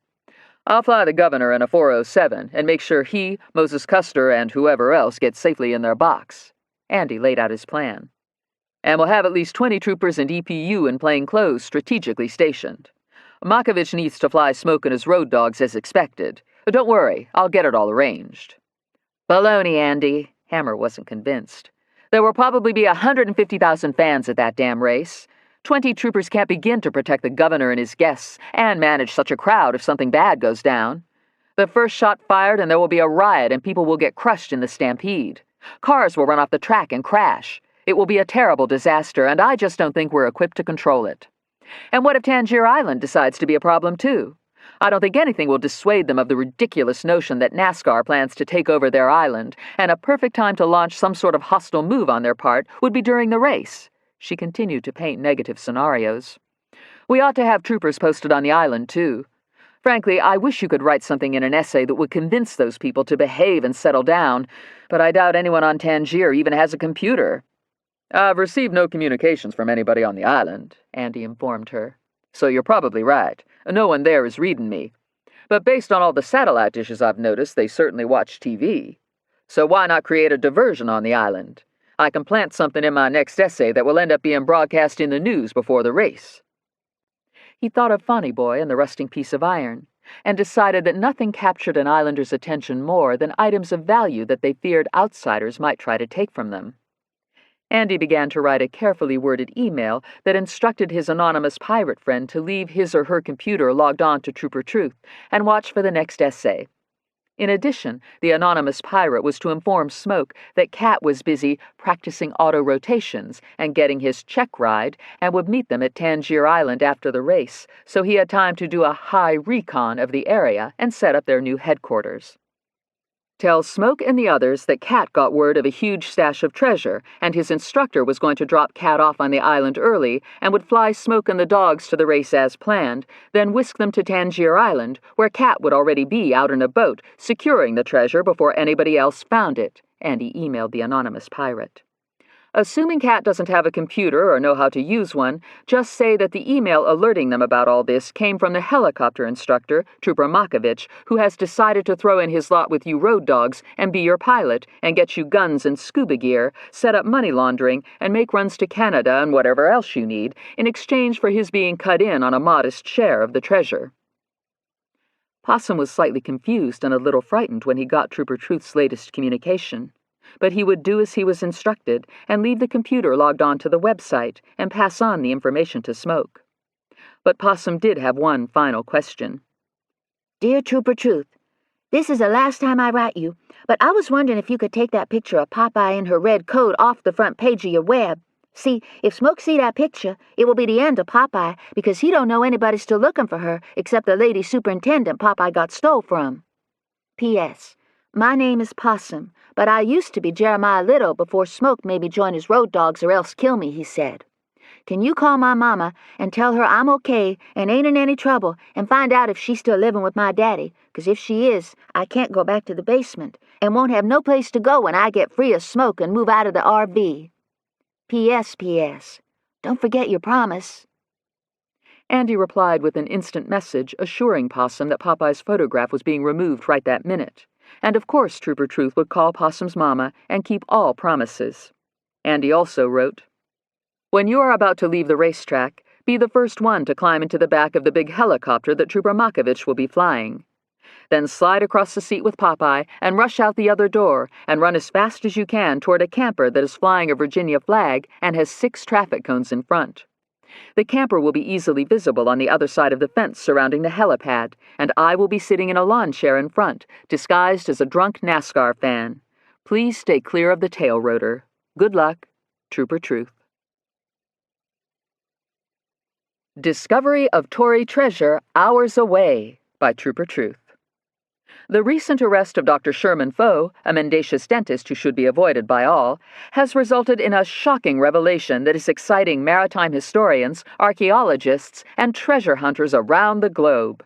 I'll fly the governor in a 407 and make sure he, Moses Custer, and whoever else get safely in their box.
Andy laid out his plan.
And we'll have at least 20 troopers and EPU in plain clothes strategically stationed. Markovich needs to fly Smoke and his road dogs as expected. But don't worry, I'll get it all arranged.
Baloney, Andy. Hammer wasn't convinced. There will probably be 150,000 fans at that damn race. 20 troopers can't begin to protect the governor and his guests and manage such a crowd if something bad goes down. The first shot fired and there will be a riot and people will get crushed in the stampede. Cars will run off the track and crash. It will be a terrible disaster, and I just don't think we're equipped to control it. And what if Tangier Island decides to be a problem too? I don't think anything will dissuade them of the ridiculous notion that NASCAR plans to take over their island, and a perfect time to launch some sort of hostile move on their part would be during the race. She continued to paint negative scenarios. We ought to have troopers posted on the island, too. Frankly, I wish you could write something in an essay that would convince those people to behave and settle down, but I doubt anyone on Tangier even has a computer.
I've received no communications from anybody on the island, Andy informed her. So you're probably right. No one there is reading me. But based on all the satellite dishes I've noticed, they certainly watch TV. So why not create a diversion on the island? I can plant something in my next essay that will end up being broadcast in the news before the race.
He thought of Fonny Boy and the rusting piece of iron, and decided that nothing captured an islander's attention more than items of value that they feared outsiders might try to take from them. Andy began to write a carefully worded email that instructed his anonymous pirate friend to leave his or her computer logged on to Trooper Truth and watch for the next essay. In addition, the anonymous pirate was to inform Smoke that Cat was busy practicing auto-rotations and getting his check ride and would meet them at Tangier Island after the race, so he had time to do a high recon of the area and set up their new headquarters. Tell Smoke and the others that Cat got word of a huge stash of treasure, and his instructor was going to drop Cat off on the island early and would fly Smoke and the dogs to the race as planned, then whisk them to Tangier Island, where Cat would already be out in a boat, securing the treasure before anybody else found it, and he emailed the anonymous pirate. Assuming Cat doesn't have a computer or know how to use one, just say that the email alerting them about all this came from the helicopter instructor, Trooper Markovich, who has decided to throw in his lot with you road dogs and be your pilot and get you guns and scuba gear, set up money laundering, and make runs to Canada and whatever else you need, in exchange for his being cut in on a modest share of the treasure. Possum was slightly confused and a little frightened when he got Trooper Truth's latest communication, but he would do as he was instructed and leave the computer logged on to the website and pass on the information to Smoke. But Possum did have one final question.
Dear Trooper Truth, this is the last time I write you, but I was wondering if you could take that picture of Popeye in her red coat off the front page of your web. See, if Smoke see that picture, it will be the end of Popeye, because he don't know anybody's still looking for her except the lady superintendent Popeye got stole from. P.S. My name is Possum, but I used to be Jeremiah Little before Smoke made me join his road dogs or else kill me, he said. Can you call my mama and tell her I'm okay and ain't in any trouble and find out if she's still living with my daddy, 'cause if she is, I can't go back to the basement and won't have no place to go when I get free of Smoke and move out of the RV. P.S. Don't forget your promise.
Andy replied with an instant message assuring Possum that Popeye's photograph was being removed right that minute, and of course Trooper Truth would call Possum's mama and keep all promises. Andy also wrote, When you are about to leave the racetrack, be the first one to climb into the back of the big helicopter that Trooper Makovich will be flying. Then slide across the seat with Popeye and rush out the other door and run as fast as you can toward a camper that is flying a Virginia flag and has 6 traffic cones in front. The camper will be easily visible on the other side of the fence surrounding the helipad, and I will be sitting in a lawn chair in front, disguised as a drunk NASCAR fan. Please stay clear of the tail rotor. Good luck, Trooper Truth. Discovery of Tory Treasure Hours Away by Trooper Truth. The recent arrest of Dr. Sherman Foe, a mendacious dentist who should be avoided by all, has resulted in a shocking revelation that is exciting maritime historians, archaeologists, and treasure hunters around the globe.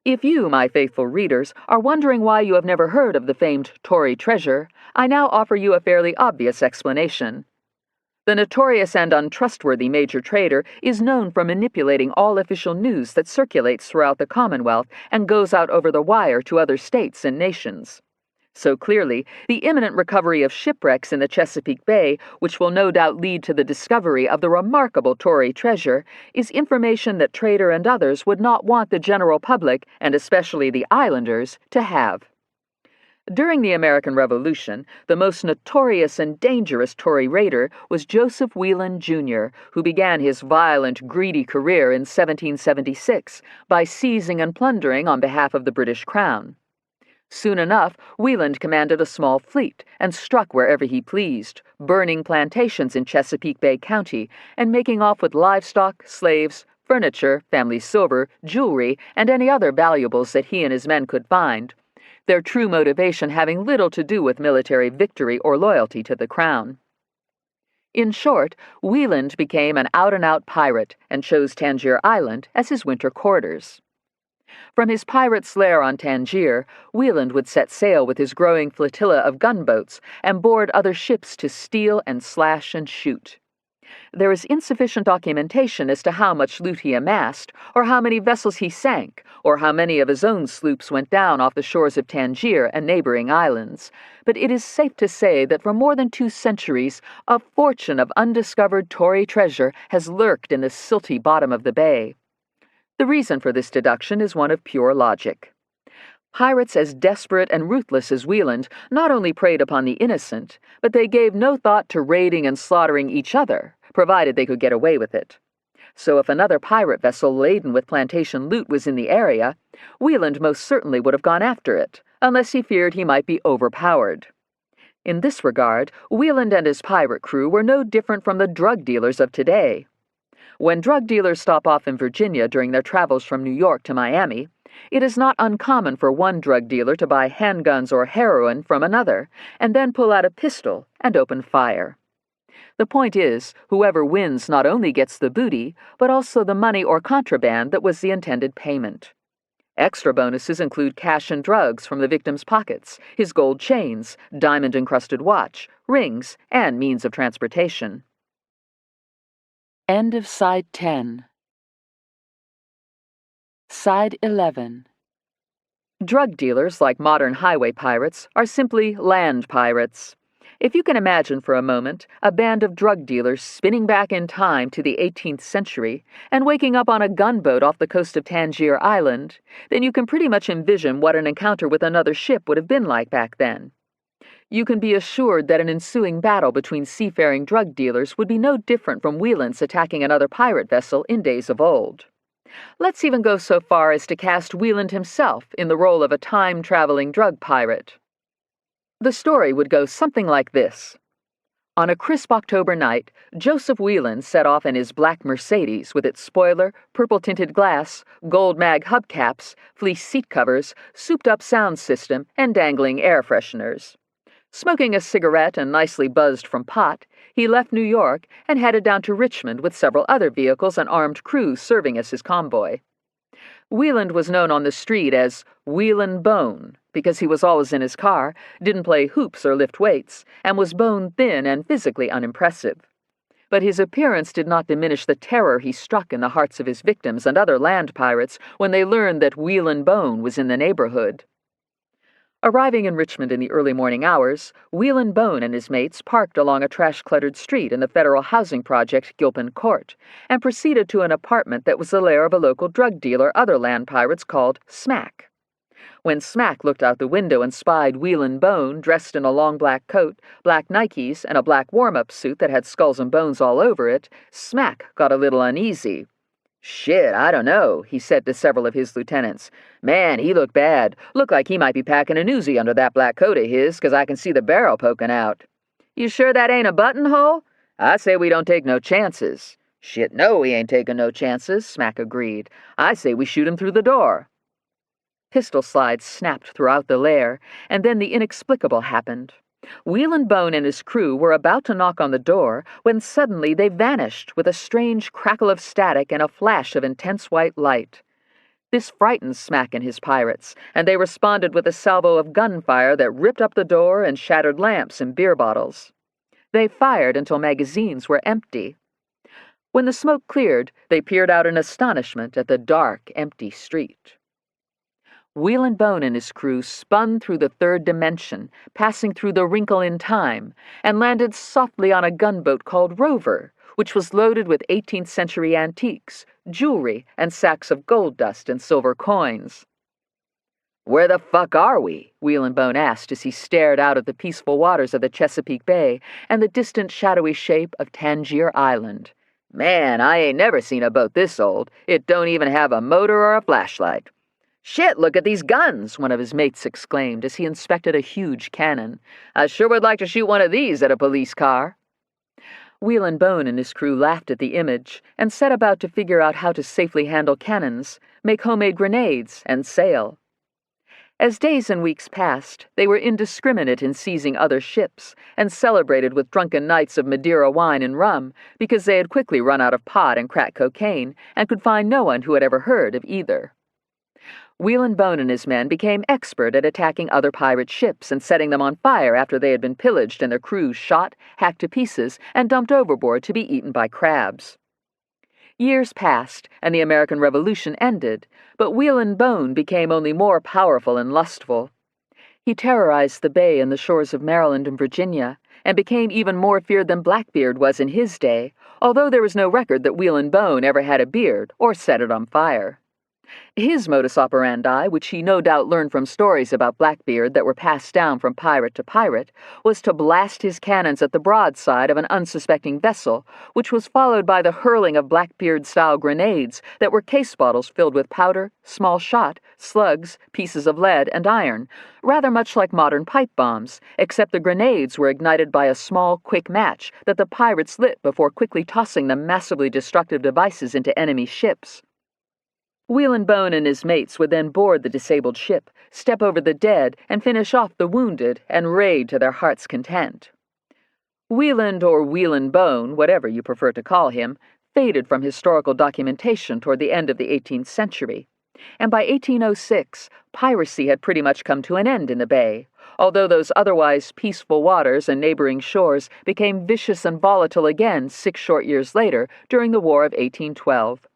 If you, my faithful readers, are wondering why you have never heard of the famed Tory treasure, I now offer you a fairly obvious explanation. The notorious and untrustworthy major trader is known for manipulating all official news that circulates throughout the Commonwealth and goes out over the wire to other states and nations. So clearly, the imminent recovery of shipwrecks in the Chesapeake Bay, which will no doubt lead to the discovery of the remarkable Tory treasure, is information that Trader and others would not want the general public, and especially the islanders, to have. During the American Revolution, the most notorious and dangerous Tory raider was Joseph Whelan, Jr., who began his violent, greedy career in 1776 by seizing and plundering on behalf of the British Crown. Soon enough, Whelan commanded a small fleet and struck wherever he pleased, burning plantations in Chesapeake Bay County and making off with livestock, slaves, furniture, family silver, jewelry, and any other valuables that he and his men could find, their true motivation having little to do with military victory or loyalty to the crown. In short, Whelan became an out-and-out pirate and chose Tangier Island as his winter quarters. From his pirate's lair on Tangier, Whelan would set sail with his growing flotilla of gunboats and board other ships to steal and slash and shoot. There is insufficient documentation as to how much loot he amassed, or how many vessels he sank, or how many of his own sloops went down off the shores of Tangier and neighboring islands, but it is safe to say that for more than 2 centuries a fortune of undiscovered Tory treasure has lurked in the silty bottom of the bay. The reason for this deduction is one of pure logic. Pirates as desperate and ruthless as Whelan not only preyed upon the innocent, but they gave no thought to raiding and slaughtering each other, provided they could get away with it. So if another pirate vessel laden with plantation loot was in the area, Whelan most certainly would have gone after it, unless he feared he might be overpowered. In this regard, Whelan and his pirate crew were no different from the drug dealers of today. When drug dealers stop off in Virginia during their travels from New York to Miami, it is not uncommon for one drug dealer to buy handguns or heroin from another, and then pull out a pistol and open fire. The point is, whoever wins not only gets the booty, but also the money or contraband that was the intended payment. Extra bonuses include cash and drugs from the victim's pockets, his gold chains, diamond-encrusted watch, rings, and means of transportation. End of Side 10. Side 11. Drug dealers, like modern highway pirates, are simply land pirates. If you can imagine for a moment a band of drug dealers spinning back in time to the 18th century and waking up on a gunboat off the coast of Tangier Island, then you can pretty much envision what an encounter with another ship would have been like back then. You can be assured that an ensuing battle between seafaring drug dealers would be no different from Wieland's attacking another pirate vessel in days of old. Let's even go so far as to cast Wieland himself in the role of a time-traveling drug pirate. The story would go something like this. On a crisp October night, Joseph Wieland set off in his black Mercedes with its spoiler, purple-tinted glass, gold mag hubcaps, fleece seat covers, souped-up sound system, and dangling air fresheners. Smoking a cigarette and nicely buzzed from pot, he left New York and headed down to Richmond with several other vehicles and armed crews serving as his convoy. Wieland was known on the street as Wheelin' Bone because he was always in his car, didn't play hoops or lift weights, and was bone-thin and physically unimpressive. But his appearance did not diminish the terror he struck in the hearts of his victims and other land pirates when they learned that Wheelin' Bone was in the neighborhood. Arriving in Richmond in the early morning hours, Wheelin' Bone and his mates parked along a trash-cluttered street in the federal housing project Gilpin Court and proceeded to an apartment that was the lair of a local drug dealer other land pirates called Smack. When Smack looked out the window and spied Wheelin' Bone dressed in a long black coat, black Nikes, and a black warm-up suit that had skulls and bones all over it, Smack got a little uneasy. "Shit, I don't know," he said to several of his lieutenants. "Man, he looked bad. Looked like he might be packing an Uzi under that black coat of his, 'cause I can see the barrel poking out." "You sure that ain't a buttonhole?" "I say we don't take no chances." "Shit, no, we ain't taking no chances," Smack agreed. "I say we shoot him through the door." Pistol slides snapped throughout the lair, and then the inexplicable happened. Wheelin' Bone and his crew were about to knock on the door when suddenly they vanished with a strange crackle of static and a flash of intense white light. This frightened Smack and his pirates, and they responded with a salvo of gunfire that ripped up the door and shattered lamps and beer bottles. They fired until magazines were empty. When the smoke cleared, they peered out in astonishment at the dark, empty street. Wheelin' Bone and his crew spun through the third dimension, passing through the wrinkle in time, and landed softly on a gunboat called Rover, which was loaded with 18th century antiques, jewelry, and sacks of gold dust and silver coins. "Where the fuck are we?" Wheelin' Bone asked as he stared out at the peaceful waters of the Chesapeake Bay and the distant shadowy shape of Tangier Island. "Man, I ain't never seen a boat this old. It don't even have a motor or a flashlight." "Shit, look at these guns," one of his mates exclaimed as he inspected a huge cannon. "I sure would like to shoot one of these at a police car." Wheelin' Bone and his crew laughed at the image and set about to figure out how to safely handle cannons, make homemade grenades, and sail. As days and weeks passed, they were indiscriminate in seizing other ships and celebrated with drunken nights of Madeira wine and rum because they had quickly run out of pot and crack cocaine and could find no one who had ever heard of either. Wheelin' Bone and his men became expert at attacking other pirate ships and setting them on fire after they had been pillaged and their crews shot, hacked to pieces, and dumped overboard to be eaten by crabs. Years passed, and the American Revolution ended, but Wheelin' Bone became only more powerful and lustful. He terrorized the Bay and the shores of Maryland and Virginia, and became even more feared than Blackbeard was in his day, although there is no record that Wheelin' Bone ever had a beard or set it on fire. His modus operandi, which he no doubt learned from stories about Blackbeard that were passed down from pirate to pirate, was to blast his cannons at the broadside of an unsuspecting vessel, which was followed by the hurling of Blackbeard-style grenades that were case bottles filled with powder, small shot, slugs, pieces of lead, and iron, rather much like modern pipe bombs, except the grenades were ignited by a small, quick match that the pirates lit before quickly tossing the massively destructive devices into enemy ships. Wheelin' Bone and his mates would then board the disabled ship, step over the dead, and finish off the wounded, and raid to their heart's content. Wheeland or Wheelin' Bone, whatever you prefer to call him, faded from historical documentation toward the end of the 18th century, and by 1806, piracy had pretty much come to an end in the Bay, although those otherwise peaceful waters and neighboring shores became vicious and volatile again 6 short years later during the War of 1812.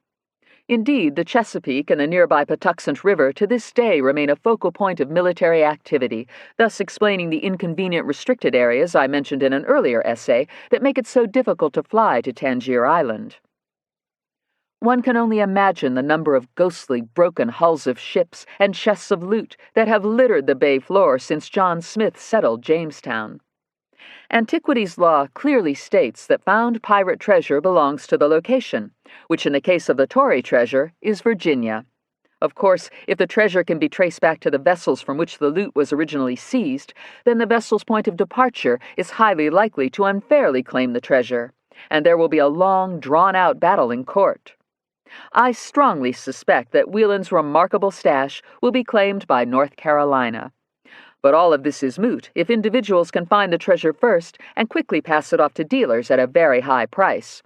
Indeed, the Chesapeake and the nearby Patuxent River to this day remain a focal point of military activity, thus explaining the inconvenient restricted areas I mentioned in an earlier essay that make it so difficult to fly to Tangier Island. One can only imagine the number of ghostly, broken hulls of ships and chests of loot that have littered the bay floor since John Smith settled Jamestown. Antiquities law clearly states that found pirate treasure belongs to the location, which in the case of the Tory treasure is Virginia. Of course, if the treasure can be traced back to the vessels from which the loot was originally seized, then the vessel's point of departure is highly likely to unfairly claim the treasure, and there will be a long, drawn-out battle in court. I strongly suspect that Whelan's remarkable stash will be claimed by North Carolina. But all of this is moot if individuals can find the treasure first and quickly pass it off to dealers at a very high price.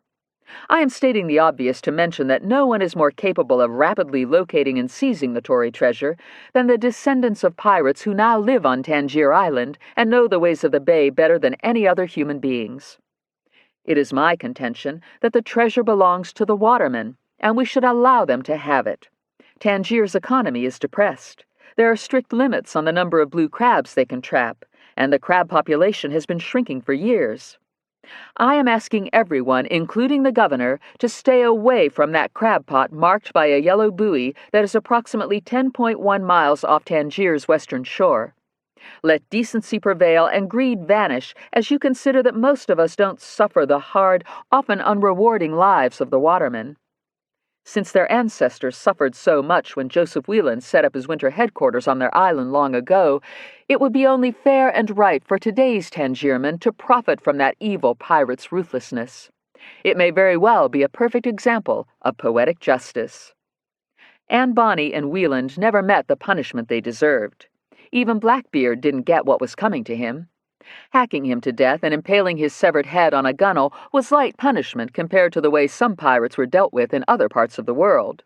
I am stating the obvious to mention that no one is more capable of rapidly locating and seizing the Tory treasure than the descendants of pirates who now live on Tangier Island and know the ways of the bay better than any other human beings. It is my contention that the treasure belongs to the watermen, and we should allow them to have it. Tangier's economy is depressed. There are strict limits on the number of blue crabs they can trap, and the crab population has been shrinking for years. I am asking everyone, including the governor, to stay away from that crab pot marked by a yellow buoy that is approximately 10.1 miles off Tangier's western shore. Let decency prevail and greed vanish as you consider that most of us don't suffer the hard, often unrewarding lives of the watermen. Since their ancestors suffered so much when Joseph Whelan set up his winter headquarters on their island long ago, it would be only fair and right for today's Tangiermen to profit from that evil pirate's ruthlessness. It may very well be a perfect example of poetic justice. Anne Bonny and Whelan never met the punishment they deserved. Even Blackbeard didn't get what was coming to him. Hacking him to death and impaling his severed head on a gunwale was light punishment compared to the way some pirates were dealt with in other parts of the world.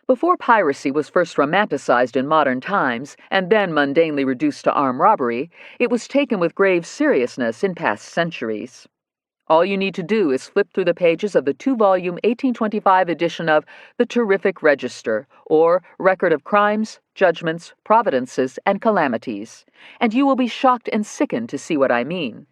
Before piracy was first romanticized in modern times and then mundanely reduced to armed robbery, it was taken with grave seriousness in past centuries. All you need to do is flip through the pages of the 2-volume 1825 edition of The Terrific Register, or Record of Crimes, Judgments, Providences, and Calamities, and you will be shocked and sickened to see what I mean.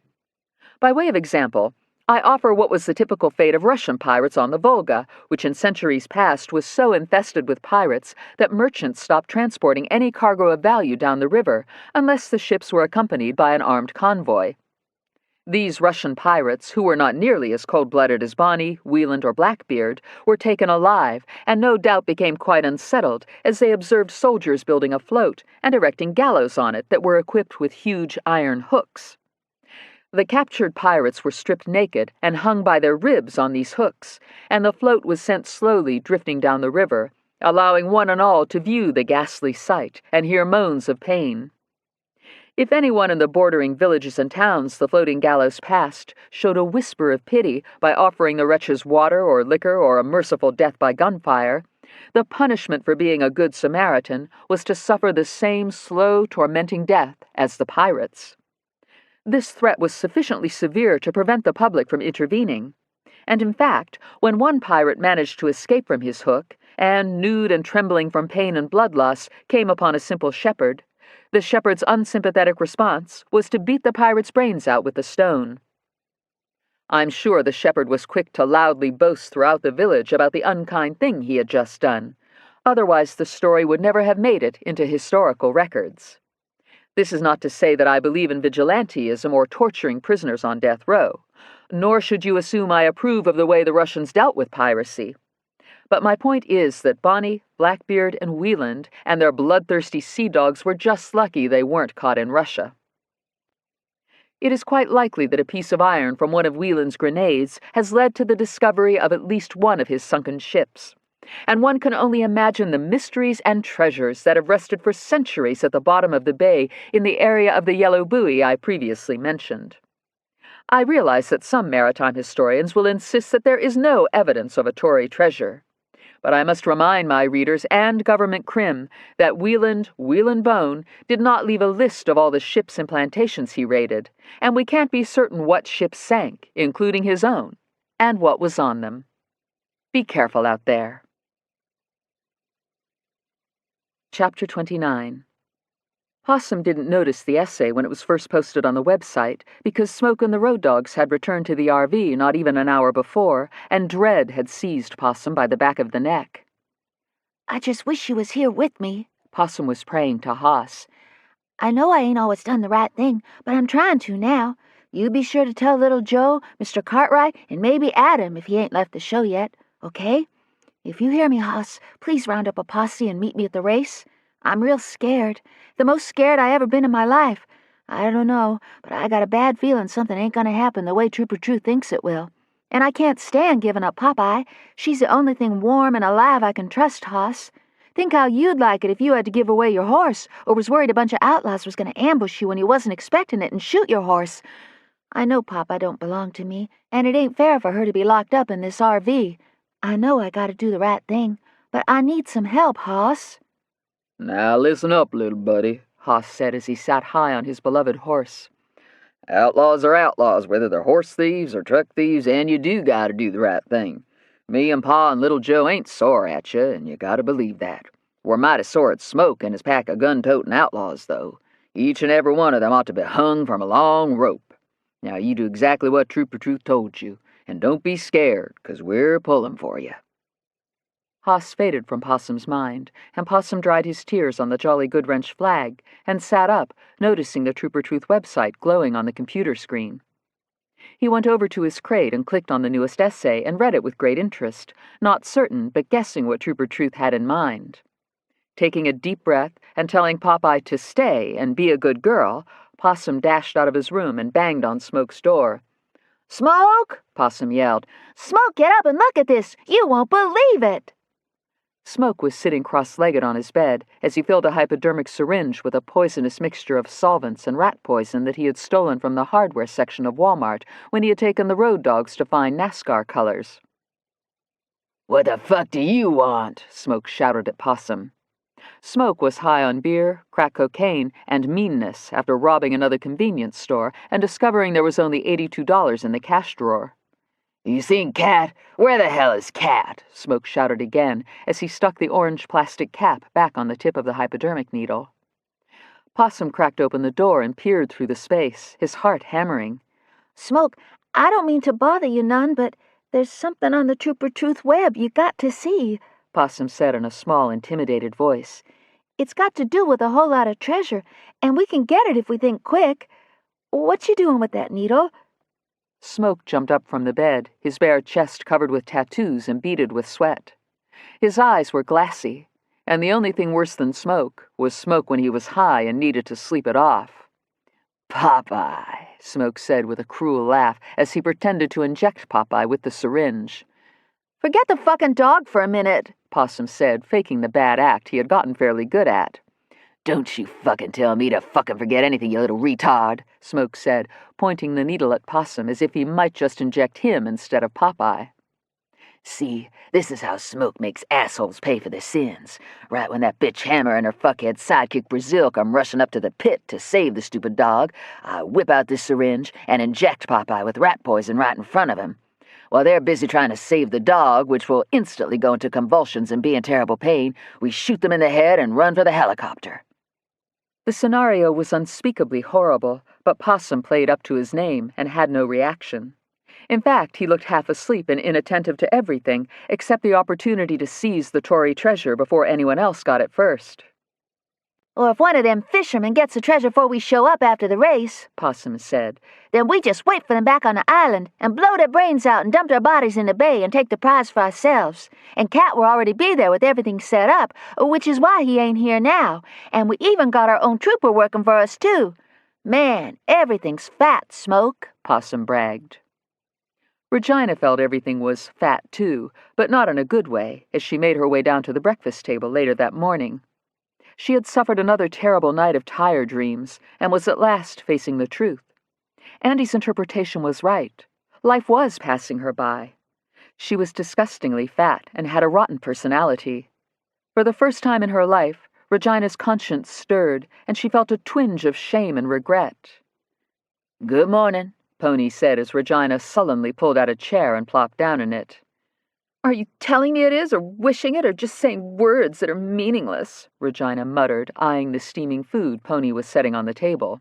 By way of example, I offer what was the typical fate of Russian pirates on the Volga, which in centuries past was so infested with pirates that merchants stopped transporting any cargo of value down the river unless the ships were accompanied by an armed convoy. These Russian pirates, who were not nearly as cold-blooded as Bonny, Whelan, or Blackbeard, were taken alive and no doubt became quite unsettled as they observed soldiers building a float and erecting gallows on it that were equipped with huge iron hooks. The captured pirates were stripped naked and hung by their ribs on these hooks, and the float was sent slowly drifting down the river, allowing one and all to view the ghastly sight and hear moans of pain. If anyone in the bordering villages and towns the floating gallows passed showed a whisper of pity by offering the wretches water or liquor or a merciful death by gunfire, the punishment for being a good Samaritan was to suffer the same slow, tormenting death as the pirates. This threat was sufficiently severe to prevent the public from intervening, and in fact, when one pirate managed to escape from his hook and, nude and trembling from pain and blood loss, came upon a simple shepherd, the shepherd's unsympathetic response was to beat the pirate's brains out with a stone. I'm sure the shepherd was quick to loudly boast throughout the village about the unkind thing he had just done. Otherwise, the story would never have made it into historical records. This is not to say that I believe in vigilantism or torturing prisoners on death row, nor should you assume I approve of the way the Russians dealt with piracy. But my point is that Bonny, Blackbeard, and Whelan and their bloodthirsty sea dogs were just lucky they weren't caught in Russia. It is quite likely that a piece of iron from one of Whelan's grenades has led to the discovery of at least one of his sunken ships, and one can only imagine the mysteries and treasures that have rested for centuries at the bottom of the bay in the area of the yellow buoy I previously mentioned. I realize that some maritime historians will insist that there is no evidence of a Tory treasure. But I must remind my readers and Government Crim that Whelan Bone did not leave a list of all the ships and plantations he raided, and we can't be certain what ships sank, including his own, and what was on them. Be careful out there. Chapter 29. Possum didn't notice the essay when it was first posted on the website because Smoke and the road dogs had returned to the RV not even an hour before, and dread had seized Possum by the back of the neck.
I just wish you was here with me,
Possum was praying to Hoss.
I know I ain't always done the right thing, but I'm trying to now. You be sure to tell little Joe, Mr. Cartwright, and maybe Adam if he ain't left the show yet, okay? If you hear me, Hoss, please round up a posse and meet me at the race. I'm real scared. The most scared I ever been in my life. I don't know, but I got a bad feeling something ain't gonna happen the way Trooper Truth thinks it will. And I can't stand giving up Popeye. She's the only thing warm and alive I can trust, Hoss. Think how you'd like it if you had to give away your horse, or was worried a bunch of outlaws was gonna ambush you when you wasn't expecting it and shoot your horse. I know Popeye don't belong to me, and it ain't fair for her to be locked up in this RV. I know I gotta do the right thing, but I need some help, Hoss.
Now listen up, little buddy,
Hoss said as he sat high on his beloved horse.
Outlaws are outlaws, whether they're horse thieves or truck thieves, and you do gotta do the right thing. Me and Pa and little Joe ain't sore at you, and you gotta believe that. We're mighty sore at Smoke and his pack of gun-toting outlaws, though. Each and every one of them ought to be hung from a long rope. Now you do exactly what Trooper Truth told you, and don't be scared, 'cause we're pulling for you.
Hoss faded from Possum's mind, and Possum dried his tears on the Jolly Good Wrench flag and sat up, noticing the Trooper Truth website glowing on the computer screen. He went over to his crate and clicked on the newest essay and read it with great interest, not certain but guessing what Trooper Truth had in mind. Taking a deep breath and telling Popeye to stay and be a good girl, Possum dashed out of his room and banged on Smoke's door.
Smoke!
Possum yelled.
Smoke, get up and look at this! You won't believe it!
Smoke was sitting cross-legged on his bed as he filled a hypodermic syringe with a poisonous mixture of solvents and rat poison that he had stolen from the hardware section of Walmart when he had taken the road dogs to find NASCAR colors.
What the fuck do you want?
Smoke shouted at Possum. Smoke was high on beer, crack cocaine, and meanness after robbing another convenience store and discovering there was only $82 in the cash drawer.
You seen Cat? Where the hell is Cat?
Smoke shouted again as he stuck the orange plastic cap back on the tip of the hypodermic needle. Possum cracked open the door and peered through the space, his heart hammering.
Smoke, I don't mean to bother you none, but there's something on the Trooper Truth web you got to see,
Possum said in a small, intimidated voice.
It's got to do with a whole lot of treasure, and we can get it if we think quick. What you doing with that needle?
Smoke jumped up from the bed, his bare chest covered with tattoos and beaded with sweat. His eyes were glassy, and the only thing worse than smoke was smoke when he was high and needed to sleep it off.
Popeye,
Smoke said with a cruel laugh as he pretended to inject Popeye with the syringe.
Forget the fucking dog for a minute,
Possum said, faking the bad act he had gotten fairly good at.
Don't you fucking tell me to fucking forget anything, you little retard,
Smoke said, pointing the needle at Possum as if he might just inject him instead of Popeye.
See, this is how Smoke makes assholes pay for their sins. Right when that bitch Hammer and her fuckhead sidekick Brazil come rushing up to the pit to save the stupid dog, I whip out this syringe and inject Popeye with rat poison right in front of him. While they're busy trying to save the dog, which will instantly go into convulsions and be in terrible pain, we shoot them in the head and run for the helicopter.
The scenario was unspeakably horrible, but Possum played up to his name and had no reaction. In fact, he looked half asleep and inattentive to everything except the opportunity to seize the Tory treasure before anyone else got it first.
Or if one of them fishermen gets the treasure before we show up after the race,
Possum said,
then we just wait for them back on the island and blow their brains out and dump their bodies in the bay and take the prize for ourselves. And Cat will already be there with everything set up, which is why he ain't here now. And we even got our own trooper working for us, too. Man, everything's fat, Smoke,
Possum bragged. Regina felt everything was fat, too, but not in a good way, as she made her way down to the breakfast table later that morning. She had suffered another terrible night of tire dreams and was at last facing the truth. Andy's interpretation was right. Life was passing her by. She was disgustingly fat and had a rotten personality. For the first time in her life, Regina's conscience stirred, and she felt a twinge of shame and regret.
Good morning,
Pony said as Regina sullenly pulled out a chair and plopped down in it.
Are you telling me it is, or wishing it, or just saying words that are meaningless? Regina muttered, eyeing the steaming food Pony was setting on the table.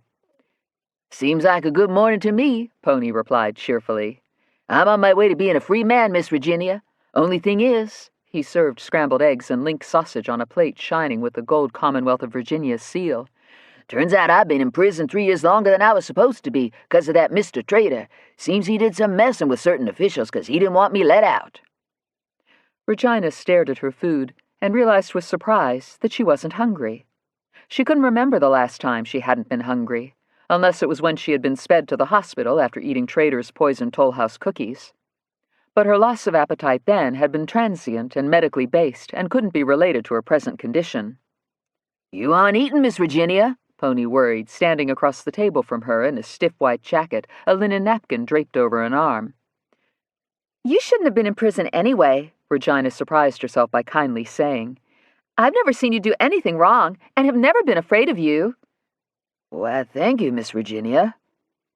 Seems like a good morning to me, Pony replied cheerfully. I'm on my way to being a free man, Miss Virginia. Only thing is,
he served scrambled eggs and link sausage on a plate shining with the gold Commonwealth of Virginia's seal.
Turns out I've been in prison 3 years longer than I was supposed to be, 'cause of that Mr. Trader. Seems he did some messing with certain officials 'cause he didn't want me let out.
Regina stared at her food and realized with surprise that she wasn't hungry. She couldn't remember the last time she hadn't been hungry, unless it was when she had been sped to the hospital after eating Trader's poisoned Toll House cookies. But her loss of appetite then had been transient and medically based and couldn't be related to her present condition.
You aren't eating, Miss Virginia,
Pony worried, standing across the table from her in a stiff white jacket, a linen napkin draped over an arm.
You shouldn't have been in prison anyway, Regina surprised herself by kindly saying. I've never seen you do anything wrong, and have never been afraid of you.
Why, thank you, Miss Virginia.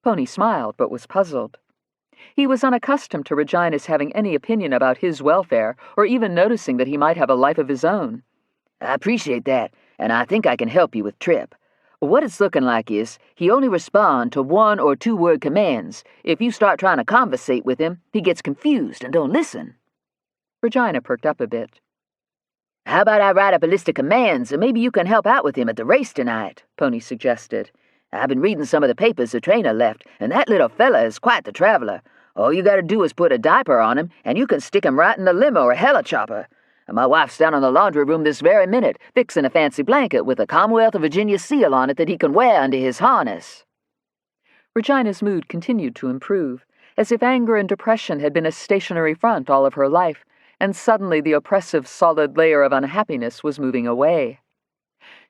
Pony smiled, but was puzzled. He was unaccustomed to Regina's having any opinion about his welfare, or even noticing that he might have a life of his own.
I appreciate that, and I think I can help you with Trip. What it's looking like is he only responds to 1- or 2-word commands. If you start trying to conversate with him, he gets confused and don't listen.
Regina perked up a bit.
How about I write up a list of commands, and maybe you can help out with him at the race tonight, Pony suggested. I've been reading some of the papers the trainer left, and that little fella is quite the traveler. All you gotta do is put a diaper on him, and you can stick him right in the limo or helichopper. And my wife's down in the laundry room this very minute, fixing a fancy blanket with a Commonwealth of Virginia seal on it that he can wear under his harness.
Regina's mood continued to improve, as if anger and depression had been a stationary front all of her life, and suddenly the oppressive solid layer of unhappiness was moving away.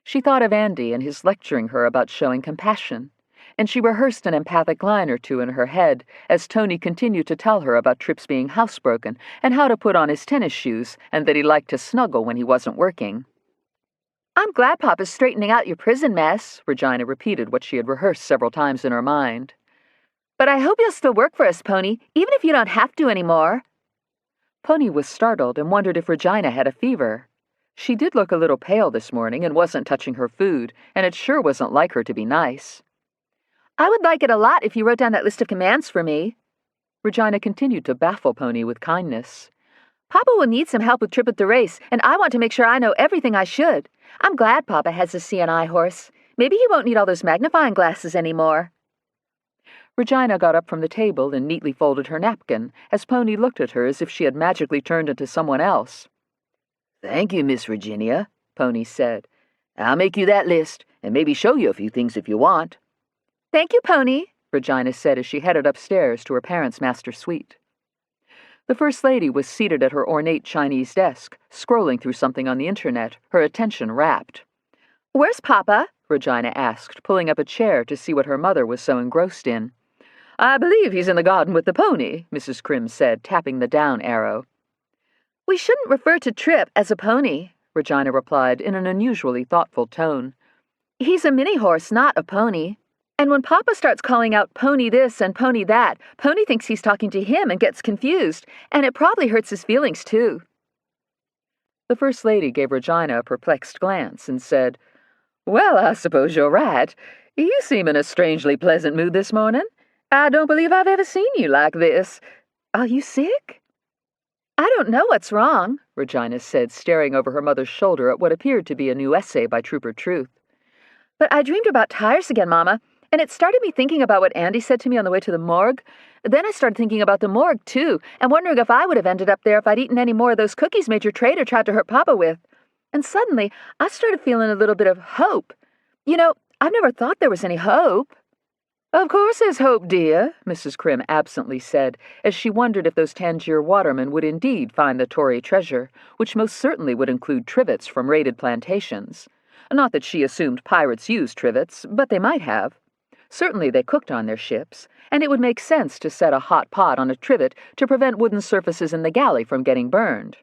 She thought of Andy and his lecturing her about showing compassion, and she rehearsed an empathic line or two in her head as Tony continued to tell her about Trip's being housebroken and how to put on his tennis shoes and that he liked to snuggle when he wasn't working.
I'm glad Papa's straightening out your prison mess, Regina repeated what she had rehearsed several times in her mind. But I hope you'll still work for us, Pony, even if you don't have to anymore.
Pony was startled and wondered if Regina had a fever. She did look a little pale this morning and wasn't touching her food, and it sure wasn't like her to be nice.
I would like it a lot if you wrote down that list of commands for me.
Regina continued to baffle Pony with kindness.
Papa will need some help with Trip at the race, and I want to make sure I know everything I should. I'm glad Papa has a C&I horse. Maybe he won't need all those magnifying glasses anymore.
Regina got up from the table and neatly folded her napkin, as Pony looked at her as if she had magically turned into someone else.
Thank you, Miss Virginia, Pony said. I'll make you that list, and maybe show you a few things if you want.
Thank you, Pony,
Regina said as she headed upstairs to her parents' master suite. The First Lady was seated at her ornate Chinese desk, scrolling through something on the internet, her attention rapt.
Where's Papa?
Regina asked, pulling up a chair to see what her mother was so engrossed in. I believe he's in the garden with the pony, Mrs. Crimm said, tapping the down arrow.
We shouldn't refer to Trip as a pony,
Regina replied in an unusually thoughtful tone.
He's a mini horse, not a pony. And when Papa starts calling out pony this and pony that, Pony thinks he's talking to him and gets confused, and it probably hurts his feelings, too.
The First Lady gave Regina a perplexed glance and said, Well, I suppose you're right. You seem in a strangely pleasant mood this morning. I don't believe I've ever seen you like this. Are you sick?
I don't know what's wrong,
Regina said, staring over her mother's shoulder at what appeared to be a new essay by Trooper Truth.
But I dreamed about tires again, Mama, and it started me thinking about what Andy said to me on the way to the morgue. Then I started thinking about the morgue, too, and wondering if I would have ended up there if I'd eaten any more of those cookies Major Trader tried to hurt Papa with. And suddenly, I started feeling a little bit of hope. You know, I've never thought there was any hope.
Of course there's hope, dear, Mrs. Crimm absently said, as she wondered if those Tangier watermen would indeed find the Tory treasure, which most certainly would include trivets from raided plantations. Not that she assumed pirates used trivets, but they might have. Certainly they cooked on their ships, and it would make sense to set a hot pot on a trivet to prevent wooden surfaces in the galley from getting burned.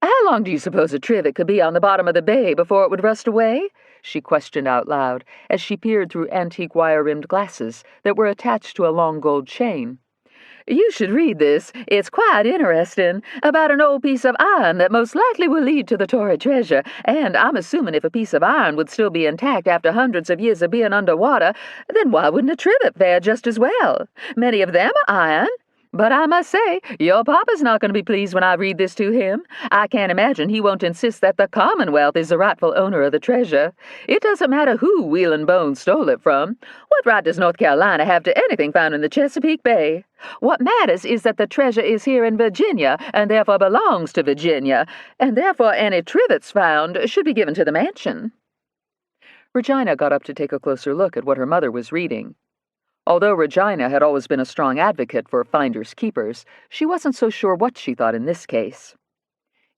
How long do you suppose a trivet could be on the bottom of the bay before it would rust away? She questioned out loud as she peered through antique wire-rimmed glasses that were attached to a long gold chain.
You should read this. It's quite interesting, about an old piece of iron that most likely will lead to the Tory treasure, and I'm assuming if a piece of iron would still be intact after hundreds of years of being underwater, then why wouldn't a trivet fare just as well? Many of them are iron. But I must say, your papa's not going to be pleased when I read this to him. I can't imagine he won't insist that the Commonwealth is the rightful owner of the treasure. It doesn't matter who Wheel and Bone stole it from. What right does North Carolina have to anything found in the Chesapeake Bay? What matters is that the treasure is here in Virginia, and therefore belongs to Virginia, and therefore any trivets found should be given to the mansion.
Regina got up to take a closer look at what her mother was reading. Although Regina had always been a strong advocate for finders keepers, she wasn't so sure what she thought in this case.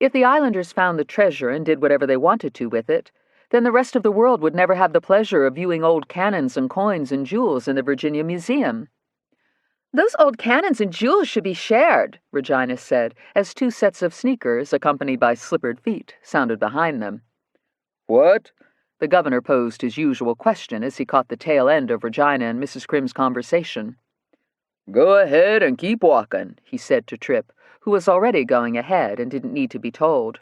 If the islanders found the treasure and did whatever they wanted to with it, then the rest of the world would never have the pleasure of viewing old cannons and coins and jewels in the Virginia Museum.
Those old cannons and jewels should be shared,
Regina said, as two sets of sneakers, accompanied by slippered feet, sounded behind them.
What?
The governor posed his usual question as he caught the tail end of Regina and Mrs. Crimm's conversation.
Go ahead and keep walking,
he said to Tripp, who was already going ahead and didn't need to be told.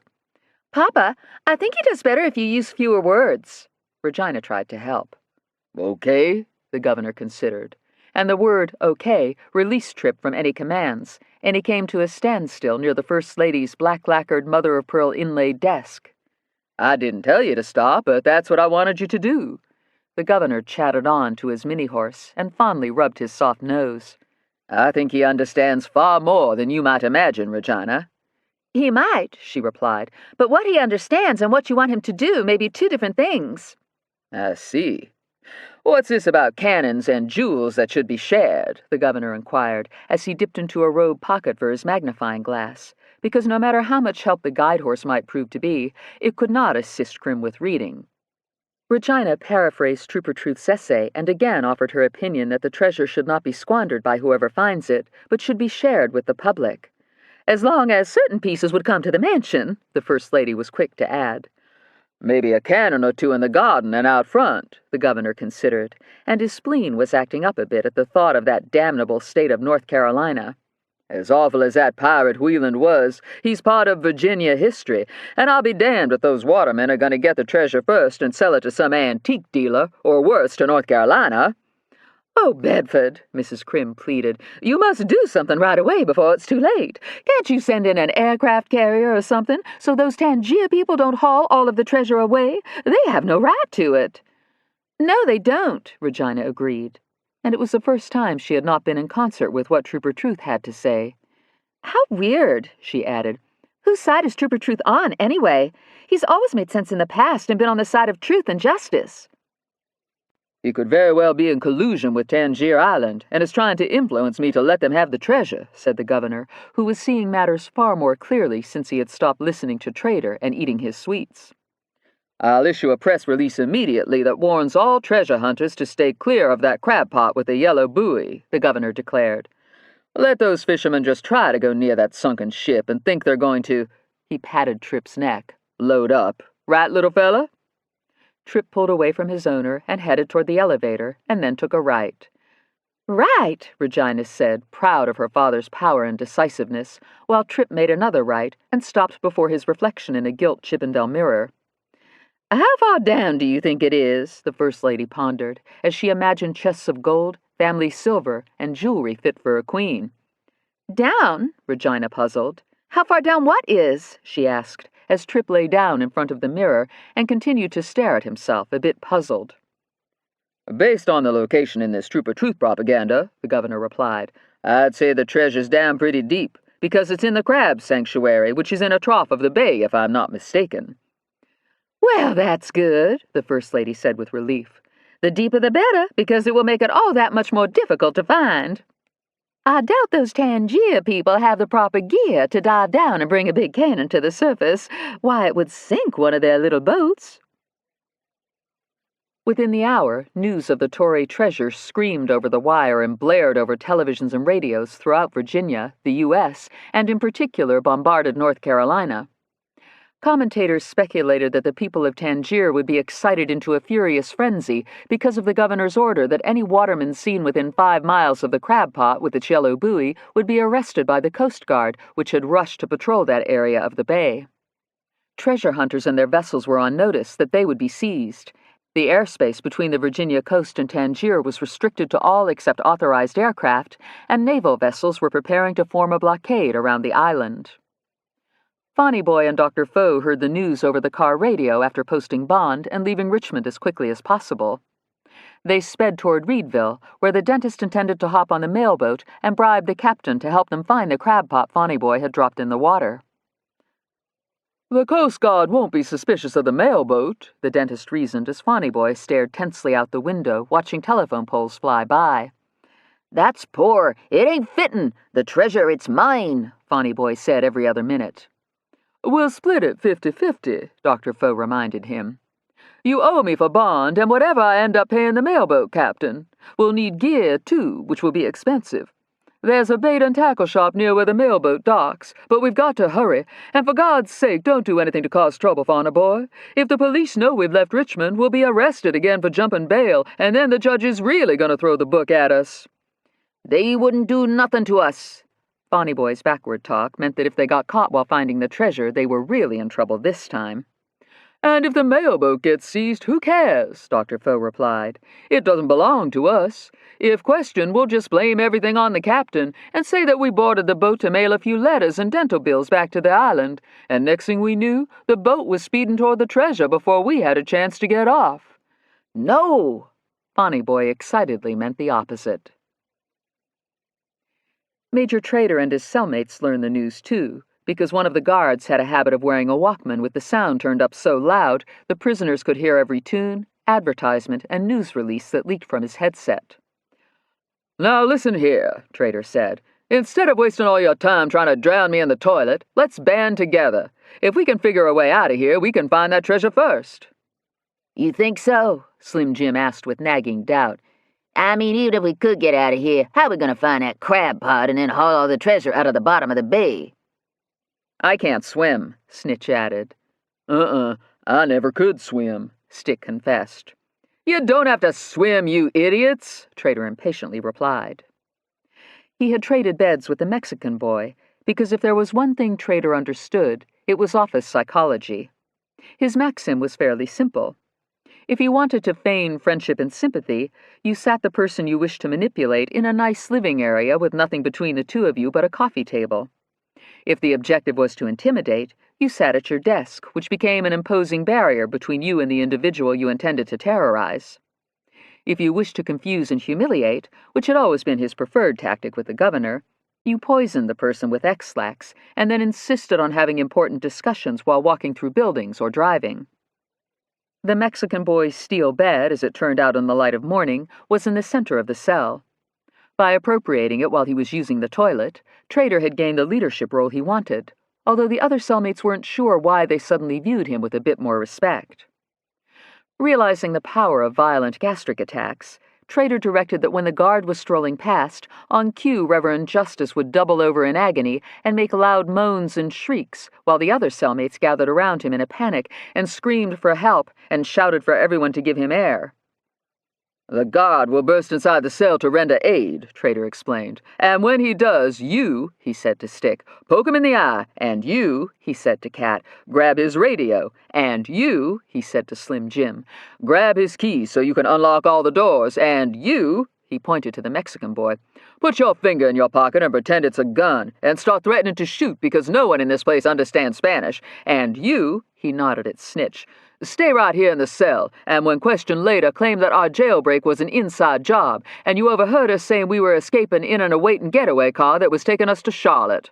Papa, I think he does better if you use fewer words.
Regina tried to help.
Okay,
the governor considered, and the word okay released Tripp from any commands, and he came to a standstill near the First Lady's black-lacquered mother-of-pearl inlaid desk.
I didn't tell you to stop, but that's what I wanted you to do.
The governor chattered on to his mini-horse and fondly rubbed his soft nose.
I think he understands far more than you might imagine, Regina.
He might, she replied, but what he understands and what you want him to do may be two different things.
I see. What's this about cannons and jewels that should be shared?
The governor inquired, as he dipped into a robe pocket for his magnifying glass, because no matter how much help the guide horse might prove to be, it could not assist Crimm with reading. Regina paraphrased Trooper Truth's essay and again offered her opinion that the treasure should not be squandered by whoever finds it, but should be shared with the public.
As long as certain pieces would come to the mansion, the First Lady was quick to add.
Maybe a cannon or two in the garden and out front,
the governor considered, and his spleen was acting up a bit at the thought of that damnable state of North Carolina.
As awful as that pirate Wheeland was, he's part of Virginia history, and I'll be damned if those watermen are going to get the treasure first and sell it to some antique dealer, or worse, to North Carolina.
Oh, Bedford, Mrs. Crimm pleaded, you must do something right away before it's too late. Can't you send in an aircraft carrier or something so those Tangier people don't haul all of the treasure away? They have no right to it.
No, they don't, Regina agreed. And it was the first time she had not been in concert with what Trooper Truth had to say.
How weird, she added. Whose side is Trooper Truth on, anyway? He's always made sense in the past and been on the side of truth and justice.
He could very well be in collusion with Tangier Island, and is trying to influence me to let them have the treasure,
said the governor, who was seeing matters far more clearly since he had stopped listening to Trader and eating his sweets.
I'll issue a press release immediately that warns all treasure hunters to stay clear of that crab pot with the yellow buoy, the governor declared. Let those fishermen just try to go near that sunken ship and think they're going to,
he patted Tripp's neck,
load up. Right, little fella?
Tripp pulled away from his owner and headed toward the elevator, and then took a right.
Right,
Regina said, proud of her father's power and decisiveness, while Tripp made another right and stopped before his reflection in a gilt Chippendale mirror.
How far down do you think it is?
The First Lady pondered, as she imagined chests of gold, family silver, and jewelry fit for a queen.
Down?
Regina puzzled.
How far down what is?
She asked, as Tripp lay down in front of the mirror and continued to stare at himself, a bit puzzled.
Based on the location in this Trooper Truth propaganda, the governor replied, I'd say the treasure's down pretty deep, because it's in the crab sanctuary, which is in a trough of the bay, if I'm not mistaken.
Well, that's good, the First Lady said with relief. The deeper the better, because it will make it all that much more difficult to find. I doubt those Tangier people have the proper gear to dive down and bring a big cannon to the surface. Why, it would sink one of their little boats.
Within the hour, news of the Tory treasure screamed over the wire and blared over televisions and radios throughout Virginia, the U.S., and in particular bombarded North Carolina. Commentators speculated that the people of Tangier would be excited into a furious frenzy because of the governor's order that any waterman seen within 5 miles of the crab pot with its yellow buoy would be arrested by the Coast Guard, which had rushed to patrol that area of the bay. Treasure hunters and their vessels were on notice that they would be seized. The airspace between the Virginia coast and Tangier was restricted to all except authorized aircraft, and naval vessels were preparing to form a blockade around the island. Fonny Boy and Dr. Foe heard the news over the car radio after posting bond and leaving Richmond as quickly as possible. They sped toward Reedville, where the dentist intended to hop on the mailboat and bribe the captain to help them find the crab pot Fonny Boy had dropped in the water.
"The Coast Guard won't be suspicious of the mailboat," the dentist reasoned as Fonny Boy stared tensely out the window, watching telephone poles fly by.
"That's poor. It ain't fittin'. The treasure, it's mine," Fonny Boy said every other minute.
"We'll split it 50-50, Dr. Foe reminded him. "You owe me for bond and whatever I end up paying the mailboat captain. We'll need gear, too, which will be expensive. There's a bait and tackle shop near where the mailboat docks, but we've got to hurry, and for God's sake, don't do anything to cause trouble, Fonny Boy. If the police know we've left Richmond, we'll be arrested again for jumping bail, and then the judge is really going to throw the book at us."
"They wouldn't do nothing to us."
Fonny Boy's backward talk meant that if they got caught while finding the treasure, they were really in trouble this time.
"And if the mailboat gets seized, who cares?" Dr. Foe replied. "It doesn't belong to us. If questioned, we'll just blame everything on the captain and say that we boarded the boat to mail a few letters and dental bills back to the island, and next thing we knew, the boat was speeding toward the treasure before we had a chance to get off."
"No!"
Fonny Boy excitedly meant the opposite. Major Trader and his cellmates learned the news, too, because one of the guards had a habit of wearing a Walkman with the sound turned up so loud the prisoners could hear every tune, advertisement, and news release that leaked from his headset.
"Now listen here," Trader said. "Instead of wasting all your time trying to drown me in the toilet, let's band together. If we can figure a way out of here, we can find that treasure first."
"You think so?" Slim Jim asked with nagging doubt. "I mean, even if we could get out of here, how are we going to find that crab pot and then haul all the treasure out of the bottom of the bay?"
"I can't swim," Snitch added.
I never could swim,"
Stick confessed.
"You don't have to swim, you idiots," Trader
impatiently replied. He had traded beds with the Mexican boy, because if there was one thing Trader understood, it was office psychology. His maxim was fairly simple. If you wanted to feign friendship and sympathy, you sat the person you wished to manipulate in a nice living area with nothing between the two of you but a coffee table. If the objective was to intimidate, you sat at your desk, which became an imposing barrier between you and the individual you intended to terrorize. If you wished to confuse and humiliate, which had always been his preferred tactic with the governor, you poisoned the person with X-Lax and then insisted on having important discussions while walking through buildings or driving. The Mexican boy's steel bed, as it turned out in the light of morning, was in the center of the cell. By appropriating it while he was using the toilet, Trader had gained the leadership role he wanted, although the other cellmates weren't sure why they suddenly viewed him with a bit more respect. Realizing the power of violent gastric attacks, Trader directed that when the guard was strolling past, on cue Reverend Justice would double over in agony and make loud moans and shrieks, while the other cellmates gathered around him in a panic and screamed for help and shouted for everyone to give him air.
"The guard will burst inside the cell to render aid," Trader explained. "And when he does, you," he said to Stick, "poke him in the eye, and you," he said to Cat, "grab his radio, and you," he said to Slim Jim, "grab his keys so you can unlock all the doors, and you," he pointed to the Mexican boy, "put your finger in your pocket and pretend it's a gun, and start threatening to shoot because no one in this place understands Spanish, and you," he nodded at Snitch, "stay right here in the cell, and when questioned later, claim that our jailbreak was an inside job, and you overheard us saying we were escaping in an awaiting getaway car that was taking us to Charlotte."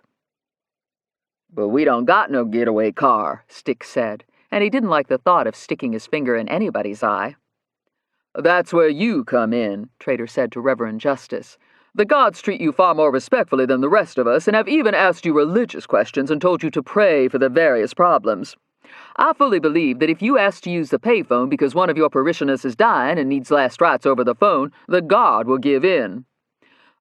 "But we don't got no getaway car,"
Stick said, and he didn't like the thought of sticking his finger in anybody's eye.
"That's where you come in," Trader said to Reverend Justice. "The gods treat you far more respectfully than the rest of us, and have even asked you religious questions and told you to pray for the various problems. I fully believe that if you ask to use the payphone because one of your parishioners is dying and needs last rites over the phone, the God will give in.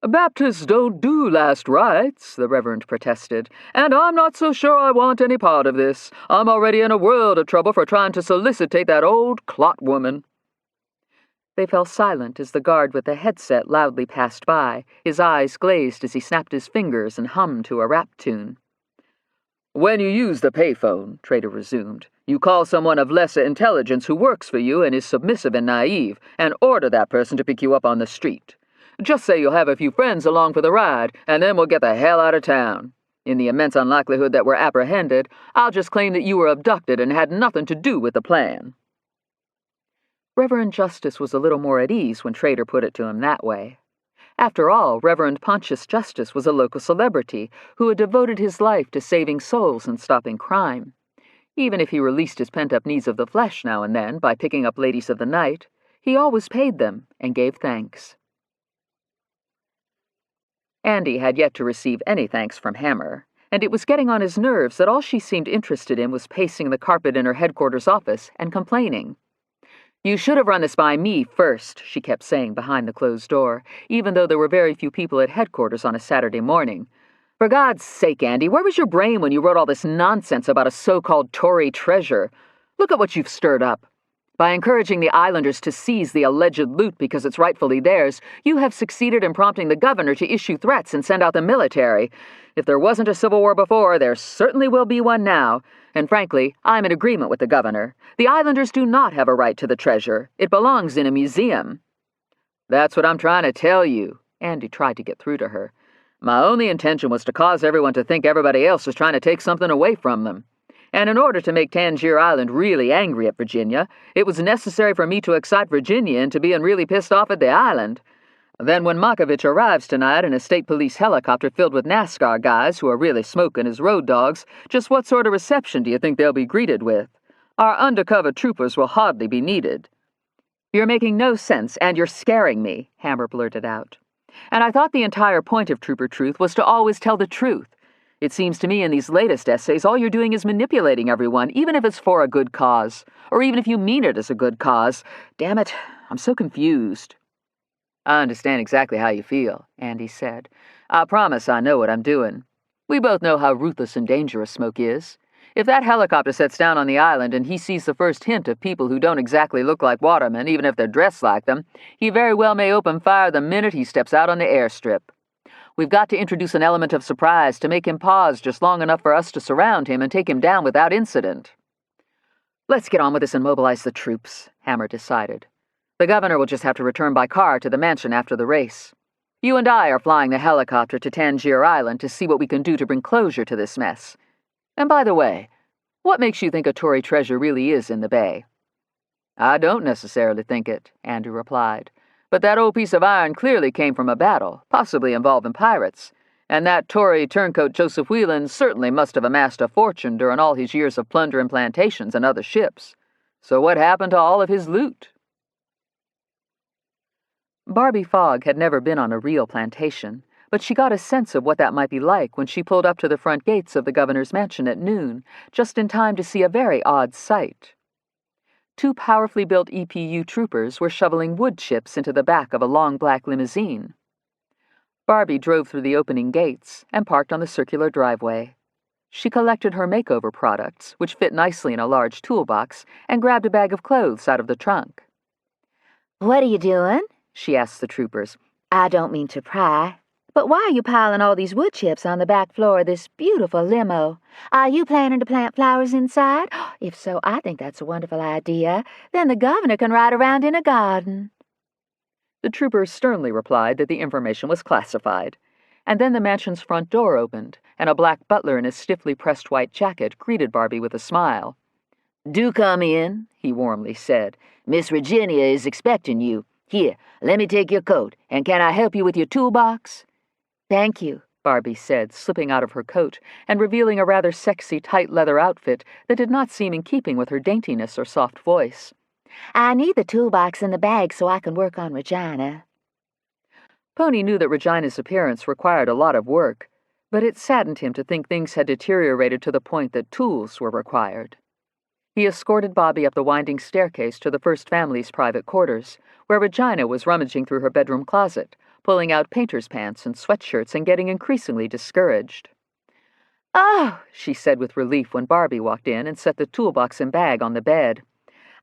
Baptists don't do last rites, the Reverend protested, and I'm not so sure I want any part of this. I'm already in a world of trouble for trying to solicitate that old clot woman.
They fell silent as the guard with the headset loudly passed by, his eyes glazed as he snapped his fingers and hummed to a rap tune.
When you use the payphone, Trader resumed, you call someone of lesser intelligence who works for you and is submissive and naive, and order that person to pick you up on the street. Just say you'll have a few friends along for the ride, and then we'll get the hell out of town. In the immense unlikelihood that we're apprehended, I'll just claim that you were abducted and had nothing to do with the plan.
Reverend Justice was a little more at ease when Trader put it to him that way. After all, Reverend Pontius Justice was a local celebrity who had devoted his life to saving souls and stopping crime. Even if he released his pent-up needs of the flesh now and then by picking up ladies of the night, he always paid them and gave thanks. Andy had yet to receive any thanks from Hammer, and it was getting on his nerves that all she seemed interested in was pacing the carpet in her headquarters office and complaining. "You should have run this by me first," she kept saying behind the closed door, even though there were very few people at headquarters on a Saturday morning. "For God's sake, Andy, where was your brain when you wrote all this nonsense about a so-called Tory treasure? Look at what you've stirred up. By encouraging the islanders to seize the alleged loot because it's rightfully theirs, you have succeeded in prompting the governor to issue threats and send out the military. If there wasn't a civil war before, there certainly will be one now. And frankly, I'm in agreement with the governor. The islanders do not have a right to the treasure. It belongs in a museum." "That's what I'm trying to tell you," Andy tried to get through to her. "My only intention was to cause everyone to think everybody else was trying to take something away from them. And in order to make Tangier Island really angry at Virginia, it was necessary for me to excite Virginia into being really pissed off at the island. Then when Markovich arrives tonight in a state police helicopter filled with NASCAR guys who are really smoking as road dogs, just what sort of reception do you think they'll be greeted with? Our undercover troopers will hardly be needed." "You're making no sense, and you're scaring me," Hammer blurted out. "And I thought the entire point of Trooper Truth was to always tell the truth. It seems to me in these latest essays all you're doing is manipulating everyone, even if it's for a good cause, or even if you mean it as a good cause. Damn it, I'm so confused." "I understand exactly how you feel," Andy said. "I promise I know what I'm doing. We both know how ruthless and dangerous Smoke is. If that helicopter sets down on the island and he sees the first hint of people who don't exactly look like watermen, even if they're dressed like them, he very well may open fire the minute he steps out on the airstrip. We've got to introduce an element of surprise to make him pause just long enough for us to surround him and take him down without incident." "Let's get on with this and mobilize the troops," Hammer decided. "The governor will just have to return by car to the mansion after the race. You and I are flying the helicopter to Tangier Island to see what we can do to bring closure to this mess. And by the way, what makes you think a Tory treasure really is in the bay?" "I don't necessarily think it," Andrew replied. "But that old piece of iron clearly came from a battle, possibly involving pirates. And that Tory turncoat Joseph Whelan certainly must have amassed a fortune during all his years of plundering plantations and other ships. So what happened to all of his loot?" Barbie Fogg had never been on a real plantation, but she got a sense of what that might be like when she pulled up to the front gates of the governor's mansion at noon, just in time to see a very odd sight. 2 powerfully built EPU troopers were shoveling wood chips into the back of a long black limousine. Barbie drove through the opening gates and parked on the circular driveway. She collected her makeover products, which fit nicely in a large toolbox, and grabbed a bag of clothes out of the trunk.
"What are you doing?"
she asked the troopers.
"I don't mean to pry, but why are you piling all these wood chips on the back floor of this beautiful limo? Are you planning to plant flowers inside? If so, I think that's a wonderful idea. Then the governor can ride around in a garden."
The troopers sternly replied that the information was classified, and then the mansion's front door opened, and a black butler in a stiffly pressed white jacket greeted Barbie with a smile.
"Do come in," he warmly said. "Miss Virginia is expecting you. Here, let me take your coat, and can I help you with your toolbox?"
"Thank you,"
Barbie said, slipping out of her coat and revealing a rather sexy tight leather outfit that did not seem in keeping with her daintiness or soft voice.
"I need the toolbox and the bag so I can work on Regina."
Pony knew that Regina's appearance required a lot of work, but it saddened him to think things had deteriorated to the point that tools were required. He escorted Bobby up the winding staircase to the first family's private quarters, where Regina was rummaging through her bedroom closet, pulling out painter's pants and sweatshirts and getting increasingly discouraged.
"Oh,"
she said with relief when Barbie walked in and set the toolbox and bag on the bed.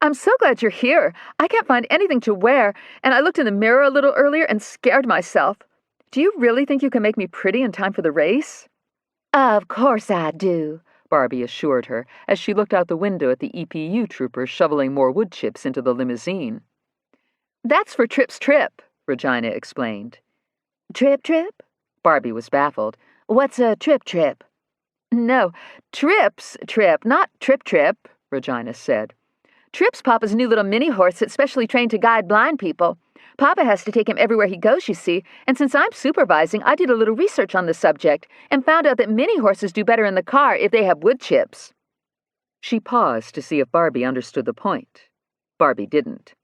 "I'm so glad you're here. I can't find anything to wear, and I looked in the mirror a little earlier and scared myself. Do you really think you can make me pretty in time for the race?"
Of course I do,
Barbie assured her as she looked out the window at the EPU troopers shoveling more wood chips into the limousine.
"That's for Trip's trip,"
Regina explained.
Trip?
Barbie was baffled.
What's a trip?
"No, Trip's trip, not Trip,"
Regina said.
"Trip's Papa's new little mini horse that's specially trained to guide blind people. Papa has to take him everywhere he goes, you see, and since I'm supervising, I did a little research on the subject and found out that mini horses do better in the car if they have wood chips."
She paused to see if Barbie understood the point. Barbie didn't.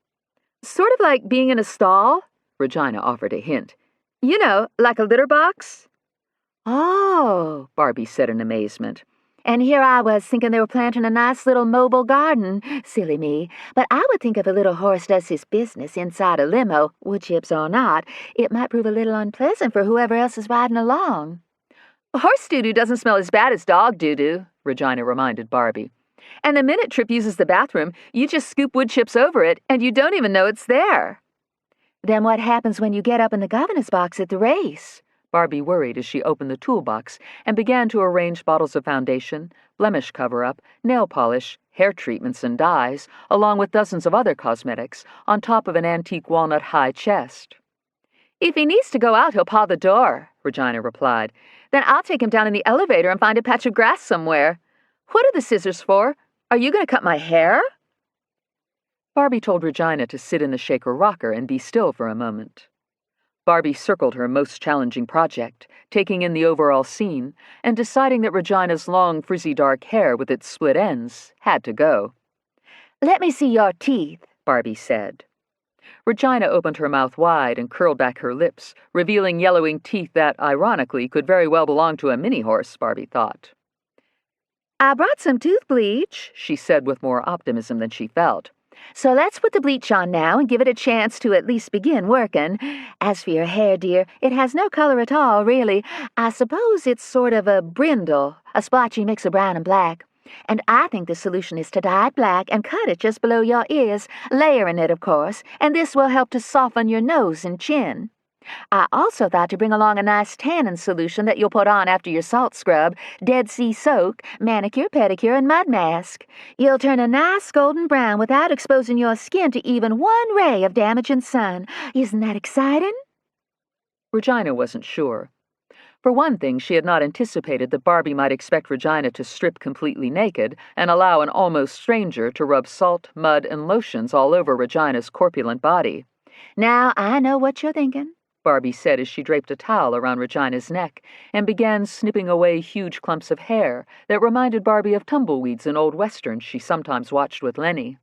"Sort of like being in a stall,"
Regina offered a hint.
"You know, like a litter box."
Oh,
Barbie said in amazement.
and here I was thinking they were planting a nice little mobile garden. Silly me. But I would think if a little horse does his business inside a limo, wood chips or not, it might prove a little unpleasant for whoever else is riding along.
"Horse doo-doo doesn't smell as bad as dog doo-doo,"
Regina reminded Barbie.
"And the minute Trip uses the bathroom, you just scoop wood chips over it, and you don't even know it's there."
Then what happens when you get up in the governor's box at the race?
Barbie worried as she opened the toolbox and began to arrange bottles of foundation, blemish cover-up, nail polish, hair treatments and dyes, along with dozens of other cosmetics, on top of an antique walnut-high chest.
"If he needs to go out, he'll paw the door," Regina replied. "Then I'll take him down in the elevator and find a patch of grass somewhere. What are the scissors for? Are you going to cut my hair?"
Barbie told Regina to sit in the shaker-rocker and be still for a moment. Barbie circled her most challenging project, taking in the overall scene, and deciding that Regina's long, frizzy dark hair with its split ends had to go.
"Let me see your teeth,"
Barbie said. Regina opened her mouth wide and curled back her lips, revealing yellowing teeth that, ironically, could very well belong to a mini-horse, Barbie thought.
"I brought some tooth bleach,"
she said with more optimism than she felt.
"So let's put the bleach on now and give it a chance to at least begin working. As for your hair, dear, it has no color at all, really. I suppose it's sort of a brindle, a splotchy mix of brown and black. And I think the solution is to dye it black and cut it just below your ears, layering it, of course, and this will help to soften your nose and chin. I also thought to bring along a nice tanning solution that you'll put on after your salt scrub, Dead Sea soak, manicure, pedicure, and mud mask. You'll turn a nice golden brown without exposing your skin to even one ray of damaging sun. Isn't that exciting?"
Regina wasn't sure. For one thing, she had not anticipated that Barbie might expect Regina to strip completely naked and allow an almost stranger to rub salt, mud, and lotions all over Regina's corpulent body.
"Now I know what you're thinking,"
Barbie said as she draped a towel around Regina's neck and began snipping away huge clumps of hair that reminded Barbie of tumbleweeds in old westerns she sometimes watched with Lenny.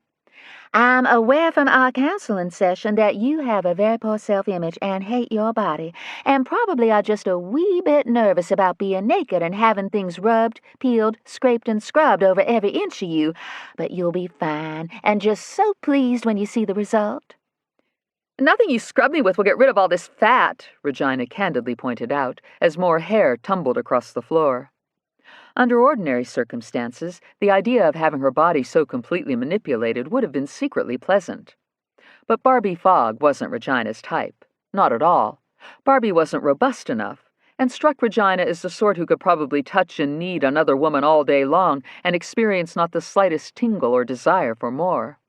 "I'm aware from our counseling session that you have a very poor self-image and hate your body, and probably are just a wee bit nervous about being naked and having things rubbed, peeled, scraped, and scrubbed over every inch of you. But you'll be fine, and just so pleased when you see the result."
"Nothing you scrub me with will get rid of all this fat,"
Regina candidly pointed out, as more hair tumbled across the floor. Under ordinary circumstances, the idea of having her body so completely manipulated would have been secretly pleasant. But Barbie Fogg wasn't Regina's type. Not at all. Barbie wasn't robust enough, and struck Regina as the sort who could probably touch and knead another woman all day long and experience not the slightest tingle or desire for more.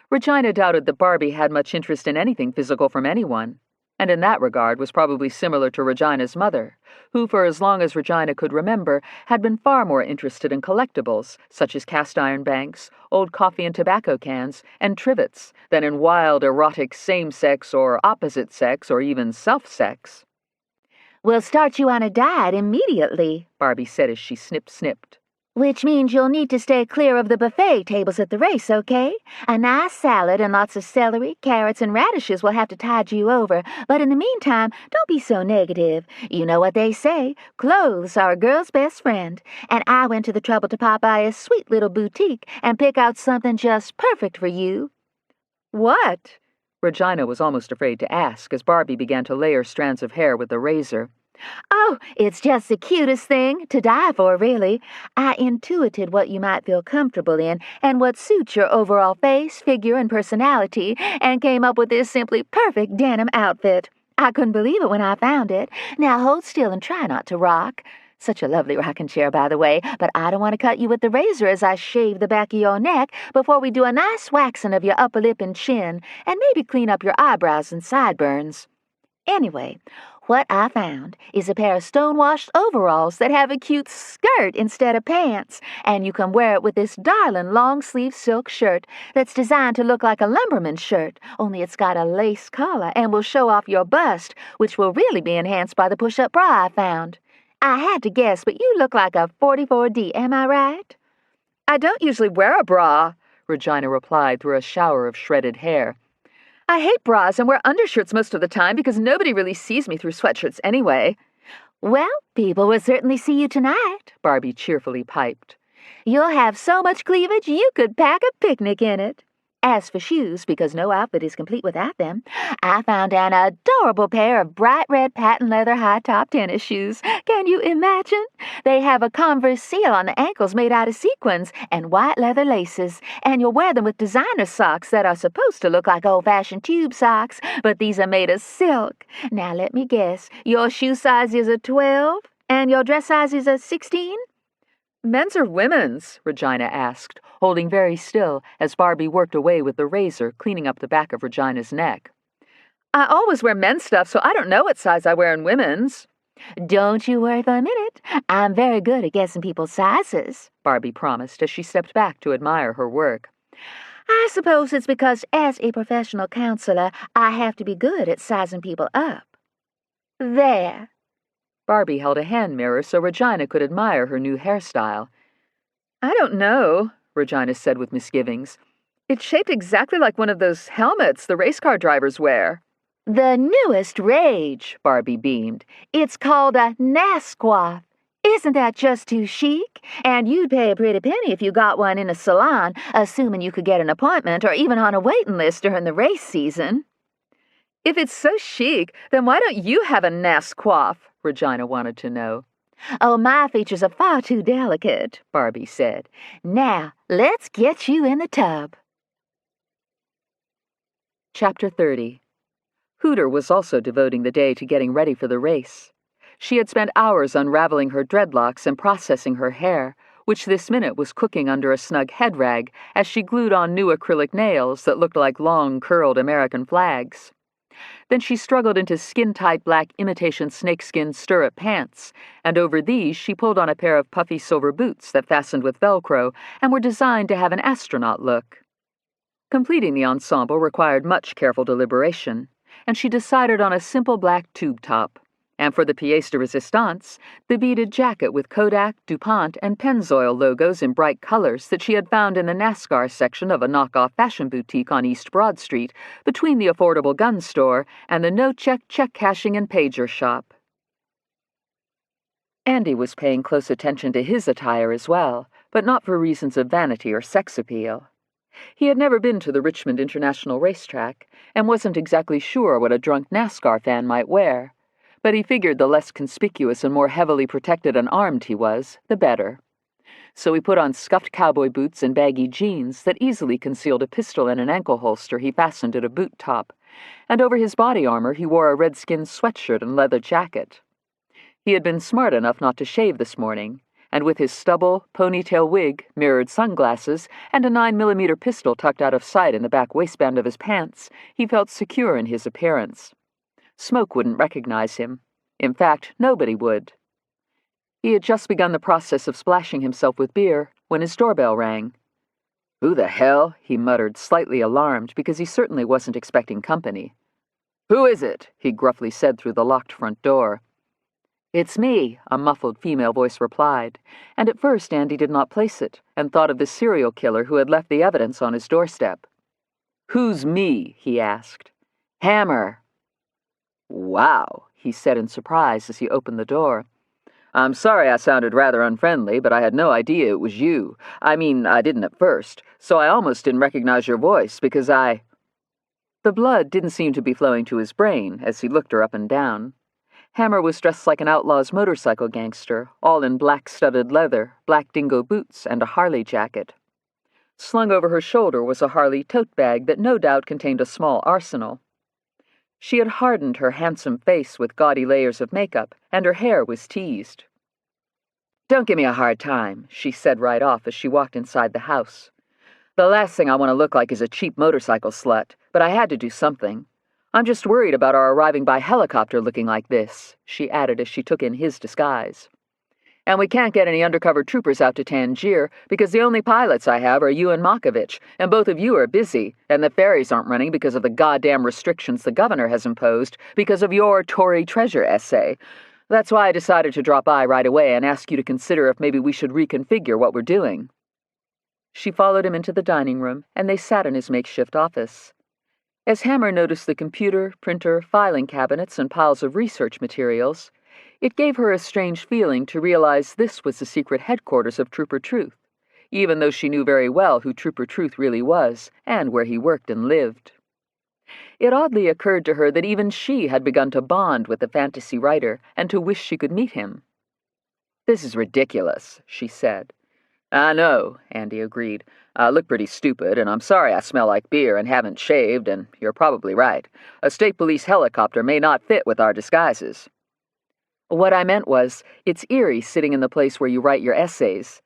Regina doubted that Barbie had much interest in anything physical from anyone, and in that regard was probably similar to Regina's mother, who, for as long as Regina could remember, had been far more interested in collectibles, such as cast-iron banks, old coffee and tobacco cans, and trivets, than in wild, erotic same-sex or opposite-sex or even self-sex.
"We'll start you on a diet immediately,"
Barbie said as she snipped.
"Which means you'll need to stay clear of the buffet tables at the race, okay? A nice salad and lots of celery, carrots, and radishes will have to tide you over, but in the meantime, don't be so negative. You know what they say, clothes are a girl's best friend, and I went to the trouble to pop by a sweet little boutique and pick out something just perfect for you."
"What?"
Regina was almost afraid to ask as Barbie began to layer strands of hair with the razor.
Oh, it's just the cutest thing to die for, really. I intuited what you might feel comfortable in and what suits your overall face, figure, and personality, and came up with this simply perfect denim outfit. I couldn't believe it when I found it. Now hold still and try not to rock. Such a lovely rocking chair, by the way, but I don't want to cut you with the razor as I shave the back of your neck before we do a nice waxing of your upper lip and chin, and maybe clean up your eyebrows and sideburns. Anyway, what I found is a pair of stonewashed overalls that have a cute skirt instead of pants, and you can wear it with this darling long-sleeve silk shirt that's designed to look like a lumberman's shirt, only it's got a lace collar and will show off your bust, which will really be enhanced by the push-up bra I found. I had to guess, but you look like a 44D, am I right?
I don't usually wear a bra, Regina replied through a shower of shredded hair. I hate bras and wear undershirts most of the time because nobody really sees me through sweatshirts anyway.
Well, people will certainly see you tonight,
Barbie cheerfully piped.
You'll have so much cleavage you could pack a picnic in it. As for shoes, because no outfit is complete without them, I found an adorable pair of bright red patent leather high-top tennis shoes. Can you imagine? They have a Converse seal on the ankles made out of sequins and white leather laces, and you'll wear them with designer socks that are supposed to look like old-fashioned tube socks, but these are made of silk. Now let me guess, your shoe size is a 12, and your dress size is a 16?
Men's or women's? Regina asked, holding very still as Barbie worked away with the razor, cleaning up the back of Regina's neck.
I always wear men's stuff, so I don't know what size I wear in women's.
Don't you worry for a minute. I'm very good at guessing people's sizes,
Barbie promised as she stepped back to admire her work.
I suppose it's because as a professional counselor, I have to be good at sizing people up. There.
Barbie held a hand mirror so Regina could admire her new hairstyle.
I don't know, Regina said with misgivings. It's shaped exactly like one of those helmets the race car drivers wear.
The newest rage, Barbie beamed. It's called a NASQuaff. Isn't that just too chic? And you'd pay a pretty penny if you got one in a salon, assuming you could get an appointment or even on a waiting list during the race season.
If it's so chic, then why don't you have a NASQuaff? Regina wanted to know.
Oh, my features are far too delicate, Barbie said. Now, let's get you in the tub.
Chapter 30. Hooter was also devoting the day to getting ready for the race. She had spent hours unraveling her dreadlocks and processing her hair, which this minute was cooking under a snug head rag as she glued on new acrylic nails that looked like long, curled American flags. Then she struggled into skin-tight black imitation snakeskin stirrup pants, and over these she pulled on a pair of puffy silver boots that fastened with Velcro and were designed to have an astronaut look. Completing the ensemble required much careful deliberation, and she decided on a simple black tube top, and for the pièce de résistance, the beaded jacket with Kodak, DuPont, and Pennzoil logos in bright colors that she had found in the NASCAR section of a knockoff fashion boutique on East Broad Street, between the affordable gun store and the no-check check-cashing and pager shop. Andy was paying close attention to his attire as well, but not for reasons of vanity or sex appeal. He had never been to the Richmond International Racetrack and wasn't exactly sure what a drunk NASCAR fan might wear, but he figured the less conspicuous and more heavily protected and armed he was, the better. So he put on scuffed cowboy boots and baggy jeans that easily concealed a pistol and an ankle holster he fastened at a boot top, and over his body armor he wore a red-skin sweatshirt and leather jacket. He had been smart enough not to shave this morning, and with his stubble, ponytail wig, mirrored sunglasses, and a 9mm pistol tucked out of sight in the back waistband of his pants, he felt secure in his appearance. Smoke wouldn't recognize him. In fact, nobody would. He had just begun the process of splashing himself with beer when his doorbell rang. "Who the hell?" he muttered, slightly alarmed because he certainly wasn't expecting company. "Who is it?" he gruffly said through the locked front door. "It's me," a muffled female voice replied, and at first Andy did not place it and thought of the serial killer who had left the evidence on his doorstep. "Who's me?" he asked. "Hammer." "Wow," he said in surprise as he opened the door. "I'm sorry I sounded rather unfriendly, but I had no idea it was you. I mean, I didn't at first, so I almost didn't recognize your voice because I—" The blood didn't seem to be flowing to his brain as he looked her up and down. Hammer was dressed like an outlaw's motorcycle gangster, all in black-studded leather, black dingo boots, and a Harley jacket. Slung over her shoulder was a Harley tote bag that no doubt contained a small arsenal. She had hardened her handsome face with gaudy layers of makeup, and her hair was teased. "Don't give me a hard time," she said right off as she walked inside the house. "The last thing I want to look like is a cheap motorcycle slut, but I had to do something. I'm just worried about our arriving by helicopter looking like this," she added as she took in his disguise. "And we can't get any undercover troopers out to Tangier because the only pilots I have are you and Makovich, and both of you are busy, and the ferries aren't running because of the goddamn restrictions the governor has imposed because of your Tory treasure essay. That's why I decided to drop by right away and ask you to consider if maybe we should reconfigure what we're doing." She followed him into the dining room, and they sat in his makeshift office. As Hammer noticed the computer, printer, filing cabinets, and piles of research materials, it gave her a strange feeling to realize this was the secret headquarters of Trooper Truth, even though she knew very well who Trooper Truth really was and where he worked and lived. It oddly occurred to her that even she had begun to bond with the fantasy writer and to wish she could meet him. "This is ridiculous," she said. "I know," Andy agreed. "I look pretty stupid, and I'm sorry I smell like beer and haven't shaved, and you're probably right. A state police helicopter may not fit with our disguises." "What I meant was, it's eerie sitting in the place where you write your essays.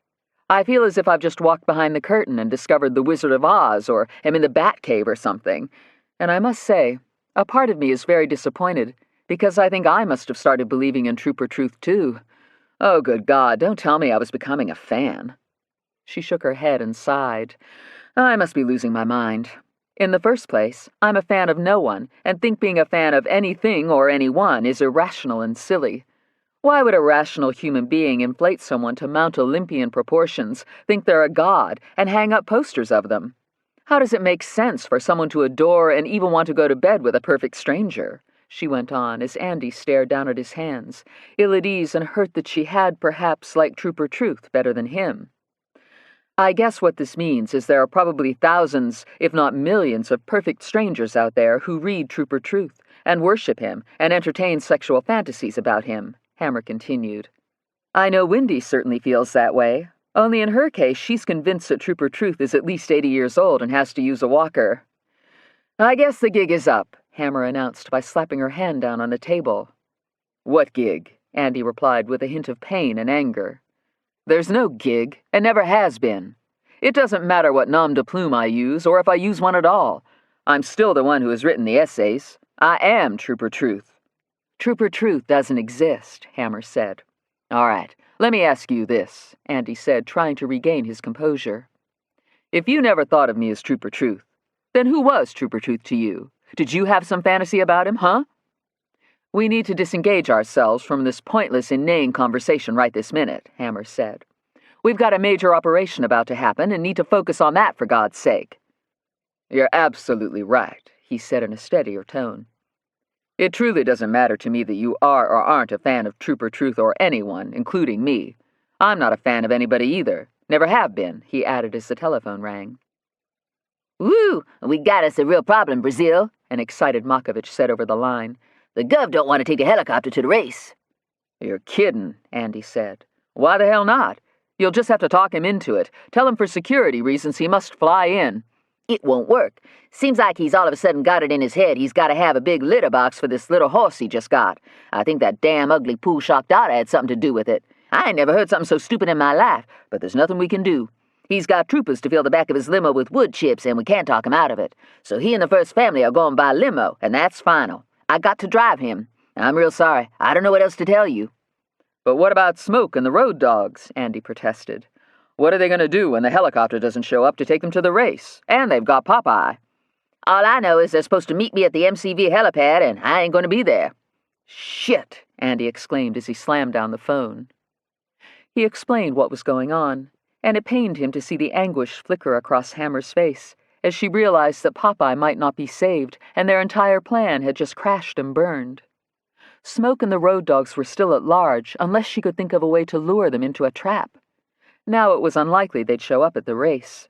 I feel as if I've just walked behind the curtain and discovered the Wizard of Oz, or am in the Batcave or something. And I must say, a part of me is very disappointed, because I think I must have started believing in Trooper Truth too. Oh, good God, don't tell me I was becoming a fan." She shook her head and sighed. "I must be losing my mind. In the first place, I'm a fan of no one, and think being a fan of anything or anyone is irrational and silly. Why would a rational human being inflate someone to Mount Olympian proportions, think they're a god, and hang up posters of them? How does it make sense for someone to adore and even want to go to bed with a perfect stranger?" she went on as Andy stared down at his hands, ill at ease and hurt that she had perhaps liked Trooper Truth better than him. "I guess what this means is there are probably thousands, if not millions, of perfect strangers out there who read Trooper Truth and worship him and entertain sexual fantasies about him," Hammer continued. "I know Wendy certainly feels that way. Only in her case, she's convinced that Trooper Truth is at least 80 years old and has to use a walker." "I guess the gig is up," Hammer announced by slapping her hand down on the table. "What gig?" Andy replied with a hint of pain and anger. "There's no gig, and never has been. It doesn't matter what nom de plume I use, or if I use one at all. I'm still the one who has written the essays. I am Trooper Truth." "Trooper Truth doesn't exist," Hammer said. "All right, let me ask you this," Andy said, trying to regain his composure. "If you never thought of me as Trooper Truth, then who was Trooper Truth to you? Did you have some fantasy about him, huh?" "We need to disengage ourselves from this pointless, inane conversation right this minute," Hammer said. "We've got a major operation about to happen and need to focus on that, for God's sake." "You're absolutely right," he said in a steadier tone. "It truly doesn't matter to me that you are or aren't a fan of Trooper Truth or anyone, including me. I'm not a fan of anybody either. Never have been," he added as the telephone rang.
"Woo! We got us a real problem, Brazil," an excited Makovich said over the line. "The Gov don't want to take the helicopter to the race."
"You're kidding," Andy said. "Why the hell not? You'll just have to talk him into it. Tell him for security reasons he must fly in."
"It won't work. Seems like he's all of a sudden got it in his head he's got to have a big litter box for this little horse he just got. I think that damn ugly pool shock daughter had something to do with it. I ain't never heard something so stupid in my life, but there's nothing we can do. He's got troopers to fill the back of his limo with wood chips, and we can't talk him out of it. So he and the first family are going by limo, and that's final. I got to drive him. I'm real sorry. I don't know what else to tell you."
"But what about Smoke and the road dogs?" Andy protested. "What are they going to do when the helicopter doesn't show up to take them to the race? And they've got Popeye."
"All I know is they're supposed to meet me at the MCV helipad, and I ain't going to be there."
"Shit!" Andy exclaimed as he slammed down the phone. He explained what was going on, and it pained him to see the anguish flicker across Hammer's face as she realized that Popeye might not be saved and their entire plan had just crashed and burned. Smoke and the road dogs were still at large unless she could think of a way to lure them into a trap. Now it was unlikely they'd show up at the race.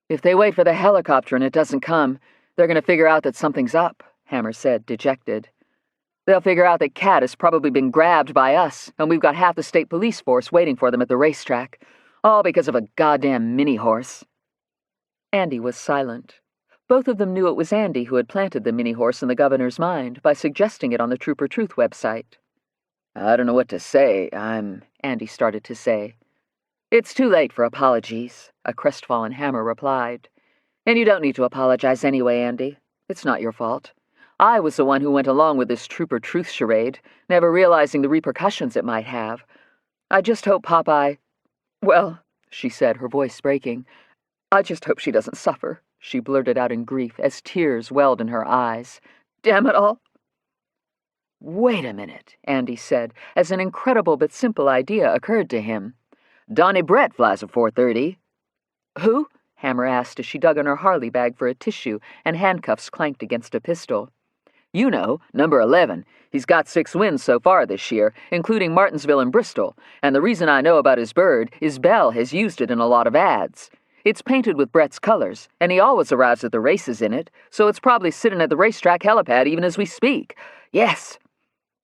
"If they wait for the helicopter and it doesn't come, They're going to figure out that something's up, Hammer said, dejected. They'll figure out that Cat has probably been grabbed by us, and we've got half the state police force waiting for them at the racetrack, all because of a goddamn mini-horse.
Andy was silent. Both of them knew it was Andy who had planted the mini-horse in the governor's mind by suggesting it on the Trooper Truth website.
I don't know what to say. Andy started to say. It's too late for apologies, a crestfallen Hammer replied. And you don't need to apologize anyway, Andy. It's not your fault. I was the one who went along with this Trooper Truth charade, never realizing the repercussions it might have. I just hope Popeye... Well, she said, her voice breaking, I just hope she doesn't suffer, she blurted out in grief as tears welled in her eyes. Damn it all. Wait a minute, Andy said, as an incredible but simple idea occurred to him. Donnie Brett flies at 4:30. Who? Hammer asked as she dug in her Harley bag for a tissue and handcuffs clanked against a pistol. You know, number 11. He's got 6 wins so far this year, including Martinsville and Bristol, and the reason I know about his bird is Bell has used it in a lot of ads. It's painted with Brett's colors, and he always arrives at the races in it, so it's probably sitting at the racetrack helipad even as we speak. Yes.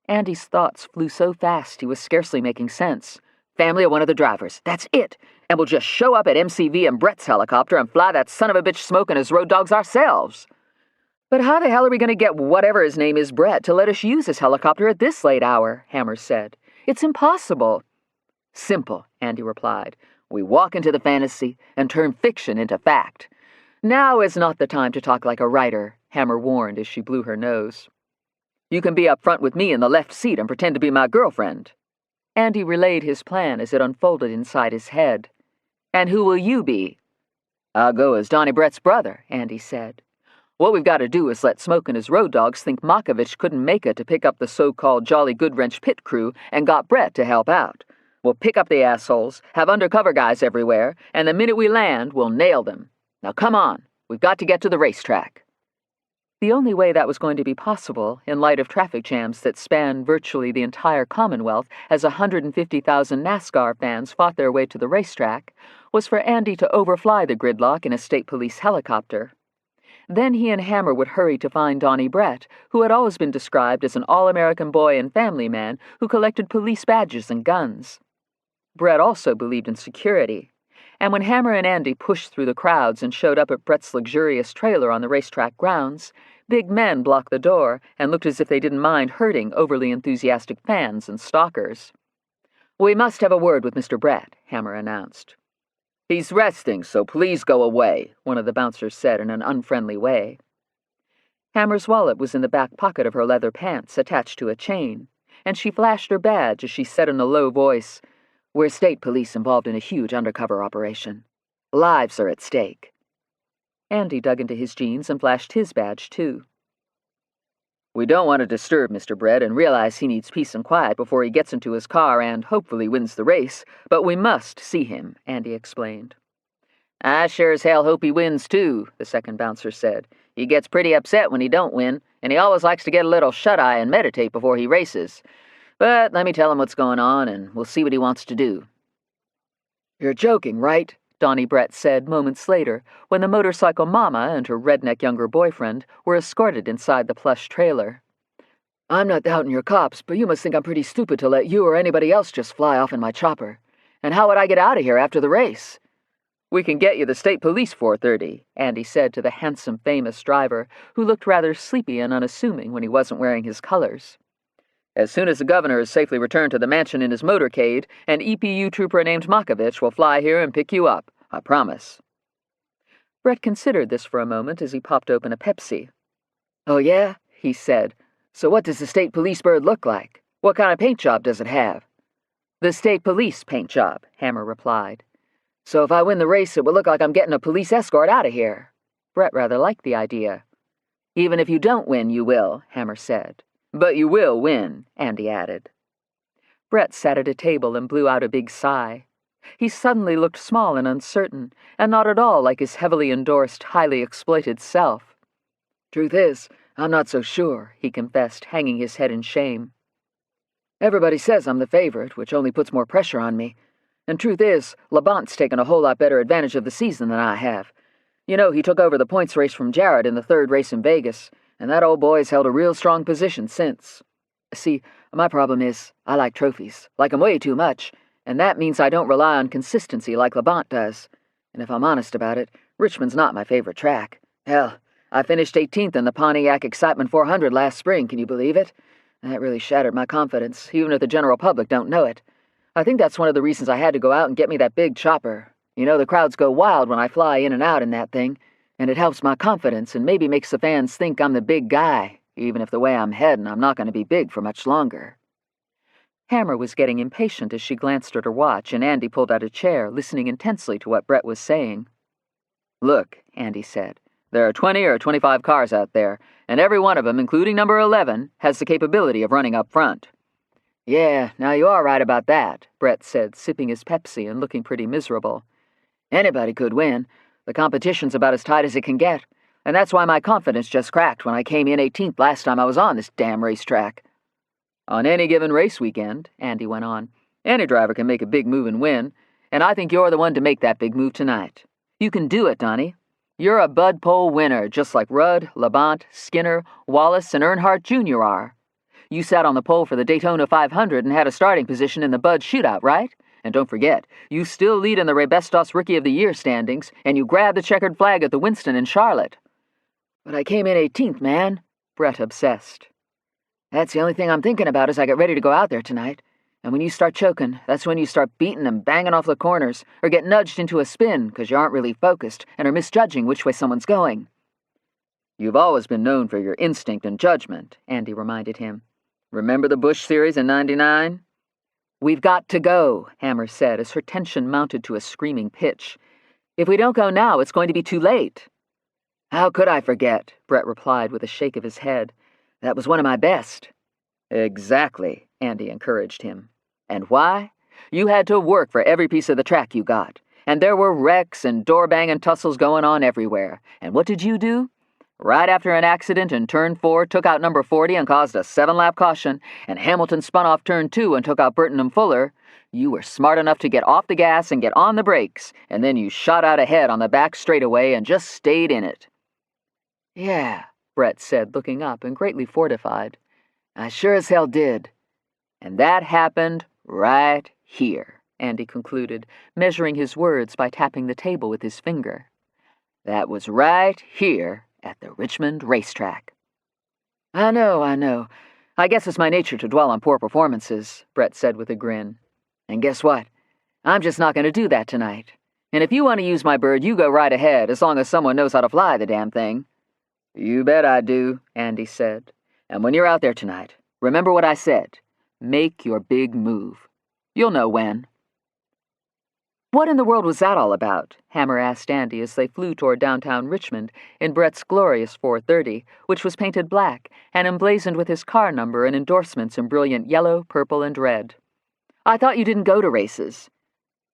Andy's thoughts flew so fast he was scarcely making sense. Family of one of the drivers, that's it. And we'll just show up at MCV and Brett's helicopter and fly that son of a bitch smoking as road dogs ourselves. But how the hell are we going to get whatever his name is Brett to let us use his helicopter at this late hour? Hammer said. It's impossible. Simple, Andy replied. We walk into the fantasy and turn fiction into fact. Now is not the time to talk like a writer, Hammer warned as she blew her nose. You can be up front with me in the left seat and pretend to be my girlfriend. Andy relayed his plan as it unfolded inside his head. And who will you be? I'll go as Donnie Brett's brother, Andy said. What we've got to do is let Smoke and his road dogs think Makovich couldn't make it to pick up the so-called Jolly Good Wrench pit crew and got Brett to help out. We'll pick up the assholes, have undercover guys everywhere, and the minute we land, we'll nail them. Now come on, we've got to get to the racetrack. The only way that was going to be possible, in light of traffic jams that spanned virtually the entire Commonwealth as 150,000 NASCAR fans fought their way to the racetrack, was for Andy to overfly the gridlock in a state police helicopter. Then he and Hammer would hurry to find Donnie Brett, who had always been described as an all-American boy and family man who collected police badges and guns. Brett also believed in security, and when Hammer and Andy pushed through the crowds and showed up at Brett's luxurious trailer on the racetrack grounds, big men blocked the door and looked as if they didn't mind hurting overly enthusiastic fans and stalkers. We must have a word with Mr. Brett, Hammer announced. He's resting, so please go away, one of the bouncers said in an unfriendly way. Hammer's wallet was in the back pocket of her leather pants, attached to a chain, and she flashed her badge as she said in a low voice, We're state police involved in a huge undercover operation. Lives are at stake. Andy dug into his jeans and flashed his badge, too. We don't want to disturb Mr. Brett and realize he needs peace and quiet before he gets into his car and hopefully wins the race, but we must see him, Andy explained. I sure as hell hope he wins, too, the second bouncer said. He gets pretty upset when he don't win, and he always likes to get a little shut-eye and meditate before he races. But let me tell him what's going on, and we'll see what he wants to do. You're joking, right? Donnie Brett said moments later, when the motorcycle mama and her redneck younger boyfriend were escorted inside the plush trailer. I'm not doubting your cops, but you must think I'm pretty stupid to let you or anybody else just fly off in my chopper. And how would I get out of here after the race? We can get you the state police 4:30, Andy said to the handsome, famous driver, who looked rather sleepy and unassuming when he wasn't wearing his colors. As soon as the governor is safely returned to the mansion in his motorcade, an EPU trooper named Makovich will fly here and pick you up, I promise. Brett considered this for a moment as he popped open a Pepsi. Oh, yeah? He said. So what does the state police bird look like? What kind of paint job does it have? The state police paint job, Hammer replied. So if I win the race, it will look like I'm getting a police escort out of here. Brett rather liked the idea. Even if you don't win, you will, Hammer said. But you will win, Andy added. Brett sat at a table and blew out a big sigh. He suddenly looked small and uncertain, and not at all like his heavily endorsed, highly exploited self. Truth is, I'm not so sure, he confessed, hanging his head in shame. Everybody says I'm the favorite, which only puts more pressure on me. And truth is, Labonte's taken a whole lot better advantage of the season than I have. You know, he took over the points race from Jared in the third race in Vegas, and that old boy's held a real strong position since. See, my problem is, I like trophies, like 'em way too much, and that means I don't rely on consistency like Labonte does. And if I'm honest about it, Richmond's not my favorite track. Hell, I finished 18th in the Pontiac Excitement 400 last spring, can you believe it? That really shattered my confidence, even if the general public don't know it. I think that's one of the reasons I had to go out and get me that big chopper. You know, the crowds go wild when I fly in and out in that thing, and it helps my confidence and maybe makes the fans think I'm the big guy, even if the way I'm heading I'm not going to be big for much longer.
Hammer was getting impatient as she glanced at her watch, and Andy pulled out a chair, listening intensely to what Brett was saying.
Look, Andy said, there are 20 or 25 cars out there, and every one of them, including number 11, has the capability of running up front. Yeah, now you are right about that, Brett said, sipping his Pepsi and looking pretty miserable. Anybody could win. The competition's about as tight as it can get, and that's why my confidence just cracked when I came in 18th last time I was on this damn racetrack. On any given race weekend, Andy went on, any driver can make a big move and win, and I think you're the one to make that big move tonight. You can do it, Donnie. You're a Bud Pole winner, just like Rudd, Labonte, Skinner, Wallace, and Earnhardt Jr. are. You sat on the pole for the Daytona 500 and had a starting position in the Bud shootout, right? And don't forget, you still lead in the Rebestos Rookie of the Year standings, and you grabbed the checkered flag at the Winston in Charlotte. But I came in 18th, man, Brett obsessed. That's the only thing I'm thinking about as I get ready to go out there tonight. And when you start choking, that's when you start beating and banging off the corners, or get nudged into a spin because you aren't really focused and are misjudging which way someone's going. You've always been known for your instinct and judgment, Andy reminded him. Remember the Busch Series in '99? We've got to go, Hammer said as her tension mounted to a screaming pitch. If we don't go now, it's going to be too late. How could I forget? Brett replied with a shake of his head. That was one of my best. Exactly, Andy encouraged him. And why? You had to work for every piece of the track you got, and there were wrecks and door-banging tussles going on everywhere. And what did you do? Right after an accident in Turn 4 took out number 40 and caused a 7-lap caution, and Hamilton spun off Turn 2 and took out Burton and Fuller, you were smart enough to get off the gas and get on the brakes, and then you shot out ahead on the back straightaway and just stayed in it. Yeah, Brett said, looking up and greatly fortified. I sure as hell did. And that happened right here, Andy concluded, measuring his words by tapping the table with his finger. That was right here at the Richmond racetrack. I know. I guess it's my nature to dwell on poor performances, Brett said with a grin. And guess what? I'm just not going to do that tonight. And if you want to use my bird, you go right ahead, as long as someone knows how to fly the damn thing. You bet I do, Andy said. And when you're out there tonight, remember what I said. Make your big move. You'll know when. What in the world was that all about? Hammer asked Andy as they flew toward downtown Richmond in Brett's glorious 430, which was painted black and emblazoned with his car number and endorsements in brilliant yellow, purple, and red. I thought you didn't go to races.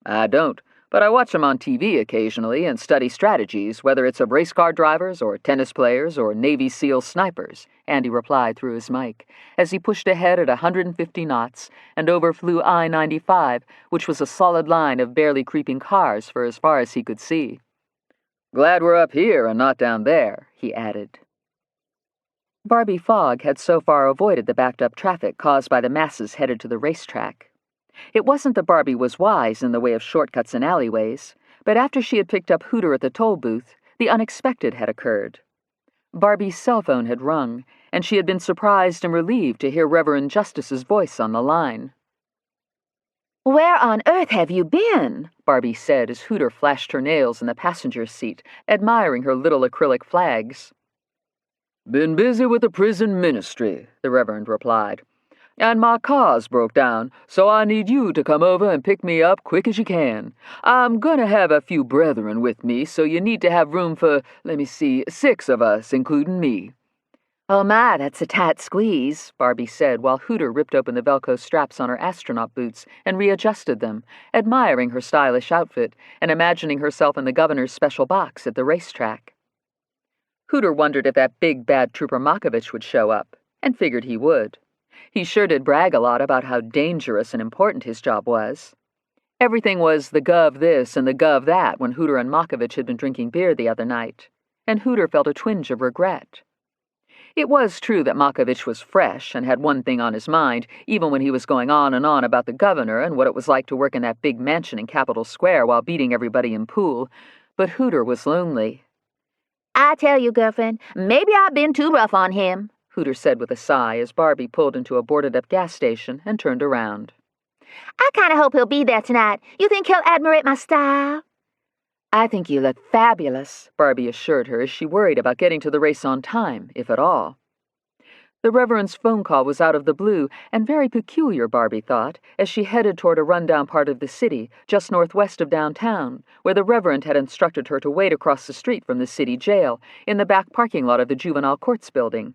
I don't, but I watch them on TV occasionally and study strategies, whether it's of race car drivers or tennis players or Navy SEAL snipers, Andy replied through his mic, as he pushed ahead at 150 knots and overflew I-95, which was a solid line of barely creeping cars for as far as he could see. Glad we're up here and not down there, he added. Barbie Fogg had so far avoided the backed-up traffic caused by the masses headed to the racetrack. It wasn't that Barbie was wise in the way of shortcuts and alleyways, but after she had picked up Hooter at the toll booth, the unexpected had occurred. Barbie's cell phone had rung, and she had been surprised and relieved to hear Reverend Justice's voice on the line.
Where on earth have you been?
Barbie said as Hooter flashed her nails in the passenger's seat, admiring her little acrylic flags. Been busy with the prison ministry, the Reverend replied. And my car's broke down, so I need you to come over and pick me up quick as you can. I'm gonna have a few brethren with me, so you need to have room for, 6 of us, including me.
Oh my, that's a tight squeeze,
Barbie said while Hooter ripped open the Velcro straps on her astronaut boots and readjusted them, admiring her stylish outfit and imagining herself in the governor's special box at the racetrack. Hooter wondered if that big bad Trooper Makovich would show up, and figured he would. He sure did brag a lot about how dangerous and important his job was. Everything was the gov this and the gov that when Hooter and Makovich had been drinking beer the other night, and Hooter felt a twinge of regret. It was true that Makovich was fresh and had one thing on his mind, even when he was going on and on about the governor and what it was like to work in that big mansion in Capitol Square while beating everybody in pool, but Hooter was lonely.
I tell you, girlfriend, maybe I've been too rough on him,
Hooter said with a sigh as Barbie pulled into a boarded-up gas station and turned around.
I kind of hope he'll be there tonight. You think he'll admirate my style?
I think you look fabulous, Barbie assured her as she worried about getting to the race on time, if at all. The Reverend's phone call was out of the blue and very peculiar, Barbie thought, as she headed toward a rundown part of the city, just northwest of downtown, where the Reverend had instructed her to wait across the street from the city jail, in the back parking lot of the Juvenile Courts building.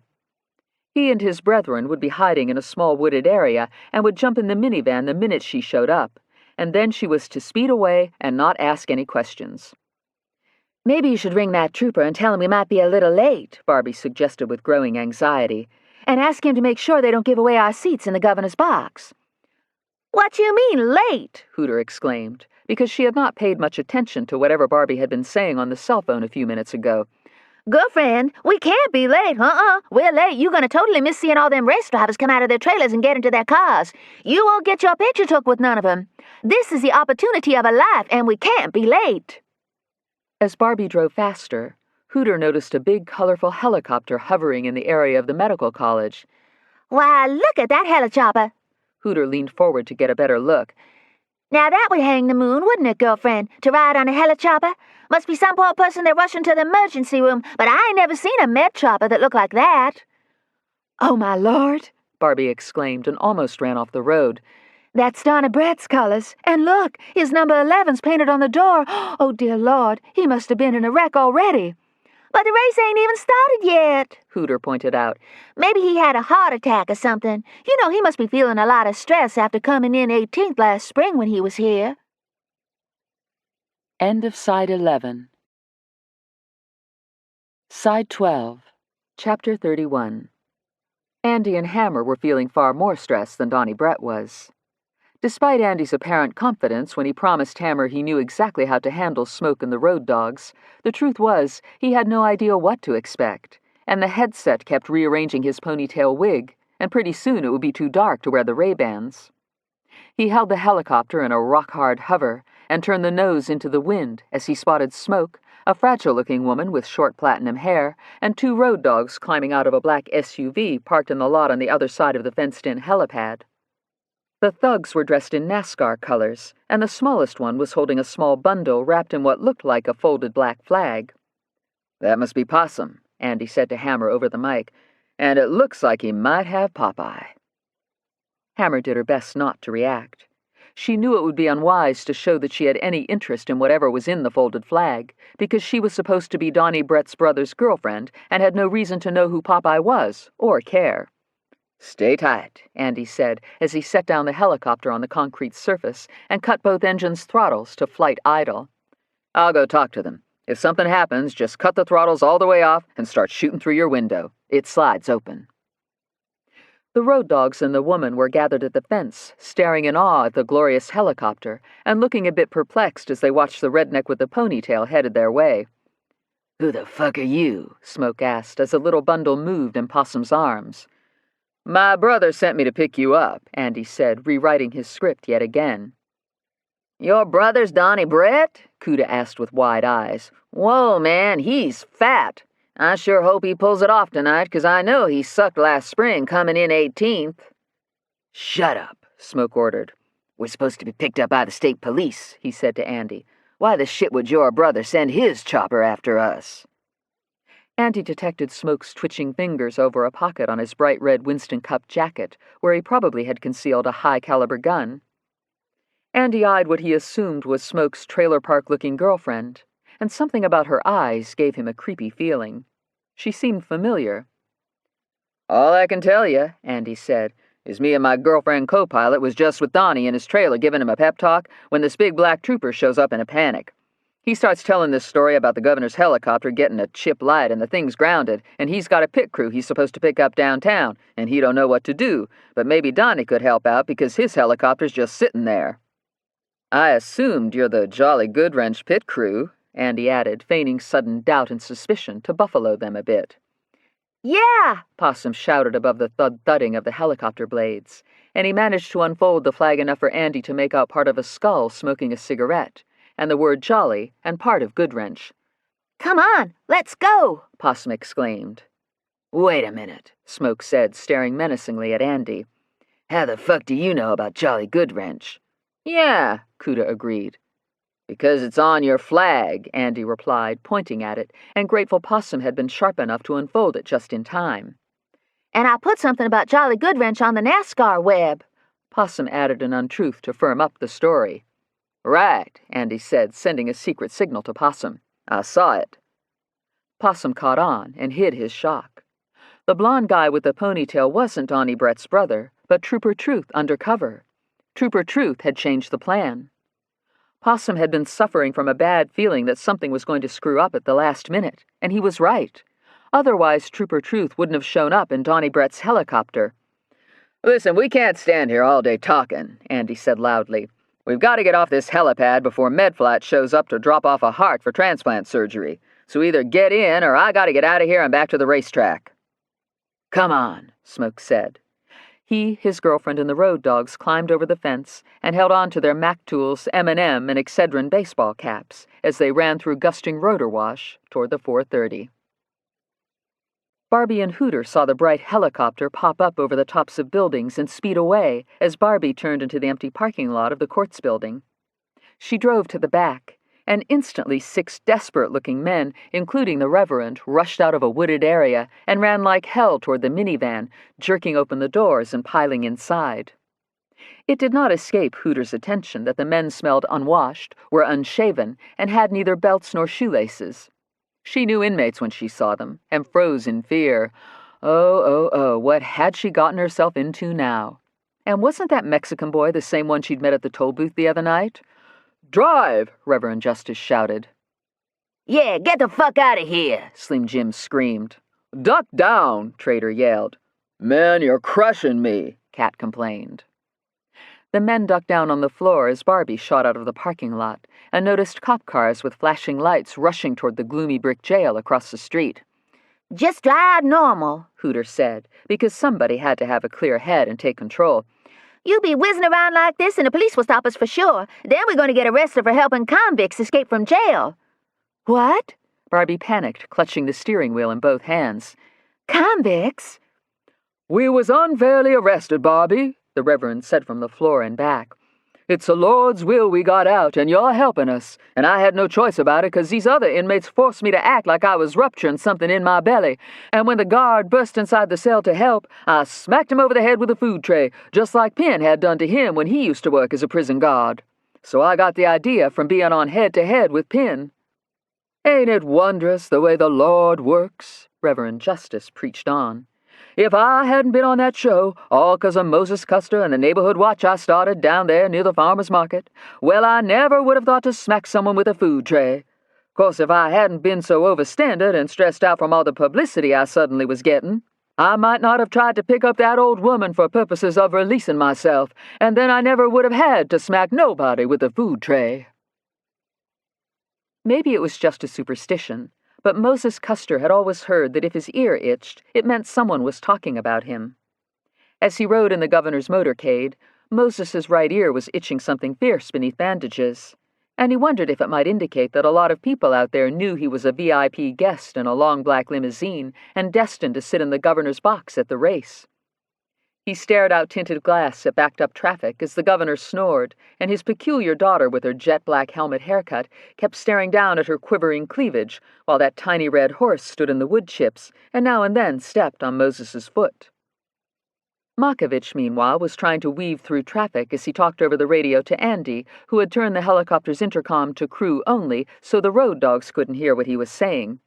He and his brethren would be hiding in a small wooded area and would jump in the minivan the minute she showed up, and then she was to speed away and not ask any questions.
Maybe you should ring that trooper and tell him we might be a little late, Barbie suggested with growing anxiety, and ask him to make sure they don't give away our seats in the governor's box.
What you mean, late?
Hooter exclaimed, because she had not paid much attention to whatever Barbie had been saying on the cell phone a few minutes ago.
Girlfriend, we can't be late, We're late. You're gonna totally miss seeing all them race drivers come out of their trailers and get into their cars. You won't get your picture took with none of them. This is the opportunity of a life, and we can't be late.
As Barbie drove faster, Hooter noticed a big, colorful helicopter hovering in the area of the medical college.
Why, look at that helichopper.
Hooter leaned forward to get a better look.
Now that would hang the moon, wouldn't it, girlfriend, to ride on a helichopper? Must be some poor person they're rushing to the emergency room, but I ain't never seen a med chopper that looked like that.
Oh, my Lord,
Barbie exclaimed and almost ran off the road.
That's Donnie Brett's colors. And look, his number 11's painted on the door. Oh, dear Lord, he must have been in a wreck already.
But the race ain't even started yet,
Hooter pointed out.
Maybe he had a heart attack or something. You know, he must be feeling a lot of stress after coming in 18th last spring when he was here.
End of Side 11. Side 12.
Chapter 31. Andy and Hammer were feeling far more stressed than Donnie Brett was. Despite Andy's apparent confidence when he promised Hammer he knew exactly how to handle Smoke and the road dogs, the truth was he had no idea what to expect, and the headset kept rearranging his ponytail wig, and pretty soon it would be too dark to wear the Ray-Bans. He held the helicopter in a rock-hard hover and turned the nose into the wind as he spotted Smoke, a fragile-looking woman with short platinum hair, and two road dogs climbing out of a black SUV parked in the lot on the other side of the fenced-in helipad. The thugs were dressed in NASCAR colors, and the smallest one was holding a small bundle wrapped in what looked like a folded black flag. "That must be Possum," Andy said to Hammer over the mic, "and it looks like he might have Popeye." Hammer did her best not to react. She knew it would be unwise to show that she had any interest in whatever was in the folded flag, because she was supposed to be Donnie Brett's brother's girlfriend and had no reason to know who Popeye was, or care. "Stay tight," Andy said as he set down the helicopter on the concrete surface and cut both engines' throttles to flight idle. "I'll go talk to them. If something happens, just cut the throttles all the way off and start shooting through your window. It slides open." The road dogs and the woman were gathered at the fence, staring in awe at the glorious helicopter and looking a bit perplexed as they watched the redneck with the ponytail headed their way. "Who the fuck are you?" Smoke asked as a little bundle moved in Possum's arms. "My brother sent me to pick you up," Andy said, rewriting his script yet again. "Your brother's Donnie Brett?" Cuda asked with wide eyes. "Whoa, man, he's fat. I sure hope he pulls it off tonight, 'cause I know he sucked last spring coming in 18th. "Shut up," Smoke ordered. "We're supposed to be picked up by the state police," he said to Andy. "Why the shit would your brother send his chopper after us?" Andy detected Smoke's twitching fingers over a pocket on his bright red Winston Cup jacket, where he probably had concealed a high-caliber gun. Andy eyed what he assumed was Smoke's trailer park-looking girlfriend, and something about her eyes gave him a creepy feeling. She seemed familiar. "All I can tell you," Andy said, "is me and my girlfriend co-pilot was just with Donnie in his trailer giving him a pep talk when this big black trooper shows up in a panic. He starts telling this story about the governor's helicopter getting a chip light and the thing's grounded, and he's got a pit crew he's supposed to pick up downtown, and he don't know what to do, but maybe Donnie could help out because his helicopter's just sitting there."
I assumed you're the Jolly Good Wrench pit crew, Andy added, feigning sudden doubt and suspicion to buffalo them a bit.
Yeah!
Possum shouted above the thud-thudding of the helicopter blades, and he managed to unfold the flag enough for Andy to make out part of a skull smoking a cigarette, and the word Jolly and part of Good Wrench.
Come on, let's go!
Possum exclaimed. Wait a minute, Smoke said, staring menacingly at Andy. How the fuck do you know about Jolly Good Wrench? Yeah, Cuda agreed. Because it's on your flag, Andy replied, pointing at it, and grateful Possum had been sharp enough to unfold it just in time.
And I put something about Jolly Good Wrench on the NASCAR web.
Possum added an untruth to firm up the story. Right, Andy said, sending a secret signal to Possum. I saw it. Possum caught on and hid his shock. The blond guy with the ponytail wasn't Donnie Brett's brother, but Trooper Truth undercover. Trooper Truth had changed the plan. Possum had been suffering from a bad feeling that something was going to screw up at the last minute, and he was right. Otherwise, Trooper Truth wouldn't have shown up in Donnie Brett's helicopter. Listen, we can't stand here all day talking, Andy said loudly. We've got to get off this helipad before Medflat shows up to drop off a heart for transplant surgery. So either get in or I got to get out of here and back to the racetrack. Come on, Smoke said. He, his girlfriend, and the road dogs climbed over the fence and held on to their Mac Tools, M&M, and Excedrin baseball caps as they ran through gusting rotor wash toward the 4:30. Barbie and Hooter saw the bright helicopter pop up over the tops of buildings and speed away as Barbie turned into the empty parking lot of the courts building. She drove to the back, and instantly 6 desperate-looking men, including the Reverend, rushed out of a wooded area and ran like hell toward the minivan, jerking open the doors and piling inside. It did not escape Hooter's attention that the men smelled unwashed, were unshaven, and had neither belts nor shoelaces. She knew inmates when she saw them, and froze in fear. Oh, what had she gotten herself into now? And wasn't that Mexican boy the same one she'd met at the toll booth the other night? Drive! Reverend Justice shouted.
Yeah, get the fuck out of here,
Slim Jim screamed. Duck down, Trader yelled. Man, you're crushing me, Cat complained. The men ducked down on the floor as Barbie shot out of the parking lot and noticed cop cars with flashing lights rushing toward the gloomy brick jail across the street.
Just drive normal,
Hooter said, because somebody had to have a clear head and take control.
You be whizzing around like this and the police will stop us for sure. Then we're going to get arrested for helping convicts escape from jail.
What?
Barbie panicked, clutching the steering wheel in both hands.
Convicts?
We was unfairly arrested, Barbie, the Reverend said from the floor and back. It's the Lord's will we got out, and you're helping us. And I had no choice about it, 'cause these other inmates forced me to act like I was rupturing something in my belly. And when the guard burst inside the cell to help, I smacked him over the head with a food tray, just like Penn had done to him when he used to work as a prison guard. So I got the idea from being on head-to-head with Penn. Ain't it wondrous the way the Lord works? Reverend Justice preached on. If I hadn't been on that show, all 'cause of Moses Custer and the neighborhood watch I started down there near the farmer's market, well, I never would have thought to smack someone with a food tray. Course, if I hadn't been so overstandard and stressed out from all the publicity I suddenly was getting, I might not have tried to pick up that old woman for purposes of releasing myself, and then I never would have had to smack nobody with a food tray. Maybe it was just a superstition, but Moses Custer had always heard that if his ear itched, it meant someone was talking about him. As he rode in the governor's motorcade, Moses's right ear was itching something fierce beneath bandages, and he wondered if it might indicate that a lot of people out there knew he was a VIP guest in a long black limousine and destined to sit in the governor's box at the race. He stared out tinted glass at backed-up traffic as the governor snored, and his peculiar daughter with her jet-black helmet haircut kept staring down at her quivering cleavage while that tiny red horse stood in the wood chips and now and then stepped on Moses's foot. Makovich, meanwhile, was trying to weave through traffic as he talked over the radio to Andy, who had turned the helicopter's intercom to crew only so the road dogs couldn't hear what he was saying.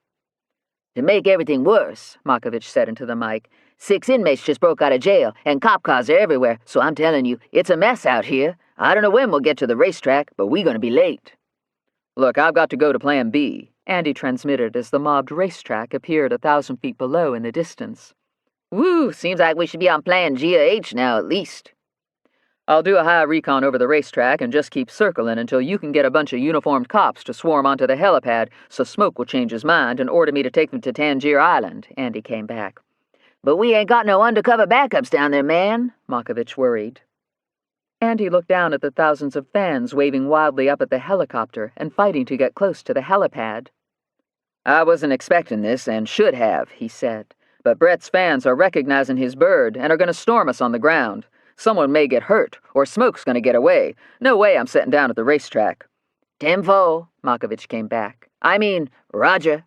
To make everything worse, Makovich said into the mic, 6 inmates just broke out of jail, and cop cars are everywhere, so I'm telling you, it's a mess out here. I don't know when we'll get to the racetrack, but we're going to be late.
Look, I've got to go to Plan B, Andy transmitted as the mobbed racetrack appeared 1,000 feet below in the distance.
Woo, seems like we should be on Plan G or H now at least.
I'll do a high recon over the racetrack and just keep circling until you can get a bunch of uniformed cops to swarm onto the helipad so Smoke will change his mind and order me to take them to Tangier Island," Andy came back.
"But we ain't got no undercover backups down there, man," Markovich worried.
Andy looked down at the thousands of fans waving wildly up at the helicopter and fighting to get close to the helipad.
"I wasn't expecting this and should have," he said. "But Brett's fans are recognizing his bird and are going to storm us on the ground. Someone may get hurt, or Smoke's going to get away. No way I'm sitting down at the racetrack."
"10-4," Markovich came back. Roger."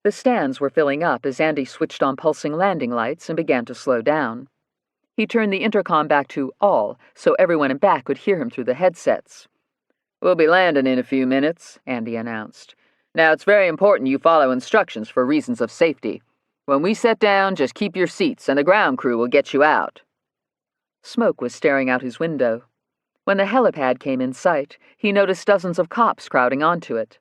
The stands were filling up as Andy switched on pulsing landing lights and began to slow down. He turned the intercom back to all, so everyone in back could hear him through the headsets.
"We'll be landing in a few minutes," Andy announced. "Now, it's very important you follow instructions for reasons of safety. When we set down, just keep your seats, and the ground crew will get you out."
Smoke was staring out his window. When the helipad came in sight, he noticed dozens of cops crowding onto it.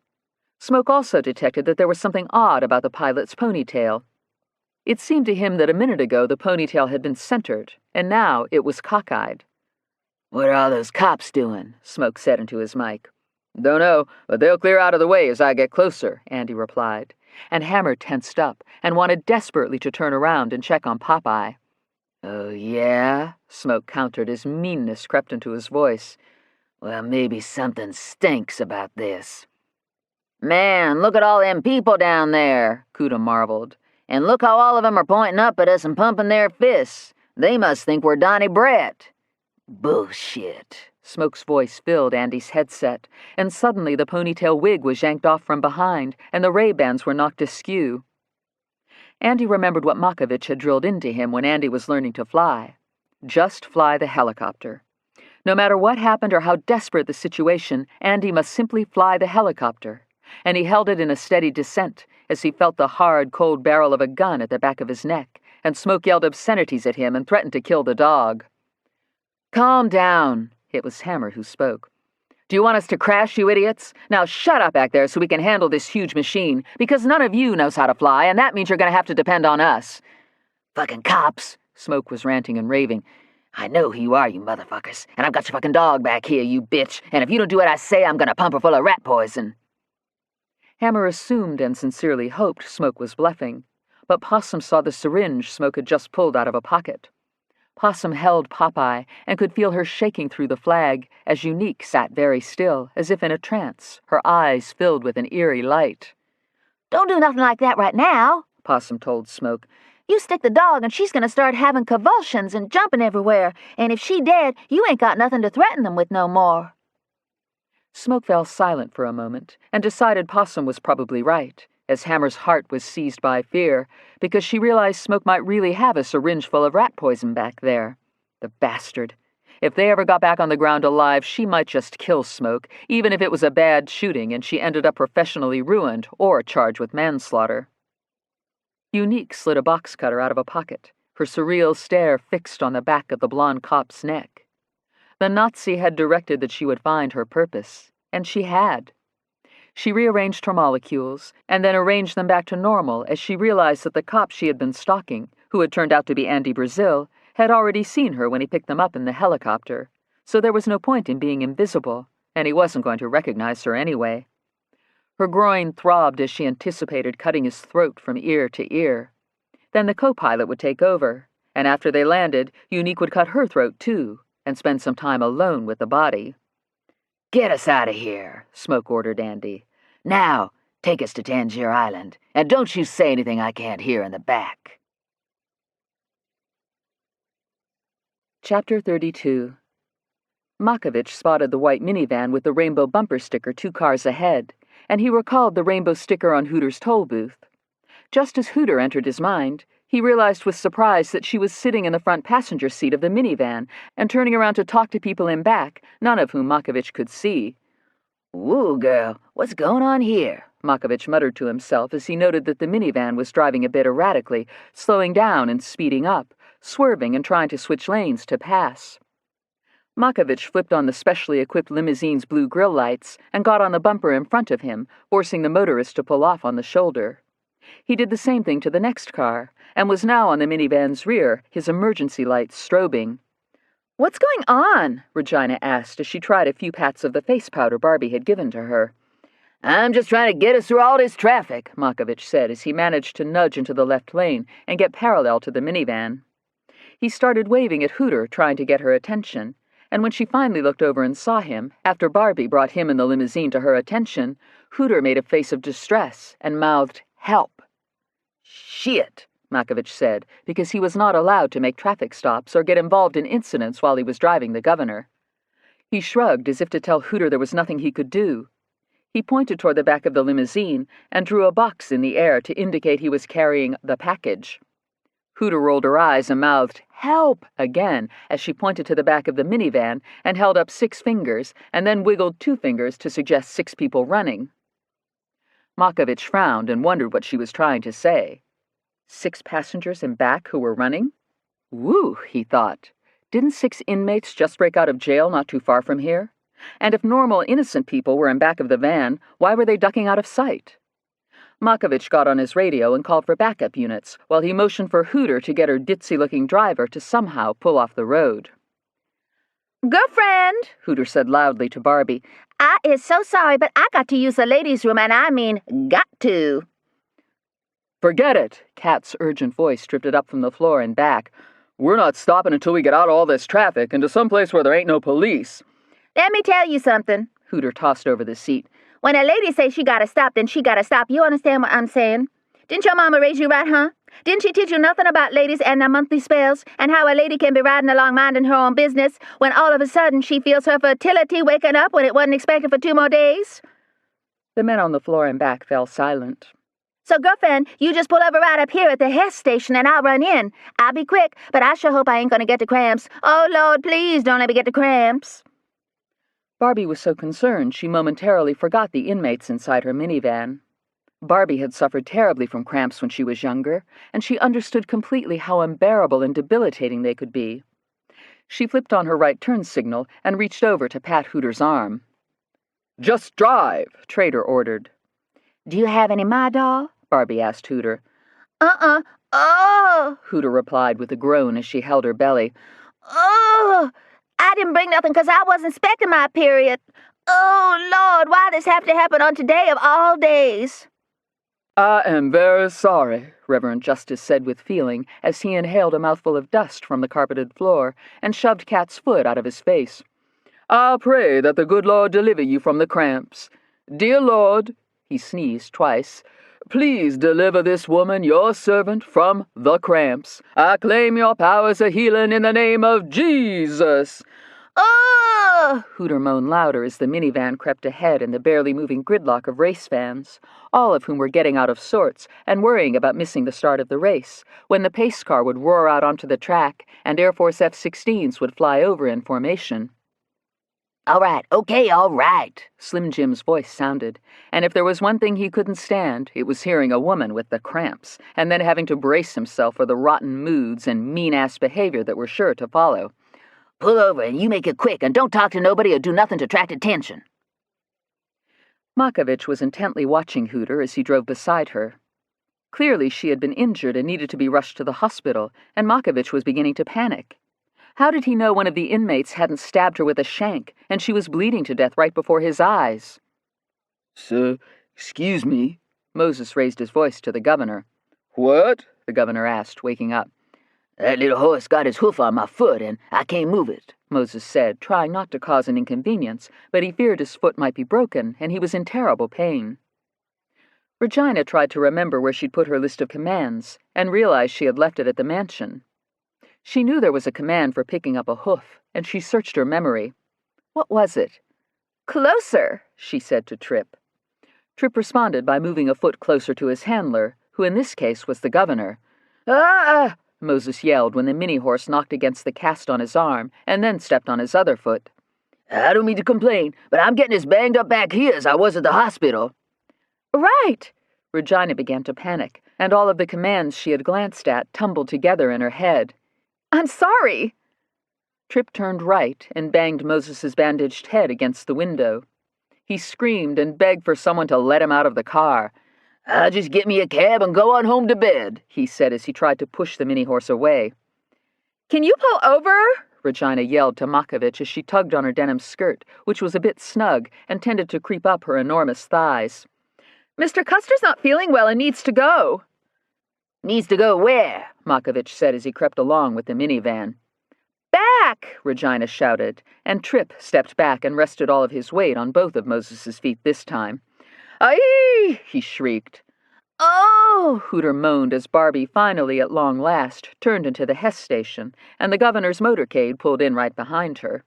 Smoke also detected that there was something odd about the pilot's ponytail. It seemed to him that a minute ago the ponytail had been centered, and now it was cockeyed.
"What are all those cops doing?"
Smoke said into his mic.
"Don't know, but they'll clear out of the way as I get closer," Andy replied,
and Hammer tensed up and wanted desperately to turn around and check on Popeye.
"Oh, yeah?"
Smoke countered as meanness crept into his voice.
"Well, maybe something stinks about this." "Man, look at all them people down there," Kuda marveled. "And look how all of them are pointing up at us and pumping their fists. They must think we're Donnie Brett." "Bullshit."
Smoke's voice filled Andy's headset, and suddenly the ponytail wig was yanked off from behind, and the Ray-Bans were knocked askew. Andy remembered what Markovich had drilled into him when Andy was learning to fly. Just fly the helicopter. No matter what happened or how desperate the situation, Andy must simply fly the helicopter, and he held it in a steady descent as he felt the hard, cold barrel of a gun at the back of his neck, and Smoke yelled obscenities at him and threatened to kill the dog.
"Calm down."
It was Hammer who spoke.
"Do you want us to crash, you idiots? Now shut up back there so we can handle this huge machine, because none of you knows how to fly, and that means you're going to have to depend on us."
"Fucking cops," Smoke was ranting and raving. "I know who you are, you motherfuckers, and I've got your fucking dog back here, you bitch, and if you don't do what I say, I'm gonna pump her full of rat poison."
Hammer assumed and sincerely hoped Smoke was bluffing, but Possum saw the syringe Smoke had just pulled out of a pocket. Possum held Popeye and could feel her shaking through the flag as Unique sat very still, as if in a trance, her eyes filled with an eerie light.
"Don't do nothing like that right now,"
Possum told Smoke.
"You stick the dog and she's gonna start having convulsions and jumping everywhere, and if she dead, you ain't got nothing to threaten them with no more."
Smoke fell silent for a moment and decided Possum was probably right, as Hammer's heart was seized by fear, because she realized Smoke might really have a syringe full of rat poison back there. The bastard. If they ever got back on the ground alive, she might just kill Smoke, even if it was a bad shooting and she ended up professionally ruined or charged with manslaughter. Unique slid a box cutter out of a pocket, her surreal stare fixed on the back of the blonde cop's neck. The Nazi had directed that she would find her purpose, and she had. She rearranged her molecules, and then arranged them back to normal as she realized that the cop she had been stalking, who had turned out to be Andy Brazil, had already seen her when he picked them up in the helicopter, so there was no point in being invisible, and he wasn't going to recognize her anyway. Her groin throbbed as she anticipated cutting his throat from ear to ear. Then the co-pilot would take over, and after they landed, Unique would cut her throat too, and spend some time alone with the body.
"Get us out of here," Smoke ordered Andy. "Now, take us to Tangier Island, and don't you say anything I can't hear in the back."
Chapter 32. Markovich spotted the white minivan with the rainbow bumper sticker 2 cars ahead, and he recalled the rainbow sticker on Hooter's toll booth. Just as Hooter entered his mind, he realized with surprise that she was sitting in the front passenger seat of the minivan and turning around to talk to people in back, none of whom Markovich could see.
"Woo, girl, what's going on here?"
Markovich muttered to himself as he noted that the minivan was driving a bit erratically, slowing down and speeding up, swerving and trying to switch lanes to pass. Markovich flipped on the specially equipped limousine's blue grille lights and got on the bumper in front of him, forcing the motorist to pull off on the shoulder. He did the same thing to the next car, and was now on the minivan's rear, his emergency lights strobing.
"What's going on?" Regina asked as she tried a few pats of the face powder Barbie had given to her.
"I'm just trying to get us through all this traffic," Makovich said as he managed to nudge into the left lane and get parallel to the minivan.
He started waving at Hooter, trying to get her attention, and when she finally looked over and saw him, after Barbie brought him in the limousine to her attention, Hooter made a face of distress and mouthed, "Help."
"Shit,"
Makovich said, because he was not allowed to make traffic stops or get involved in incidents while he was driving the governor. He shrugged as if to tell Hooter there was nothing he could do. He pointed toward the back of the limousine and drew a box in the air to indicate he was carrying the package. Hooter rolled her eyes and mouthed, "Help," again as she pointed to the back of the minivan and held up 6 fingers and then wiggled 2 fingers to suggest 6 people running. Makovich frowned and wondered what she was trying to say. 6 passengers in back who were running? Whew, he thought. Didn't 6 inmates just break out of jail not too far from here? And if normal, innocent people were in back of the van, why were they ducking out of sight? Makovich got on his radio and called for backup units, while he motioned for Hooter to get her ditzy-looking driver to somehow pull off the road.
"Girlfriend,"
Hooter said loudly to Barbie,
"I is so sorry, but I got to use the ladies' room, and I mean got to."
"Forget it," Kat's urgent voice drifted up from the floor and back. "We're not stopping until we get out of all this traffic into some place where there ain't no police."
"Let me tell you something,"
Hooter tossed over the seat.
"When a lady says she gotta stop, then she gotta stop. You understand what I'm saying? Didn't your mama raise you right, huh? Didn't she teach you nothing about ladies and their monthly spells, and how a lady can be riding along minding her own business when all of a sudden she feels her fertility waking up when it wasn't expected for 2 more days?"
The men on the floor and back fell silent.
"So, girlfriend, you just pull over right up here at the hair station and I'll run in. I'll be quick, but I sure hope I ain't gonna get the cramps. Oh, Lord, please don't let me get the cramps."
Barbie was so concerned she momentarily forgot the inmates inside her minivan. Barbie had suffered terribly from cramps when she was younger, and she understood completely how unbearable and debilitating they could be. She flipped on her right turn signal and reached over to pat Hooter's arm. "Just drive," Trader ordered.
"Do you have any My Doll?"
Barbie asked Hooter.
Oh,
Hooter replied with a groan as she held her belly.
oh, I didn't bring nothing 'cause I wasn't expecting my period. Oh, Lord, why this have to happen on today of all days?"
"I am very sorry," Reverend Justice said with feeling as he inhaled a mouthful of dust from the carpeted floor and shoved Kat's foot out of his face. "I pray that the good Lord deliver you from the cramps. Dear Lord," he sneezed twice, "please deliver this woman, your servant, from the cramps. I claim your powers of healing in the name of Jesus."
Oh!
Hooter moaned louder as the minivan crept ahead in the barely moving gridlock of race fans, all of whom were getting out of sorts and worrying about missing the start of the race, when the pace car would roar out onto the track and Air Force F-16s would fly over in formation.
All right, okay, all right,"
Slim Jim's voice sounded, and if there was one thing he couldn't stand, it was hearing a woman with the cramps, and then having to brace himself for the rotten moods and mean-ass behavior that were sure to follow.
"Pull over and you make it quick and don't talk to nobody or do nothing to attract attention."
Makovich was intently watching Hooter as he drove beside her. Clearly she had been injured and needed to be rushed to the hospital, and Makovich was beginning to panic. How did he know one of the inmates hadn't stabbed her with a shank, and she was bleeding to death right before his eyes?
"Sir, excuse me."
Moses raised his voice to the governor.
"What?"
the governor asked, waking up.
"That little horse got his hoof on my foot and I can't move it,"
Moses said, trying not to cause an inconvenience, but he feared his foot might be broken, and he was in terrible pain. Regina tried to remember where she'd put her list of commands, and realized she had left it at the mansion. She knew there was a command for picking up a hoof, and she searched her memory. What was it? "Closer," she said to Tripp. Tripp responded by moving a foot closer to his handler, who in this case was the governor. "Ah!" Moses yelled when the mini-horse knocked against the cast on his arm and then stepped on his other foot.
"I don't mean to complain, but I'm getting as banged up back here as I was at the hospital."
"Right!" Regina began to panic, and all of the commands she had glanced at tumbled together in her head. "I'm sorry!" Tripp turned right and banged Moses's bandaged head against the window. He screamed and begged for someone to let him out of the car.
"I'll just get me a cab and go on home to bed,"
he said as he tried to push the mini-horse away. "Can you pull over?"
Regina yelled to Makovich as she tugged on her denim skirt, which was a bit snug and tended to creep up her enormous thighs.
Mr. Custer's not feeling well and needs to go.
Needs to go where? Makovich said as he crept along with the minivan.
Back!
Regina shouted, and Tripp stepped back and rested all of his weight on both of Moses's feet this time.
Aye!
He shrieked.
Oh!
Hooter moaned as Barbie finally, at long last, turned into the Hess station, and the governor's motorcade pulled in right behind her.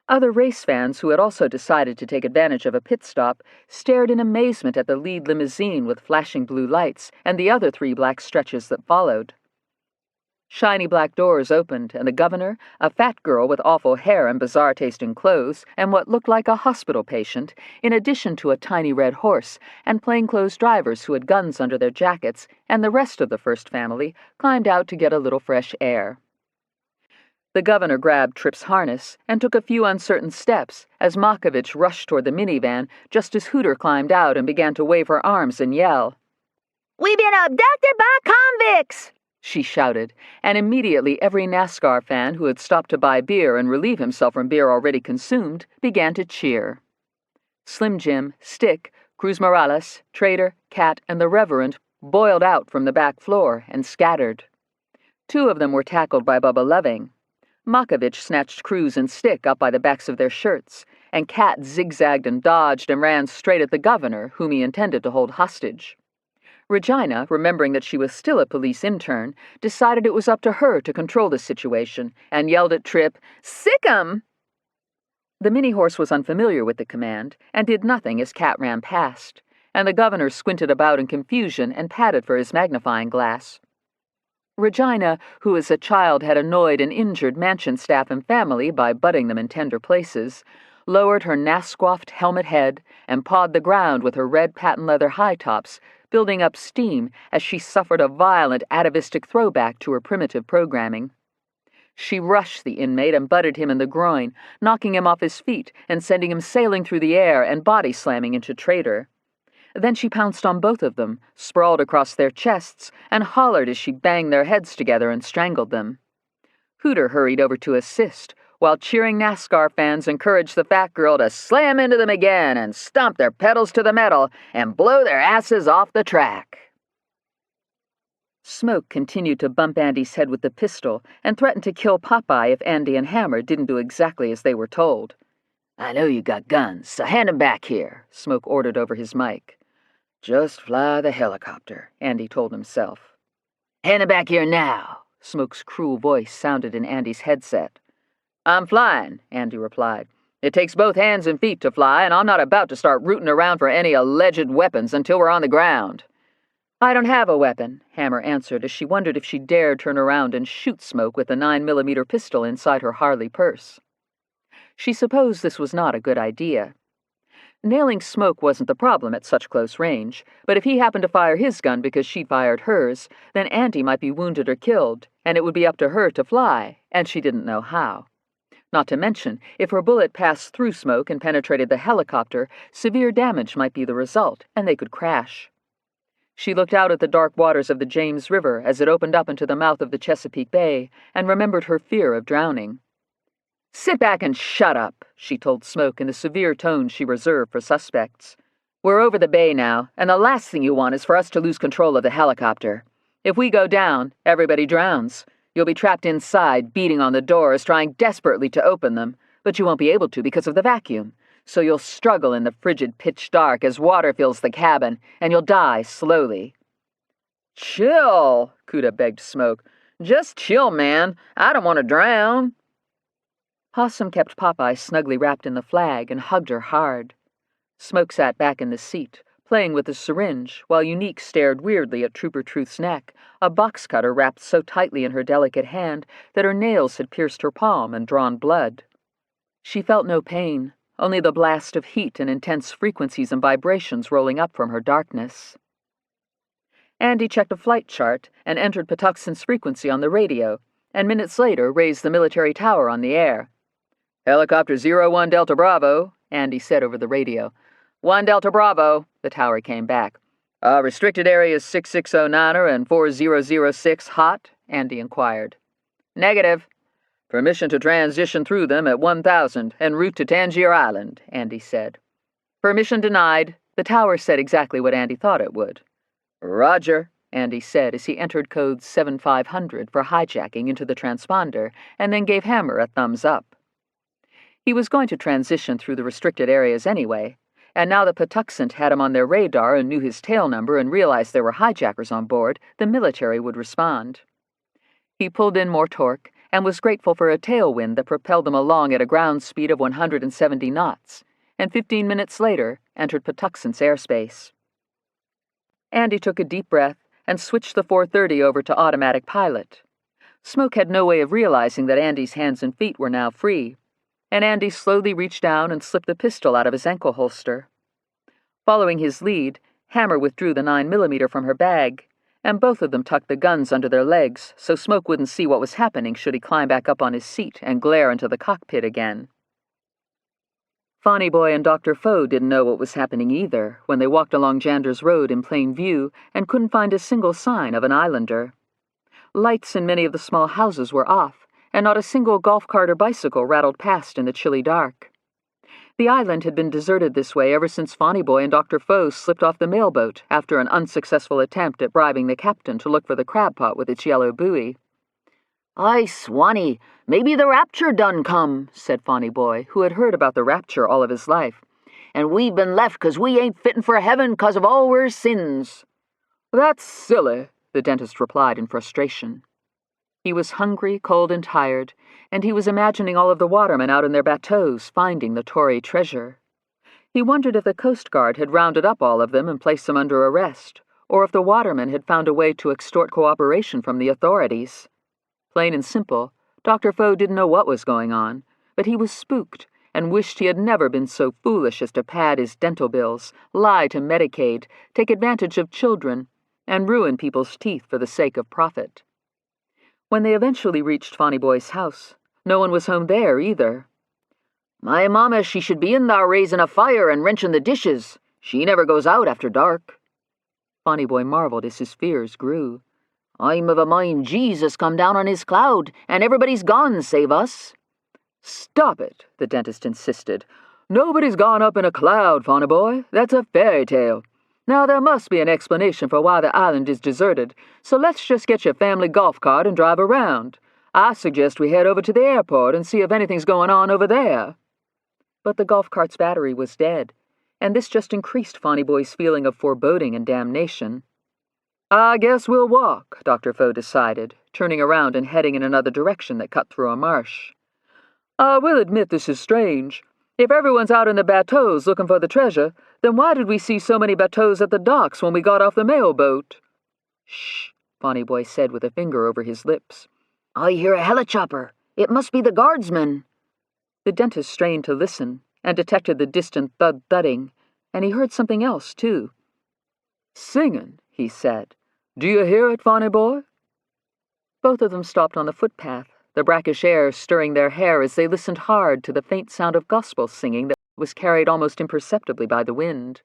Other race fans who had also decided to take advantage of a pit stop stared in amazement at the lead limousine with flashing blue lights and the other 3 black stretches that followed. Shiny black doors opened, and the governor, a fat girl with awful hair and bizarre-tasting clothes, and what looked like a hospital patient, in addition to a tiny red horse, and plainclothes drivers who had guns under their jackets, and the rest of the first family, climbed out to get a little fresh air. The governor grabbed Tripp's harness and took a few uncertain steps as Makovich rushed toward the minivan just as Hooter climbed out and began to wave her arms and yell.
"We've been abducted by convicts!"
she shouted, and immediately every NASCAR fan who had stopped to buy beer and relieve himself from beer already consumed began to cheer. Slim Jim, Stick, Cruz Morales, Trader, Cat, and the Reverend boiled out from the back floor and scattered. 2 of them were tackled by Bubba Loving. Makovich snatched Cruz and Stick up by the backs of their shirts, and Cat zigzagged and dodged and ran straight at the governor, whom he intended to hold hostage. Regina, remembering that she was still a police intern, decided it was up to her to control the situation and yelled at Tripp, "Sick 'em!" The mini-horse was unfamiliar with the command and did nothing as Cat ran past, and the governor squinted about in confusion and patted for his magnifying glass. Regina, who as a child had annoyed and injured mansion staff and family by butting them in tender places, lowered her nasquaffed helmet head and pawed the ground with her red patent leather high tops, building up steam as she suffered a violent atavistic throwback to her primitive programming. She rushed the inmate and butted him in the groin, knocking him off his feet and sending him sailing through the air and body-slamming into Trader. Then she pounced on both of them, sprawled across their chests, and hollered as she banged their heads together and strangled them. Hooter hurried over to assist, while cheering NASCAR fans encouraged the fat girl to slam into them again and stomp their pedals to the metal and blow their asses off the track. Smoke continued to bump Andy's head with the pistol and threatened to kill Popeye if Andy and Hammer didn't do exactly as they were told.
"I know you got guns, so hand 'em back here," Smoke ordered over his mic.
"Just fly the helicopter," Andy told himself.
"Hand 'em back here now,"
Smoke's cruel voice sounded in Andy's headset.
"I'm flying," Andy replied. "It takes both hands and feet to fly, and I'm not about to start rooting around for any alleged weapons until we're on the ground."
"I don't have a weapon," Hammer answered as she wondered if she dared turn around and shoot Smoke with the 9mm pistol inside her Harley purse. She supposed this was not a good idea. Nailing Smoke wasn't the problem at such close range, but if he happened to fire his gun because she fired hers, then Andy might be wounded or killed, and it would be up to her to fly, and she didn't know how. Not to mention, if her bullet passed through Smoke and penetrated the helicopter, severe damage might be the result, and they could crash. She looked out at the dark waters of the James River as it opened up into the mouth of the Chesapeake Bay, and remembered her fear of drowning.
"Sit back and shut up," she told Smoke in the severe tone she reserved for suspects. "We're over the bay now, and the last thing you want is for us to lose control of the helicopter. If we go down, everybody drowns. You'll be trapped inside, beating on the doors, trying desperately to open them, but you won't be able to because of the vacuum. So you'll struggle in the frigid pitch dark as water fills the cabin, and you'll die slowly."
"Chill," Kuda begged Smoke. "Just chill, man. I don't want to drown."
Possum kept Popeye snugly wrapped in the flag and hugged her hard. Smoke sat back in the seat, playing with the syringe, while Unique stared weirdly at Trooper Truth's neck, a box cutter wrapped so tightly in her delicate hand that her nails had pierced her palm and drawn blood. She felt no pain, only the blast of heat and intense frequencies and vibrations rolling up from her darkness. Andy checked a flight chart and entered Patuxent's frequency on the radio, and minutes later raised the military tower on the air.
"Helicopter 01 Delta Bravo," Andy said over the radio. "1 Delta Bravo," the tower came back. Restricted areas 6609er and 4006 hot?" Andy inquired. "Negative." Permission to transition through them at 1000 en route to Tangier Island, Andy said.
Permission denied. The tower said exactly what Andy thought it would.
Roger,
Andy said as he entered code 7500 for hijacking into the transponder and then gave Hammer a thumbs up. He was going to transition through the restricted areas anyway, and now that Patuxent had him on their radar and knew his tail number and realized there were hijackers on board, the military would respond. He pulled in more torque and was grateful for a tailwind that propelled them along at a ground speed of 170 knots, and 15 minutes later entered Patuxent's airspace. Andy took a deep breath and switched the 430 over to automatic pilot. Smoke had no way of realizing that Andy's hands and feet were now free, and Andy slowly reached down and slipped the pistol out of his ankle holster. Following his lead, Hammer withdrew the 9mm from her bag, and both of them tucked the guns under their legs so Smoke wouldn't see what was happening should he climb back up on his seat and glare into the cockpit again. Fonny Boy and Dr. Foe didn't know what was happening either when they walked along Jander's Road in plain view and couldn't find a single sign of an islander. Lights in many of the small houses were off, and not a single golf cart or bicycle rattled past in the chilly dark. The island had been deserted this way ever since Fonny Boy and Dr. Foe slipped off the mailboat after an unsuccessful attempt at bribing the captain to look for the crab pot with its yellow buoy.
"Aye, Swanee, maybe the rapture done come," said Fonny Boy, who had heard about the rapture all of his life. "And we've been left 'cause we ain't fittin' for heaven 'cause of all our sins."
"That's silly," the dentist replied in frustration. He was hungry, cold, and tired, and he was imagining all of the watermen out in their bateaus finding the Tory treasure. He wondered if the Coast Guard had rounded up all of them and placed them under arrest, or if the watermen had found a way to extort cooperation from the authorities. Plain and simple, Dr. Foe didn't know what was going on, but he was spooked and wished he had never been so foolish as to pad his dental bills, lie to Medicaid, take advantage of children, and ruin people's teeth for the sake of profit. When they eventually reached Fonny Boy's house, no one was home there either.
"My mamma, she should be in thar raising a fire and wrenching the dishes. She never goes out after dark."
Fonny Boy marveled as his fears grew.
"I'm of a mind Jesus come down on his cloud, and everybody's gone save us."
"Stop it," the dentist insisted. "Nobody's gone up in a cloud, Fonny Boy. That's a fairy tale. Now, there must be an explanation for why the island is deserted, so let's just get your family golf cart and drive around. I suggest we head over to the airport and see if anything's going on over there."
But the golf cart's battery was dead, and this just increased Fonny Boy's feeling of foreboding and damnation.
"I guess we'll walk," Dr. Foe decided, turning around and heading in another direction that cut through a marsh. "I will admit this is strange. If everyone's out in the bateaus looking for the treasure, then why did we see so many bateaus at the docks when we got off the mailboat?"
"Shh," Fonny Boy said with a finger over his lips.
"I hear a helichopper. It must be the guardsmen."
The dentist strained to listen and detected the distant thud-thudding, and he heard something else, too.
"Singing," he said. "Do you hear it, Fonny Boy?"
Both of them stopped on the footpath, the brackish air stirring their hair as they listened hard to the faint sound of gospel singing that was carried almost imperceptibly by the wind.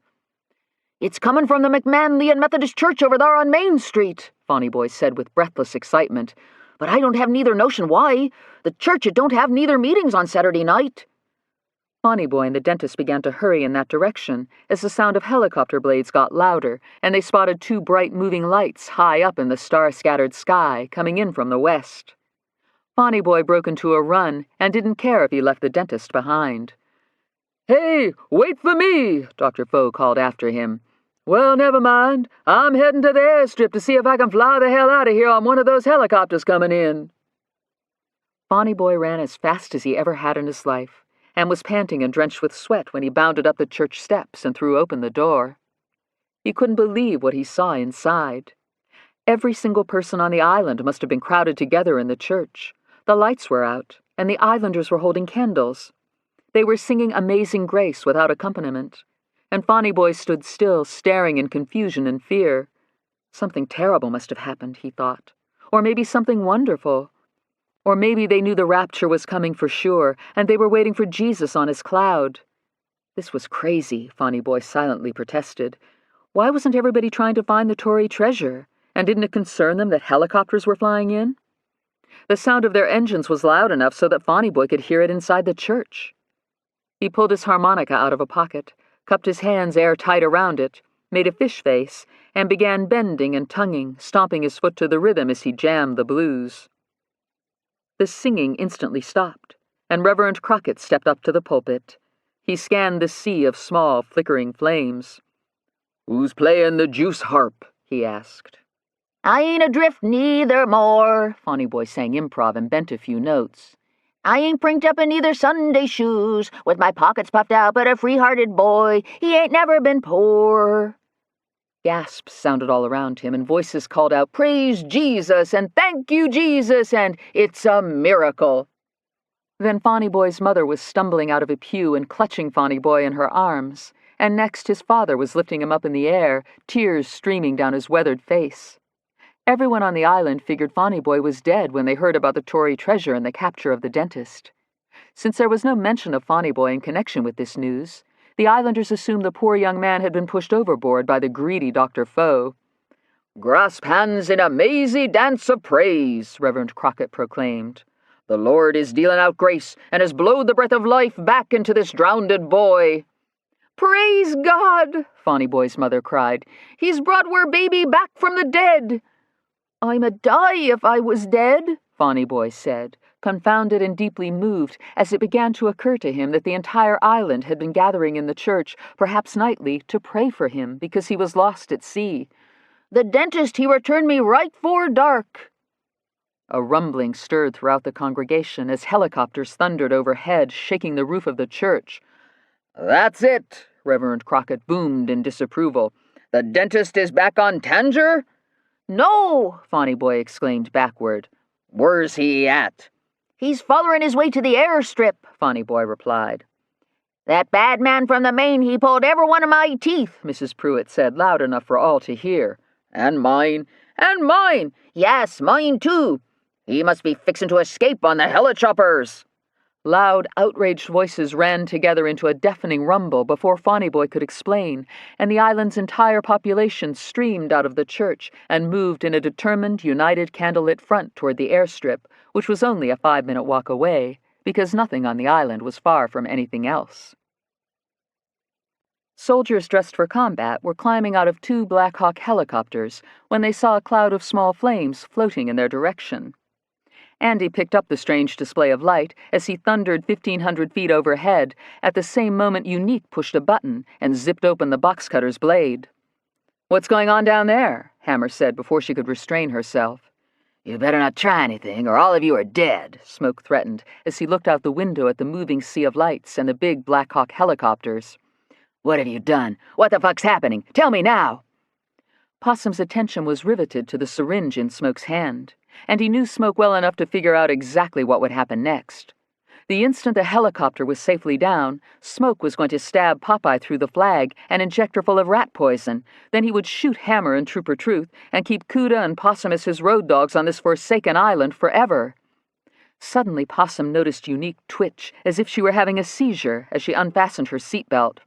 "It's coming from the McManleyan Methodist Church over there on Main Street," Fonny Boy said with breathless excitement. "But I don't have neither notion why. The church it don't have neither meetings on Saturday night."
Fonny Boy and the dentist began to hurry in that direction as the sound of helicopter blades got louder, and they spotted two bright moving lights high up in the star-scattered sky coming in from the west. Fonny Boy broke into a run and didn't care if he left the dentist behind.
"Hey, wait for me," Dr. Foe called after him. "Well, never mind. I'm heading to the airstrip to see if I can fly the hell out of here on one of those helicopters coming in."
Fonny Boy ran as fast as he ever had in his life, and was panting and drenched with sweat when he bounded up the church steps and threw open the door. He couldn't believe what he saw inside. Every single person on the island must have been crowded together in the church. The lights were out, and the islanders were holding candles. They were singing Amazing Grace without accompaniment, and Fonny Boy stood still, staring in confusion and fear. Something terrible must have happened, he thought. Or maybe something wonderful. Or maybe they knew the rapture was coming for sure, and they were waiting for Jesus on his cloud. This was crazy, Fonny Boy silently protested. Why wasn't everybody trying to find the Tory treasure? And didn't it concern them that helicopters were flying in? The sound of their engines was loud enough so that Fonny Boy could hear it inside the church. He pulled his harmonica out of a pocket, cupped his hands airtight around it, made a fish face, and began bending and tonguing, stomping his foot to the rhythm as he jammed the blues. The singing instantly stopped, and Reverend Crockett stepped up to the pulpit. He scanned the sea of small, flickering flames.
"Who's playing the juice harp?"
he asked.
I ain't adrift neither more,
Fonny Boy sang improv and bent a few notes.
I ain't prinked up in either Sunday shoes, with my pockets puffed out, but a free-hearted boy, he ain't never been poor.
Gasps sounded all around him, and voices called out, "Praise Jesus!" and "Thank you, Jesus!" and "It's a miracle!" Then Fonny Boy's mother was stumbling out of a pew and clutching Fonny Boy in her arms, and next his father was lifting him up in the air, tears streaming down his weathered face. Everyone on the island figured Fonny Boy was dead when they heard about the Tory treasure and the capture of the dentist. Since there was no mention of Fonny Boy in connection with this news, the islanders assumed the poor young man had been pushed overboard by the greedy Dr. Foe.
"Grasp hands in a mazy dance of praise," Reverend Crockett proclaimed. "The Lord is dealing out grace and has blowed the breath of life back into this drownded boy."
"Praise God!" Fonny Boy's mother cried. "He's brought our baby back from the dead." "I'm a die if I was dead," Fonny Boy said, confounded and deeply moved as it began to occur to him that the entire island had been gathering in the church, perhaps nightly, to pray for him because he was lost at sea.
"The dentist, he returned me right 'fore dark."
A rumbling stirred throughout the congregation as helicopters thundered overhead, shaking the roof of the church.
"That's it," Reverend Crockett boomed in disapproval. "The dentist is back on Tanger?"
"No,"
Fonny Boy exclaimed backward.
"Where's he at?"
"He's follerin' his way to the airstrip,"
Fonny Boy replied.
"That bad man from the Main, he pulled every one of my teeth,"
Mrs. Pruitt said, loud enough for all to hear.
"And mine, and mine.
"Yes, mine too."
He must be fixin' to escape on the helichoppers."
Loud, outraged voices ran together into a deafening rumble before Fonny Boy could explain, and the island's entire population streamed out of the church and moved in a determined, united candlelit front toward the airstrip, which was only a 5-minute walk away, because nothing on the island was far from anything else. Soldiers dressed for combat were climbing out of 2 Black Hawk helicopters when they saw a cloud of small flames floating in their direction. Andy picked up the strange display of light as he thundered 1,500 feet overhead. At the same moment, Unique pushed a button and zipped open the box cutter's blade. "What's going on down there?" Hammer said before she could restrain herself.
"You better not try anything, or all of you are dead,"
Smoke threatened as he looked out the window at the moving sea of lights and the big Black Hawk helicopters.
"What have you done? What the fuck's happening? Tell me now!"
Possum's attention was riveted to the syringe in Smoke's hand, and he knew Smoke well enough to figure out exactly what would happen next. The instant the helicopter was safely down, Smoke was going to stab Popeye through the flag and inject her full of rat poison. Then he would shoot Hammer and Trooper Truth and keep Cuda and Possum as his road dogs on this forsaken island forever. Suddenly, Possum noticed Unique twitch, as if she were having a seizure, as she unfastened her seatbelt.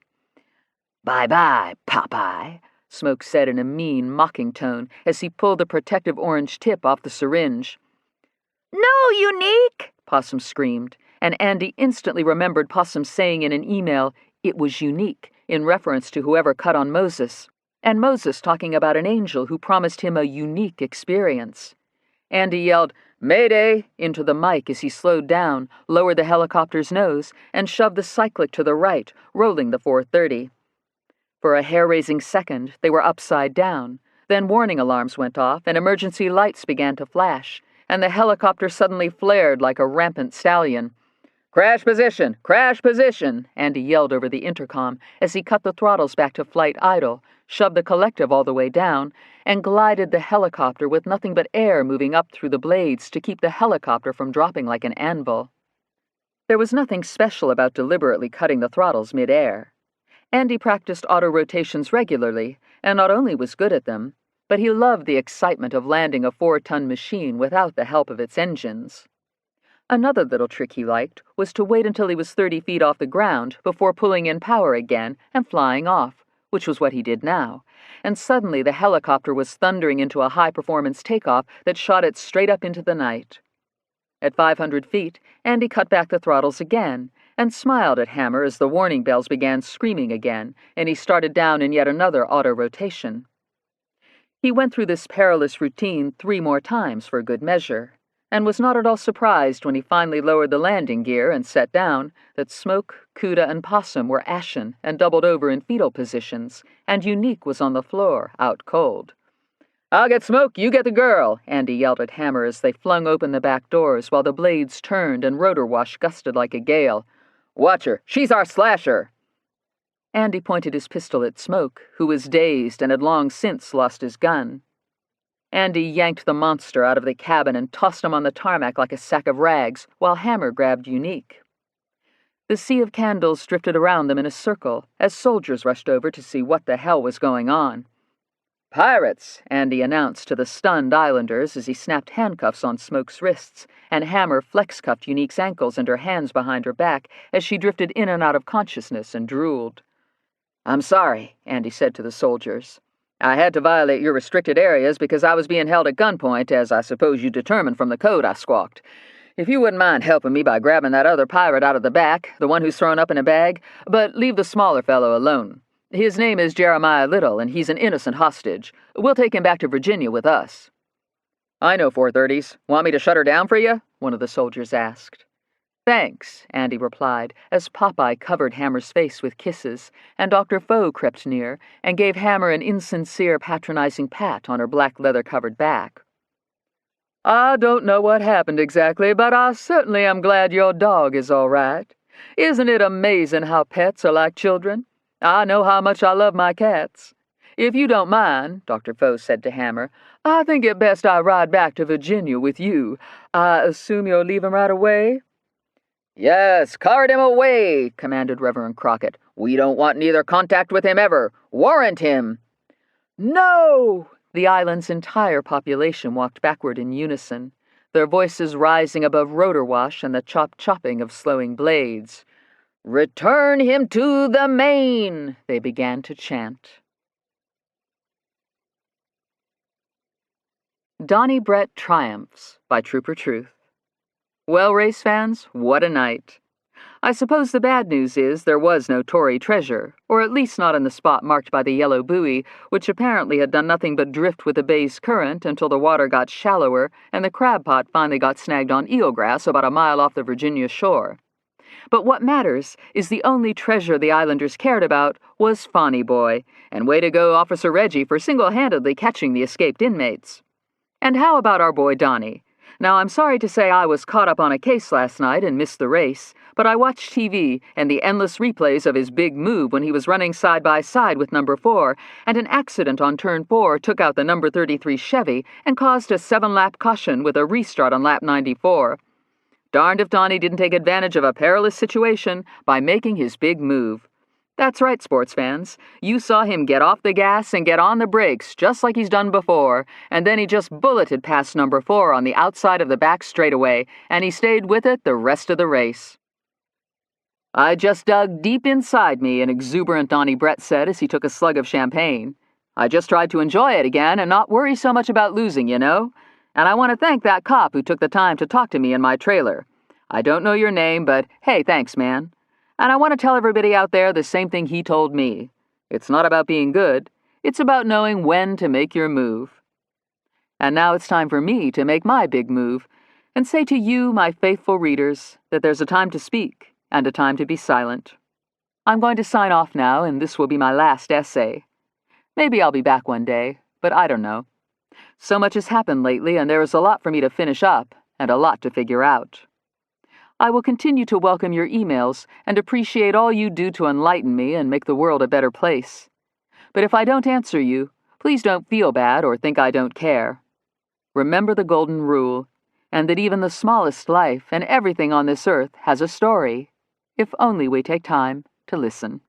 "Bye-bye, Popeye,"
Smoke said in a mean, mocking tone as he pulled the protective orange tip off the syringe.
"No, Unique!"
Possum screamed, and Andy instantly remembered Possum saying in an email, "It was unique," in reference to whoever cut on Moses, and Moses talking about an angel who promised him a unique experience. Andy yelled, "Mayday!" into the mic as he slowed down, lowered the helicopter's nose, and shoved the cyclic to the right, rolling the 430. For a hair-raising second, they were upside down. Then warning alarms went off, and emergency lights began to flash, and the helicopter suddenly flared like a rampant stallion. "Crash position! Crash position!" Andy yelled over the intercom as he cut the throttles back to flight idle, shoved the collective all the way down, and glided the helicopter with nothing but air moving up through the blades to keep the helicopter from dropping like an anvil. There was nothing special about deliberately cutting the throttles mid-air. Andy practiced auto-rotations regularly, and not only was good at them, but he loved the excitement of landing a 4-ton machine without the help of its engines. Another little trick he liked was to wait until he was 30 feet off the ground before pulling in power again and flying off, which was what he did now, and suddenly the helicopter was thundering into a high-performance takeoff that shot it straight up into the night. At 500 feet, Andy cut back the throttles again and smiled at Hammer as the warning bells began screaming again, and he started down in yet another auto-rotation. He went through this perilous routine 3 more times for good measure, and was not at all surprised when he finally lowered the landing gear and set down that Smoke, Cuda, and Possum were ashen and doubled over in fetal positions, and Unique was on the floor, out cold. "I'll get Smoke, you get the girl," Andy yelled at Hammer as they flung open the back doors while the blades turned and rotor wash gusted like a gale. "Watch her, she's our slasher." Andy pointed his pistol at Smoke, who was dazed and had long since lost his gun. Andy yanked the monster out of the cabin and tossed him on the tarmac like a sack of rags, while Hammer grabbed Unique. The sea of candles drifted around them in a circle as soldiers rushed over to see what the hell was going on. "Pirates," Andy announced to the stunned islanders as he snapped handcuffs on Smoke's wrists, and Hammer flex-cuffed Unique's ankles and her hands behind her back as she drifted in and out of consciousness and drooled. "I'm sorry," Andy said to the soldiers. "I had to violate your restricted areas because I was being held at gunpoint, as I suppose you determined from the code I squawked. If you wouldn't mind helping me by grabbing that other pirate out of the back, the one who's thrown up in a bag, but leave the smaller fellow alone. His name is Jeremiah Little, and he's an innocent hostage. We'll take him back to Virginia with us." "I know 430s. Want me to shut her down for you?" one of the soldiers asked. "Thanks," Andy replied, as Popeye covered Hammer's face with kisses, and Dr. Foe crept near and gave Hammer an insincere, patronizing pat on her black leather-covered back. "I don't know what happened exactly, but I certainly am glad your dog is all right. Isn't it amazing how pets are like children? I know how much I love my cats. If you don't mind," Dr. Foe said to Hammer, "I think it best I ride back to Virginia with you. I assume you'll leave him right away?" "Yes, cart him away," commanded Reverend Crockett. "We don't want neither contact with him ever. Warrant him." "No!" The island's entire population walked backward in unison, their voices rising above rotor wash and the chop-chopping of slowing blades. "Return him to the main," they began to chant. Donnie Brett Triumphs by Trooper Truth. Well, race fans, what a night. I suppose the bad news is there was no Tory treasure, or at least not in the spot marked by the yellow buoy, which apparently had done nothing but drift with the bay's current until the water got shallower and the crab pot finally got snagged on eelgrass about a mile off the Virginia shore. But what matters is the only treasure the islanders cared about was Fonny Boy, and way to go Officer Reggie for single-handedly catching the escaped inmates. And how about our boy Donnie? Now, I'm sorry to say I was caught up on a case last night and missed the race, but I watched TV and the endless replays of his big move when he was running side by side with number 4, and an accident on turn 4 took out the number 33 Chevy and caused a 7-lap caution with a restart on lap 94. Darned if Donnie didn't take advantage of a perilous situation by making his big move. That's right, sports fans. You saw him get off the gas and get on the brakes just like he's done before, and then he just bulleted past number 4 on the outside of the back straightaway, and he stayed with it the rest of the race. "I just dug deep inside me," an exuberant Donnie Brett said as he took a slug of champagne. "I just tried to enjoy it again and not worry so much about losing, you know. And I want to thank that cop who took the time to talk to me in my trailer. I don't know your name, but hey, thanks, man. And I want to tell everybody out there the same thing he told me. It's not about being good. It's about knowing when to make your move." And now it's time for me to make my big move and say to you, my faithful readers, that there's a time to speak and a time to be silent. I'm going to sign off now, and this will be my last essay. Maybe I'll be back one day, but I don't know. So much has happened lately, and there is a lot for me to finish up and a lot to figure out. I will continue to welcome your emails and appreciate all you do to enlighten me and make the world a better place. But if I don't answer you, please don't feel bad or think I don't care. Remember the golden rule, and that even the smallest life and everything on this earth has a story, if only we take time to listen.